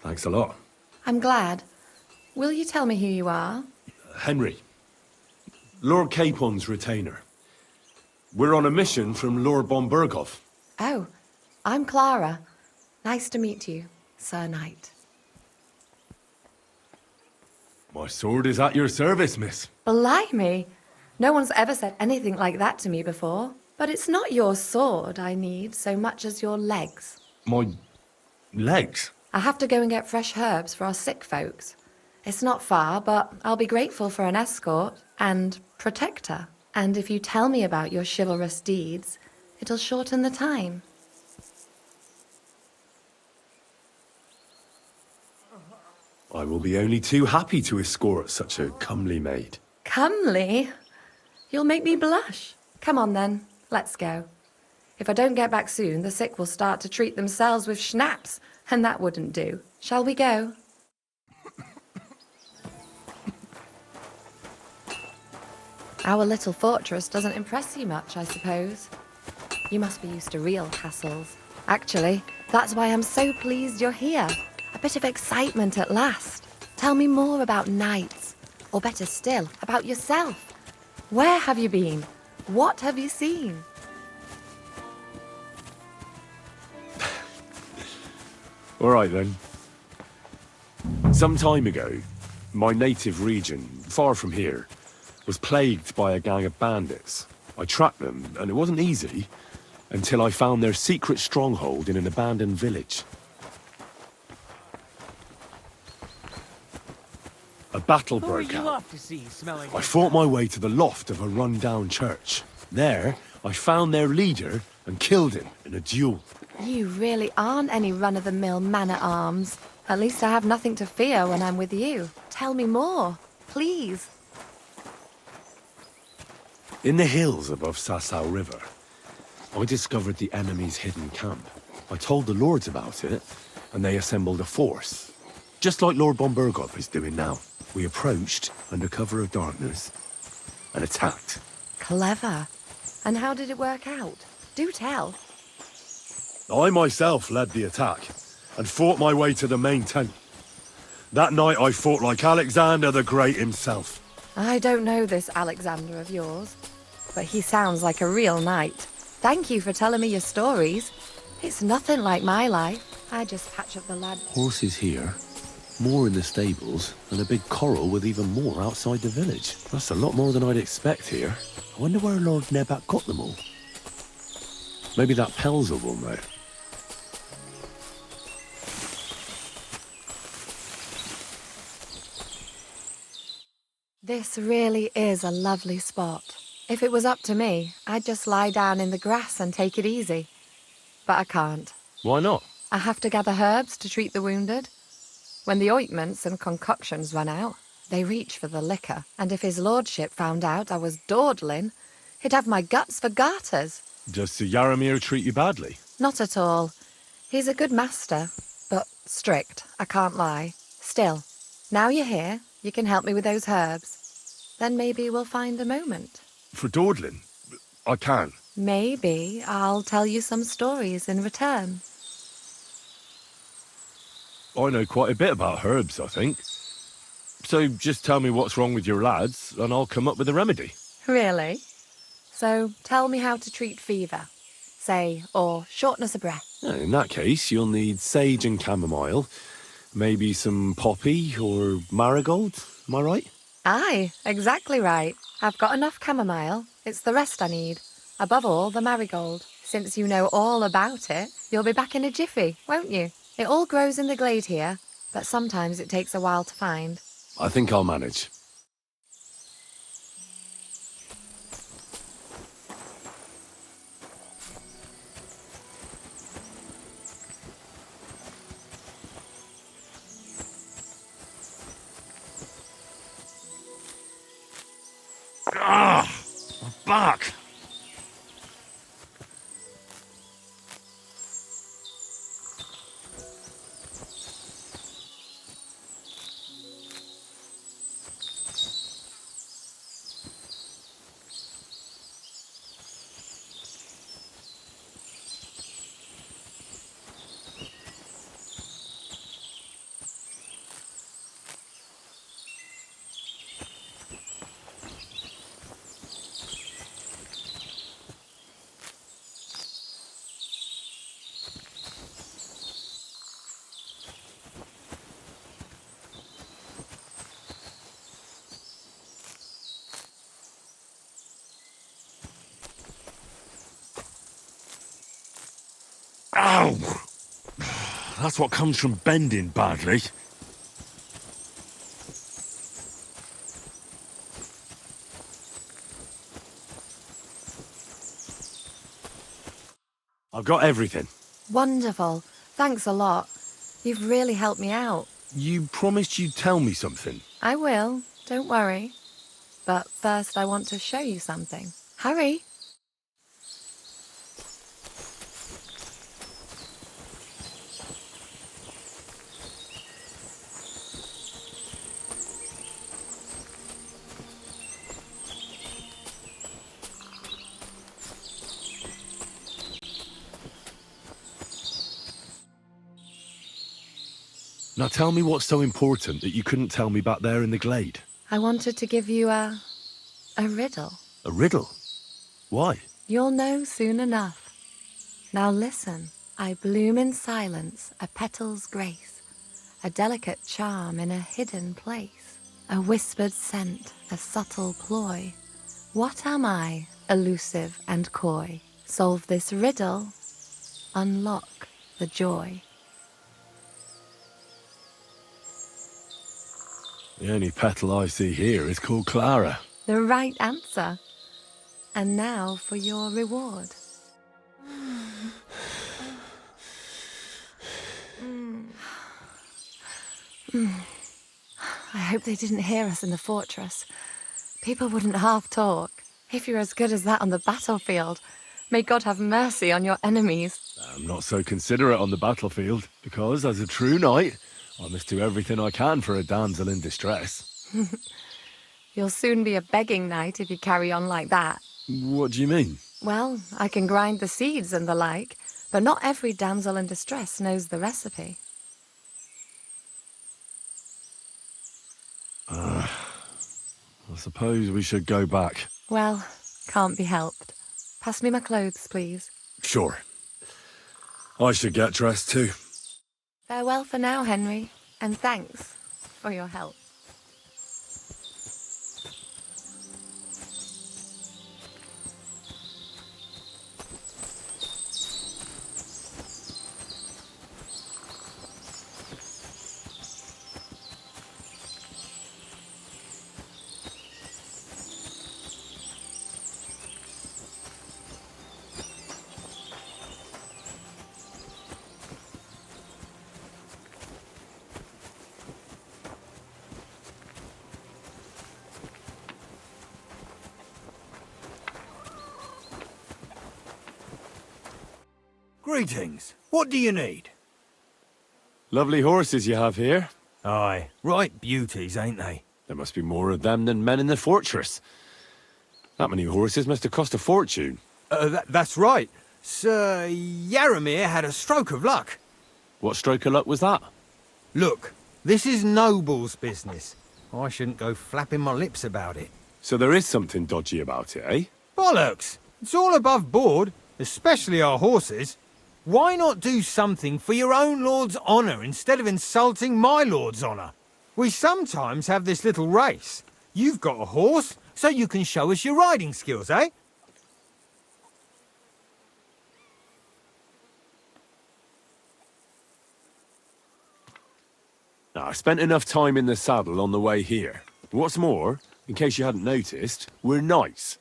Thanks a lot. I'm glad. Will you tell me who you are? Henry. Lord Capon's retainer. We're on a mission from Lord Bombergov. Oh, I'm Clara. Nice to meet you, Sir Knight. My sword is at your service, miss. Blimey! No one's ever said anything like that to me before. But it's not your sword I need so much as your legs. My legs? I have to go and get fresh herbs for our sick folks. It's not far, but I'll be grateful for an escort and protector. And if you tell me about your chivalrous deeds, it'll shorten the time. I will be only too happy to escort such a comely maid. Comely? You'll make me blush. Come on then, let's go. If I don't get back soon, the sick will start to treat themselves with schnapps, and that wouldn't do. Shall we go? Our little fortress doesn't impress you much, I suppose. You must be used to real castles. Actually, that's why I'm so pleased you're here. A bit of excitement at last. Tell me more about knights, or better still, about yourself. Where have you been? What have you seen? All right then. Some time ago, my native region, far from here, was plagued by a gang of bandits. I tracked them, and it wasn't easy, until I found their secret stronghold in an abandoned village. A battle Who are broke you out. off to see, smelling? I fought my way to the loft of a run-down church. There, I found their leader and killed him in a duel. You really aren't any run-of-the-mill man-at-arms. At least I have nothing to fear when I'm with you. Tell me more, please. In the hills above Sasau River, I discovered the enemy's hidden camp. I told the lords about it, and they assembled a force. Just like Lord von Berghoff is doing now. We approached under cover of darkness and attacked. Clever. And how did it work out? Do tell. I myself led the attack and fought my way to the main tent. That night I fought like Alexander the Great himself. I don't know this Alexander of yours, but he sounds like a real knight. Thank you for telling me your stories. It's nothing like my life. I just patch up the lad. Horses here, more in the stables, and a big corral with even more outside the village. That's a lot more than I'd expect here. I wonder where Lord Nebat got them all. Maybe that Pelzer will know. This really is a lovely spot. If it was up to me, I'd just lie down in the grass and take it easy. But I can't. Why not? I have to gather herbs to treat the wounded. When the ointments and concoctions run out, they reach for the liquor. And if his lordship found out I was dawdling, he'd have my guts for garters. Does Sir Yaramir treat you badly? Not at all. He's a good master, but strict, I can't lie. Still, now you're here, you can help me with those herbs. Then maybe we'll find a moment. For dawdling? I can. Maybe I'll tell you some stories in return. I know quite a bit about herbs, I think. So just tell me what's wrong with your lads, and I'll come up with a remedy. Really? So tell me how to treat fever, say, or shortness of breath. In that case, you'll need sage and chamomile, maybe some poppy or marigold, am I right? Aye, exactly right. I've got enough chamomile. It's the rest I need. Above all, the marigold. Since you know all about it, you'll be back in a jiffy, won't you? It all grows in the glade here, but sometimes it takes a while to find. I think I'll manage. Ah! My back! Ow! That's what comes from bending badly. I've got everything. Wonderful. Thanks a lot. You've really helped me out. You promised you'd tell me something. I will. Don't worry. But first I want to show you something. Hurry. Now tell me what's so important that you couldn't tell me back there in the glade. I wanted to give you a riddle. A riddle? Why? You'll know soon enough. Now listen. I bloom in silence, a petal's grace, a delicate charm in a hidden place, a whispered scent, a subtle ploy. What am I, elusive and coy? Solve this riddle, unlock the joy. The only petal I see here is called Clara. The right answer. And now for your reward. I hope they didn't hear us in the fortress. People wouldn't half talk. If you're as good as that on the battlefield, may God have mercy on your enemies. I'm not so considerate on the battlefield, because as a true knight, I must do everything I can for a damsel in distress. You'll soon be a begging knight if you carry on like that. What do you mean? Well, I can grind the seeds and the like, but not every damsel in distress knows the recipe. I suppose we should go back. Well, can't be helped. Pass me my clothes, please. Sure. I should get dressed too. Farewell for now, Henry, and thanks for your help. Greetings. What do you need? Lovely horses you have here. Aye, right beauties, ain't they? There must be more of them than men in the fortress. That many horses must have cost a fortune. That's right. Sir Yaramir had a stroke of luck. What stroke of luck was that? Look, this is noble's business. I shouldn't go flapping my lips about it. So there is something dodgy about it, eh? Bollocks! It's all above board, especially our horses. Why not do something for your own lord's honour instead of insulting my lord's honour? We sometimes have this little race. You've got a horse, so you can show us your riding skills, eh? Now, I spent enough time in the saddle on the way here. What's more, in case you hadn't noticed, we're knights.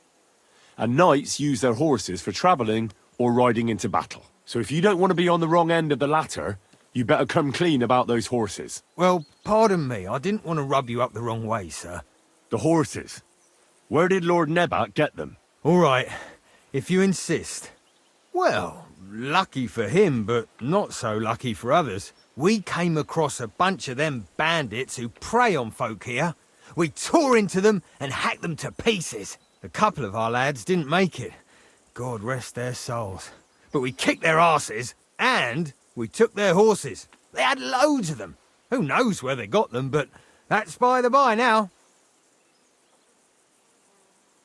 And knights use their horses for travelling or riding into battle. So if you don't want to be on the wrong end of the latter, you better come clean about those horses. Well, pardon me, I didn't want to rub you up the wrong way, sir. The horses? Where did Lord Nebat get them? All right, if you insist. Well, lucky for him, but not so lucky for others. We came across a bunch of them bandits who prey on folk here. We tore into them and hacked them to pieces. A couple of our lads didn't make it. God rest their souls. But we kicked their asses, and we took their horses. They had loads of them. Who knows where they got them, but that's by the by now.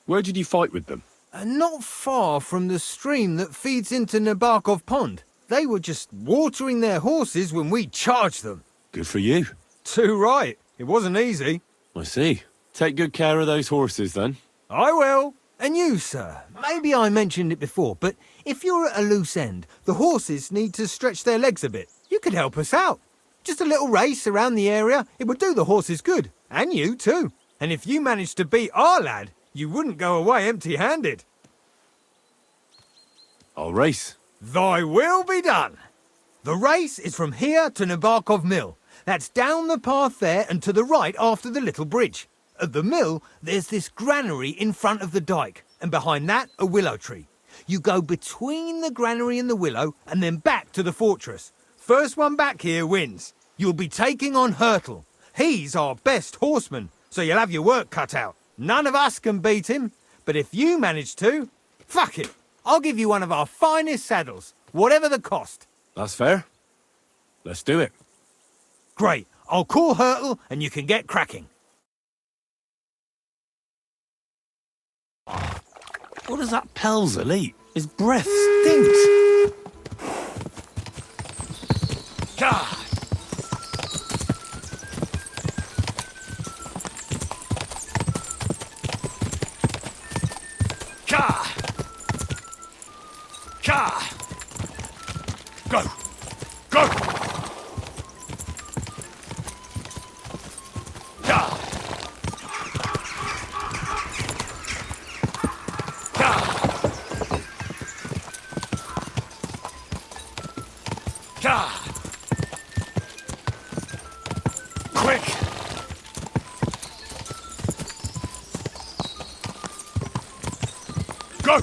Where did you fight with them? Not far from the stream that feeds into Nabarkov Pond. They were just watering their horses when we charged them. Good for you. Too right. It wasn't easy. I see. Take good care of those horses, then. I will. And And you, sir, maybe I mentioned it before, but if you're at a loose end, the horses need to stretch their legs a bit. You could help us out. Just a little race around the area, it would do the horses good. And you, too. And if you managed to beat our lad, you wouldn't go away empty-handed. I'll race. Thy will be done. The race is from here to Nabokov Mill. That's down the path there and to the right after the little bridge. At the mill, there's this granary in front of the dike, and behind that, a willow tree. You go between the granary and the willow, and then back to the fortress. First one back here wins. You'll be taking on Hurtle. He's our best horseman, so you'll have your work cut out. None of us can beat him, but if you manage to, fuck it. I'll give you one of our finest saddles, whatever the cost. That's fair. Let's do it. Great. I'll call Hurtle, and you can get cracking. What does that Pelzel eat? His breath stinks. God! God! God! Go! Go! God! God! Quick! Go!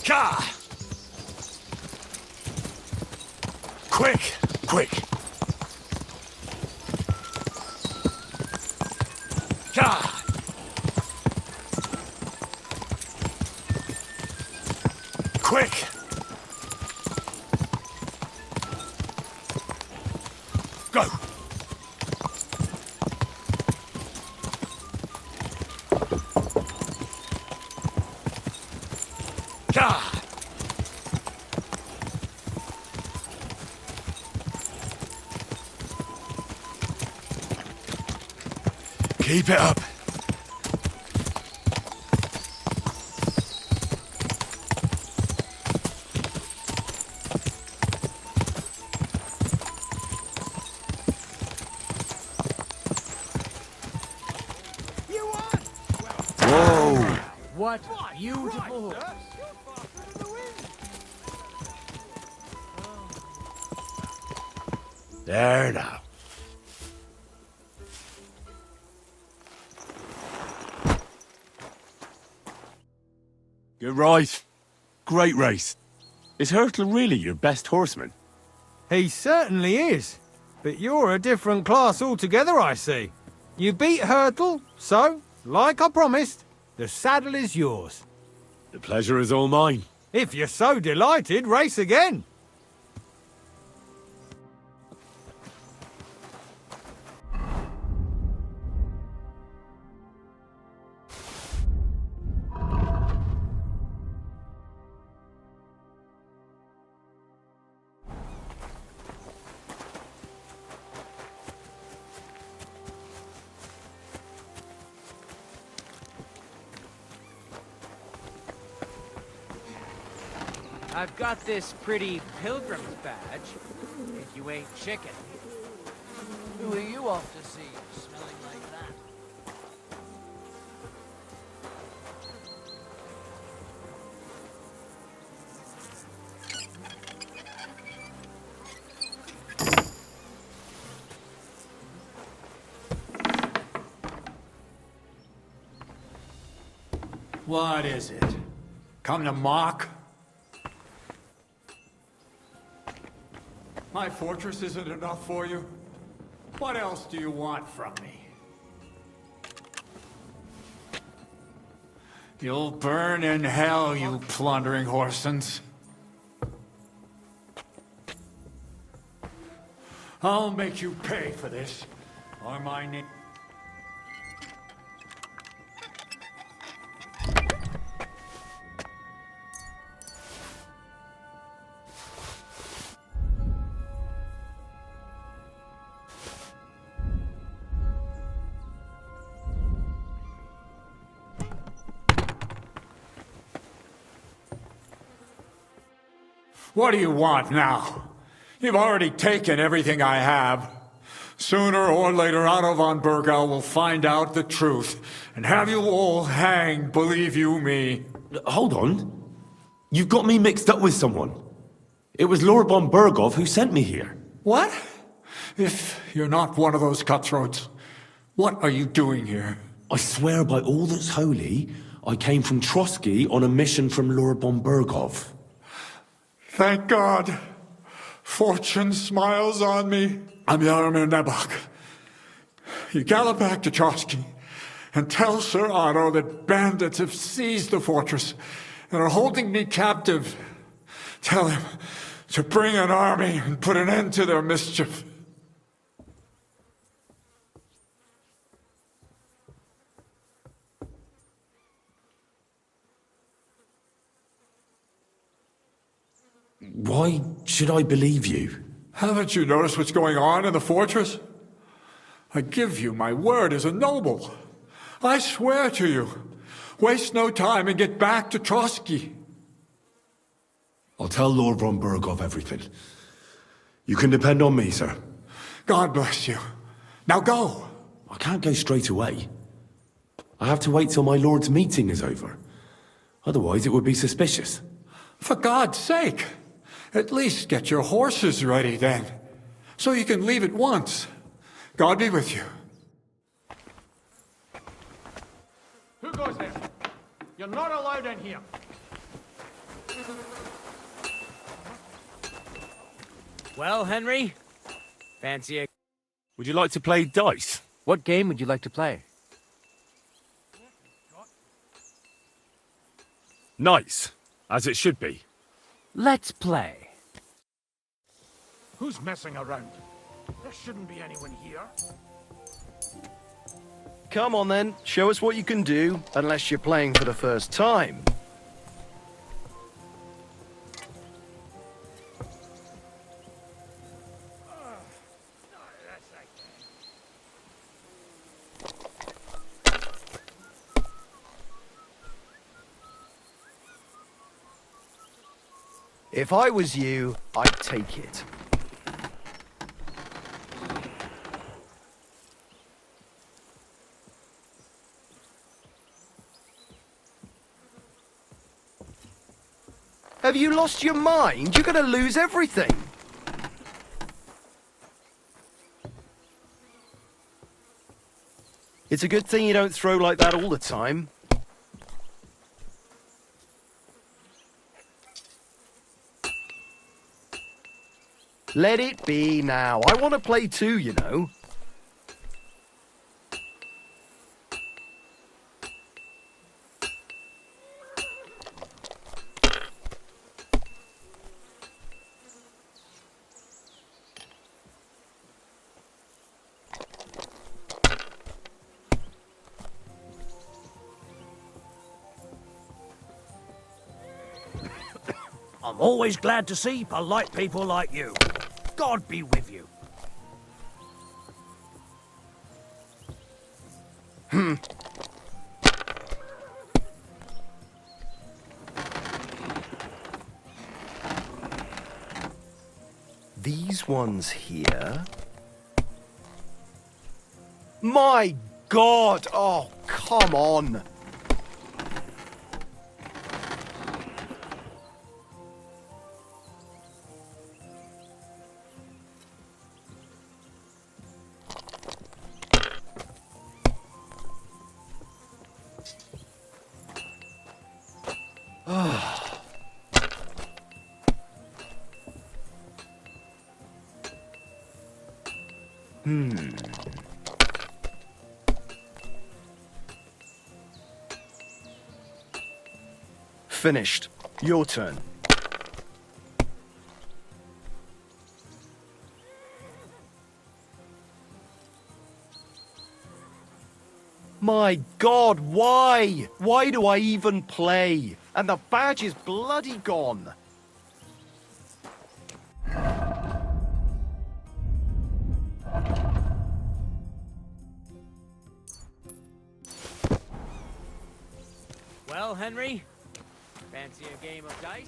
God! Quick! Quick! God! Quick! Go! God! Keep it up. Whoa! What beautiful... There now. Good right. Great race. Is Hurtle really your best horseman? He certainly is. But you're a different class altogether, I see. You beat Hurtle, so, like I promised, the saddle is yours. The pleasure is all mine. If you're so delighted, race again. I've got this pretty pilgrim's badge, if you ain't chicken. Who are you off to see, smelling like that? What is it? Come to mock? My fortress isn't enough for you? What else do you want from me? You'll burn in hell, you plundering horsens. I'll make you pay for this. are my name. What do you want now? You've already taken everything I have. Sooner or later, Otto von Bergau will find out the truth and have you all hanged, believe you me. Hold on. You've got me mixed up with someone. It was Lord von Bergov who sent me here. What? If you're not one of those cutthroats, what are you doing here? I swear by all that's holy, I came from Trotsky on a mission from Lord von Bergov. Thank God. Fortune smiles on me. I'm Jaromir Nebok. You gallop back to Trotsky and tell Sir Otto that bandits have seized the fortress and are holding me captive. Tell him to bring an army and put an end to their mischief. Why should I believe you? Haven't you noticed what's going on in the fortress? I give you my word as a noble. I swear to you. Waste no time and get back to Trotsky. I'll tell Lord von Bergov everything. You can depend on me, sir. God bless you. Now go. I can't go straight away. I have to wait till my lord's meeting is over. Otherwise it would be suspicious. For God's sake. At least get your horses ready then, so you can leave at once. God be with you. Who goes there? You're not allowed in here. Well, Henry? Fancy a... Would you like to play dice? What game would you like to play? Nice, as it should be. Let's play. Who's messing around? There shouldn't be anyone here. Come on then, show us what you can do, unless you're playing for the first time. If I was you, I'd take it. Have you lost your mind? You're gonna lose everything. It's a good thing you don't throw like that all the time. Let it be now. I want to play too, you know. I'm always glad to see polite people like you. God be with you. These ones here. My God! Oh, come on! Finished. Your turn. My God, why? Why do I even play? And the badge is bloody gone. Well, Henry, fancy a game of dice?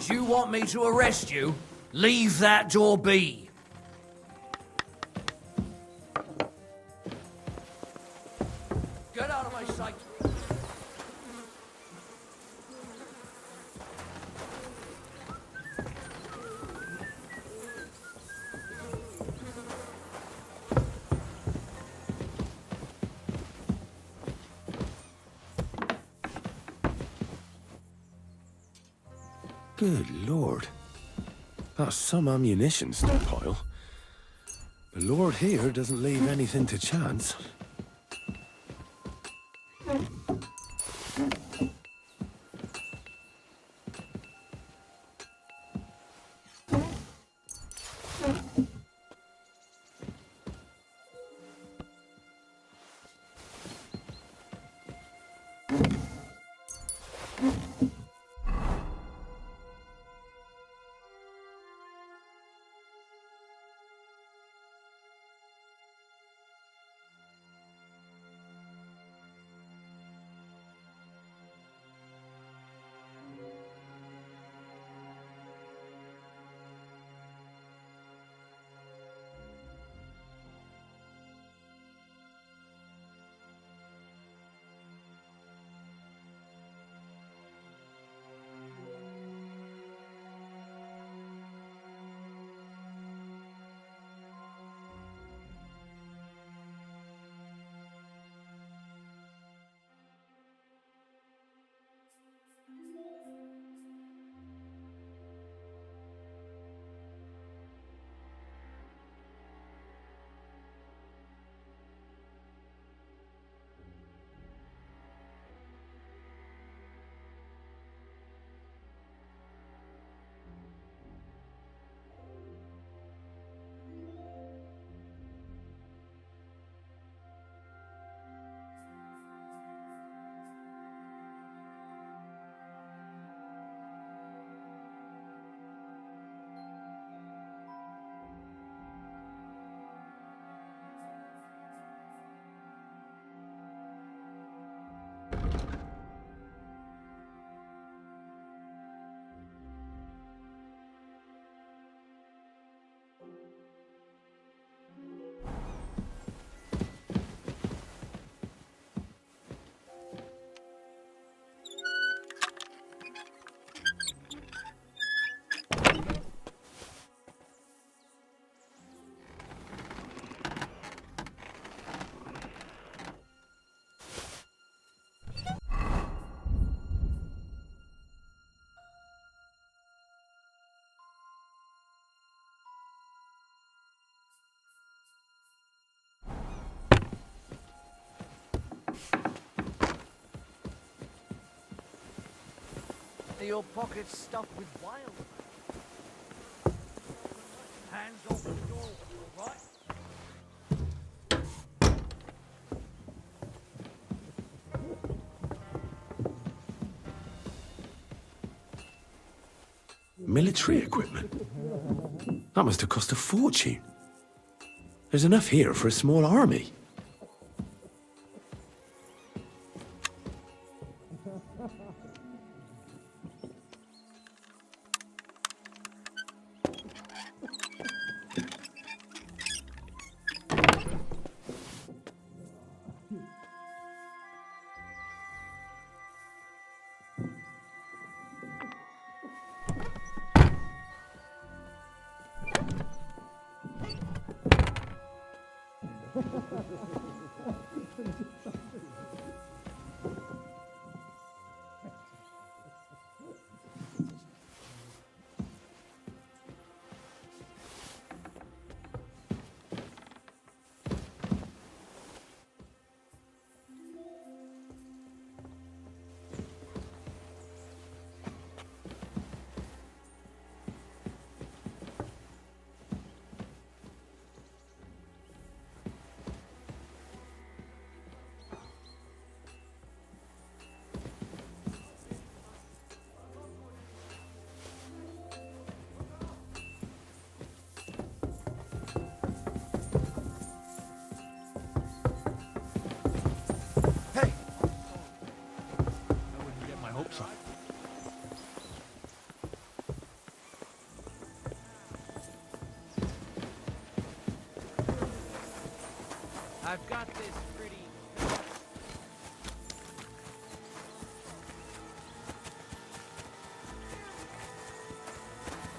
Do you want me to arrest you? Leave that door be. Get out of my sight. Good lord. That's some ammunition stockpile. The lord here doesn't leave anything to chance. Your pockets stuffed with wild. Hands off the door, all right? Military equipment? That must have cost a fortune. There's enough here for a small army. I've got this pretty...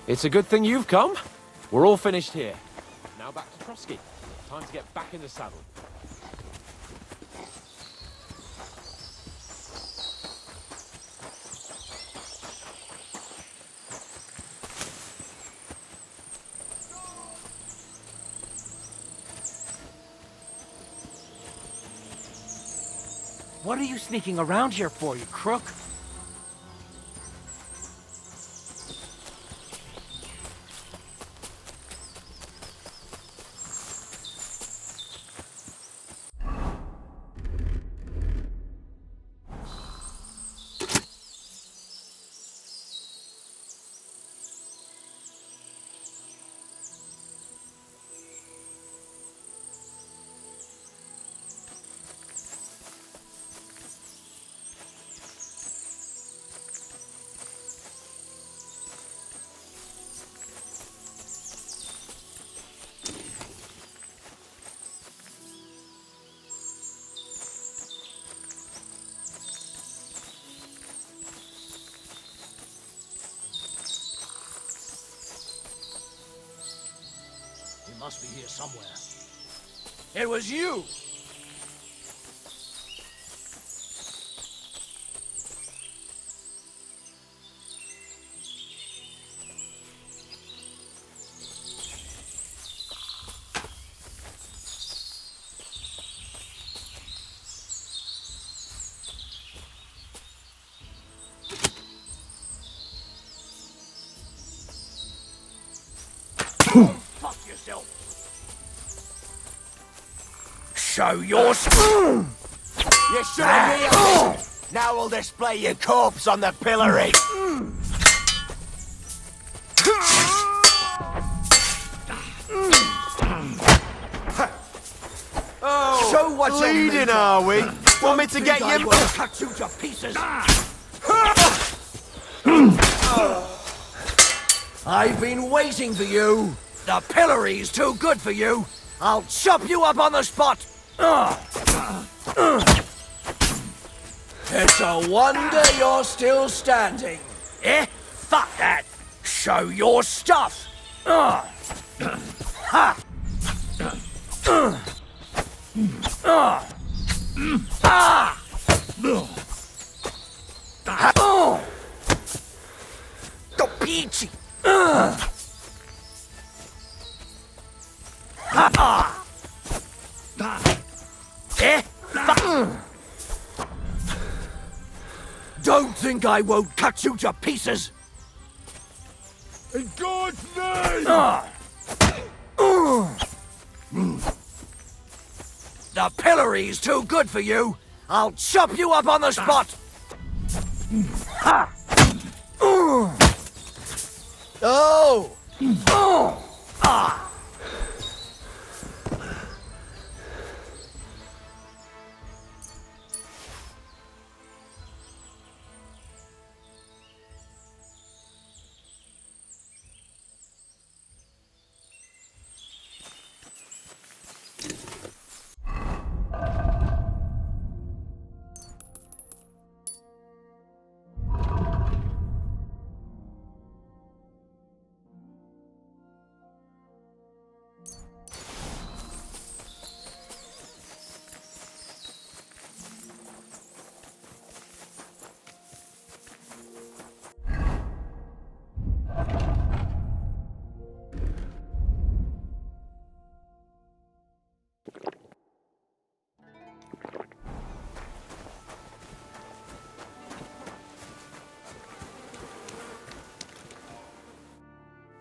It's a good thing you've come. We're all finished here. Now back to Trotsky. Time to get back in the saddle. What are you sneaking around here for, you crook? He must be here somewhere. It was you! Fuck yourself! Show your You should have me. Now we'll display your corpse on the pillory. Oh, Show what you're bleeding, made are of. we? Want me to get I you? will cut you to pieces. I've been waiting for you. The pillory's too good for you. I'll chop you up on the spot. It's a wonder you're still standing. Eh? Fuck that. Show your stuff. Ha! Ah! Peachy. Eh? Don't think I won't cut you to pieces. In God's name! The pillory's too good for you. I'll chop you up on the spot. Ha! Oh! Ah!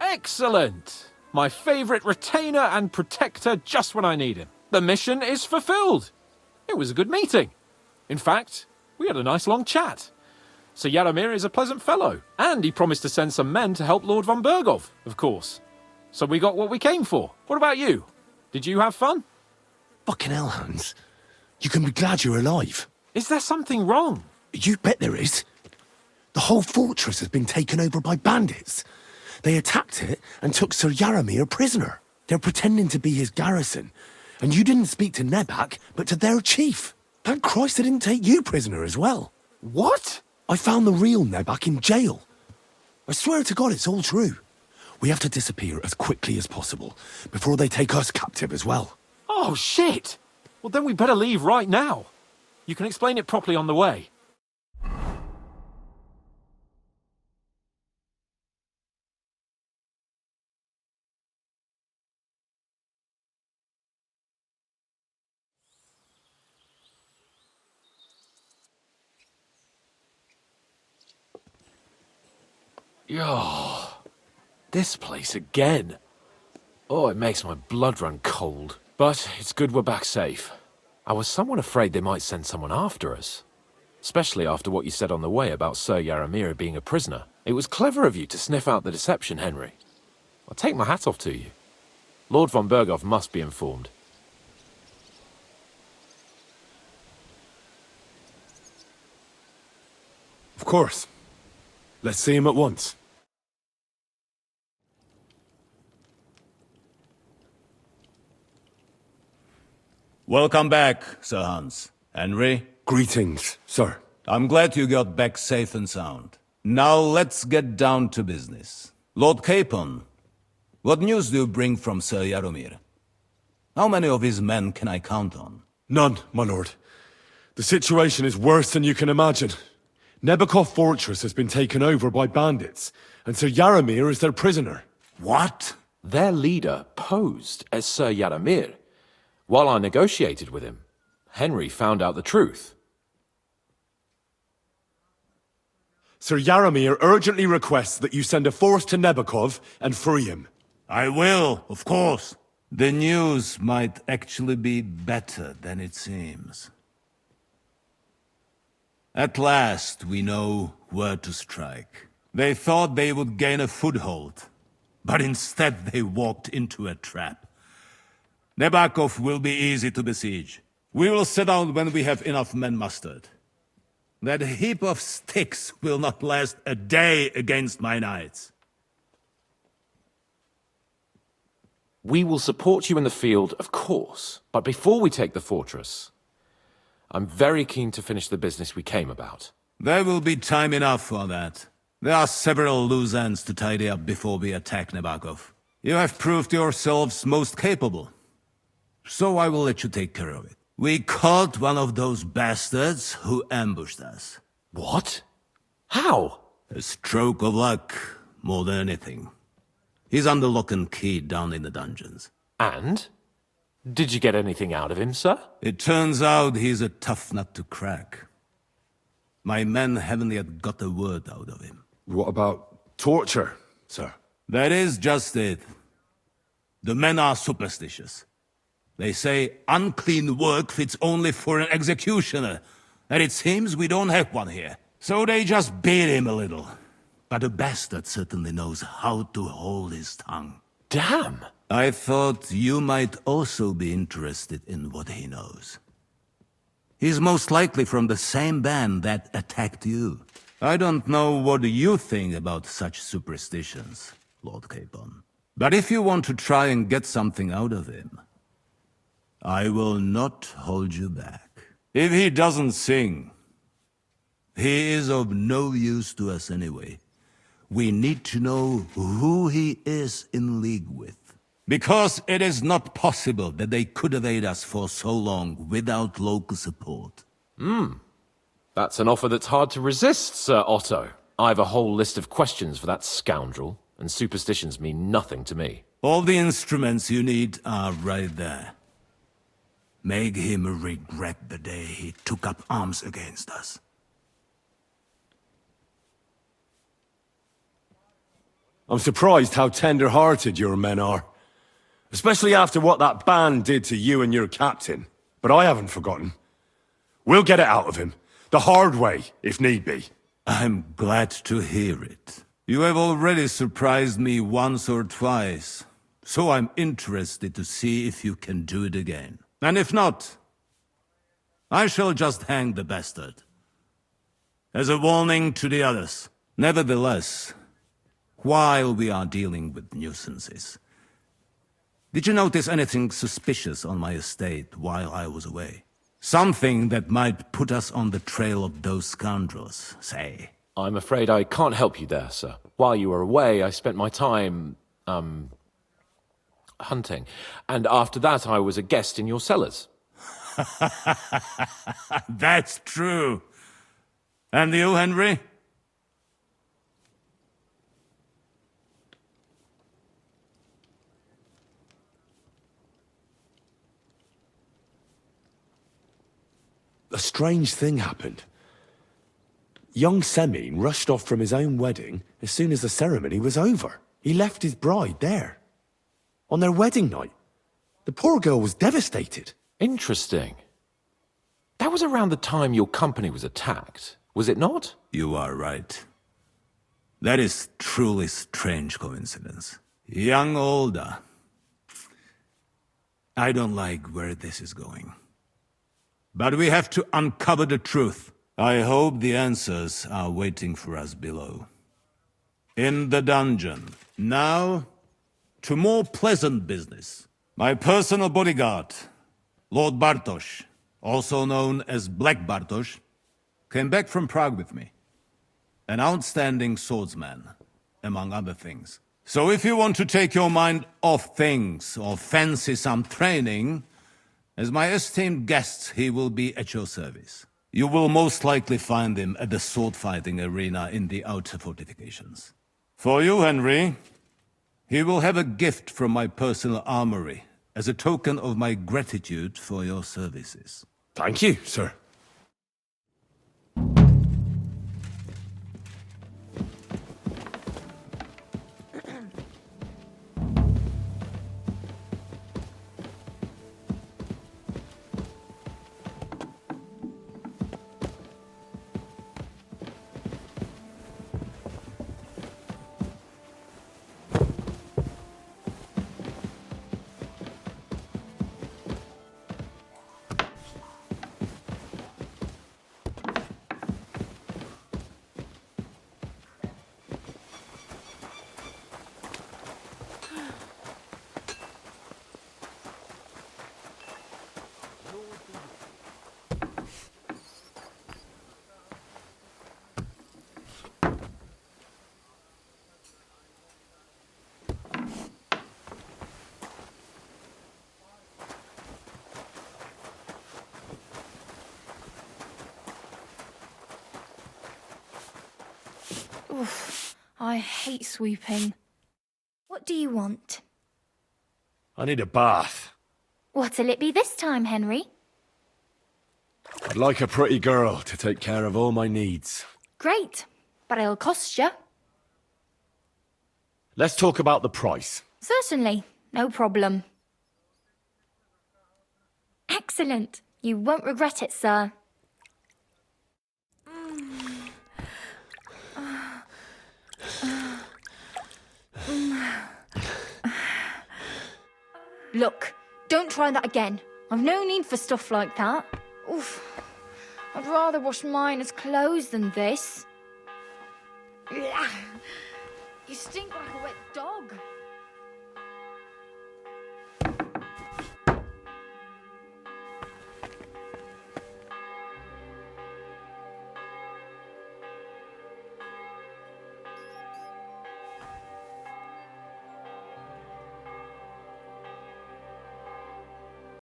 Excellent! My favourite retainer and protector just when I need him. The mission is fulfilled. It was a good meeting. In fact, we had a nice long chat. Sir Yaramir is a pleasant fellow, and he promised to send some men to help Lord von Bergov, of course. So we got what we came for. What about you? Did you have fun? Fucking hell, Hans. You can be glad you're alive. Is there something wrong? You bet there is. The whole fortress has been taken over by bandits. They attacked it and took Sir Yaramir prisoner. They're pretending to be his garrison, And you didn't speak to Nebak, but to their chief. Thank Christ they didn't take you prisoner as well. What? I found the real Nebak in jail. I swear to God it's all true. We have to disappear as quickly as possible, before they take us captive as well. Oh, shit! Well, then we better leave right now. You can explain it properly on the way. Oh, this place again. Oh, it makes my blood run cold. But it's good we're back safe. I was somewhat afraid they might send someone after us. Especially after what you said on the way about Sir Yaramir being a prisoner. It was clever of you to sniff out the deception, Henry. I'll take my hat off to you. Lord von Berghoff must be informed. Of course. Let's see him at once. Welcome back, Sir Hans. Henry? Greetings, sir. I'm glad you got back safe and sound. Now let's get down to business. Lord Capon, what news do you bring from Sir Yaromir? How many of his men can I count on? None, my lord. The situation is worse than you can imagine. Nebakov Fortress has been taken over by bandits, and Sir Yaramir is their prisoner. What? Their leader posed as Sir Yaramir. While I negotiated with him, Henry found out the truth. Sir Yaramir urgently requests that you send a force to Nebakov and free him. I will, of course. The news might actually be better than it seems. At last, we know where to strike. They thought they would gain a foothold, but instead they walked into a trap. Nebakov will be easy to besiege. We will set out when we have enough men mustered. That heap of sticks will not last a day against my knights. We will support you in the field, of course, but before we take the fortress, I'm very keen to finish the business we came about. There will be time enough for that. There are several loose ends to tidy up before we attack Nebakov. You have proved yourselves most capable, so I will let you take care of it. We caught one of those bastards who ambushed us. What? How? A stroke of luck, more than anything. He's under lock and key down in the dungeons. And? Did you get anything out of him, sir? It turns out he's a tough nut to crack. My men haven't yet got a word out of him. What about torture, sir? That is just it. The men are superstitious. They say unclean work fits only for an executioner, and it seems we don't have one here. So they just beat him a little. But the bastard certainly knows how to hold his tongue. Damn! I thought you might also be interested in what he knows. He's most likely from the same band that attacked you. I don't know what you think about such superstitions, Lord Capon. But if you want to try and get something out of him, I will not hold you back. If he doesn't sing, he is of no use to us anyway. We need to know who he is in league with. Because it is not possible that they could evade us for so long without local support. That's an offer that's hard to resist, Sir Otto. I have a whole list of questions for that scoundrel, and superstitions mean nothing to me. All the instruments you need are right there. Make him regret the day he took up arms against us. I'm surprised how tender-hearted your men are. Especially after what that band did to you and your captain. But I haven't forgotten. We'll get it out of him. The hard way, if need be. I'm glad to hear it. You have already surprised me once or twice, so I'm interested to see if you can do it again. And if not, I shall just hang the bastard. As a warning to the others. Nevertheless, while we are dealing with nuisances, Did you notice anything suspicious on my estate while I was away? Something that might put us on the trail of those scoundrels, say? I'm afraid I can't help you there, sir. While you were away, I spent my time, hunting. And after that, I was a guest in your cellars. That's true. And you, Henry? A strange thing happened. Young Semine rushed off from his own wedding as soon as the ceremony was over. He left his bride there. On their wedding night. The poor girl was devastated. Interesting. That was around the time your company was attacked, was it not? You are right. That is truly strange coincidence. Young Olda. I don't like where this is going. But we have to uncover the truth. I hope the answers are waiting for us below. In the dungeon. Now, to more pleasant business. My personal bodyguard, Lord Bartosz, also known as Black Bartosz, came back from Prague with me. An outstanding swordsman, among other things. So if you want to take your mind off things or fancy some training, as my esteemed guest, he will be at your service. You will most likely find him at the sword-fighting arena in the outer fortifications. For you, Henry, he will have a gift from my personal armory as a token of my gratitude for your services. Thank you, sir. Oof, I hate sweeping. What do you want? I need a bath. What'll it be this time, Henry? I'd like a pretty girl to take care of all my needs. Great, but it'll cost you. Let's talk about the price. Certainly, no problem. Excellent. You won't regret it, sir. Look, don't try that again. I've no need for stuff like that. Oof. I'd rather wash mine as clothes than this. You stink like a wet dog.